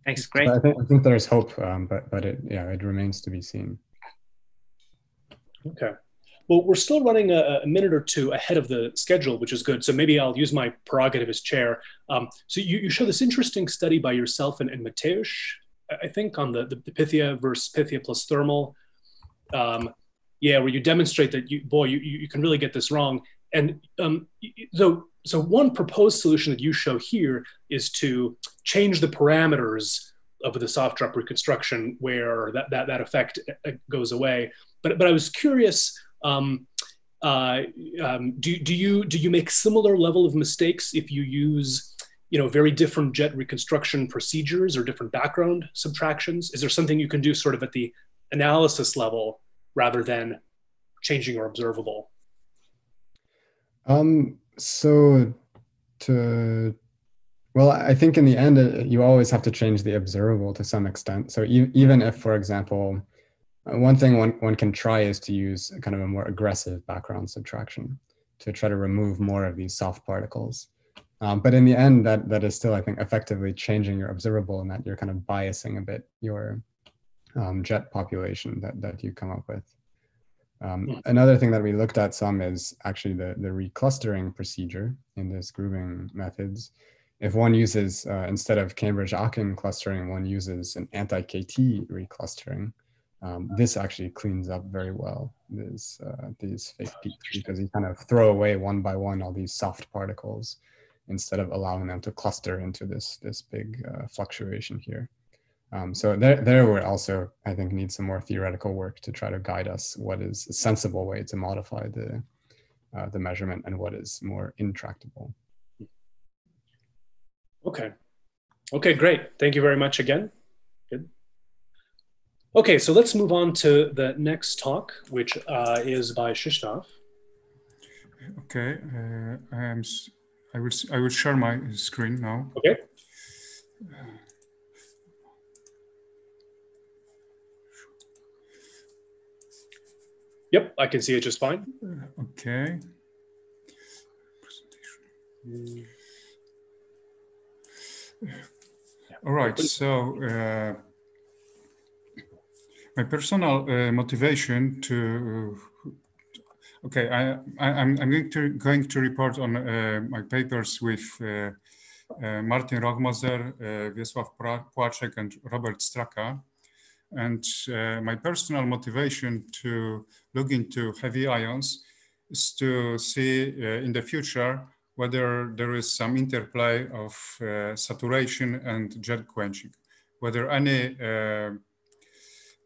Thanks, great. So I think there's hope, but it remains to be seen. Okay. Well, we're still running a minute or two ahead of the schedule, which is good. So maybe I'll use my prerogative as chair. So you show this interesting study by yourself and Mateusz, I think, on the Pythia versus Pythia plus thermal. Where you demonstrate that you can really get this wrong. And so one proposed solution that you show here is to change the parameters of the soft drop reconstruction where that effect goes away. But I was curious, do you make similar level of mistakes if you use very different jet reconstruction procedures or different background subtractions? Is there something you can do sort of at the analysis level rather than changing your observable? Well, I think in the end, you always have to change the observable to some extent. So even if, for example, one thing one can try is to use kind of a more aggressive background subtraction to try to remove more of these soft particles. But in the end, that is still, I think, effectively changing your observable, and that you're kind of biasing a bit your jet population that you come up with. Another thing that we looked at some is actually the reclustering procedure in this grooving methods. If one uses, instead of Cambridge-Aachen clustering, one uses an anti-KT reclustering, this actually cleans up very well these fake peaks, because you kind of throw away one by one all these soft particles instead of allowing them to cluster into this big fluctuation here. So there we also, I think, need some more theoretical work to try to guide us what is a sensible way to modify the measurement and what is more intractable. Okay. Okay, great. Thank you very much again. Good. Okay, so let's move on to the next talk, which is by Krzysztof. Okay, I will share my screen now. Okay. Yep, I can see it just fine. Okay. All right, so my personal motivation to okay, I'm going to report on my papers with Martin Rochmoser, Wiesław Płaczek, and Robert Straka. And my personal motivation to look into heavy ions is to see in the future whether there is some interplay of saturation and jet quenching, whether any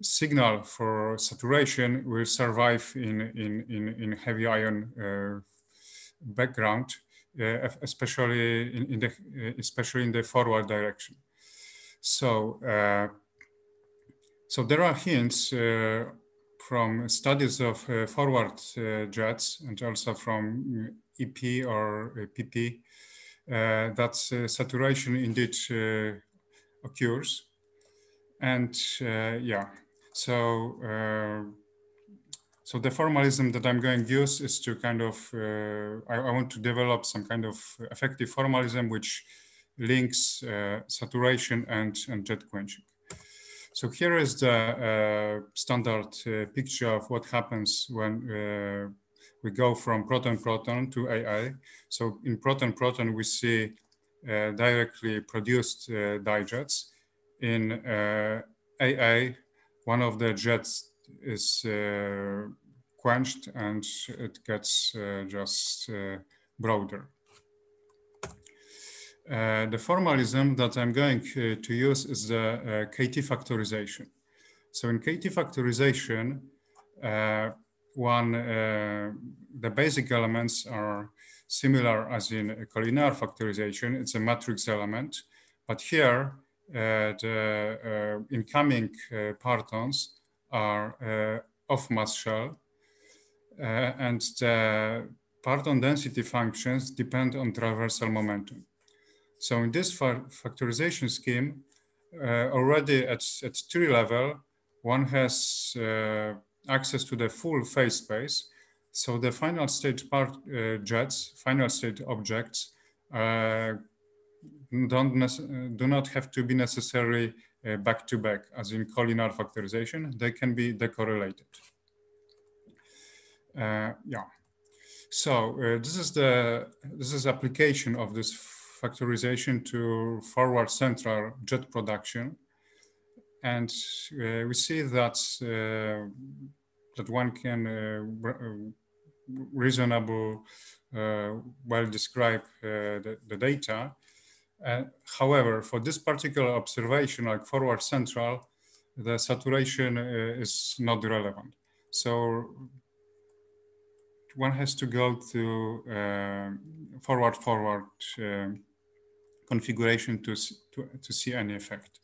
signal for saturation will survive in heavy ion background, especially in the forward direction. So so there are hints from studies of forward jets and also from EP or PP that saturation indeed occurs. And yeah, so so the formalism that I'm going to use is to kind of, I want to develop some kind of effective formalism which links saturation and jet quenching. So here is the standard picture of what happens when we go from proton-proton to AA. So in proton-proton, we see directly produced dijets. In AA, one of the jets is quenched and it gets just broader. The formalism that I'm going to use is the KT factorization. So in KT factorization, the basic elements are similar as in collinear factorization. It's a matrix element, but here the incoming partons are off mass shell, and the parton density functions depend on traversal momentum. So in this factorization scheme, already at tree level, one has access to the full phase space. So the final state jets, final state objects, do not have to be necessarily back-to-back, as in collinear factorization. They can be decorrelated. Yeah. So this is application of this factorization to forward central jet production, and we see that that one can reasonable well describe the data. However, for this particular observation, like forward central, the saturation is not relevant. So one has to go to forward configuration to see any effect.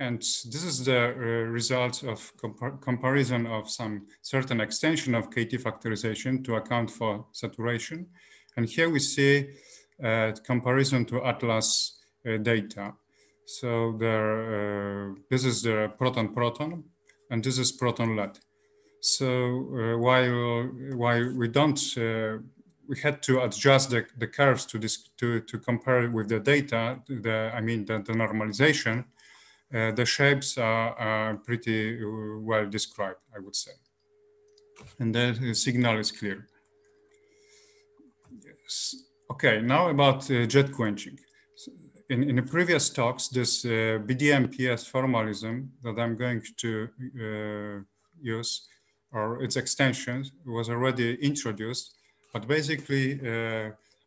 And this is the result of comparison of some certain extension of KT factorization to account for saturation. And here we see comparison to Atlas data. So there, this is the proton-proton, and this is proton-lead. So while we don't, we had to adjust the curves to compare with the data. The normalization. The shapes are pretty well described, I would say, and the signal is clear. Yes. Okay, now about jet quenching. in the previous talks, this BDMPS formalism that I'm going to use, or its extensions, was already introduced. But basically,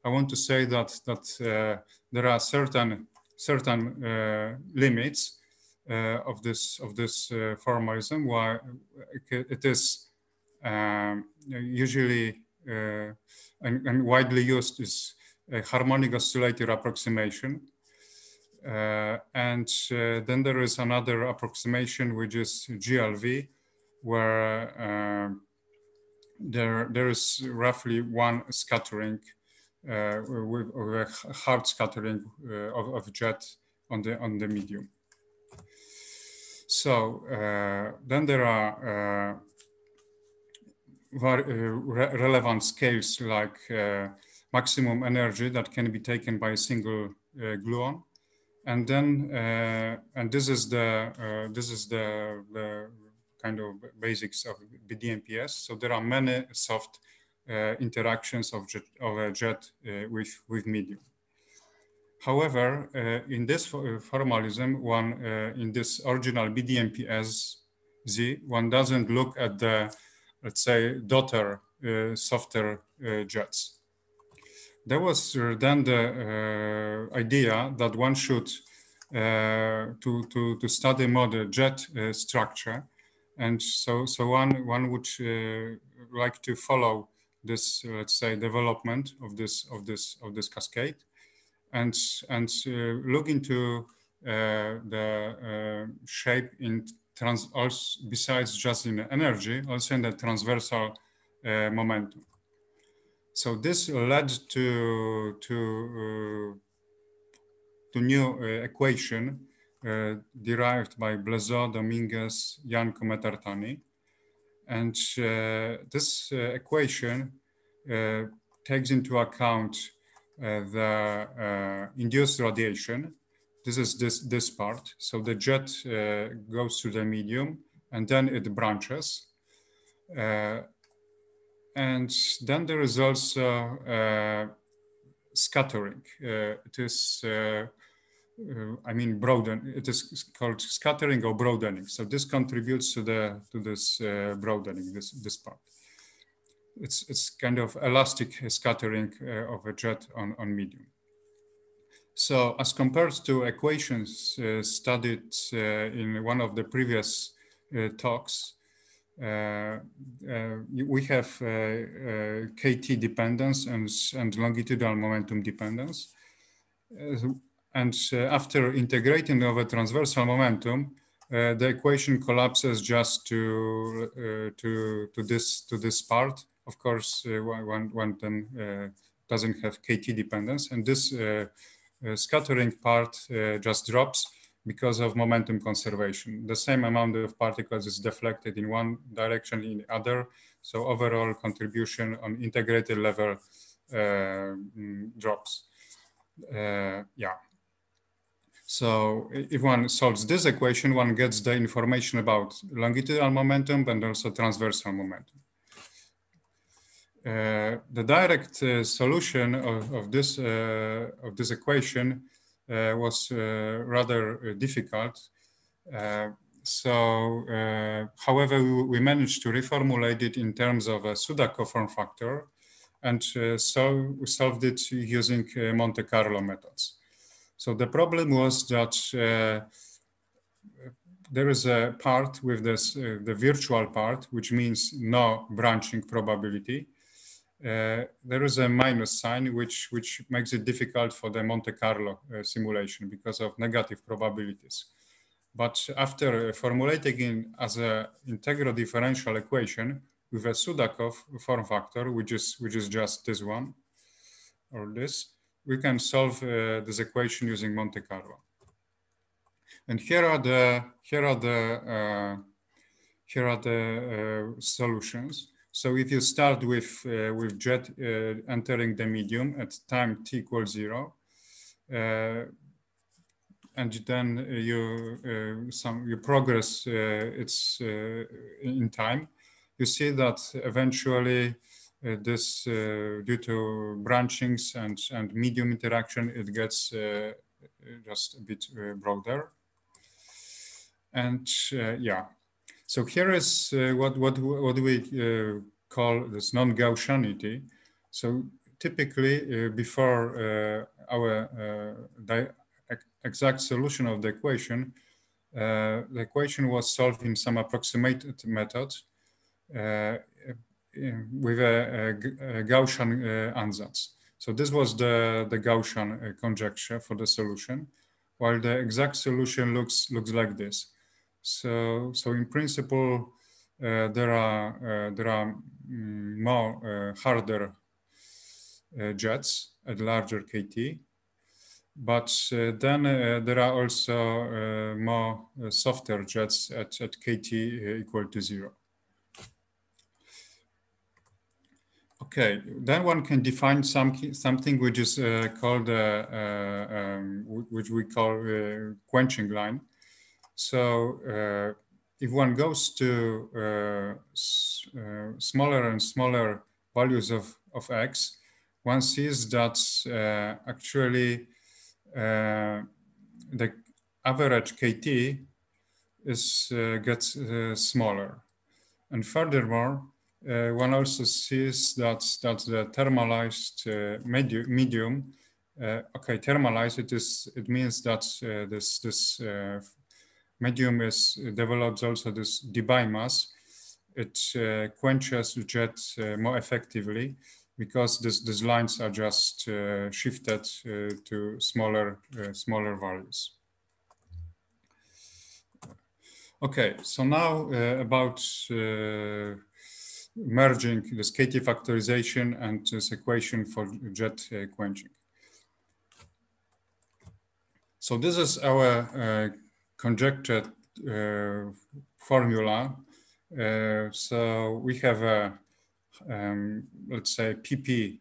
I want to say that there are certain limits of this formalism. Why it is usually and widely used is a harmonic oscillator approximation. And then there is another approximation, which is GLV, where there is roughly one scattering with a hard scattering of jet on the medium. So then there are relevant scales like maximum energy that can be taken by a single gluon, and then and this is the kind of basics of BDMPS. So there are many soft interactions of a jet with medium. However, in this formalism, in this original BDMPS Z, one doesn't look at the, let's say, daughter softer jets. There was then the idea that one should to study more the jet structure, and so one would like to follow this, let's say, development of this cascade, and look into the shape in also besides just in energy, also in the transversal momentum. So this led to new equation derived by Blazot, Dominguez, Janko, Metartani, and this equation takes into account the induced radiation. This is this part. So the jet goes to the medium, and then it branches. And then there is also scattering. It is, I mean, it is called scattering or broadening. So this contributes to this broadening, this part. It's kind of elastic scattering of a jet on medium. So as compared to equations studied in one of the previous talks, we have KT dependence and longitudinal momentum dependence. And after integrating over transversal momentum, the equation collapses just to this part. Of course, one then doesn't have KT dependence, and this scattering part just drops because of momentum conservation. The same amount of particles is deflected in one direction, in the other. So overall contribution on integrated level drops. Yeah. So if one solves this equation, one gets the information about longitudinal momentum and also transversal momentum. The direct solution of this equation was rather difficult. However, we managed to reformulate it in terms of a Sudakov form factor, and so we solved it using Monte Carlo methods. So the problem was that there is a part with this, the virtual part, which means no branching probability. There is a minus sign, which makes it difficult for the Monte Carlo simulation because of negative probabilities. But after formulating it as an integral differential equation with a Sudakov form factor, which is just this one or this, we can solve this equation using Monte Carlo. And here are the solutions. So if you start with jet entering the medium at time t equals 0, and then you progress it's in time, you see that eventually due to branchings and medium interaction, it gets just a bit broader. And yeah, so here is what we call this non-Gaussianity. So typically before our exact solution of the equation was solved in some approximated method with a Gaussian ansatz. So this was the Gaussian conjecture for the solution, while the exact solution looks like this. So in principle, there are more harder jets at larger KT, but then there are also more softer jets at KT equal to 0. Okay, then one can define something which is called which we call quenching line. So if one goes to smaller and smaller values of x, one sees that actually the average KT gets smaller, and furthermore, one also sees that the thermalized medium. Okay, thermalized. It means that this medium develops also this Debye mass. It quenches the jet more effectively because these lines are just shifted to smaller values. Okay, so now about merging this KT factorization and this equation for jet quenching. So this is our conjectured formula. So we have a, let's say, PP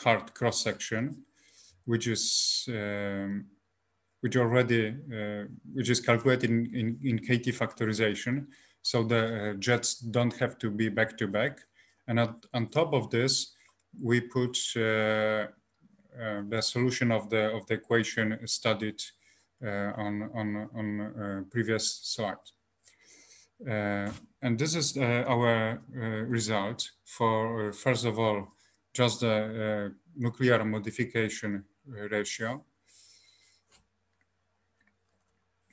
hard cross section, which is calculated in KT factorization. So the jets don't have to be back to back. And on top of this, we put the solution of the equation studied on previous slide. And this is our result for, first of all, just the nuclear modification ratio.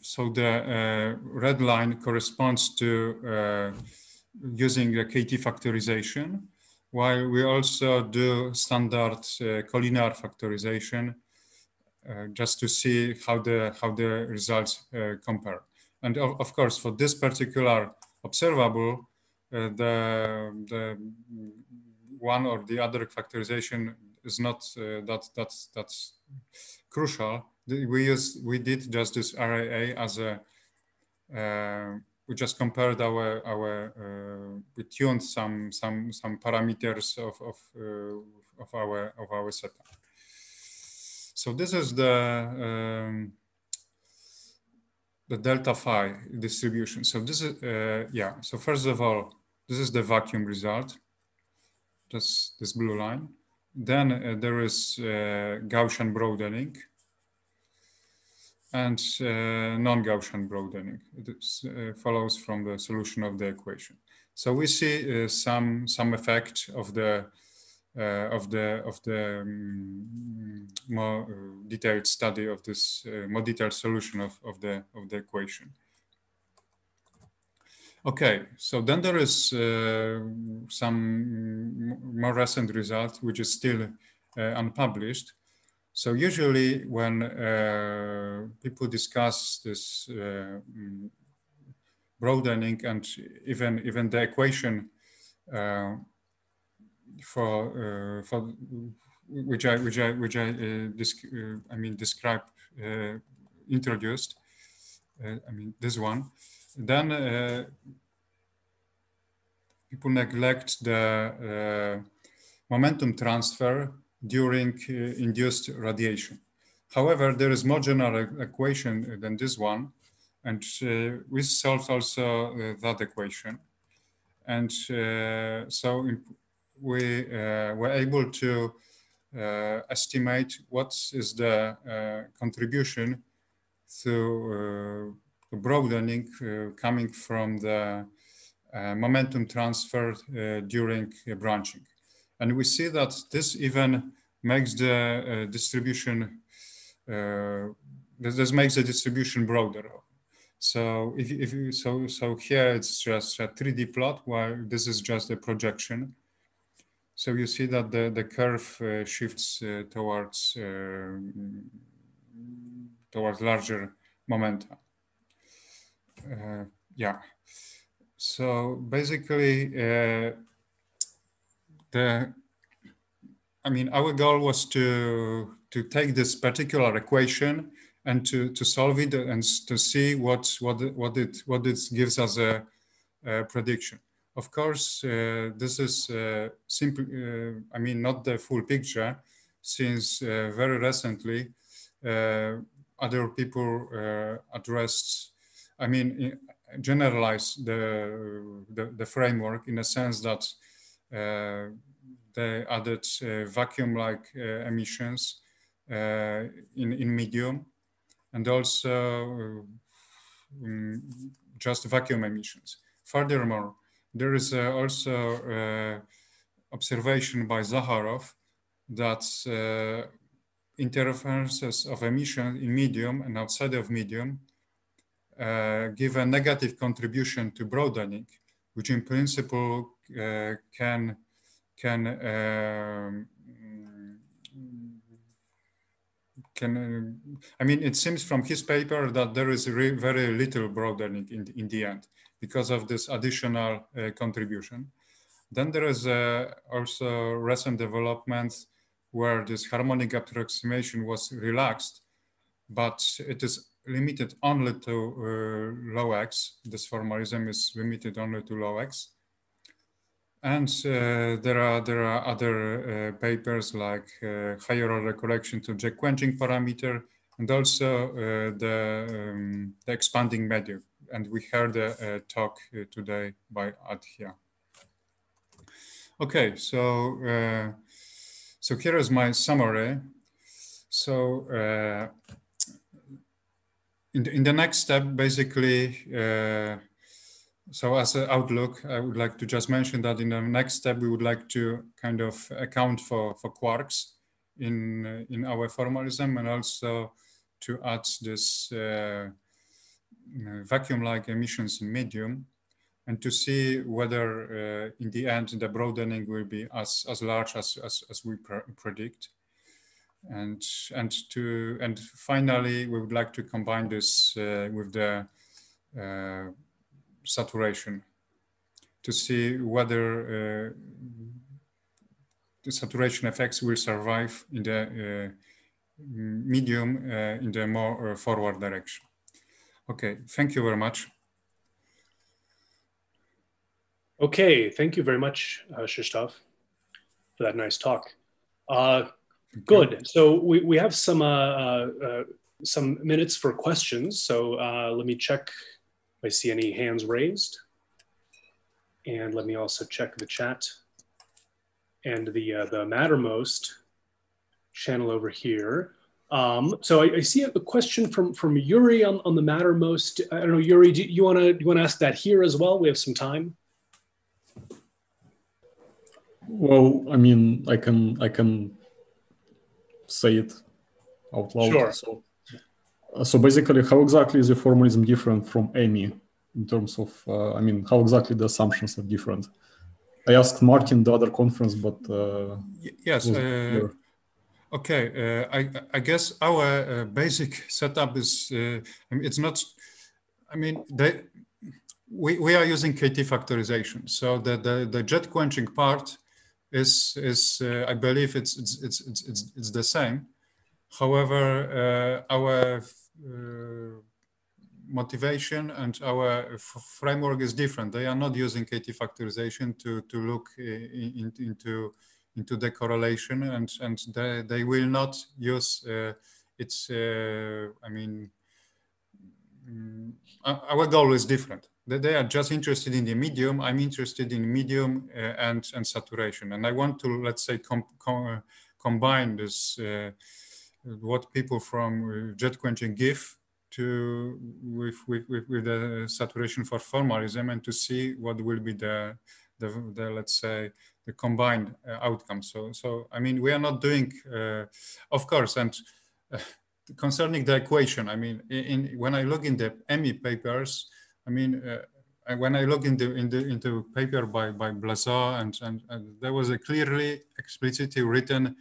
So the red line corresponds to using a KT factorization, while we also do standard collinear factorization just to see how the results compare. And of course, for this particular observable, the one or the other factorization is not that's crucial. We did just this RAA as a we just compared we tuned some parameters of our setup. So this is the delta phi distribution. So this is yeah. So first of all, this is the vacuum result. That's this blue line. Then there is Gaussian broadening and non-Gaussian broadening. It follows from the solution of the equation. So we see some effect of the more detailed study of this more detailed solution of the equation. Okay, so then there is some more recent result which is still unpublished. So usually when people discuss this broadening and even the equation for which I introduced, this one, then people neglect the momentum transfer during induced radiation. However, there is more general equation than this one, and we solved also that equation. And so we were able to estimate what is the contribution to broadening coming from the momentum transfer during branching. And we see that this even makes the distribution, this makes the distribution broader. So so here it's just a 3D plot, while this is just a projection. So you see that the curve shifts towards larger momenta. Yeah. So basically, our goal was to take this particular equation and to solve it and to see what it gives us a prediction. Of course, this is simple. Not the full picture, since very recently other people addressed. Generalize the framework in a sense that they added vacuum-like emissions in medium, and also just vacuum emissions. Furthermore, there is also observation by Zakharov that interferences of emission in medium and outside of medium give a negative contribution to broadening, which in principle it seems from his paper that there is very little broadening in the end because of this additional contribution. Then there is also recent developments where this harmonic approximation was relaxed, but it is limited only to low X. This formalism is limited only to low X. And there are other papers like higher order correction to Jack quenching parameter, and also the expanding medium. And we heard a talk today by Adhya. Okay, so here is my summary. So in the next step, basically, so as an outlook, I would like to just mention that in the next step, we would like to kind of account for quarks in our formalism, and also to add this vacuum-like emissions in medium, and to see whether in the end the broadening will be as large as we predict. And finally, we would like to combine this with the saturation to see whether the saturation effects will survive in the medium in the more forward direction. Okay, thank you very much. Okay, thank you very much, Krzysztof, for that nice talk. Good. So we have some minutes for questions. So let me check if I see any hands raised, and let me also check the chat and the Mattermost channel over here. So I see a question from Yuri on the Mattermost. I don't know, Yuri, do you want to ask that here as well? We have some time. Well, I mean, I can say it out loud. Sure. So basically, how exactly is the formalism different from EMI in terms of, how exactly the assumptions are different? I asked Martin the other conference, but yes. Okay, I guess our basic setup is it's not. We are using KT factorization, so the jet quenching part is I believe it's the same. However, our motivation and our framework is different. They are not using KT factorization to look into the correlation, and they will not use its. Our goal is different. They are just interested in the medium. I'm interested in medium and saturation, and I want to, let's say, combine this, what people from jet quenching give to with the saturation for formalism, and to see what will be the let's say the combined outcome. So I mean, we are not doing, of course, and concerning the equation, I mean, when I look in the ME papers, I mean, when I look into paper by Blazot, and there was a clearly explicitly written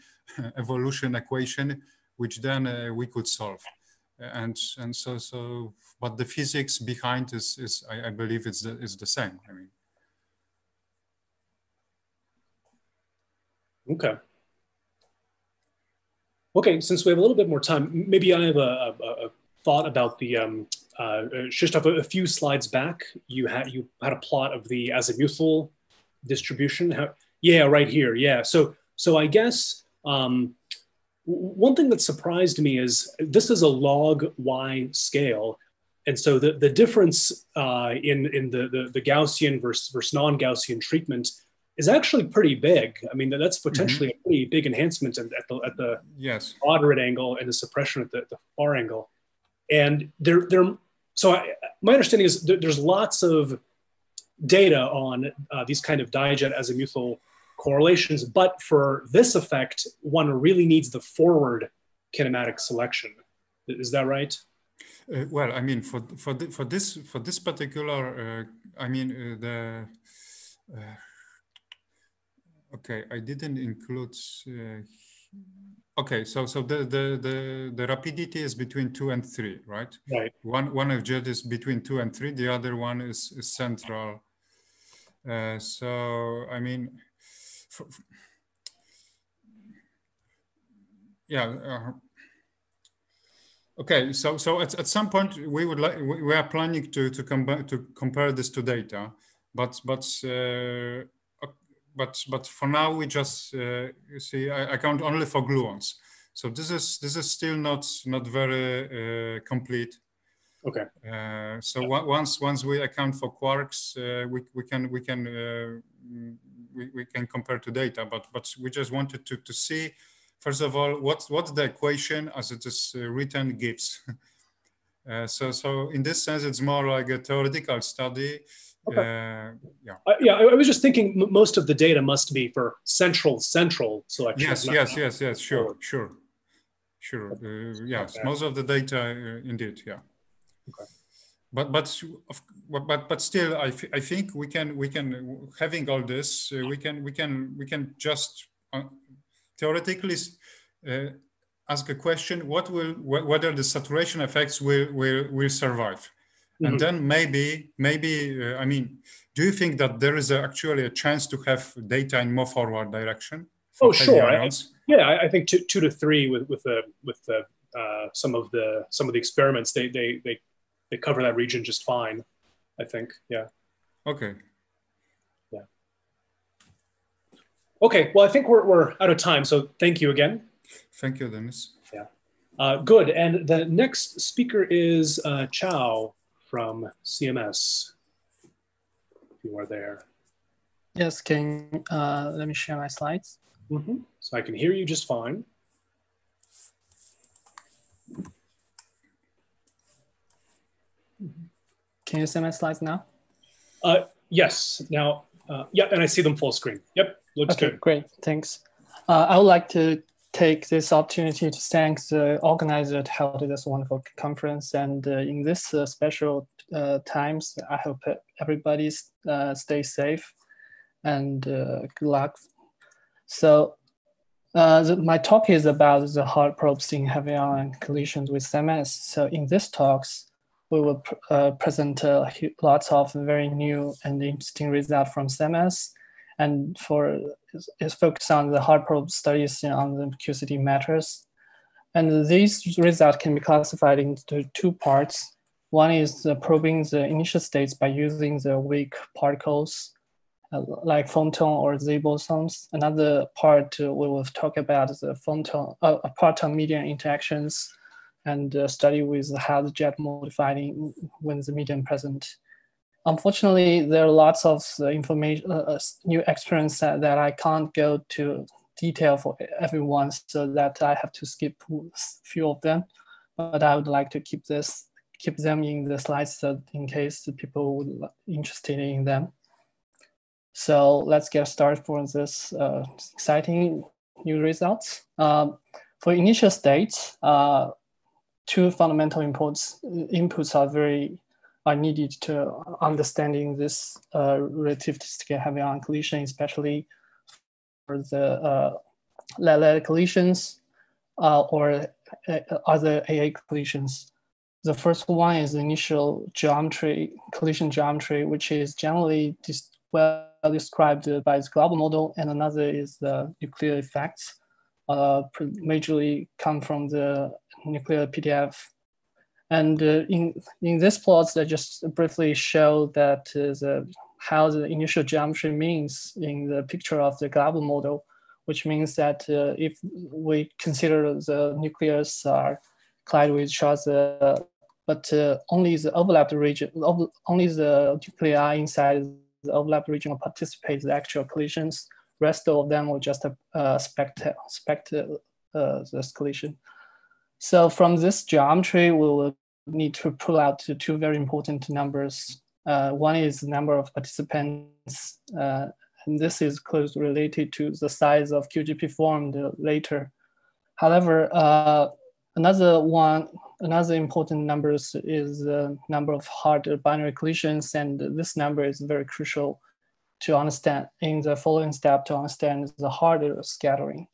evolution equation, which then we could solve, and so but the physics behind is I believe is the same. I mean. Okay. Okay, since we have a little bit more time, maybe I have a thought about the Krzysztof. A few slides back, you had a plot of the azimuthal distribution. Yeah, right here. Yeah. So I guess one thing that surprised me is this is a log y scale, and so the difference in the Gaussian versus non-Gaussian treatment is actually pretty big. I mean, that's potentially a pretty big enhancement at the yes. moderate angle and the suppression at the far angle. And my understanding is there's lots of data on these kind of dijet azimuthal correlations, but for this effect, one really needs the forward kinematic selection. Is that right? Well, I mean, for this particular, I mean okay, I didn't include. Okay, so the rapidity is between 2 and 3, right? Right. One of jet is between 2 and 3. The other one is central. So I mean, yeah. Okay, so at some point we are planning to compare this to data, but for now we just you see I count only for gluons, so this is still not very complete. Okay. So once we account for quarks, we can compare to data, but we just wanted to see first of all what the equation as it is written gives. So in this sense it's more like a theoretical study. Okay. Yeah, I was just thinking most of the data must be for central selection. Yes, sure. Yes, most of the data indeed, yeah. Okay. But still, I think we can having all this, we can just theoretically ask a question: whether the saturation effects will survive. And then maybe I mean, do you think that there is actually a chance to have data in more forward direction? Oh, sure. I think 2 to 3 with some of the experiments they cover that region just fine. I think, yeah. Okay. Yeah. Okay. Well, I think we're out of time. So thank you again. Thank you, Dennis. Yeah. Good. And the next speaker is Chow from CMS, if you are there. Yes, let me share my slides. So I can hear you just fine. Can you see my slides now? Yes, now, yeah, and I see them full screen. Yep, looks good. Great, thanks. I would like to take this opportunity to thank the organizer to hold this wonderful conference. And in this special times, I hope everybody stay safe and good luck. So my talk is about the hard probes in heavy ion collisions with CMS. So in this talks, we will present lots of very new and interesting results from CMS. And it's focused on the hard probe studies on the QCD matters. And these results can be classified into 2 parts. One is probing the initial states by using the weak particles like photon or Z bosons. Another part we will talk about the photon medium interactions and study with how the jet modified when the medium present. Unfortunately, there are lots of information, new experience that I can't go to detail for everyone, so that I have to skip a few of them. But I would like to keep them in the slides, so in case the people would interested in them. So let's get started for this exciting new results. For initial states, two fundamental inputs are needed to understanding this relativistic heavy ion collision, especially for the lead collisions or other AA collisions. The first one is the initial geometry, collision geometry, which is generally well described by the global model, and another is the nuclear effects, majorly come from the nuclear PDF. And in this plots, I just briefly show that how the initial geometry means in the picture of the global model, which means that if we consider the nucleus are collide with each other, but only the overlapped region, only the nuclei inside the overlapped region will participate in the actual collisions. Rest of them will just spect this collision. So from this geometry, we will need to pull out two very important numbers. One is the number of participants, and this is closely related to the size of QGP formed later. However, another important number is the number of hard binary collisions, and this number is very crucial to understand in the following step to understand the harder scattering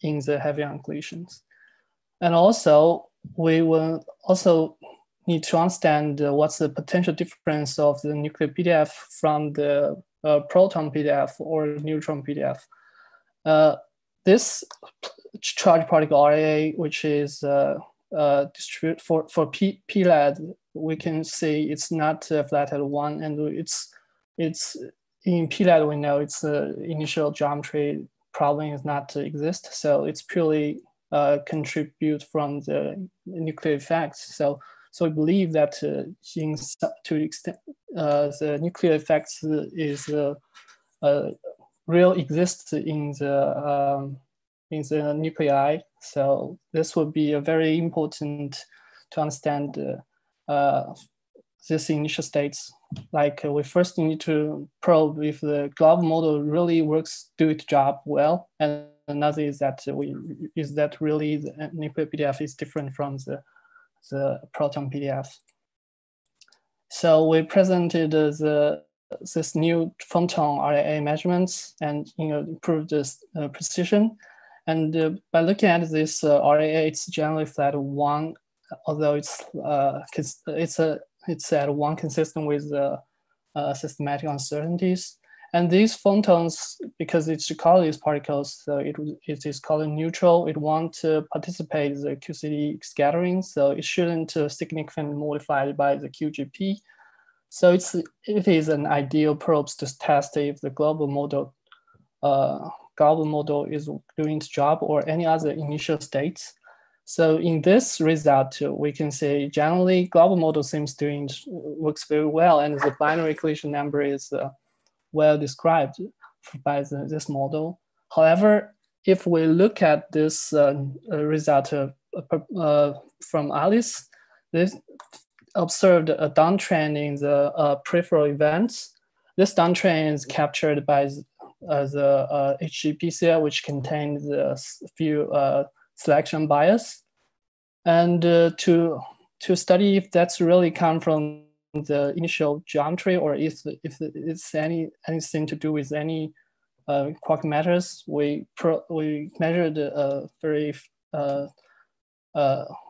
in the heavy ion collisions. And also, we will also need to understand what's the potential difference of the nuclear PDF from the proton PDF or neutron PDF. This charged particle RAA, which is distributed for PLAD, we can say it's not flat at one, and it's in PLAD we know its initial geometry problem is not to exist, so it's purely contribute from the nuclear effects. So we believe that to extent the nuclear effects is real exists in the nuclei. So this would be a very important to understand this initial states. Like we first need to probe if the global model really do its job well, and another is that really the nuclear PDF is different from the proton PDF. So we presented this new photon RAA measurements and improved this precision. And by looking at this RAA, it's generally flat at one, although it's at one consistent with the systematic uncertainties. And these photons, because it's Collins particles, so it is Collins neutral. It won't participate in the QCD scattering, so it shouldn't significantly modified by the QGP. So it is an ideal probe to test if the global model is doing its job or any other initial states. So in this result, we can say generally global model seems works very well, and the binary collision number is well described by this model. However, if we look at this result from Alice, this observed a downtrend in the peripheral events. This downtrend is captured by the HGPCL, which contains a few selection bias. And to study if that's really come from the initial geometry or if it's anything to do with any quark matters, we measured a very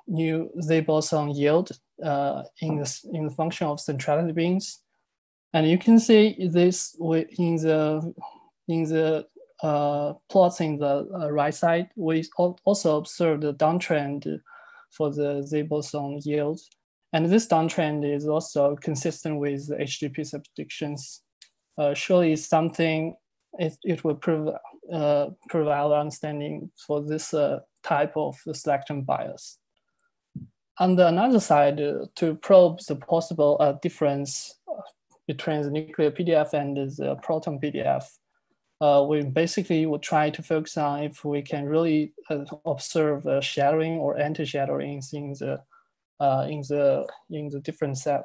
new Z boson yield in the function of centrality beams, and you can see this in the plots in the right side. We also observed the downtrend for the Z boson yield, and this downtrend is also consistent with the HGP predictions. Surely something it will prove our understanding for this type of selection bias. On the another side, to probe the possible difference between the nuclear PDF and the proton PDF, we basically would try to focus on if we can really observe shattering or anti-shattering in the different set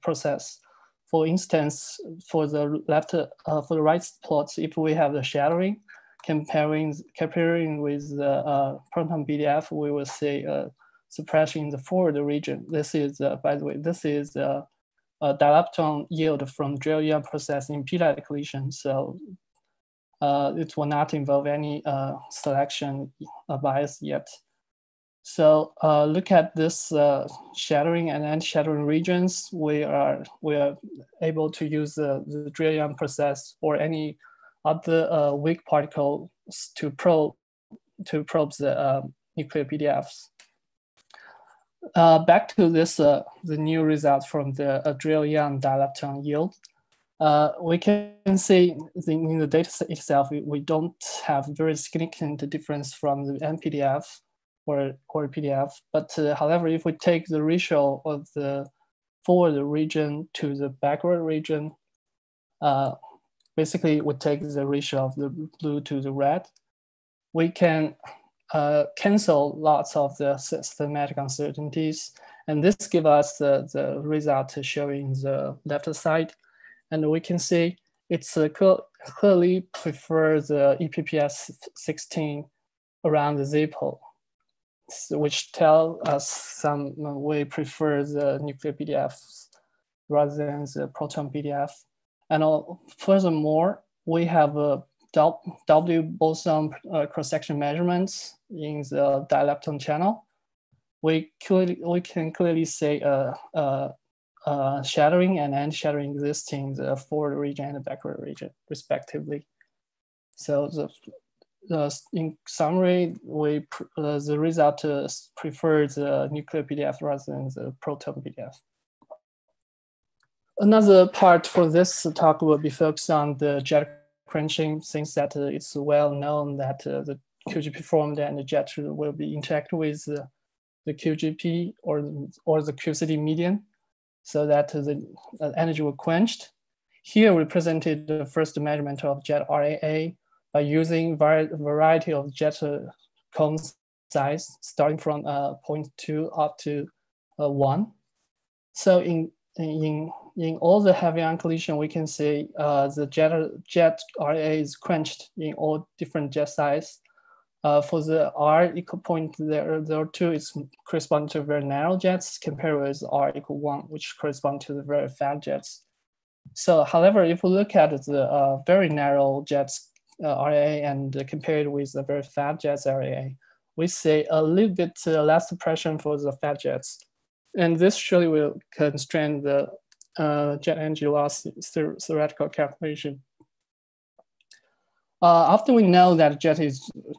process. For instance, for the right plots, if we have the shattering, comparing with the proton PDF, we will see suppression in the forward region. This is, by the way, this is a dilepton yield from drill-ion process in p-light collision. So it will not involve any selection bias yet. So look at this shattering and anti-shattering regions. We are able to use the drill-ion process or any other weak particles to probe the nuclear PDFs. Back to this, the new results from the drill-ion dilepton yield. We can see in the data set itself, we don't have very significant difference from the NPDF or PDF. But however, if we take the ratio of the forward region to the backward region, basically we take the ratio of the blue to the red, we can cancel lots of the systematic uncertainties. And this gives us the result showing the left side. And we can see it's clearly prefer the EPPS 16 around the Z-pole, which tell us some we prefer the nuclear PDFs rather than the proton PDF. And furthermore, we have a W boson cross-section measurements in the dilepton channel. We can clearly see shattering and anti-shattering existing the forward region and the backward region, respectively. So in summary, the result prefers the nuclear PDF rather than the proton PDF. Another part for this talk will be focused on the jet crunching, since that it's well known that the QGP formed and the jet will be interact with the QGP or the QCD median, so that the energy will quenched. Here we presented the first measurement of jet RAA by using variety of jet cone size, starting from 0.2 up to 1. So in all the heavy ion collision, we can see the jet RAA is quenched in all different jet size. For the R equal 0.002, it's correspond to very narrow jets compared with R equal 1, which correspond to the very fat jets. So, however, if we look at the very narrow jets RAA and compare it with the very fat jets RAA, we see a little bit less suppression for the fat jets. And this surely will constrain the jet energy loss theoretical calculation. After we know that jet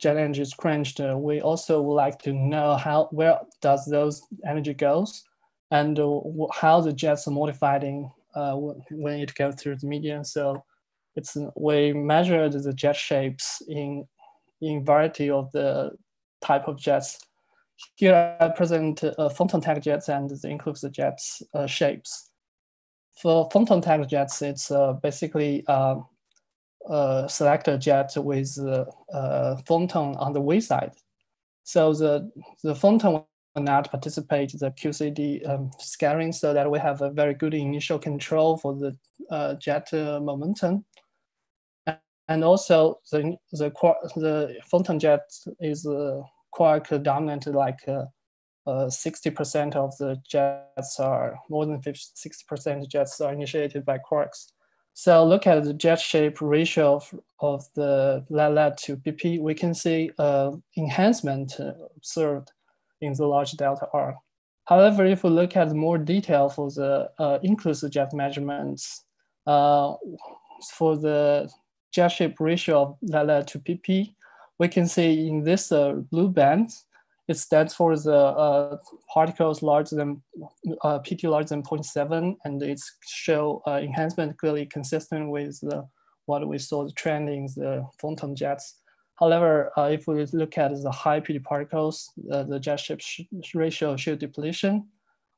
energy is quenched, we also would like to know where does those energy goes, and how the jets are modified when it goes through the median. So we measured the jet shapes in variety of the type of jets. Here I present photon tag jets, and it includes the jets shapes. For photon tag jets, it's basically select a jet with photon on the V side. So the photon will not participate in the QCD scattering, so that we have a very good initial control for the jet momentum. And also the photon jet is quark dominant, like 60% of the jets are, more than 60% of jets are initiated by quarks. So look at the jet shape ratio of the LED to BP, we can see enhancement observed in the large delta R. However, if we look at more detail for the inclusive jet measurements, for the jet shape ratio of LED to PP, we can see in this blue band, it stands for the particles larger than PT larger than 0.7, and it's show enhancement clearly consistent with what we saw the trend in the photon jets. However, if we look at the high PT particles, the jet shape ratio show depletion,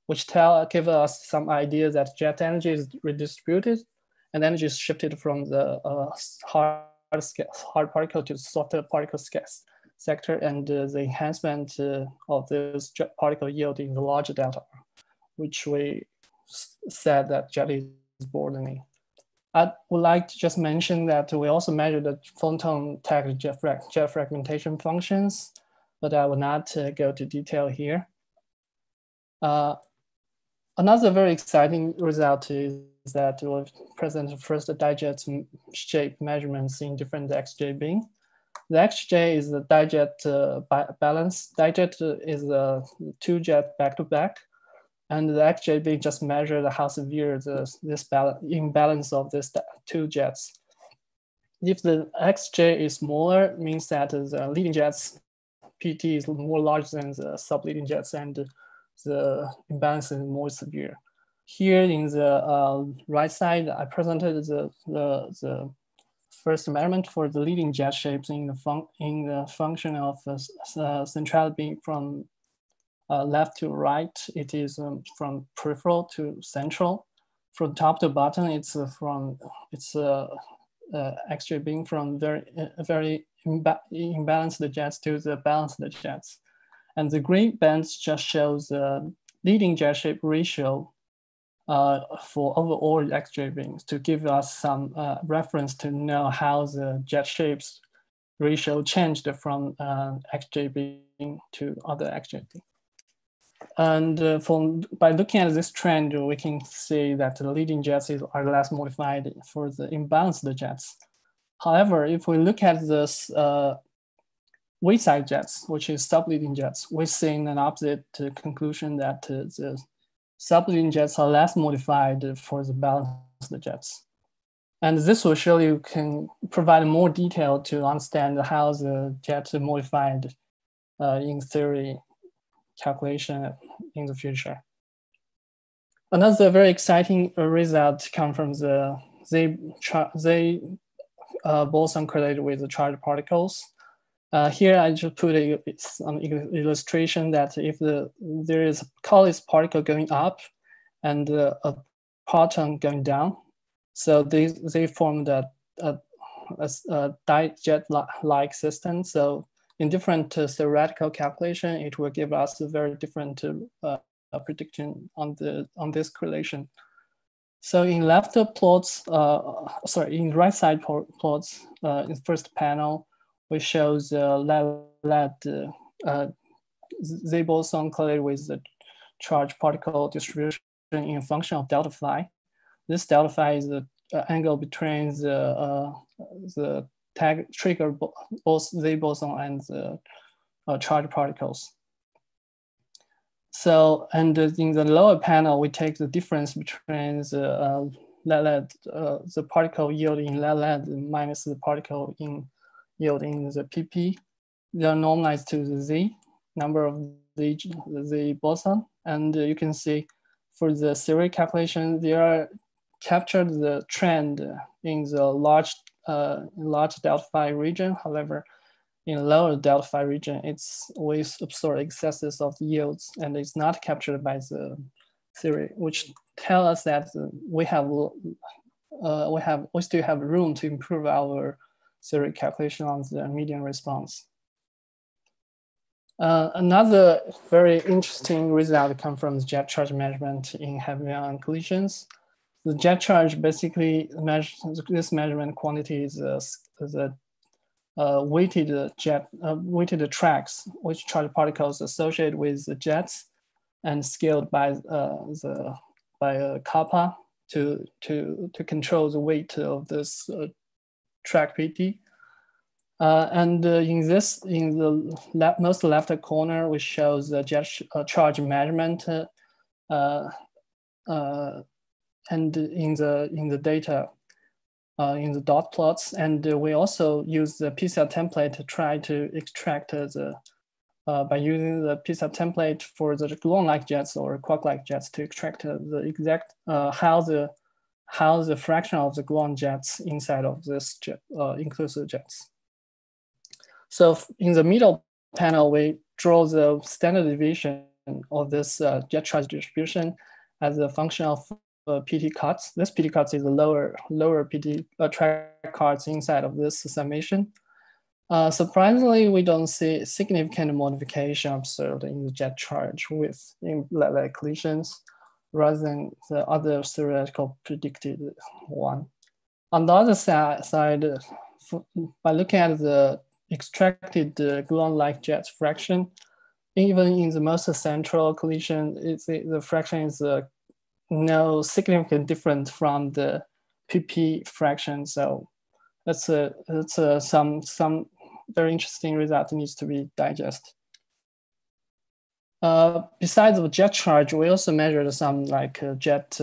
which give us some idea that jet energy is redistributed, and energy is shifted from the hard particle to softer particle sector, and the enhancement of this jet particle yield in the larger delta, which we said that jet is broadening. I would like to just mention that we also measure the photon-tagged jet fragmentation functions, but I will not go to detail here. Another very exciting result is that we've presented first the dijet shape measurements in different XJ beam. The XJ is the dijet balance. Dijet is a two jet back-to-back. And the XJ just measure how severe this imbalance of these two jets. If the XJ is smaller, means that the leading jets PT is more large than the sub-leading jets, and the imbalance is more severe. Here in the right side, I presented the first measurement for the leading jet shapes in the function of centrality from left to right. It is from peripheral to central. From top to bottom, it's XJ being from very imbalanced jets to the balanced jets. And the green bands just shows the leading jet shape ratio for overall XJ beams to give us some reference to know how the jet shapes ratio changed from XJ beam to other XJ beam. And by looking at this trend, we can see that the leading jets are less modified for the imbalanced jets. However, if we look at this wayside jets, which is sub-leading jets, we're seeing an opposite conclusion that the sub-leading jets are less modified for the balanced jets. And this will show you can provide more detail to understand how the jets are modified in theory calculation in the future. Another very exciting result comes from the Z boson correlated with the charged particles. Here I just put an illustration that if there is a Collis particle going up and a proton going down, so they form a dijet-like system. So in different theoretical calculation, it will give us a very different prediction on this correlation. So in left plots, in right side plots, in the first panel, we show the Z boson correlated with the charged particle distribution in function of delta phi. This delta phi is the angle between the trigger both Z boson and the charged particles. So, and in the lower panel, we take the difference between the particle yield in lead minus the particle yield in the PP. They are normalized to the Z number of the boson, and you can see for the theory calculation, they are captured the trend in the large delta phi region. However, in lower delta phi region, it's always absorb excesses of yields, and it's not captured by the theory, which tell us that we still have room to improve our theory calculation on the median response. Another very interesting result comes from the jet charge measurement in heavy ion collisions. The jet charge basically measures this measurement quantity is the weighted tracks which charged particles associated with the jets and scaled by kappa to control the weight of this track PT. And in the most left corner, which shows the jet charge measurement, and in the data, in the dot plots, and we also use the PCL template to try to extract by using the PCL template for the gluon-like jets or quark-like jets to extract the exact how the fraction of the gluon jets inside of this jet, inclusive jets. So in the middle panel, we draw the standard deviation of this jet charge distribution as a function of PT cuts. This PT cuts is the lower PT track cuts inside of this summation. Surprisingly, we don't see significant modification observed in the jet charge with like collisions rather than the other theoretical predicted one. On the other side, by looking at the extracted gluon-like jet fraction, even in the most central collision, the fraction is no significant different from the PP fraction. So that's some very interesting result that needs to be digested. Besides the jet charge, we also measured some like jet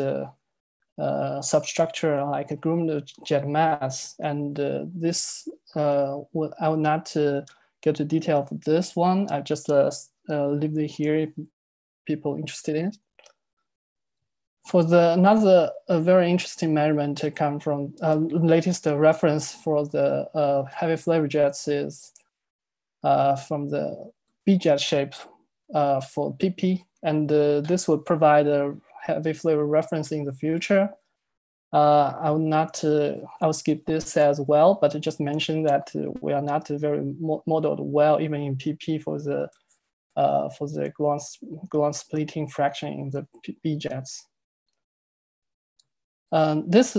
substructure, like a groomed jet mass. And this, I will not get to detail of this one. I just leave it here if people interested in it. For another very interesting measurement to come from latest reference for the heavy flavor jets is from the B-jet shape for PP, and this would provide a heavy flavor reference in the future. I will skip this as well, but I just mentioned that we are not very modeled well even in PP for the gluon splitting fraction in the B-jets. This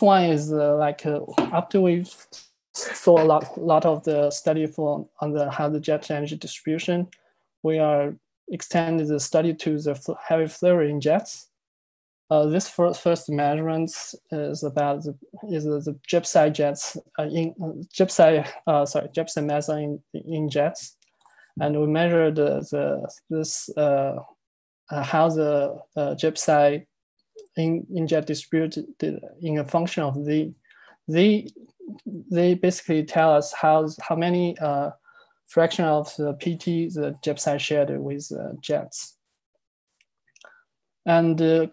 one is like after we saw a lot of the study on how the jet energy distribution, we are extended the study to the heavy fluorine jets. This first measurement is about the gypside jets gypside meson in jets, and we measured how the gypside in jet distributed in a function of they basically tell us how many fraction of the PT the gypside shared with jets. And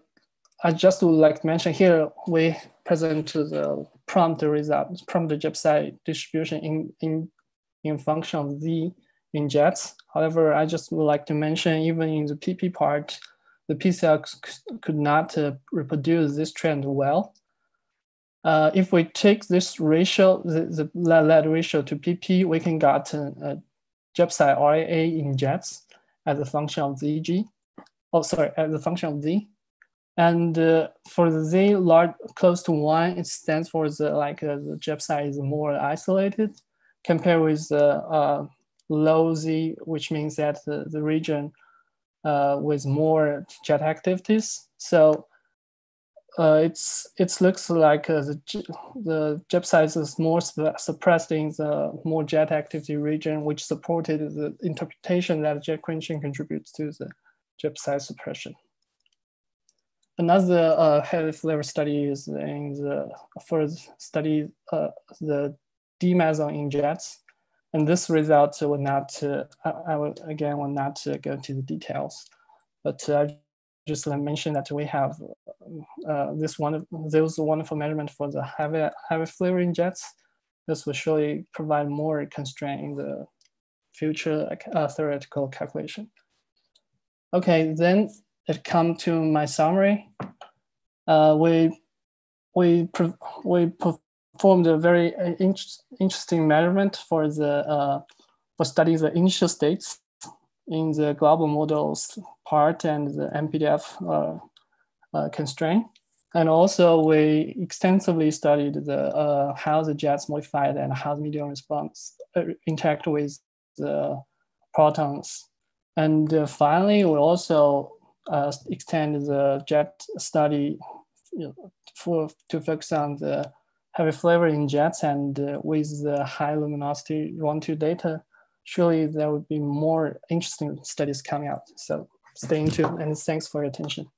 I just would like to mention here, we present the prompt results, prompt gypside distribution in function of Z in jets. However, I just would like to mention even in the PP part, the PCR could not reproduce this trend well. If we take this ratio, the lead ratio to PP, we can get a gypside RAA in jets as a function of ZG. Oh, sorry, as a function of Z. And for the Z large close to 1, it stands for the gypside is more isolated compared with the low Z, which means that the region with more jet activities. So it looks like the gypside is more suppressed in the more jet activity region, which supported the interpretation that jet quenching contributes to the gypside suppression. Another heavy flavor study is in the first study the D meson in jets, and this result will not. I will not go to the details, but just mention that we have those wonderful measurement for the heavy flavor in jets. This will surely provide more constraint in the future theoretical calculation. Okay, then it comes to my summary. We performed a very interesting measurement for studying the initial states in the global models part and the MPDF constraint. And also we extensively studied how the jets modified and how the medium response interact with the protons. And finally, we also extend the jet study to focus on the heavy flavor in jets, and with the high luminosity 1-2 data, surely there will be more interesting studies coming out. So stay tuned, and thanks for your attention.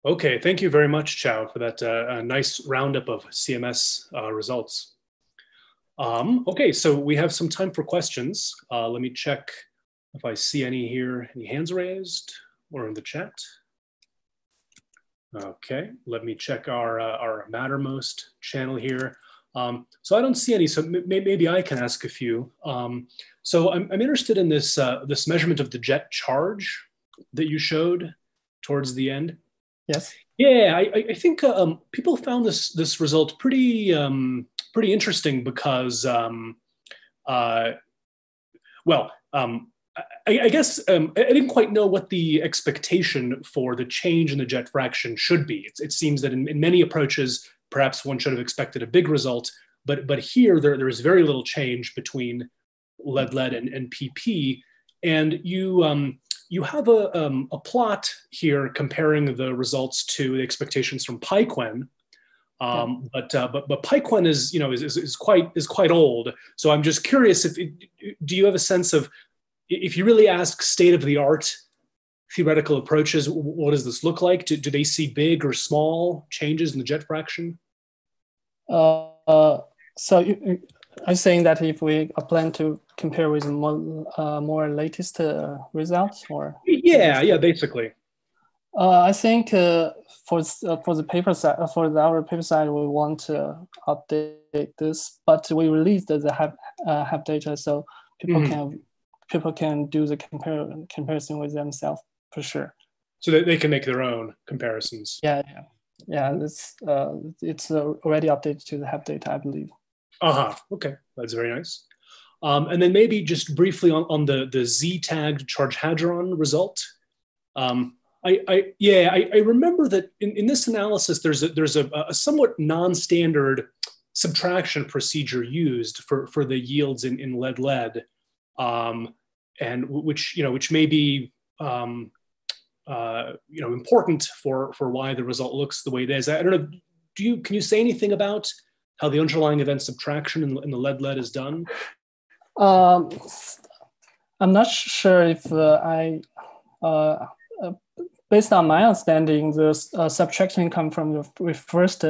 Okay, thank you very much, Chao, for that nice roundup of CMS results. Okay, so we have some time for questions. Let me check if I see any here, any hands raised or in the chat. Okay, let me check our Mattermost channel here. So I don't see any, so maybe I can ask a few. So I'm interested in this, this measurement of the jet charge that you showed. towards the end. Yes. Yeah, I think people found this result pretty pretty interesting because I guess I didn't quite know what the expectation for the change in the jet fraction should be. It seems that in many approaches, perhaps one should have expected a big result, but here there is very little change between lead-lead and PP, and you have a plot here comparing the results to the expectations from PyQuen. But PyQuen is quite old. So I'm just curious, do you have a sense of, if you really ask state of the art theoretical approaches, what does this look like? Do they see big or small changes in the jet fraction? So I'm saying that if we plan to compare with more latest results, or yeah, basically. I think for the paper side, our paper side, we want to update this, but we released the HAP data, so people can do the comparison with themselves for sure. So that they can make their own comparisons. Yeah. It's already updated to the HAP data, I believe. Okay, that's very nice. And then maybe just briefly on the Z-tagged charge hadron result. I remember that in this analysis, there's a somewhat non-standard subtraction procedure used for the yields in lead-lead, and which may be important for why the result looks the way it is. I don't know. Can you say anything about how the underlying event subtraction in the lead-lead is done? I'm not sure if based on my understanding, the subtraction comes from we first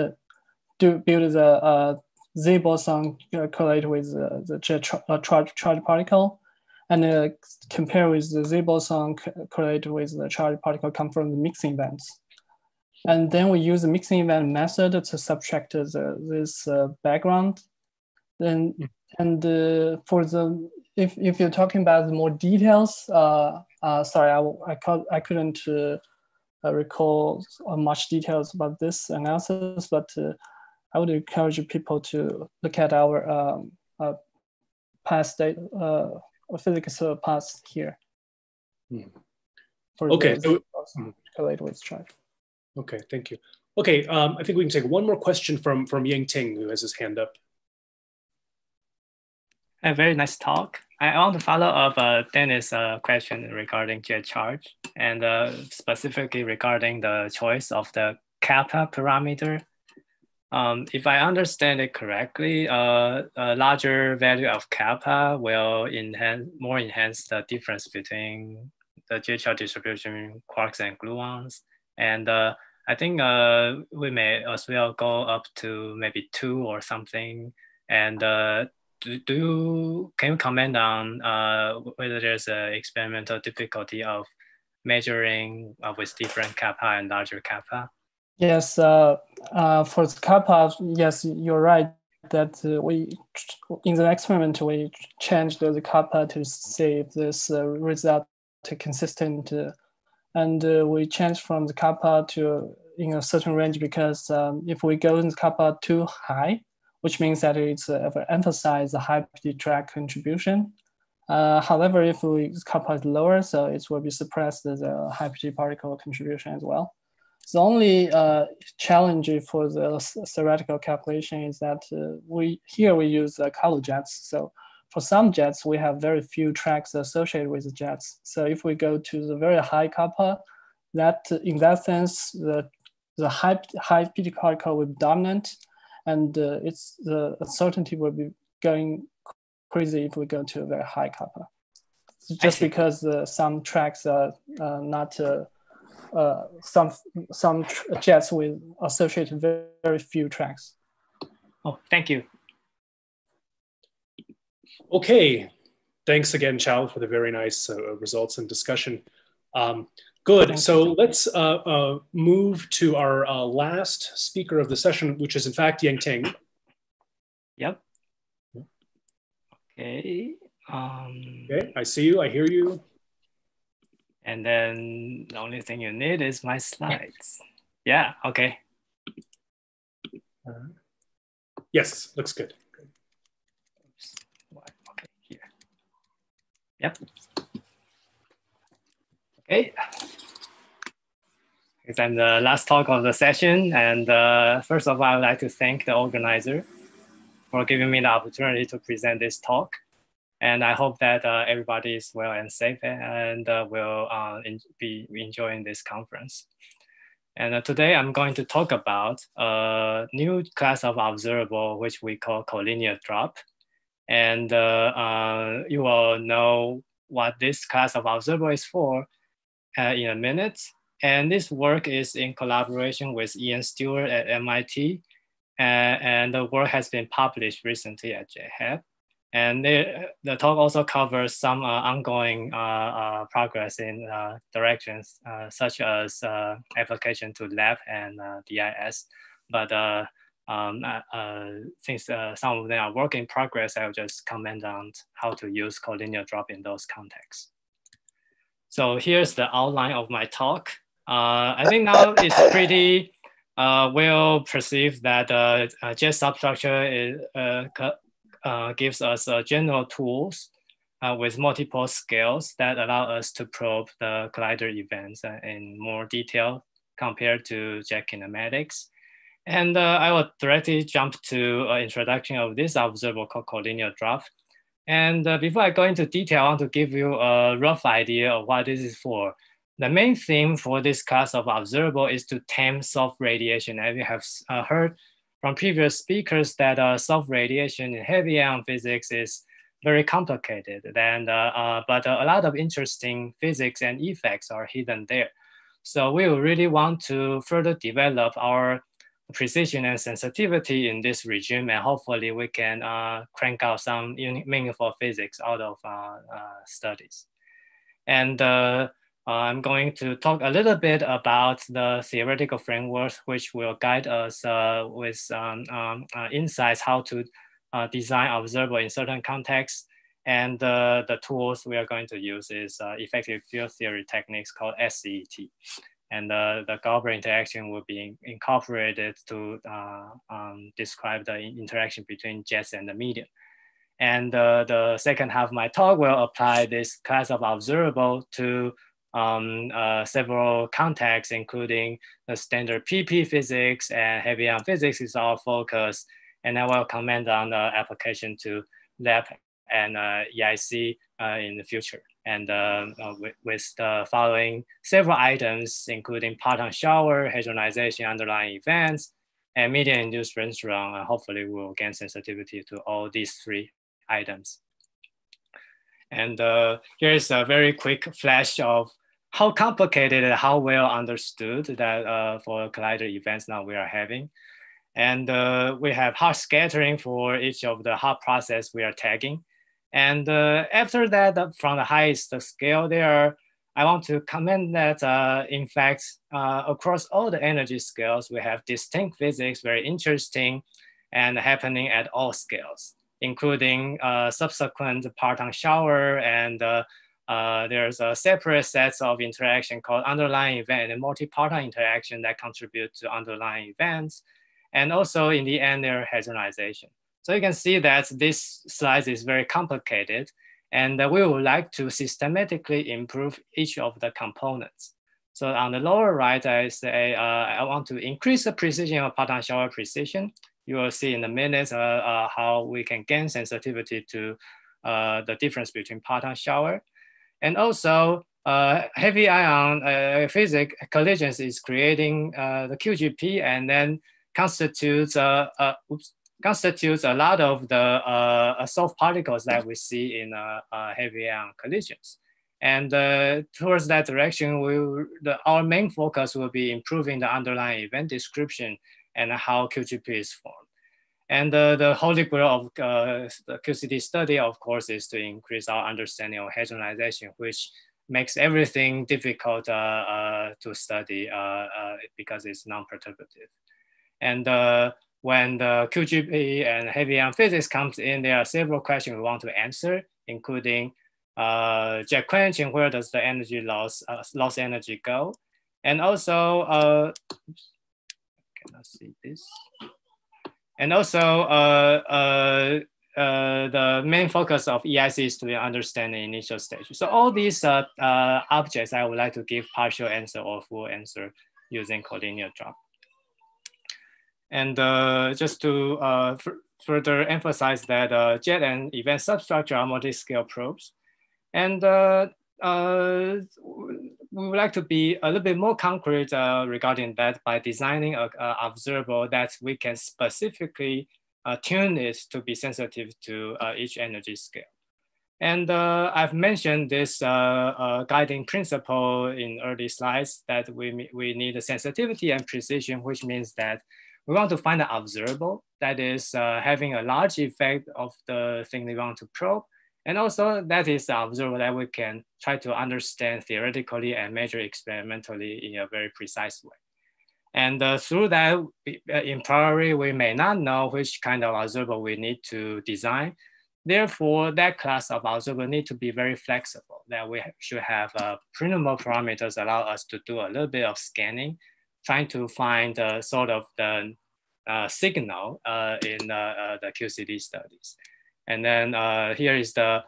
build the Z boson correlate with the charge particle, and compare with the Z boson correlate with the charge particle come from the mixing events. And then we use the mixing event method to subtract this background. Then for the if you're talking about the more details, sorry, I couldn't recall much details about this analysis, but I would encourage people to look at our past data, physics past here. Okay, so correlate with charge. Okay, thank you. Okay, I think we can take one more question from Yang Ting, who has his hand up. A very nice talk. I want to follow up Dennis' question regarding jet charge, and specifically regarding the choice of the kappa parameter. If I understand it correctly, a larger value of kappa will enhance the difference between the jet charge distribution quarks and gluons. And I think we may as well go up to maybe 2 or something. And can you comment on whether there's an experimental difficulty of measuring with different kappa and larger kappa? Yes, for the kappa, yes, you're right that we in the experiment we changed the kappa to see if this result is consistent, and we changed from the kappa to in a certain range because if we go in the kappa too high, which means that it's emphasize the high PD track contribution. However, if the kappa is lower, so it will be suppressed the high PD particle contribution as well. The only challenge for the theoretical calculation is that we use color jets. So for some jets, we have very few tracks associated with the jets. So if we go to the very high kappa, that in that sense, the high PD particle will be dominant, and the uncertainty will be going crazy if we go to a very high kappa. Just because some tracks are not some jets with associated very few tracks. Oh, thank you. Okay, thanks again, Chao, for the very nice results and discussion. Good, so let's move to our last speaker of the session, which is in fact Yang Ting. Yep. Okay. Okay, I see you, I hear you. And then the only thing you need is my slides. Yeah, okay. Yes, looks good. Okay, here. Yep. Okay. I'm the last talk of the session. And first of all, I would like to thank the organizer for giving me the opportunity to present this talk. And I hope that everybody is well and safe and will be enjoying this conference. And today I'm going to talk about a new class of observable, which we call collinear drop. And you will know what this class of observable is for in a minute. And this work is in collaboration with Ian Stewart at MIT. And the work has been published recently at ICHEP. And the talk also covers some ongoing progress in directions such as application to lab and DIS. But since some of them are work in progress, I'll just comment on how to use collinear drop in those contexts. So here's the outline of my talk. I think now it's pretty well perceived that jet substructure gives us general tools with multiple scales that allow us to probe the collider events in more detail compared to jet kinematics. And I will directly jump to introduction of this observable called collinear drop. And before I go into detail, I want to give you a rough idea of what this is for. The main theme for this class of observable is to tame soft radiation. As you have heard from previous speakers that soft radiation in heavy ion physics is very complicated, but a lot of interesting physics and effects are hidden there. So we really want to further develop our precision and sensitivity in this regime, and hopefully we can crank out some meaningful physics out of studies. And I'm going to talk a little bit about the theoretical frameworks which will guide us with insights how to design observable in certain contexts. And the tools we are going to use is effective field theory techniques called SCET. And the Glauber interaction will be incorporated to describe the interaction between jets and the medium. And the second half of my talk will apply this class of observable to several contexts, including the standard PP physics and heavy ion physics is our focus. And I will comment on the application to lab and EIC in the future. And with the following several items, including parton shower, hadronization, underlying events, and medium-induced Rayleigh run, hopefully we'll gain sensitivity to all these three items. And here's a very quick flash of how complicated and how well understood that for collider events now we are having. And we have hot scattering for each of the hot process we are tagging. And after that, from the highest scale there, I want to comment that in fact, across all the energy scales, we have distinct physics, very interesting and happening at all scales, including subsequent parton shower, and there's a separate sets of interaction called underlying event and multi-parton interaction that contribute to underlying events. And also in the end, there hadronization. So you can see that this slide is very complicated, and we would like to systematically improve each of the components. So on the lower right, I say I want to increase the precision of parton shower precision. You will see in a minute how we can gain sensitivity to the difference between parton shower. And also heavy ion physics collisions is creating the QGP and then constitutes a lot of the soft particles that we see in heavy ion collisions. And towards that direction, our main focus will be improving the underlying event description and how QGP is formed. And the holy grail of the QCD study, of course, is to increase our understanding of hadronization, which makes everything difficult to study because it's non-perturbative. And when the QGP and heavy ion physics comes in, there are several questions we want to answer, including jet quenching, where does the energy loss energy go? And also, cannot see this. And also, the main focus of EIC is to understand the initial stage. So all these objects, I would like to give partial answer or full answer using collinear drop. And just to further emphasize that jet and event substructure are multi-scale probes. And we would like to be a little bit more concrete regarding that by designing an observable that we can specifically tune it to be sensitive to each energy scale. And I've mentioned this guiding principle in early slides that we need a sensitivity and precision, which means that we want to find an observable that is having a large effect of the thing we want to probe. And also that is the observable that we can try to understand theoretically and measure experimentally in a very precise way. And through that, in priori, we may not know which kind of observable we need to design. Therefore, that class of observable need to be very flexible, that we should have printable parameters allow us to do a little bit of scanning, trying to find sort of the signal in the QCD studies. And then here is the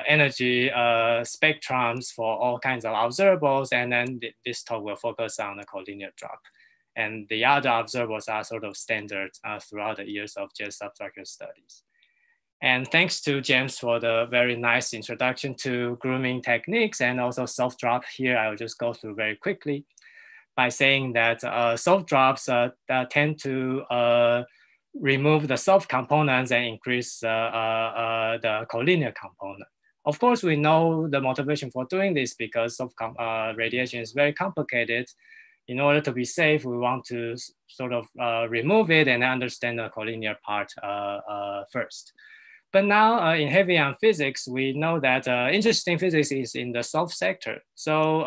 energy spectrums for all kinds of observables. And then this talk will focus on the collinear drop. And the other observables are sort of standard throughout the years of jet substructure studies. And thanks to James for the very nice introduction to grooming techniques and also soft drop. Here, I will just go through very quickly by saying that soft drops tend to remove the soft components and increase the collinear component. Of course, we know the motivation for doing this because soft radiation is very complicated. In order to be safe, we want to sort of remove it and understand the collinear part first. But now in heavy ion physics, we know that interesting physics is in the soft sector. So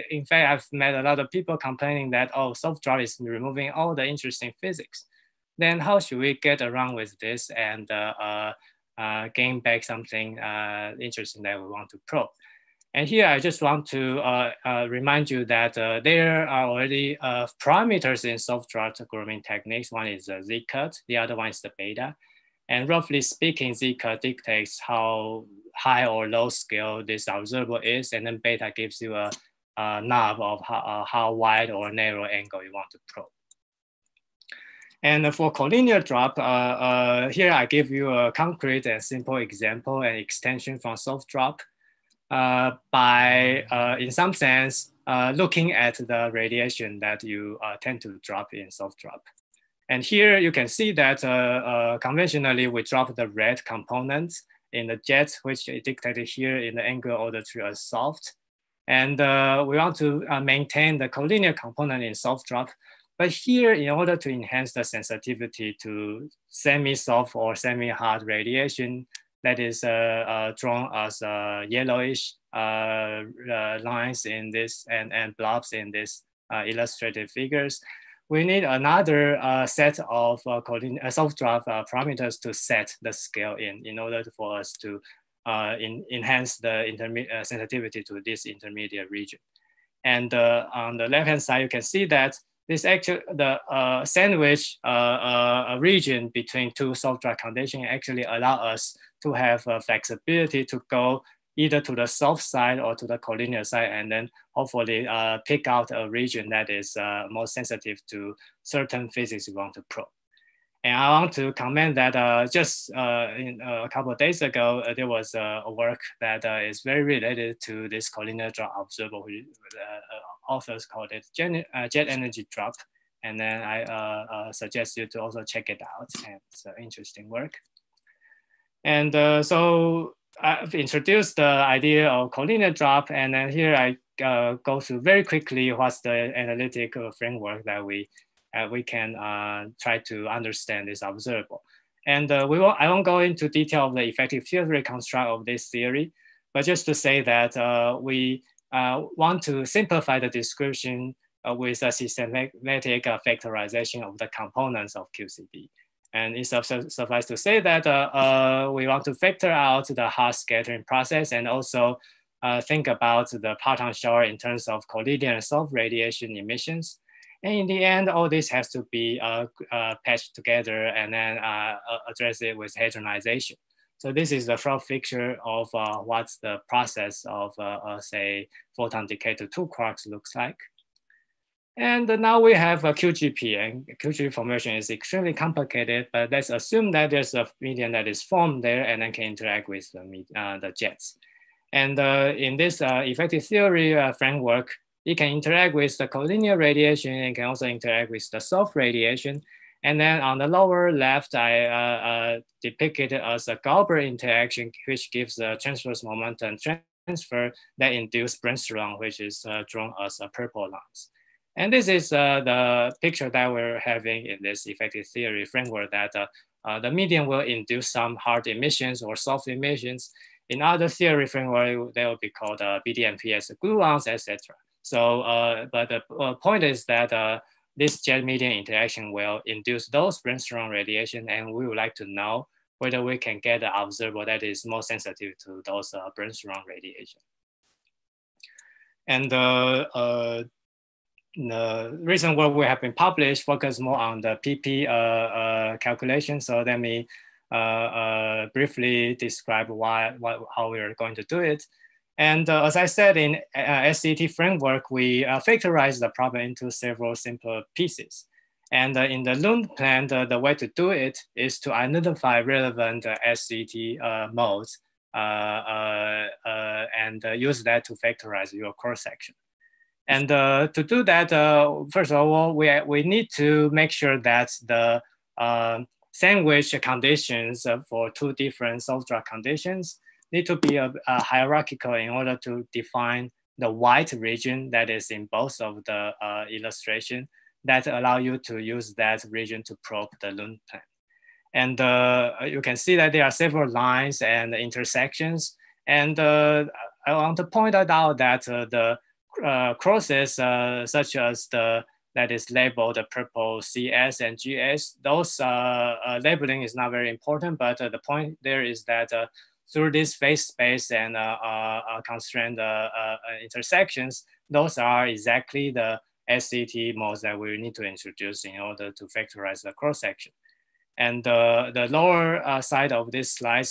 in fact, I've met a lot of people complaining that, oh, soft drop is removing all the interesting physics. Then how should we get around with this and gain back something interesting that we want to probe? And here I just want to remind you that there are already parameters in soft drop grooming techniques. One is the Z-cut, the other one is the beta. And roughly speaking, Z-cut dictates how high or low scale this observable is, and then beta gives you a knob of how wide or narrow angle you want to probe. And for collinear drop, here I give you a concrete and simple example and extension from soft drop by, in some sense, looking at the radiation that you tend to drop in soft drop. And here you can see that conventionally we drop the red components in the jet, which is dictated here in the angular order tree as soft. And we want to maintain the collinear component in soft drop. But here, in order to enhance the sensitivity to semi-soft or semi-hard radiation that is drawn as yellowish lines in this and blobs in this illustrated figures, we need another set of soft drop parameters to set the scale in order for us to enhance the sensitivity to this intermediate region. And on the left-hand side, you can see that this actually, the sandwich region between two soft drop conditions actually allow us to have flexibility to go either to the soft side or to the collinear side, and then hopefully pick out a region that is more sensitive to certain physics you want to probe. And I want to comment that just a couple of days ago, there was a work that is very related to this collinear drop observable, which authors called it jet energy drop. And then I suggest you to also check it out. And it's an interesting work. And so I've introduced the idea of collinear drop. And then here I go through very quickly what's the analytic framework that we can try to understand this observable. And I won't go into detail of the effective theory construct of this theory, but just to say that we want to simplify the description with a systematic factorization of the components of QCD. And it suffices to say that we want to factor out the hard scattering process and also think about the parton shower in terms of collinear and soft radiation emissions. And in the end, all this has to be patched together and then address it with hadronization. So this is the front picture of what's the process of, say, photon decay to 2 quarks looks like. And now we have a QGP, and QGP formation is extremely complicated, but let's assume that there's a medium that is formed there and then can interact with the jets. And in this effective theory framework, it can interact with the collinear radiation and can also interact with the soft radiation. And then on the lower left, I depicted it as a Galbert interaction, which gives a transverse momentum transfer that induces brainstorm, which is drawn as a purple lines. And this is the picture that we're having in this effective theory framework, that the medium will induce some hard emissions or soft emissions. In other theory framework, they will be called BDMPs, gluons, etc. So, but the point is that this jet medium interaction will induce those brainstorm radiation, and we would like to know whether we can get an observer that is more sensitive to those brainstorm radiation. And the recent work we have been published focus more on the PP calculation. So let me briefly describe how we are going to do it. And as I said, in SCT framework, we factorize the problem into several simple pieces. And in the Lund plan, the way to do it is to identify relevant SCT modes and use that to factorize your cross section. And to do that, first of all, we need to make sure that the sandwich conditions for 2 different soft drop conditions need to be hierarchical in order to define the white region that is in both of the illustration that allow you to use that region to probe the Lund plane. And you can see that there are several lines and intersections. And I want to point out that the crosses such as that is labeled the purple CS and GS, those labeling is not very important, but the point there is that through this phase space and constrained intersections, those are exactly the SCT modes that we need to introduce in order to factorize the cross section. And the lower side of this slide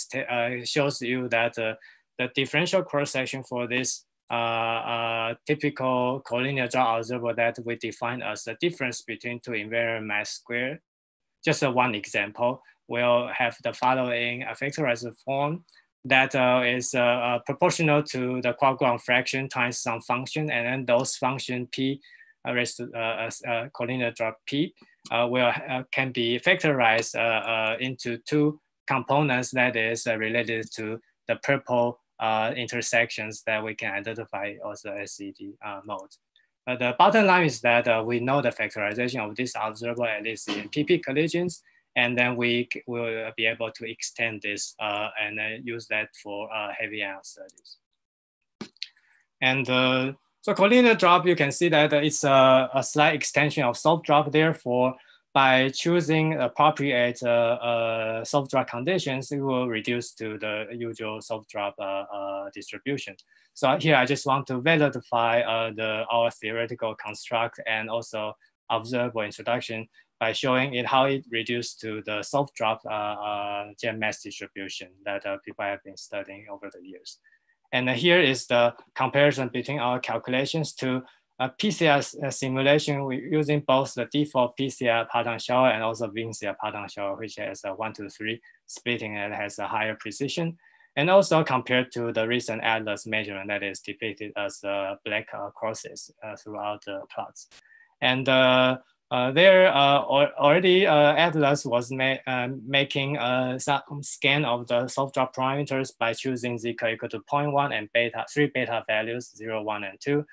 shows you that the differential cross section for this typical collinear drop observer that we define as the difference between 2 invariant mass square. Just one example, we'll have the following factorized form that is proportional to the quark-gluon fraction times some function, and then those function p raised to collinear drop p can be factorized into 2 components that is related to the purple intersections that we can identify as the SCT mode. The bottom line is that we know the factorization of this observer, at least in PP collisions, and then we will be able to extend this and use that for heavy ion studies. And so collinear drop, you can see that it's a slight extension of soft drop. Therefore, by choosing appropriate soft drop conditions, it will reduce to the usual soft drop distribution. So here I just want to verify our theoretical construct and also observable introduction by showing it how it reduced to the soft drop jet mass distribution that people have been studying over the years. And here is the comparison between our calculations to a PCR simulation using both the default PCR parton shower and also VINCIA parton shower, which has a 1 to 3 splitting and has a higher precision. And also compared to the recent ATLAS measurement that is depicted as black crosses throughout the plots. And there already ATLAS was making some scan of the soft drop parameters by choosing z equal to 0.1 and 3 beta values, 0, 1, and 2.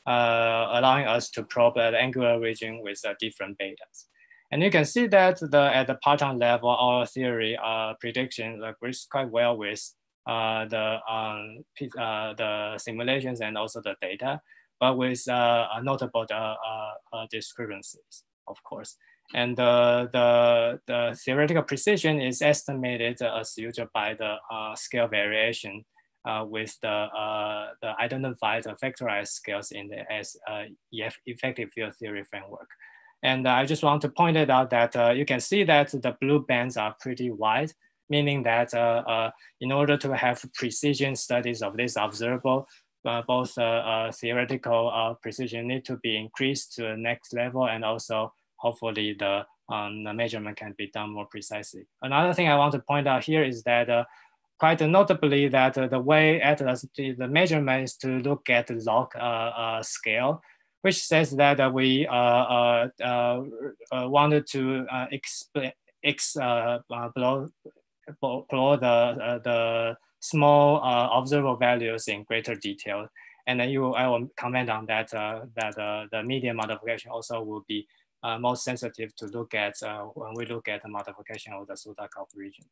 Allowing us to probe the angular region with different betas. And you can see that at the parton level, our theory prediction agrees quite well with the simulations and also the data, but with notable discrepancies, of course. And the theoretical precision is estimated as usual by the scale variation with the identified factorized scales in the effective field theory framework. And I just want to point it out that you can see that the blue bands are pretty wide, meaning that in order to have precision studies of this observable, both theoretical precision need to be increased to the next level, and also hopefully the measurement can be done more precisely. Another thing I want to point out here is that quite notably that the way Atlas did the measurement is to look at the log scale, which says that we wanted to explore the small observable values in greater detail. And then I will comment on that, the median modification also will be most sensitive to look at when we look at the modification of the Sudakov region.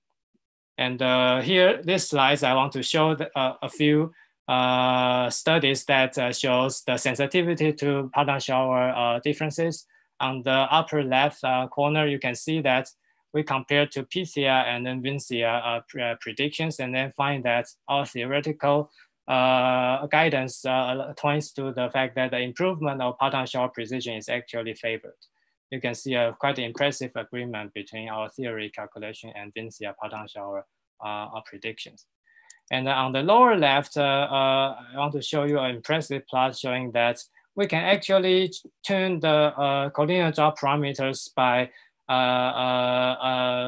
And here, this slides, I want to show a few studies that shows the sensitivity to pattern shower differences. On the upper left corner, you can see that we compare to Pythia and then Vincia predictions, and then find that our theoretical guidance points to the fact that the improvement of pattern shower precision is actually favored. You can see a quite impressive agreement between our theory calculation and Vincia pattern shower predictions. And on the lower left, I want to show you an impressive plot showing that we can actually tune the collinear drop parameters by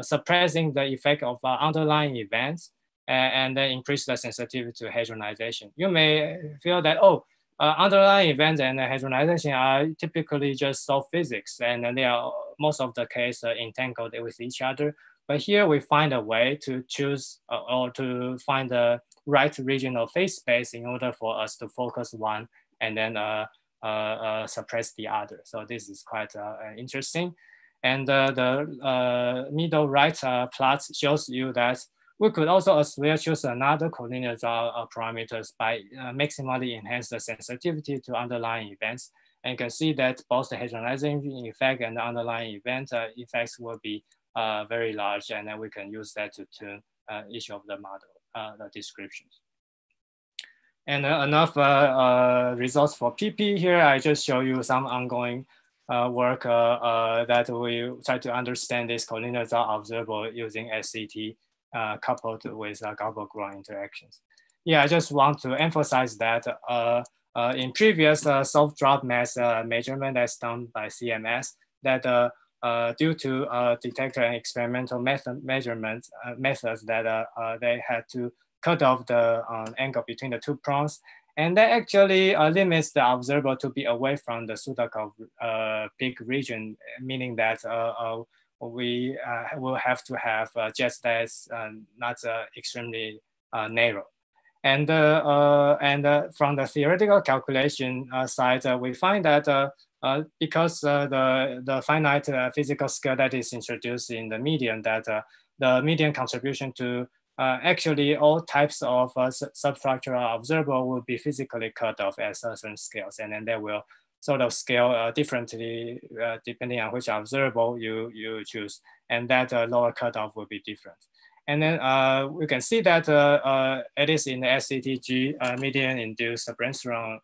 suppressing the effect of underlying events and then increase the sensitivity to hadronization. You may feel that, oh, underlying events and hadronization are typically just soft physics, and they are most of the case entangled with each other. But here we find a way to choose or to find the right regional phase space in order for us to focus one and then suppress the other. So this is quite interesting. And the middle right plot shows you that we could also as well choose another collinear parameters by maximally enhance the sensitivity to underlying events. And you can see that both the hadronizing effect and the underlying event effects will be very large, and then we can use that to tune each of the model the descriptions. And enough results for PP here. I just show you some ongoing work that we try to understand this collinear observable using SCT coupled with Gauss-Grouin interactions. Yeah, I just want to emphasize that in previous soft drop mass measurement that's done by CMS, that due to detector and experimental measurements methods that they had to cut off the angle between the two prongs, and that actually limits the observer to be away from the Sudakov peak region, meaning that we will have to have jets that's not extremely narrow. And from the theoretical calculation side, we find that because the finite physical scale that is introduced in the median, that the median contribution to actually all types of substructural observable will be physically cut off at certain scales, and then they will sort of scale differently depending on which observable you choose, and that lower cutoff will be different. And then we can see that it is in the SCTG median induced brainstorm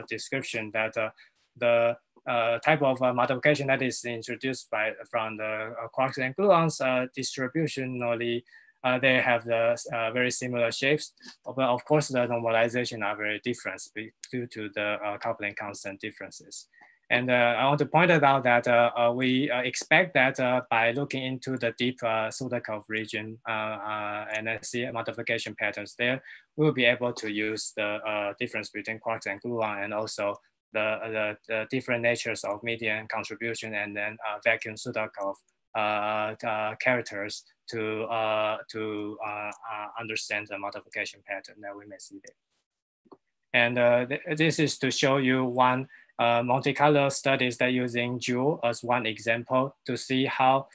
description that the type of modification that is introduced from the quarks and gluons distributionally, they have the very similar shapes, but of course the normalization are very different due to the coupling constant differences. And I want to point out that we expect that by looking into the deep Sudakov region and see modification patterns there, we will be able to use the difference between quarks and gluon, and also the different natures of median contribution, and then vacuum Sudakov characters to understand the modification pattern that we may see there. And this is to show you one Monte Carlo studies that using Joule as one example to see how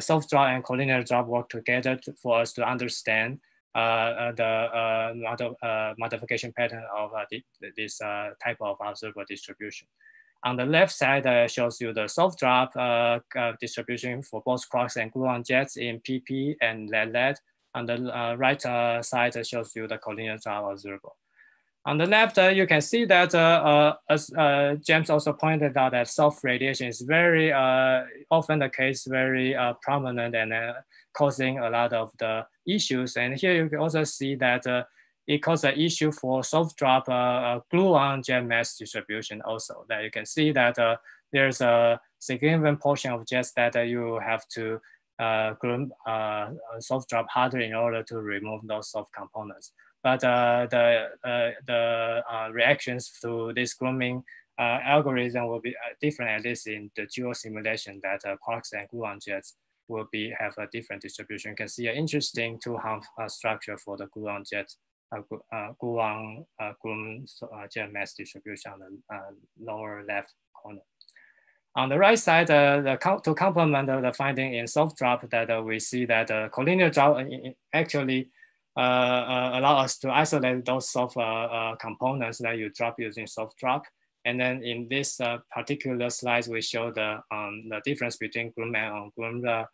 soft drop and collinear drop work together for us to understand the modification pattern of this type of observable distribution. On the left side shows you the soft drop distribution for both quarks and gluon jets in PP and lead. On the right side shows you the collinear drop observable. On the left, you can see that, as James also pointed out, that soft radiation is very often the case, very prominent and causing a lot of the issues. And here you can also see that it causes an issue for soft drop gluon jet mass distribution also. That you can see that there's a significant portion of jets that you have to groom soft drop harder in order to remove those soft components. But the reactions to this grooming algorithm will be different, at least in the dual simulation, that quarks and gluon jets will have a different distribution. You can see an interesting two-hump structure for the gluon jet, gluon jet mass distribution on the lower left corner. On the right side, to complement the finding in soft drop, that we see that collinear drop actually allow us to isolate those soft components that you drop using soft drop. And then in this particular slide, we show the difference between groomed and ungroomed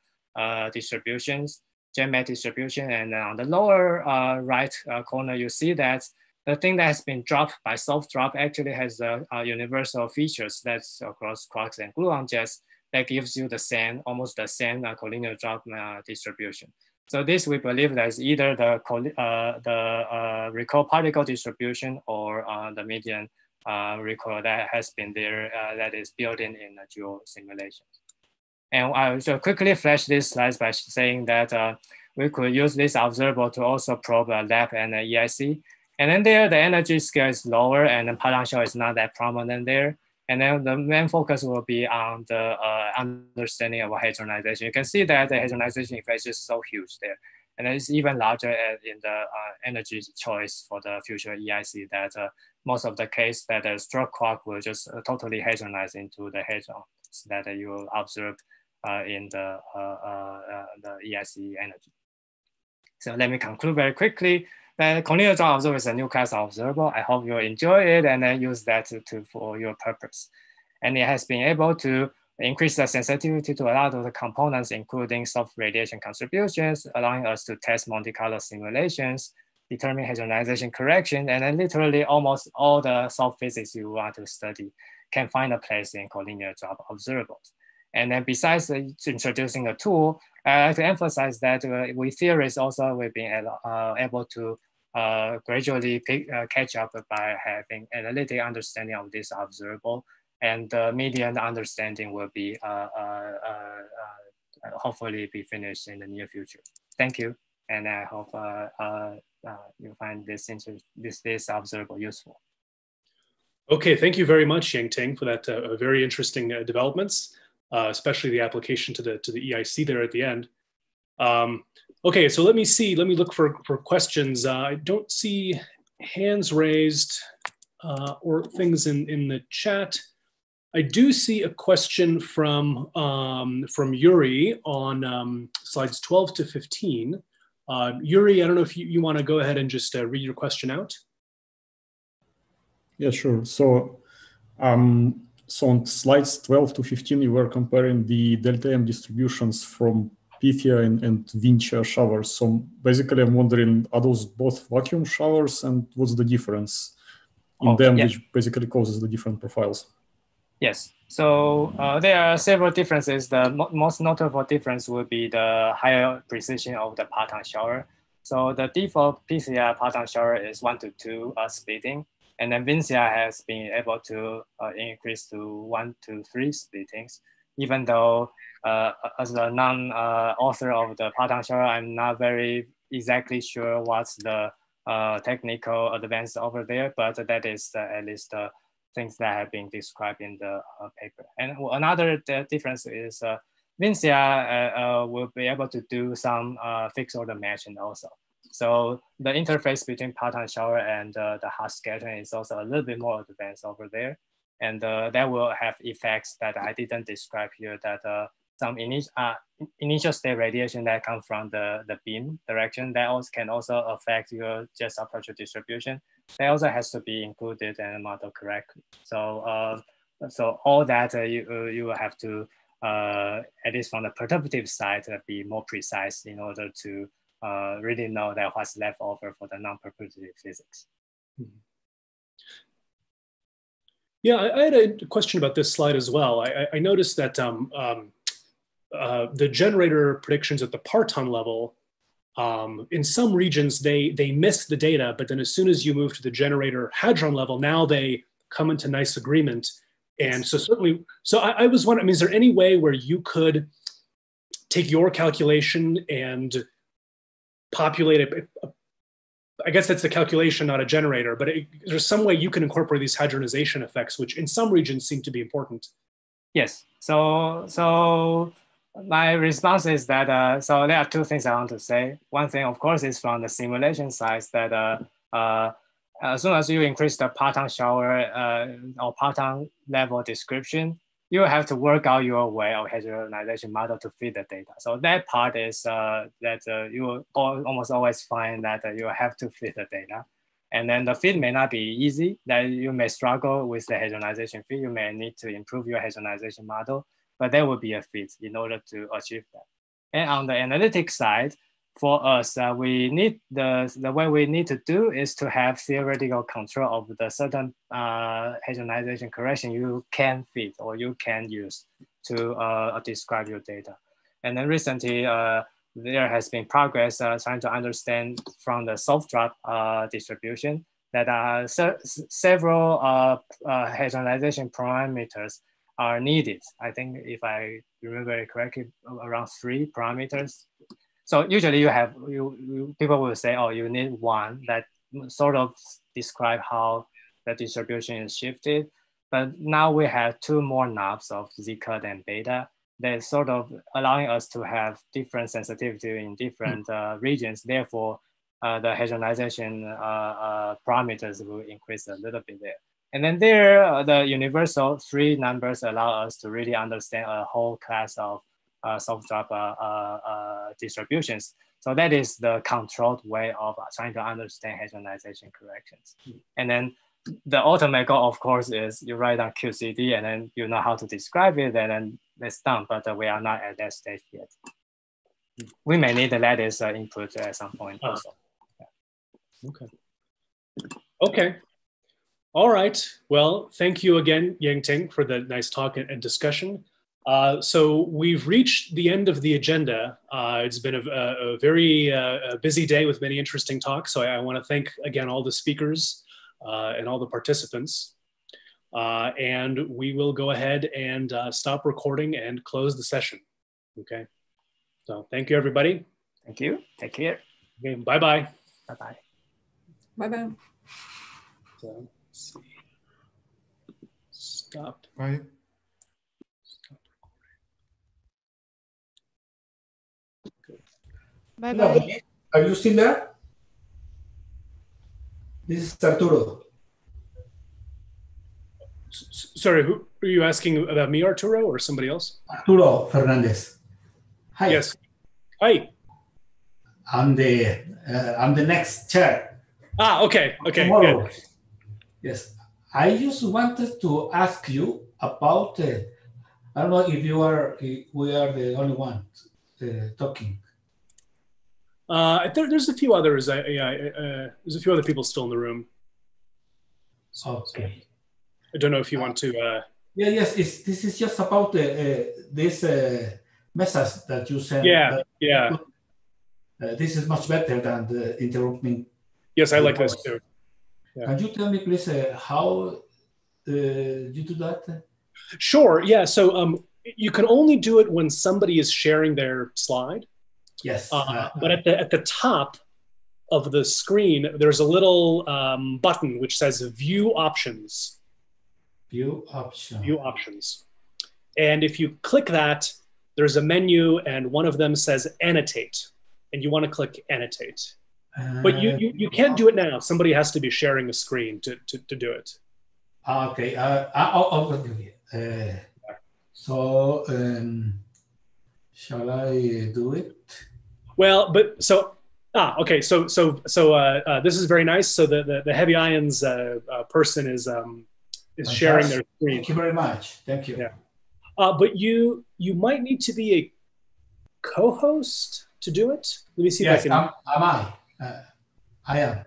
distributions, jet distribution. And on the lower right corner, you see that the thing that has been dropped by soft drop actually has universal features that's across quarks and gluon jets that gives you the same, almost the same collinear drop distribution. So this, we believe, that is either the recoil particle distribution or the median recoil that has been there, that is built in the dual simulation. And I will quickly flash these slides by saying that we could use this observable to also probe LAP and EIC. And then there, the energy scale is lower and the potential is not that prominent there. And then the main focus will be on the understanding of hadronization. You can see that the hadronization effect is so huge there. And it's even larger in the energy choice for the future EIC, that most of the case that a stroke quark will just totally hadronize into the hadron that you will observe in the EIC energy. So let me conclude very quickly. Collinear drop observer is a new class of observable. I hope you enjoy it and then use that for your purpose. And it has been able to increase the sensitivity to a lot of the components, including soft radiation contributions, allowing us to test Monte Carlo simulations, determine hadronization correction, and then literally almost all the soft physics you want to study can find a place in collinear drop observables. And then besides introducing a tool, I like to emphasize that we theorists also we've been able to gradually catch up by having analytic understanding of this observable, and the median understanding will be hopefully be finished in the near future. Thank you, and I hope you find this observable useful. Okay, thank you very much, Yangting, for that very interesting developments. Especially the application to the EIC there at the end. Okay, so let me look for questions. I don't see hands raised or things in the chat. I do see a question from Yuri on slides 12 to 15. Yuri, I don't know if you want to go ahead and just read your question out. Yeah, sure. So on slides 12 to 15, you were comparing the delta M distributions from Pythia and Vincia showers. So basically, I'm wondering, are those both vacuum showers, and what's the difference in them, which basically causes the different profiles? Yes. So there are several differences. The most notable difference would be the higher precision of the parton shower. So the default Pythia parton shower is 1 to 2 splitting. And then Vincia has been able to increase to 1 to 3 splittings, even though as a non-author of the parton shower, I'm not very exactly sure what's the technical advance over there, but that is at least the things that have been described in the paper. And another difference is Vincia will be able to do some fixed order matching also. So the interface between parton shower and the hot scattering is also a little bit more advanced over there. And that will have effects that I didn't describe here, that some initial state radiation that come from the beam direction that also can also affect your jet aperture distribution. That also has to be included and modeled correctly. So So all that you will have to, at least from the perturbative side, be more precise in order to really know that what's left over for the non-perturbative physics. Yeah, I had a question about this slide as well. I noticed that the generator predictions at the parton level, in some regions, they miss the data, but then as soon as you move to the generator hadron level, now they come into nice agreement. And so certainly, so I was wondering, I mean, is there any way where you could take your calculation and populate it? I guess that's the calculation, not a generator, but there's some way you can incorporate these hadronization effects, which in some regions seem to be important. Yes, so my response is that, so there are two things I want to say. One thing, of course, is from the simulation side that as soon as you increase the parton shower or parton level description, you have to work out your way of hadronization model to fit the data. So that part is that you will almost always find that you have to fit the data. And then the fit may not be easy, that you may struggle with the hadronization fit. You may need to improve your hadronization model, but there will be a fit in order to achieve that. And on the analytic side, for us, we need the way we need to do is to have theoretical control of the certain hadronization correction you can fit or you can use to describe your data. And then recently, there has been progress trying to understand from the soft drop distribution that several hadronization parameters are needed. I think if I remember it correctly, around 3 parameters. So usually people will say, oh, you need one that sort of describe how the distribution is shifted. But now we have 2 more knobs of Z-cut and beta that sort of allowing us to have different sensitivity in different regions. Therefore, the hadronization parameters will increase a little bit there. And then there, the universal 3 numbers allow us to really understand a whole class of soft drop distributions. So that is the controlled way of trying to understand hadronization corrections. And then the ultimate goal, of course, is you write down QCD and then you know how to describe it, and then it's done. But we are not at that stage yet. We may need the lattice input at some point also. Yeah. Okay. Okay. All right. Well, thank you again, Yangting, for the nice talk and discussion. So we've reached the end of the agenda. It's been a very busy day with many interesting talks. So I want to thank again all the speakers and all the participants. And we will go ahead and stop recording and close the session. Okay. So thank you, everybody. Thank you. Take care. Okay, bye-bye. Bye-bye. Bye-bye. So let's see. Stop. Bye. Bye-bye. Are you still there? This is Arturo. Sorry, who are you asking about, me, Arturo, or somebody else? Arturo Fernandez. Hi. Yes. Hi. I'm the next chair. Ah, okay. Okay. Tomorrow. Good. Yes. I just wanted to ask you about. I don't know if we are the only one talking. There's a few others. There's a few other people still in the room. Okay. I don't know if you want to. Yeah. Yes. This is just about this message that you sent. Yeah. Yeah. This is much better than the interrupting. Yes, I like this too. Yeah. Can you tell me, please, how you do that? Sure. Yeah. So you can only do it when somebody is sharing their slide. Yes. But at the top of the screen, there's a little button which says View Options. View Options. View Options. And if you click that, there's a menu, and one of them says Annotate, and you want to click Annotate. But you can't do it now. Somebody has to be sharing a screen to do it. Okay. So shall I do it? Well, but so okay. So this is very nice. So the heavy ions person is is sharing their screen. Thank you very much. Thank you. Yeah. But you might need to be a co-host to do it. Let me see yes, if I can. Am I? I am.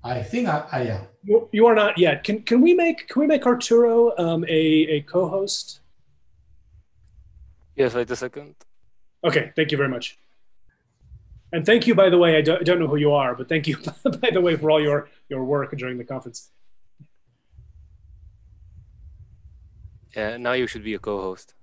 I think I am. You are not yet. Can we make Arturo a co-host? Yes, wait a second. Okay, thank you very much. And thank you, by the way. I don't know who you are, but thank you, by the way, for all your work during the conference. Yeah, now you should be a co-host.